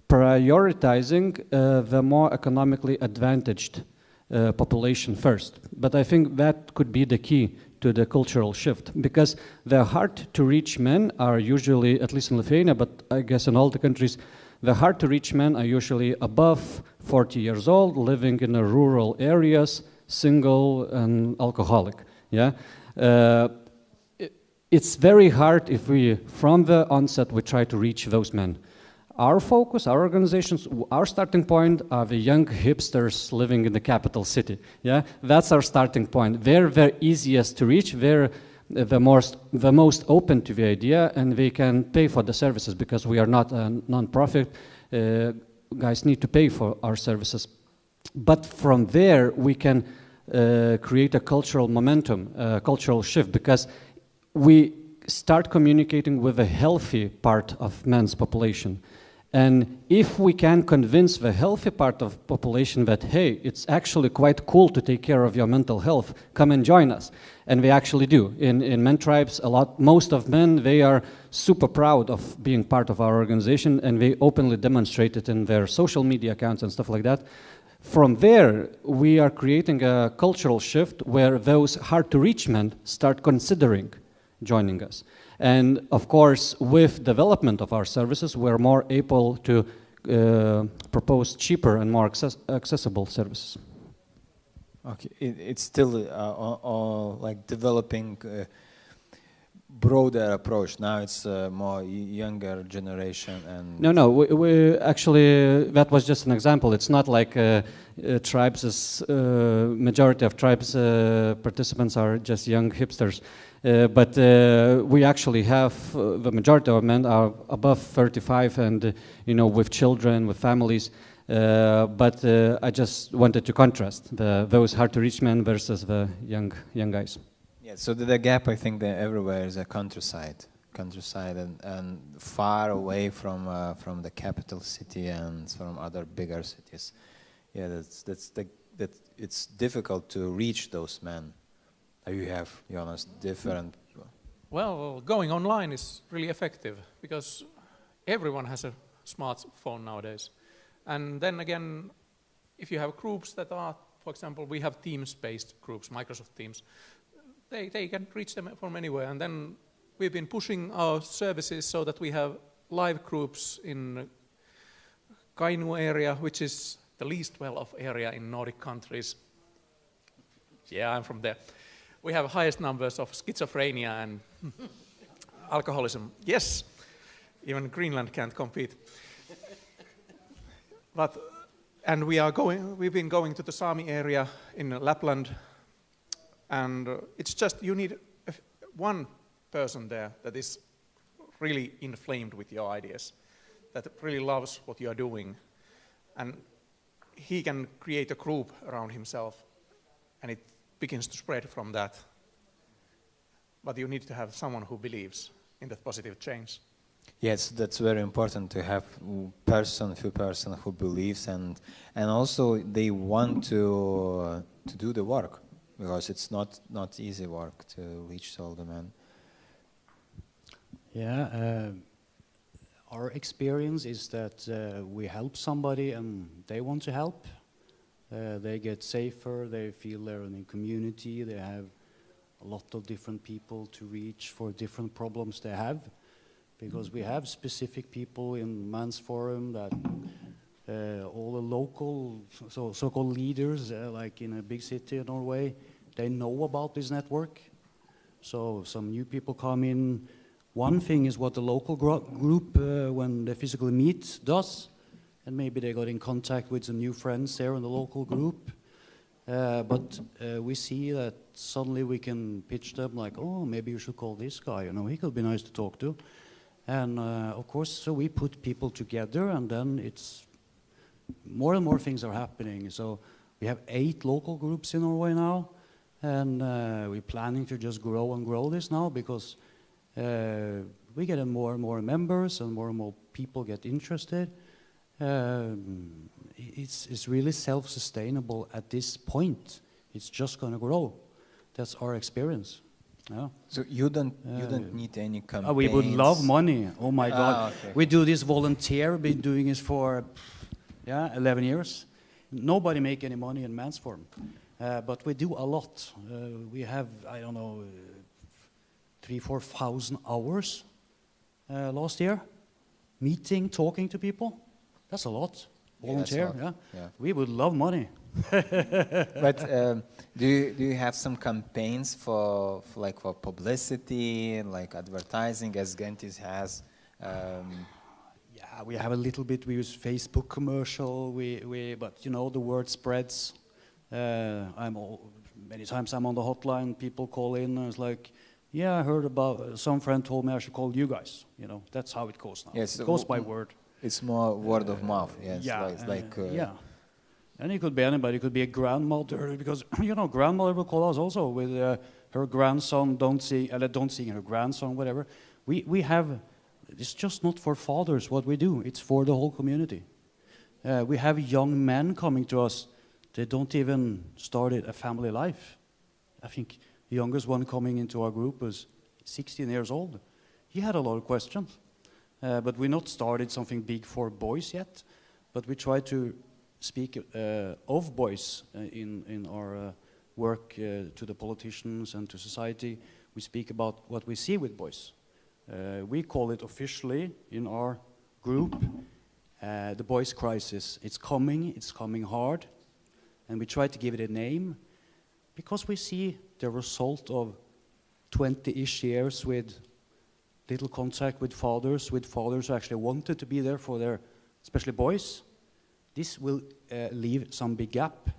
prioritizing the more economically advantaged population first. But I think that could be the key to the cultural shift, because the hard to reach men are usually, at least in Lithuania, but I guess in all the countries, The hard-to-reach men are usually above 40 years old, living in the rural areas, single and alcoholic. Yeah, it's very hard if we, from the onset, we try to reach those men. Our focus, our organizations, our starting point are the young hipsters living in the capital city. Yeah, that's our starting point. They're the easiest to reach. They're the most open to the idea, and they can pay for the services because we are not a non-profit. Guys need to pay for our services. But from there, we can create a cultural momentum, a cultural shift, because we start communicating with a healthy part of men's population. And if we can convince the healthy part of population that, hey, it's actually quite cool to take care of your mental health, come and join us. And they actually do. In men tribes, most of men, they are super proud of being part of our organization, and they openly demonstrate it in their social media accounts and stuff like that. From there, we are creating a cultural shift where those hard-to-reach men start considering joining us. And of course, with development of our services, we're more able to propose cheaper and more accessible services. Okay, it's still like developing broader approach. Now it's more younger generation and... No, we actually, that was just an example. It's not like tribes, majority of tribes participants are just young hipsters. But we actually have, the majority of men are above 35 and, with children, with families. But I just wanted to contrast those hard-to-reach men versus the young guys. Yeah, so the gap, I think, that everywhere is a countryside and far away from the capital city and from other bigger cities. Yeah, that it's difficult to reach those men. You have, Jonas, different... Well, going online is really effective because everyone has a smartphone nowadays. And then again, if you have groups that are, for example, we have Teams-based groups, Microsoft Teams, they can reach them from anywhere. And then we've been pushing our services so that we have live groups in Kainuu area, which is the least well-off area in Nordic countries. Yeah, I'm from there. We have highest numbers of schizophrenia and alcoholism. Yes, even Greenland can't compete. And we've been going to the Sami area in Lapland, and it's just, you need one person there that is really inflamed with your ideas, that really loves what you are doing, and he can create a group around himself, and it begins to spread from that. But you need to have someone who believes in that positive change. Yes, that's very important to have few person who believes and also they want to do the work, because it's not easy work to reach all the men. Yeah, our experience is that we help somebody and they want to help. They get safer, they feel they're in a community, they have a lot of different people to reach for different problems they have. Because we have specific people in Men's Forum that all the local so-called leaders, like in a big city in Norway, they know about this network. So some new people come in. One thing is what the local group, when they physically meet, does. And maybe they got in contact with some new friends there in the local group. But we see that suddenly we can pitch them like, oh, maybe you should call this guy, he could be nice to talk to. And of course, so we put people together, and then it's more and more things are happening. So we have 8 local groups in Norway now, and we're planning to just grow and grow this now, because we get more and more members and more people get interested. It's really self-sustainable at this point. It's just going to grow. That's our experience. Yeah. So you don't need any campaigns? We would love money. Oh my God. Okay. We do this volunteer. We've been doing this for 11 years. Nobody make any money in Men's Forum. But we do a lot. We have, 3,000-4,000 hours last year. Meeting, talking to people. That's a lot. Yeah, that's a Volunteer, lot. yeah. Yeah. We would love money. But do you have some campaigns for publicity, like advertising, as Gentis has? Yeah, we have a little bit. We use Facebook commercial. But you know, the word spreads. Many times I'm on the hotline. People call in, and it's like, yeah, I heard about. Some friend told me I should call you guys. You know, that's how it goes now. Yes, it goes by word. It's more word of mouth. Yes, Yeah, yeah. And it could be anybody. It could be a grandmother, because you know, grandmother will call us also with her grandson. Don't see her grandson, whatever. We have. It's just not for fathers what we do. It's for the whole community. We have young men coming to us. They don't even started a family life. I think the youngest one coming into our group was 16 years old. He had a lot of questions. But we not started something big for boys yet. But we try to speak of boys in our work to the politicians and to society. We speak about what we see with boys. We call it officially in our group the boys' crisis. It's coming hard, and we try to give it a name because we see the result of 20-ish years with little contact with fathers who actually wanted to be there for their, especially boys. This will leave some big gap,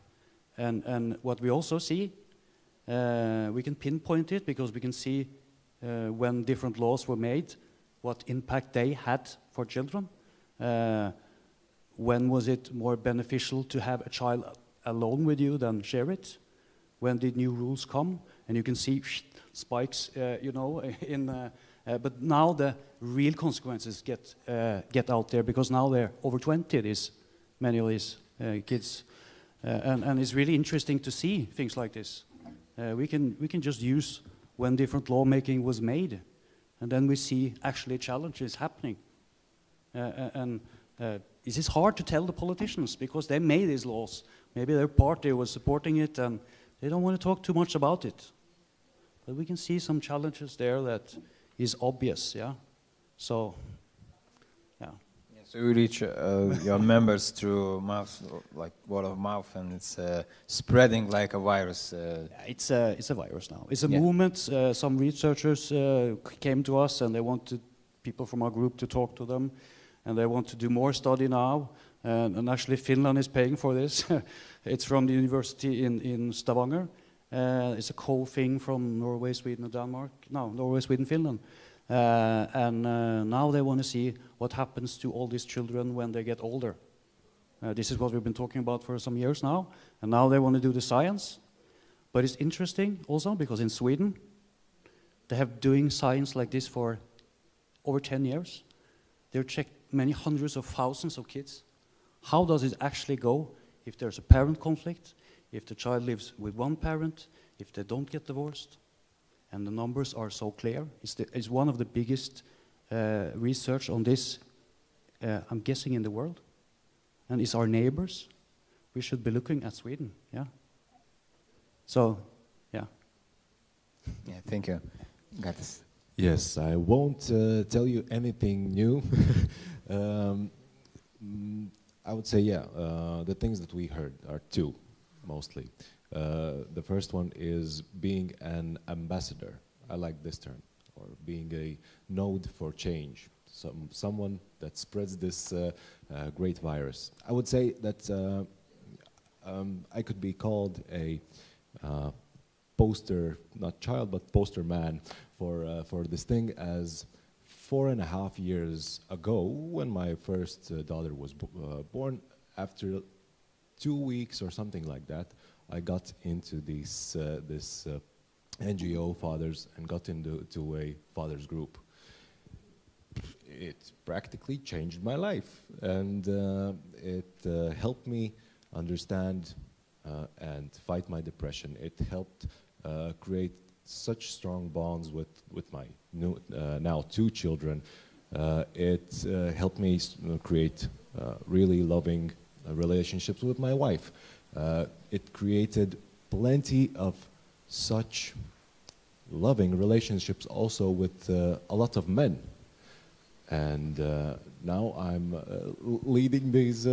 and what we also see, we can pinpoint it because we can see when different laws were made, what impact they had for children. When was it more beneficial to have a child alone with you than share it? When did new rules come? And you can see spikes, you know, but now the real consequences get out there because now they're over 20, many of these kids. And it's really interesting to see things like this. We can just use when different lawmaking was made, and then we see actually challenges happening. It is hard to tell the politicians because they made these laws. Maybe their party was supporting it and they don't want to talk too much about it. But we can see some challenges there that is obvious, yeah? So, yeah. So you reach your members through mouth, like word of mouth, and it's spreading like a virus. It's a virus now. It's a movement. Some researchers came to us and they wanted people from our group to talk to them, and they want to do more study now. And actually, Finland is paying for this. It's from the university in Stavanger. It's a co-thing from Norway, Sweden, and Denmark. No, Norway, Sweden, Finland. And now they want to see what happens to all these children when they get older. This is what we've been talking about for some years now, and now they want to do the science. But it's interesting also because in Sweden, they have doing science like this for over 10 years. They've checked many hundreds of thousands of kids. How does it actually go if there's a parent conflict, if the child lives with one parent, if they don't get divorced? And the numbers are so clear. It's one of the biggest research on this, I'm guessing, in the world. And it's our neighbors. We should be looking at Sweden, yeah? So, yeah. Yeah, thank you. Got this. Yes, I won't tell you anything new. I would say, yeah, the things that we heard are two, mostly. The first one is being an ambassador. I like this term, or being a node for change. Someone that spreads this great virus. I would say that I could be called a poster, not child, but poster man for this thing, as 4.5 years ago, when my first daughter was born, after 2 weeks or something like that, I got into this NGO Fathers and got into a fathers group. It practically changed my life, and it helped me understand and fight my depression. It helped create such strong bonds with my now 2 children. It helped me create really loving relationships with my wife. It created plenty of such loving relationships also with a lot of men. And now I'm leading these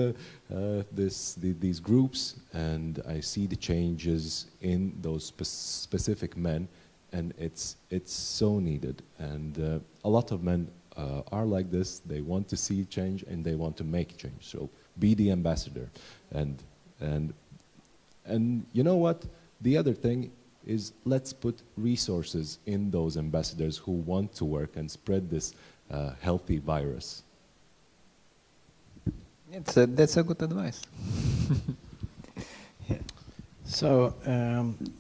groups, and I see the changes in those specific men, and it's so needed. And a lot of men are like this. They want to see change and they want to make change. So be the ambassador. And you know what? The other thing is, let's put resources in those ambassadors who want to work and spread this healthy virus. That's a good advice. Yeah. So,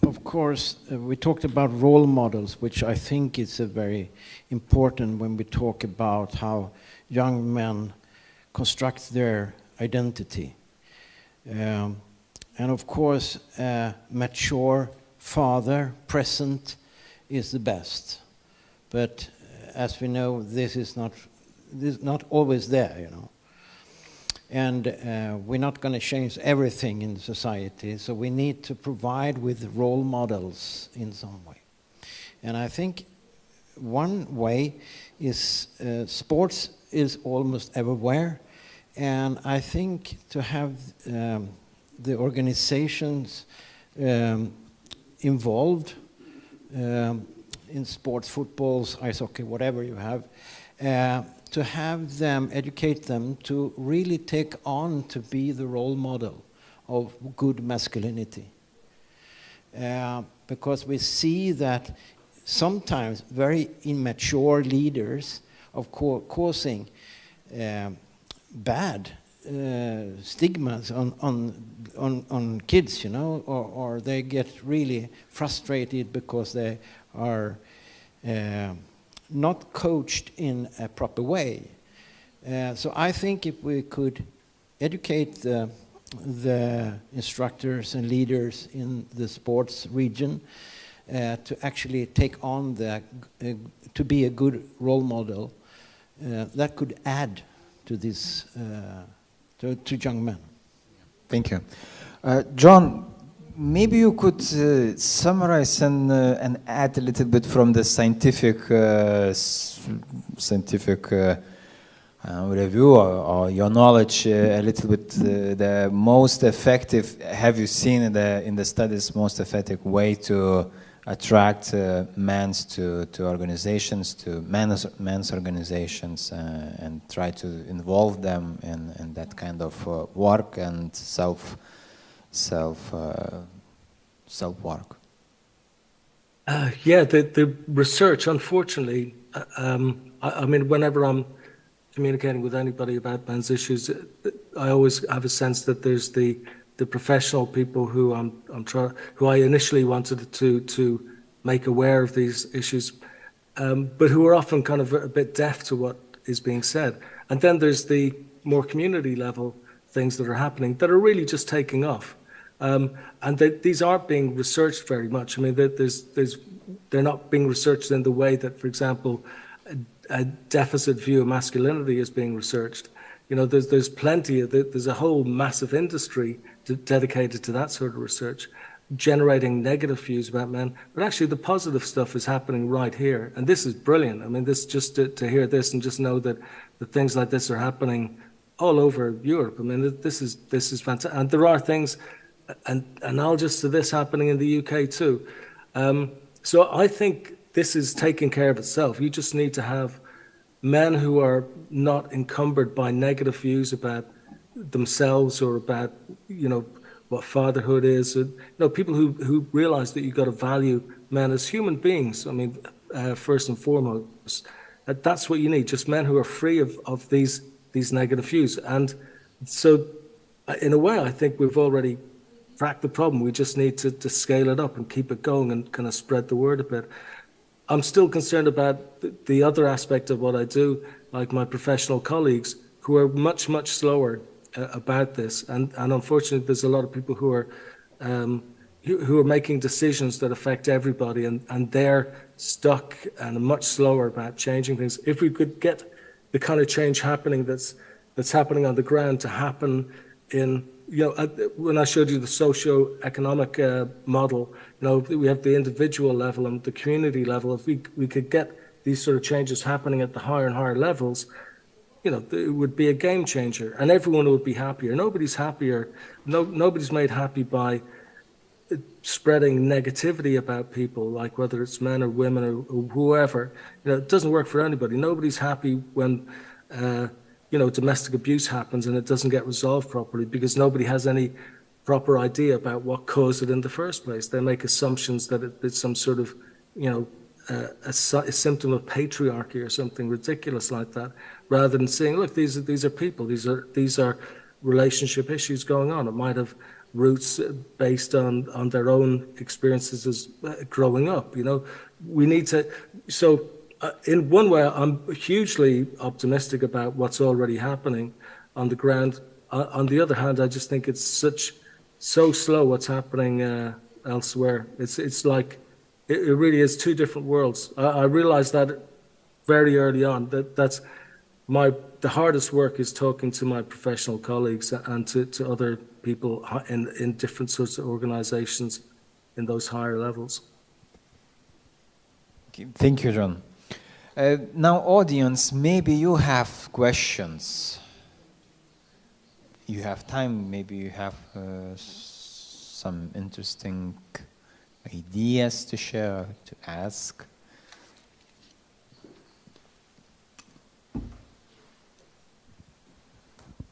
of course, we talked about role models, which I think is a very important when we talk about how young men construct their identity. And of course, a mature father, present, is the best. But as we know, this is not always there, you know. And we're not going to change everything in society, so we need to provide with role models in some way. And I think one way is sports is almost everywhere, and I think to have the organizations involved in sports, footballs, ice hockey, whatever you have, to have them, educate them to really take on to be the role model of good masculinity. Because we see that sometimes very immature leaders are causing bad stigmas on kids, you know, or they get really frustrated because they are not coached in a proper way. So I think if we could educate the instructors and leaders in the sports region to actually take on to be a good role model, that could add to this, to young men. Thank you. John, maybe you could summarize and add a little bit from the scientific review or your knowledge a little bit. The most effective, have you seen in the studies, most effective way to attract men to organizations, to men's organizations, and try to involve them in that kind of work and self work? Yeah, the research, unfortunately, I mean, whenever I'm communicating with anybody about men's issues, I always have a sense that there's the professional people who who I initially wanted to make aware of these issues, but who are often kind of a bit deaf to what is being said. And then there's the more community level things that are happening that are really just taking off. And these aren't being researched very much. I mean, they're not being researched in the way that, for example, a deficit view of masculinity is being researched. You know, there's plenty of, there's a whole massive industry dedicated to that sort of research, generating negative views about men. But actually, the positive stuff is happening right here, and this is brilliant. I mean, this just to hear this and just know that things like this are happening all over Europe. I mean, this is fantastic, and there are things analogous to this happening in the UK too. So I think this is taking care of itself. You just need to have men who are not encumbered by negative views about themselves or about, you know, what fatherhood is. You know, people who realize that you've got to value men as human beings. I mean, first and foremost, that's what you need. Just men who are free of these negative views. And so, in a way, I think we've already cracked the problem. We just need to scale it up and keep it going and kind of spread the word a bit. I'm still concerned about the other aspect of what I do, like my professional colleagues who are much, much slower about this. And unfortunately, there's a lot of people who are making decisions that affect everybody, and they're stuck and much slower about changing things. If we could get the kind of change happening that's happening on the ground to happen in, you know, when I showed you the socio-economic model, you know, we have the individual level and the community level. If we could get these sort of changes happening at the higher and higher levels, you know, it would be a game changer, and everyone would be happier. Nobody's happier. Nobody's made happy by spreading negativity about people, like whether it's men or women or whoever. You know, it doesn't work for anybody. Nobody's happy when you know, domestic abuse happens and it doesn't get resolved properly, because nobody has any proper idea about what caused it in the first place. They make assumptions that it's some sort of, you know, a symptom of patriarchy or something ridiculous like that, rather than saying, look, these are people, these are relationship issues going on. It might have roots based on their own experiences as growing up. You know, we need to. So, in one way, I'm hugely optimistic about what's already happening on the ground. On the other hand, I just think it's so slow what's happening elsewhere. It's like it really is two different worlds. I realized that very early on. That's the hardest work is talking to my professional colleagues and to other people in different sorts of organizations in those higher levels. Okay, thank you, John. Now, audience, maybe you have questions. You have time, maybe you have some interesting ideas to share, to ask.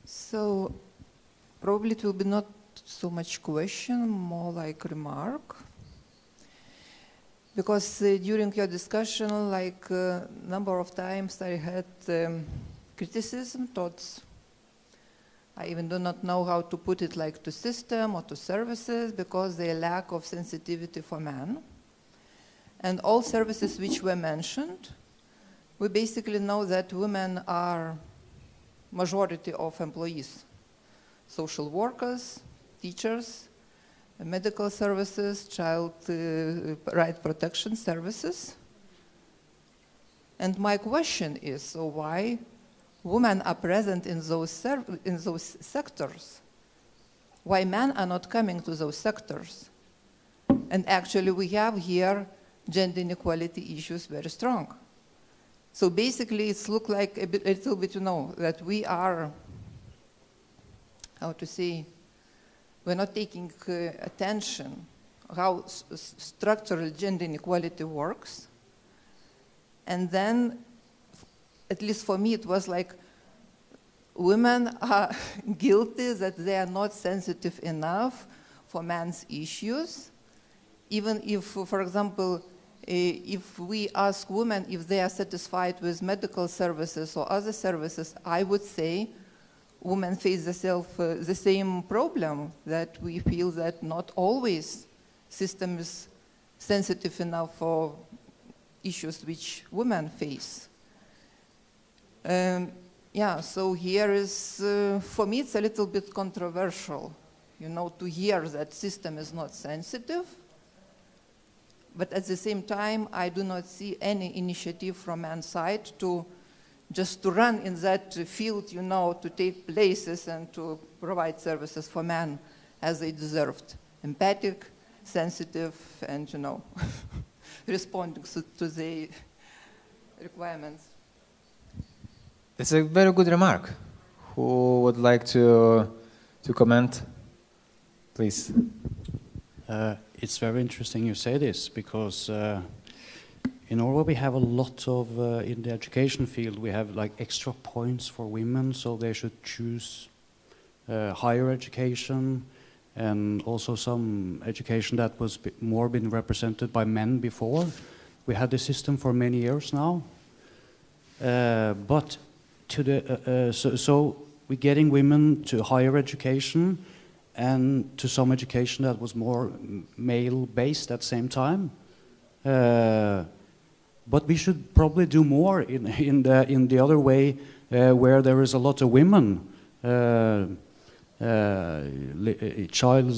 So probably it will be not so much question, more like remark. Because during your discussion, like number of times I had criticism, thoughts. I even do not know how to put it, like to system or to services, because they lack of sensitivity for man. And all services which were mentioned, we basically know that women are majority of employees, social workers, teachers, medical services, child right protection services. And my question is, so why women are present in those sectors? Why men are not coming to those sectors? And actually we have here gender inequality issues very strong. So basically it's look like a little bit, you know, that we are, how to say, we're not taking attention how structural gender inequality works. And then, at least for me, it was like women are guilty that they are not sensitive enough for men's issues. Even if, for example, if we ask women if they are satisfied with medical services or other services, I would say women face the same problem, that we feel that not always system is sensitive enough for issues which women face. Yeah, so here is, for me it's a little bit controversial, you know, to hear that system is not sensitive, but at the same time I do not see any initiative from man's side to just to run in that field, you know, to take places and to provide services for men as they deserved. Empathic, sensitive, and, you know, responding to the requirements. That's a very good remark. Who would like to comment? Please. It's very interesting you say this, because in Norway we have a lot of, in the education field, we have like extra points for women, so they should choose higher education, and also some education that was more been represented by men before. We had this system for many years now. But to the, so we're getting women to higher education and to some education that was more male-based at the same time. But we should probably do more in the other way, where there is a lot of women, child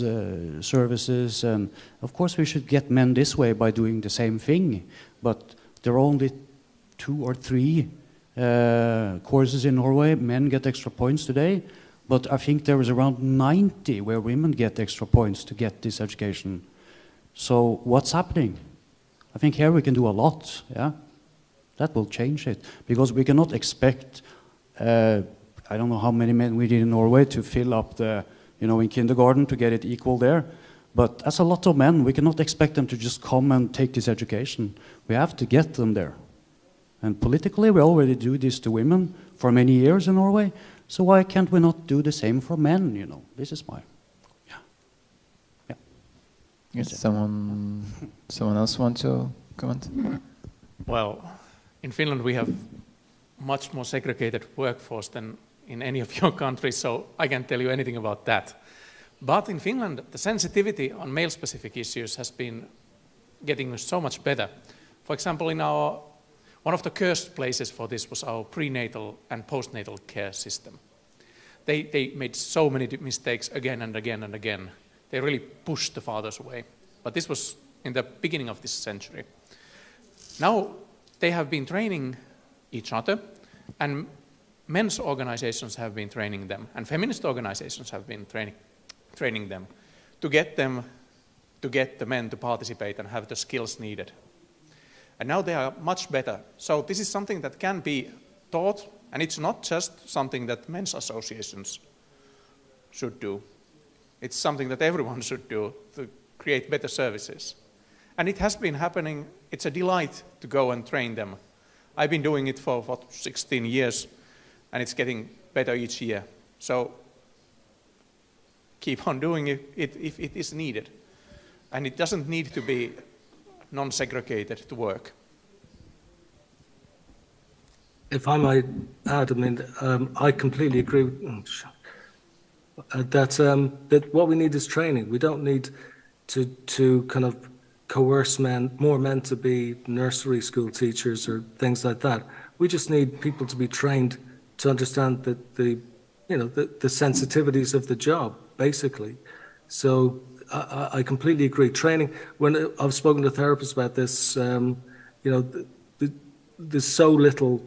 services, and of course we should get men this way by doing the same thing. But there are only 2 or 3 courses in Norway. Men get extra points today, but I think there is around 90 where women get extra points to get this education. So what's happening? I think here we can do a lot, yeah? That will change it, because we cannot expect, I don't know how many men we did in Norway to fill up the, in kindergarten to get it equal there. But as a lot of men, we cannot expect them to just come and take this education. We have to get them there. And politically, we already do this to women for many years in Norway. So why can't we not do the same for men, This is my, Yes, someone else want to comment? Well, in Finland we have much more segregated workforce than in any of your countries, so I can't tell you anything about that. But in Finland, the sensitivity on male-specific issues has been getting so much better. For example, one of the cursed places for this was our prenatal and postnatal care system. They made so many mistakes again and again and again. They really pushed the fathers away. But this was in the beginning of this century. Now they have been training each other, and men's organizations have been training them, and feminist organizations have been training them to get the men to participate and have the skills needed. And now they are much better. So this is something that can be taught, and it's not just something that men's associations should do. It's something that everyone should do to create better services. And it has been happening. It's a delight to go and train them. I've been doing it for 16 years, and it's getting better each year. So keep on doing it if it is needed. And it doesn't need to be non-segregated to work. If I might add, I completely agree that what we need is training. We don't need to kind of coerce more men to be nursery school teachers or things like that. We just need people to be trained to understand that the sensitivities of the job, basically. So I completely agree. Training, when I've spoken to therapists about this, there's so little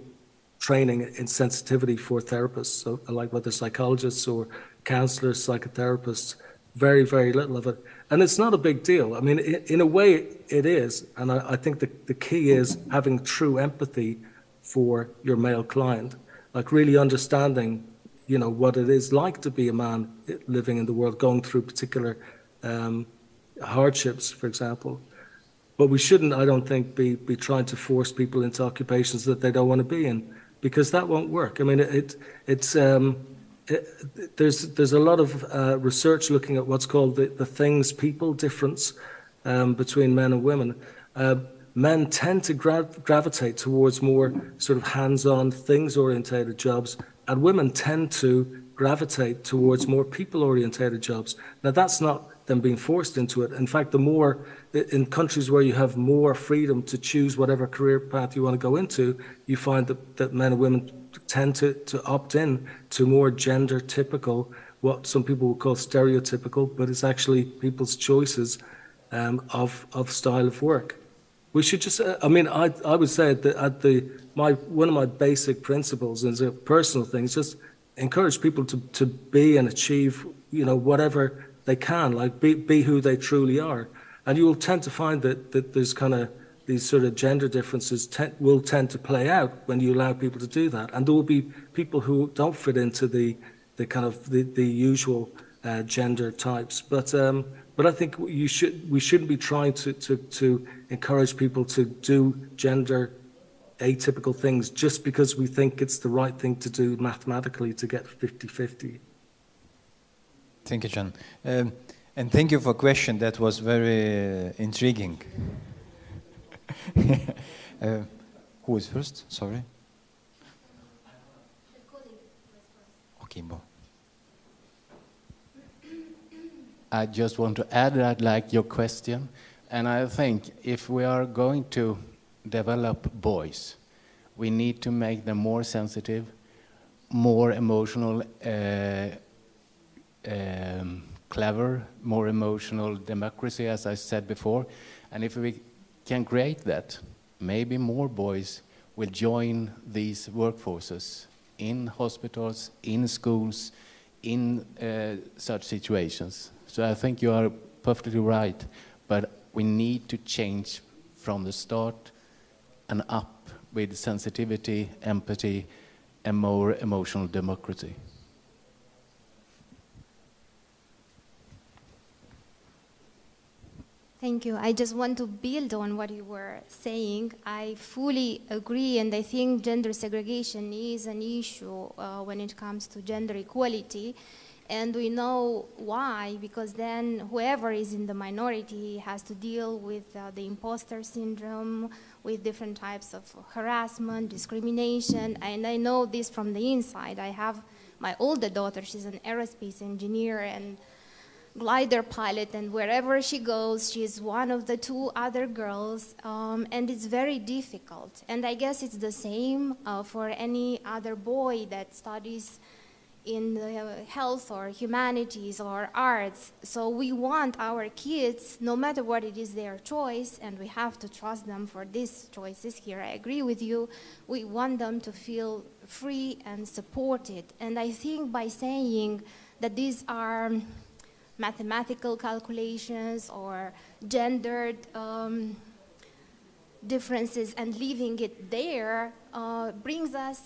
training in sensitivity for therapists, so like whether psychologists or counselors, psychotherapists, very, very little of it. And it's not a big deal. I mean, in a way it is, and I think the key is having true empathy for your male client, like really understanding, what it is like to be a man living in the world, going through particular hardships, for example. But we shouldn't, I don't think, be trying to force people into occupations that they don't want to be in, because that won't work. I mean, there's a lot of research looking at what's called the things people difference between men and women. Men tend to gravitate towards more sort of hands-on, things-orientated jobs, and women tend to gravitate towards more people-orientated jobs. Now, that's not them being forced into it. In fact, in countries where you have more freedom to choose whatever career path you want to go into, you find that men and women tend to opt in to more gender typical, what some people would call stereotypical, but it's actually people's choices of style of work. We should just, I would say that one of my basic principles as a personal thing is just encourage people to be and achieve, whatever they can, like be who they truly are. And you will tend to find that there's kind of these sort of gender differences will tend to play out when you allow people to do that. And there will be people who don't fit into the kind of the usual gender types. But I think we shouldn't be trying to encourage people to do gender atypical things just because we think it's the right thing to do mathematically to get 50-50. Thank you, John. And thank you for a question that was very intriguing. Who is first? Sorry. Okay, Bo. I just want to add that, like your question, and I think if we are going to develop boys, we need to make them more sensitive, more emotional, clever, more emotional democracy, as I said before. And if we can create that, maybe more boys will join these workforces in hospitals, in schools, in such situations. So I think you are perfectly right, but we need to change from the start and up with sensitivity, empathy, and more emotional democracy. Thank you. I just want to build on what you were saying. I fully agree, and I think gender segregation is an issue when it comes to gender equality. And we know why, because then whoever is in the minority has to deal with the imposter syndrome, with different types of harassment, discrimination. And I know this from the inside. I have my older daughter, she's an aerospace engineer and glider pilot, and wherever she goes, she's one of the two other girls, and it's very difficult. And I guess it's the same for any other boy that studies in health or humanities or arts. So we want our kids, no matter what it is their choice, and we have to trust them for these choices here. I agree with you. We want them to feel free and supported. And I think by saying that these are mathematical calculations or gendered differences and leaving it there brings us,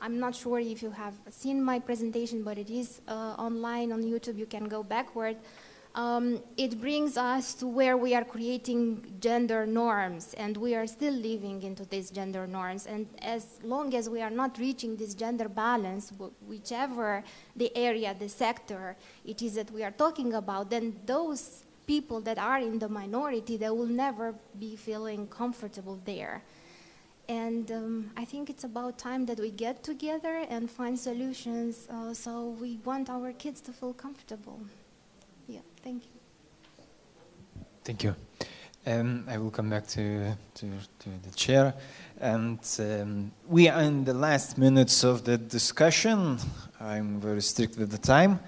I'm not sure if you have seen my presentation, but it is online on YouTube, you can go backward. It brings us to where we are creating gender norms, and we are still living into these gender norms. And as long as we are not reaching this gender balance, whichever the area, the sector it is that we are talking about, then those people that are in the minority, they will never be feeling comfortable there. And I think it's about time that we get together and find solutions, so we want our kids to feel comfortable. Yeah, thank you. Thank you. I will come back to the chair. And we are in the last minutes of the discussion. I'm very strict with the time.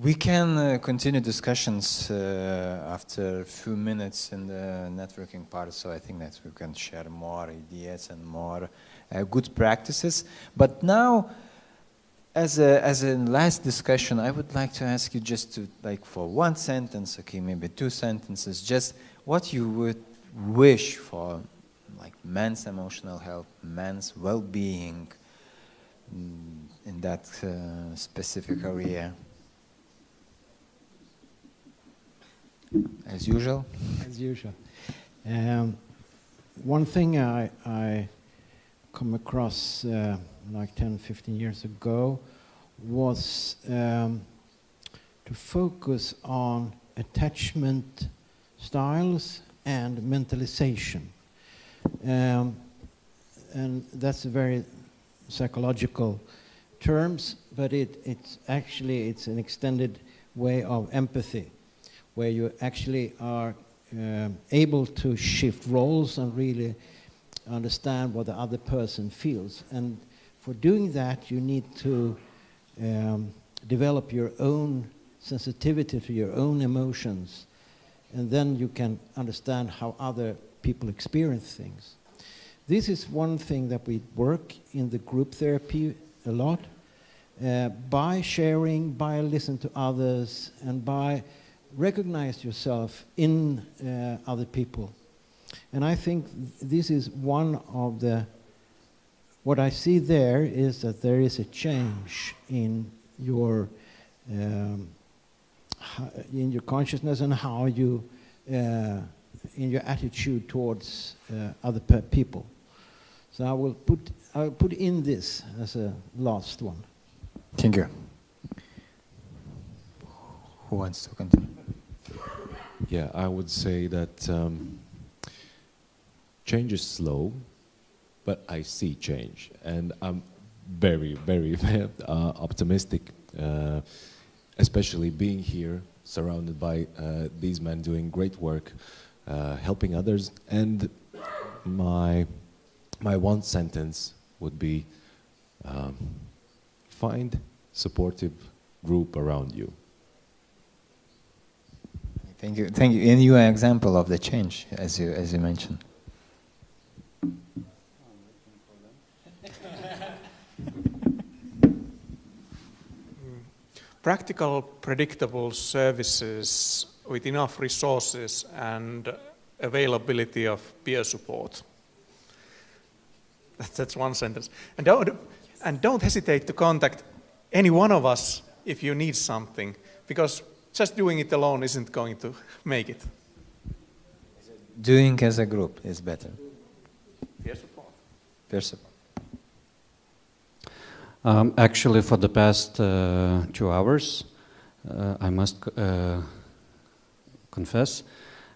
We can continue discussions after a few minutes in the networking part, so I think that we can share more ideas and more good practices. But now, as a last discussion, I would like to ask you just to, like, for one sentence, okay, maybe two sentences, just what you would wish for, like, men's emotional health, men's well-being in that specific area. As usual? As usual. One thing I come across like 10, 15 years ago was to focus on attachment styles and mentalization. And that's a very psychological terms, but it's actually an extended way of empathy, where you actually are able to shift roles and really understand what the other person feels. And for doing that, you need to develop your own sensitivity to your own emotions, and then you can understand how other people experience things. This is one thing that we work in the group therapy a lot, by sharing, by listening to others, and by recognize yourself in other people. And I think this is one of the, what I see there is that there is a change in your consciousness and how you, in your attitude towards other people. So I will put in this as a last one. Thank you. Who wants to continue? Yeah, I would say that change is slow, but I see change, and I'm very, very optimistic, especially being here, surrounded by these men doing great work, helping others. And my one sentence would be, find supportive group around you. Thank you. Thank you. And you are an example of the change, as you mentioned. Practical, predictable services with enough resources and availability of peer support. That's one sentence. And don't hesitate to contact any one of us if you need something, because just doing it alone isn't going to make it. Doing as a group is better. Peer support. Peer support. Actually, for the past 2 hours, I must confess,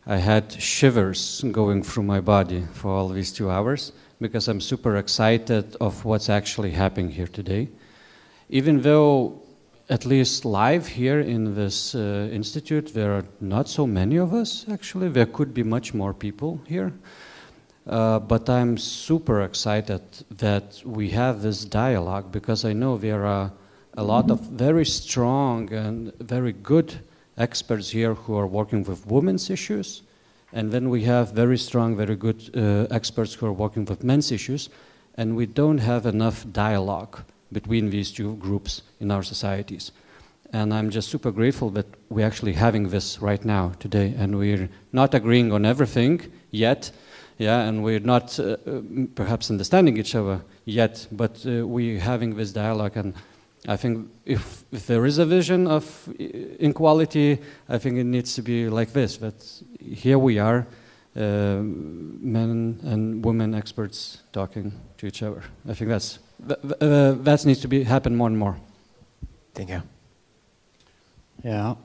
I had shivers going through my body for all these 2 hours because I'm super excited of what's actually happening here today. Even though, at least live here in this institute, there are not so many of us, actually. There could be much more people here. But I'm super excited that we have this dialogue because I know there are a lot of very strong and very good experts here who are working with women's issues. And then we have very strong, very good experts who are working with men's issues. And we don't have enough dialogue between these two groups in our societies. And I'm just super grateful that we're actually having this right now, today. And we're not agreeing on everything yet. Yeah, and we're not perhaps understanding each other yet, but we're having this dialogue. And I think if there is a vision of equality, I think it needs to be like this, that here we are, men and women experts talking to each other. I think that needs to happen more and more. Thank you. Yeah,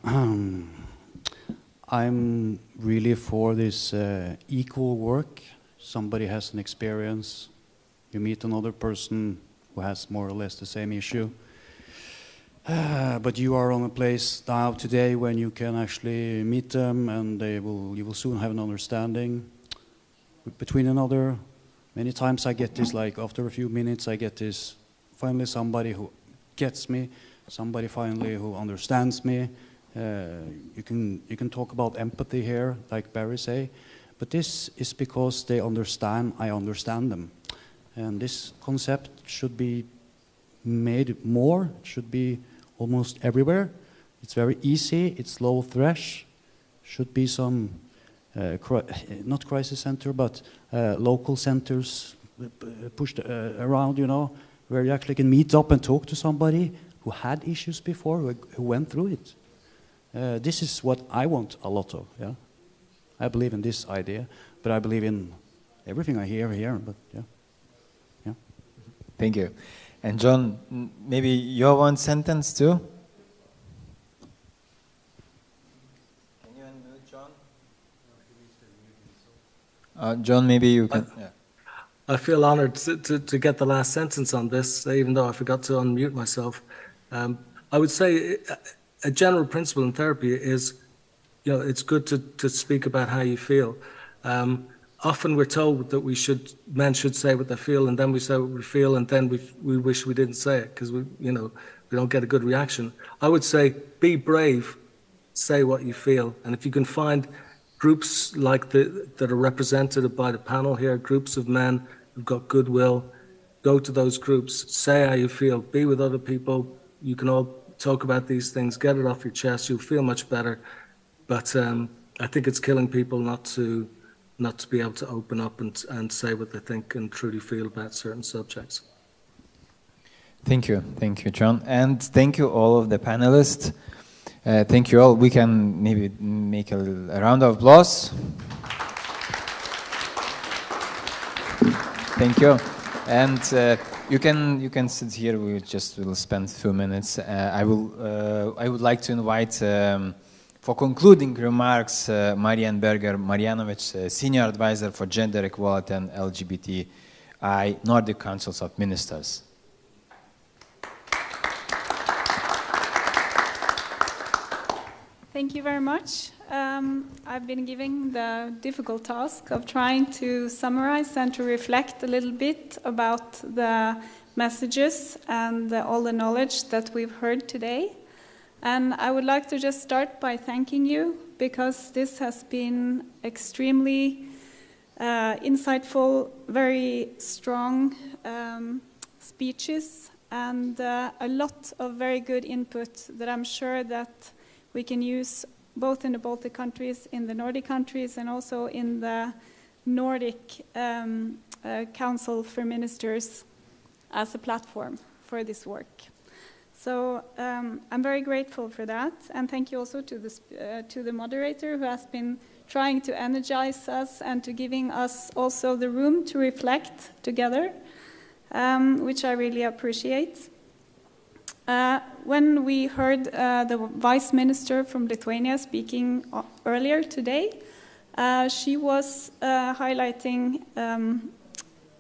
I'm really for this equal work. Somebody has an experience, you meet another person who has more or less the same issue. But you are on a place now today when you can actually meet them, and you will soon have an understanding between another. Many times I get this, like after a few minutes I get this, finally somebody who gets me, somebody finally who understands me. You can talk about empathy here, like Barry say, but this is because they understand, I understand them. And this concept should be made more, should be almost everywhere. It's very easy, it's low thresh, should be some, not crisis center, but local centers pushed around, you know, where you actually can meet up and talk to somebody who had issues before, who went through it. This is what I want a lot of, yeah. I believe in this idea, but I believe in everything I hear here, but yeah. Yeah. Thank you. And John, maybe your one sentence too? Can you unmute John? John, maybe you can. Yeah. I feel honored to get the last sentence on this, even though I forgot to unmute myself. I would say a general principle in therapy is, you know, it's good to speak about how you feel. Often we're told that men should say what they feel, and then we say what we feel, and then we wish we didn't say it because we don't get a good reaction. I would say be brave, say what you feel, and if you can find groups like that are represented by the panel here, groups of men who've got goodwill, go to those groups, say how you feel, be with other people. You can all talk about these things, get it off your chest. You'll feel much better. But I think it's killing people not to be able to open up and say what they think and truly feel about certain subjects. Thank you, John, and thank you all of the panelists. Thank you all. We can maybe make a round of applause. Thank you, and you can sit here. We will spend a few minutes. I would like to invite. For concluding remarks, Marian Berger-Marjanovic, Senior Advisor for Gender Equality and LGBTI, Nordic Councils of Ministers. Thank you very much. I've been given the difficult task of trying to summarize and to reflect a little bit about the messages and all the knowledge that we've heard today. And I would like to just start by thanking you, because this has been extremely insightful, very strong speeches, and a lot of very good input that I'm sure that we can use both in the Baltic countries, in the Nordic countries, and also in the Nordic Council for Ministers as a platform for this work. So I'm very grateful for that, and thank you also to the moderator who has been trying to energize us and to giving us also the room to reflect together, which I really appreciate. When we heard the Vice Minister from Lithuania speaking earlier today, she was highlighting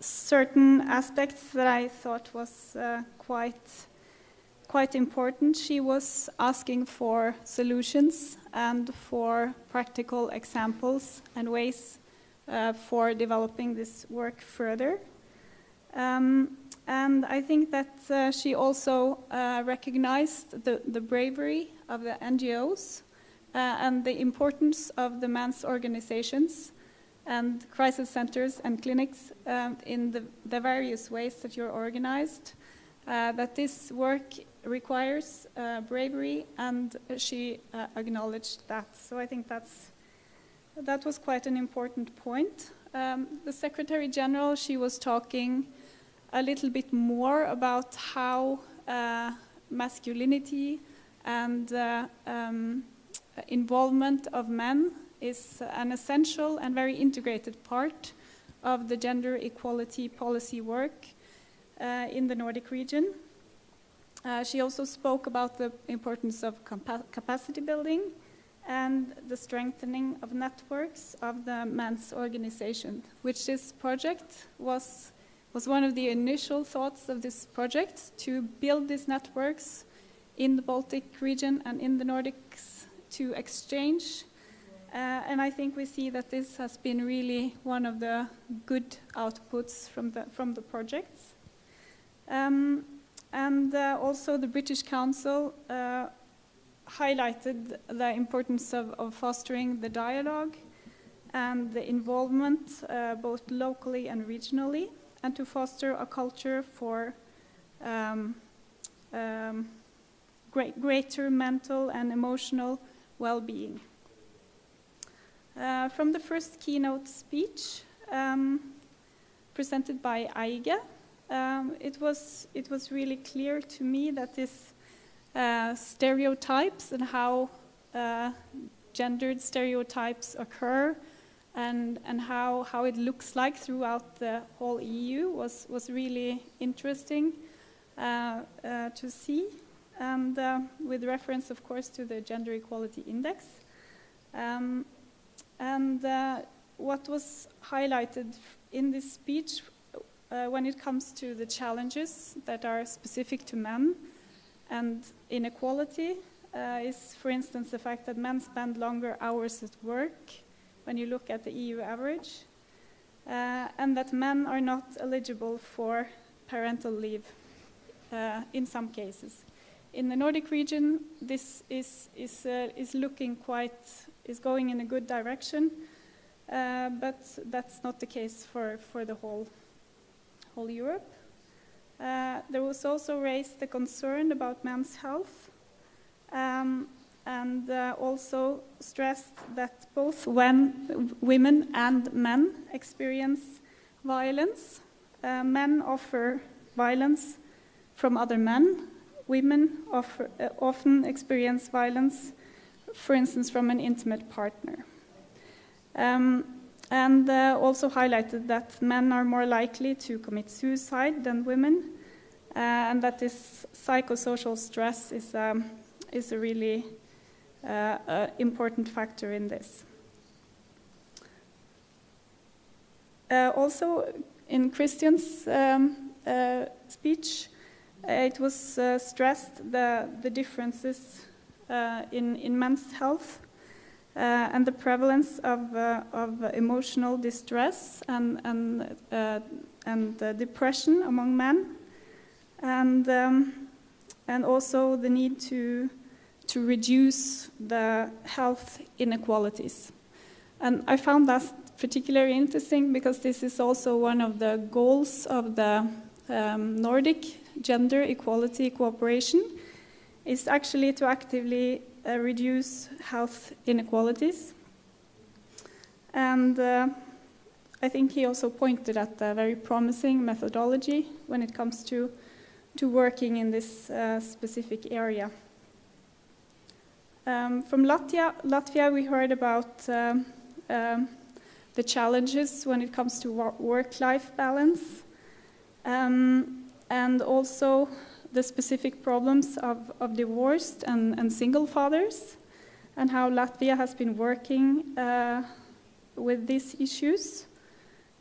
certain aspects that I thought was quite important. She was asking for solutions and for practical examples and ways for developing this work further. And I think that she also recognized the bravery of the NGOs and the importance of the men's organizations and crisis centers and clinics in the various ways that you're organized, that this work requires bravery, and she acknowledged that. So I think that was quite an important point. The Secretary General, she was talking a little bit more about how masculinity and involvement of men is an essential and very integrated part of the gender equality policy work in the Nordic region. She also spoke about the importance of capacity building and the strengthening of networks of the men's organization, which this project was one of the initial thoughts of this project, to build these networks in the Baltic region and in the Nordics to exchange. And I think we see that this has been really one of the good outputs from the projects. And also the British Council highlighted the importance of fostering the dialogue and the involvement both locally and regionally, and to foster a culture for greater mental and emotional well-being. From the first keynote speech presented by Aige, it was really clear to me that this stereotypes and how gendered stereotypes occur and how it looks like throughout the whole EU was really interesting to see, and with reference, of course, to the Gender Equality Index. And what was highlighted in this speech when it comes to the challenges that are specific to men and inequality is, for instance, the fact that men spend longer hours at work when you look at the EU average, and that men are not eligible for parental leave in some cases. In the Nordic region, this is going in a good direction, but that's not the case for the whole Europe. There was also raised the concern about men's health, and also stressed that both when women and men experience violence, men offer violence from other men. Women often experience violence, for instance, from an intimate partner. And also highlighted that men are more likely to commit suicide than women, and that this psychosocial stress is a really important factor in this. Also, in Christian's speech, it was stressed the differences in men's health and the prevalence of emotional distress and depression among men, and also the need to reduce the health inequalities. And I found that particularly interesting because this is also one of the goals of the Nordic Gender Equality Cooperation, is actually to actively reduce health inequalities. And I think he also pointed at a very promising methodology when it comes to working in this specific area. From Latvia, we heard about the challenges when it comes to work-life balance, and also the specific problems of divorced and single fathers, and how Latvia has been working with these issues,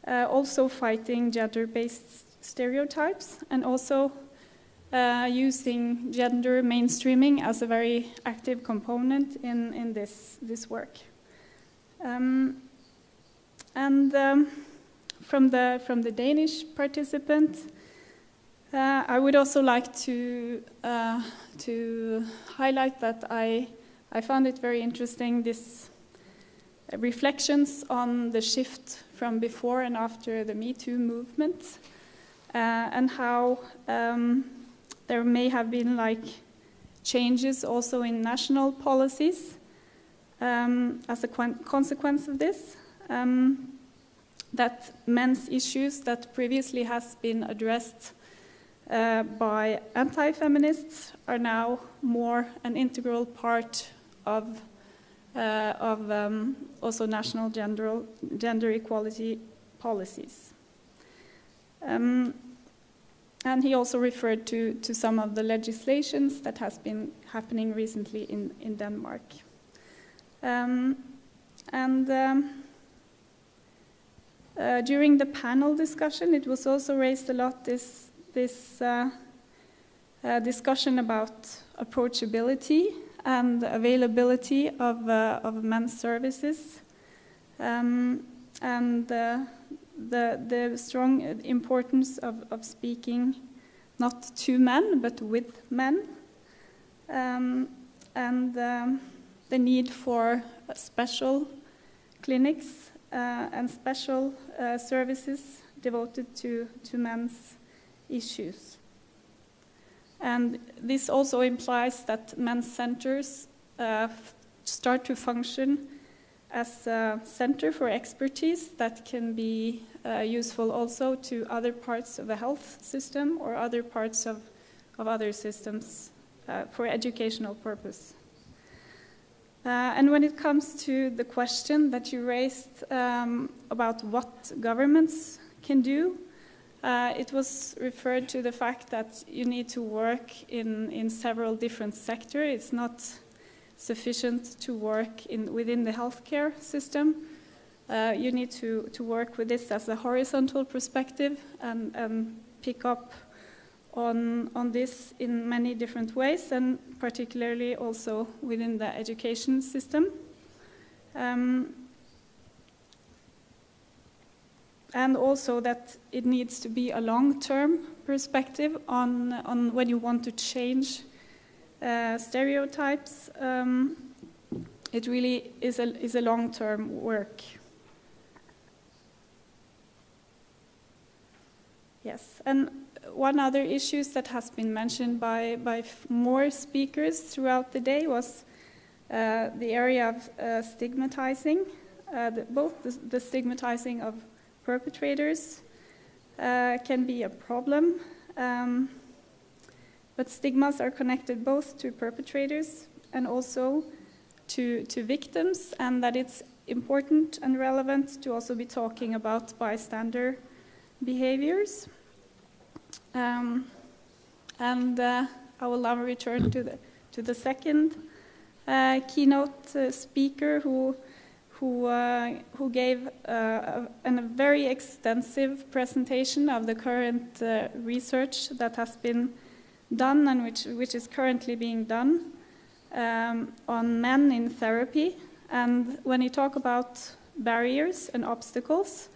also fighting gender-based stereotypes, and also using gender mainstreaming as a very active component in this work. From the Danish participant, I would also like to highlight that I found it very interesting, this reflections on the shift from before and after the Me Too movement, and how there may have been like changes also in national policies as a consequence of this, that men's issues that previously has been addressed by anti-feminists are now more an integral part of also national gender equality policies. And he also referred to some of the legislations that has been happening recently in Denmark. During the panel discussion, it was also raised a lot this discussion about approachability and availability of men's services, and the strong importance of speaking not to men but with men, and the need for special clinics and special services devoted to men's issues. And this also implies that men's centers start to function as a center for expertise that can be useful also to other parts of the health system or other parts of other systems for educational purpose. And when it comes to the question that you raised about what governments can do, it was referred to the fact that you need to work in several different sectors. It's not sufficient to work within the healthcare system. You need to work with this as a horizontal perspective and pick up on this in many different ways, and particularly also within the education system. And also that it needs to be a long-term perspective on when you want to change stereotypes. It really is a long-term work. Yes, and one other issue that has been mentioned by more speakers throughout the day was the area of stigmatizing, both the stigmatizing of perpetrators can be a problem, but stigmas are connected both to perpetrators and also to victims, and that it's important and relevant to also be talking about bystander behaviors. I will now return to the second keynote speaker who gave a very extensive presentation of the current research that has been done and which is currently being done on men in therapy. And when he talked about barriers and obstacles,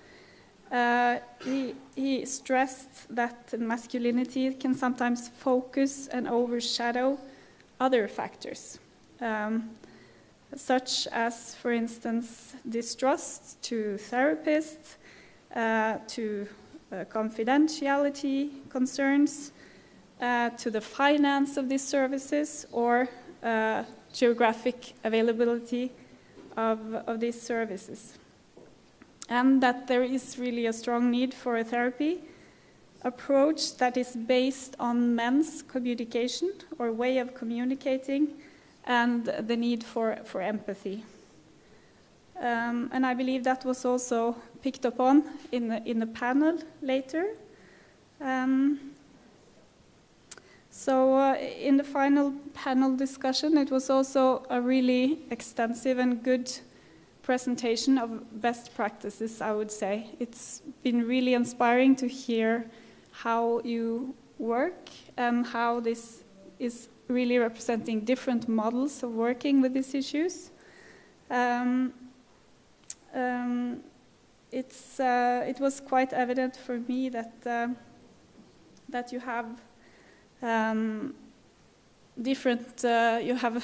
he stressed that masculinity can sometimes focus and overshadow other factors, such as, for instance, distrust to therapists, to confidentiality concerns, to the finance of these services, or geographic availability of these services. and that there is really a strong need for a therapy approach that is based on men's communication or way of communicating and the need for empathy. And I believe that was also picked up on in the panel later. So in the final panel discussion, it was also a really extensive and good presentation of best practices, I would say. It's been really inspiring to hear how you work and how this is really representing different models of working with these issues. It was quite evident for me that you have you have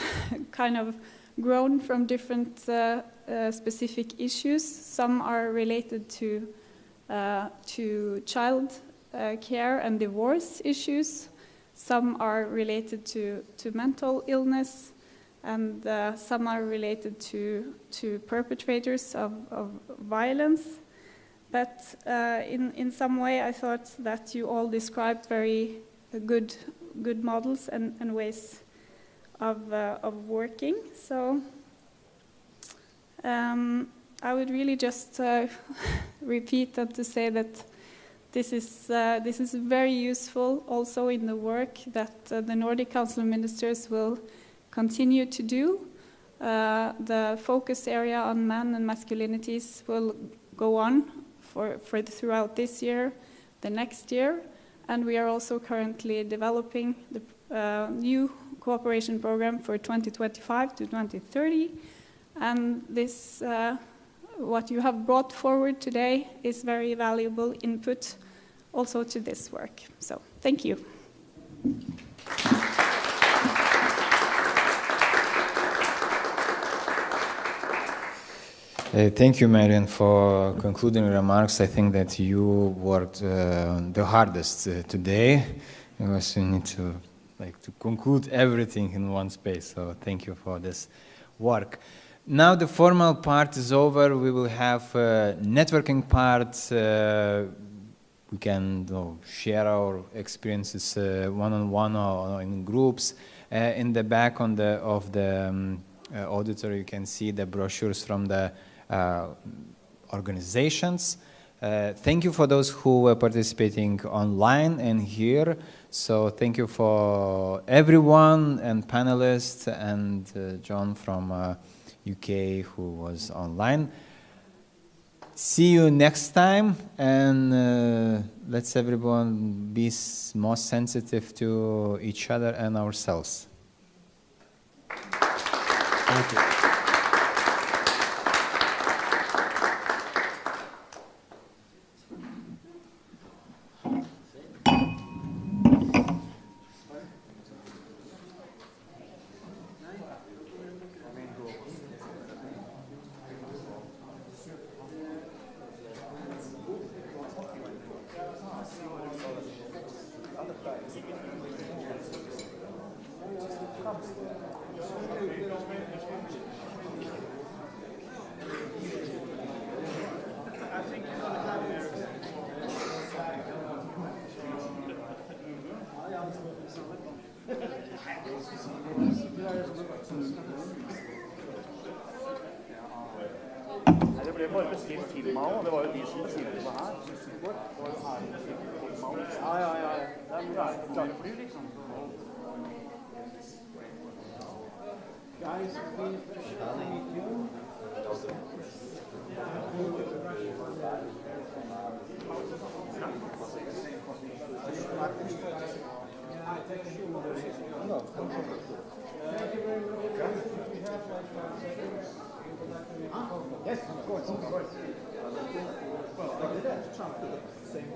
kind of grown from different specific issues. Some are related to child care and divorce issues. Some are related to mental illness, and some are related to perpetrators of violence. But in some way, I thought that you all described very good models and ways of working. So I would really just repeat and to say that this is very useful also in the work that the Nordic Council of Ministers will continue to do. The focus area on men and masculinities will go on throughout this year, the next year, and we are also currently developing the new cooperation program for 2025 to 2030. And this, what you have brought forward today, is very valuable input also to this work. So, thank you. Thank you, Marian, for concluding remarks. I think that you worked the hardest today, because you need to conclude everything in one space. So thank you for this work. Now the formal part is over. We will have a networking part. We can share our experiences one-on-one or in groups. In the back of the auditor, you can see the brochures from the organizations. Thank you for those who were participating online and here. So thank you for everyone and panelists and John from UK who was online. See you next time, and let's everyone be more sensitive to each other and ourselves. Thank you. Det ble bare bestilt til meg også, det var jo de som bestilte det her. Ja. Det er klart fly, liksom. Guys, yes, of course. Well, that's Trump. Same.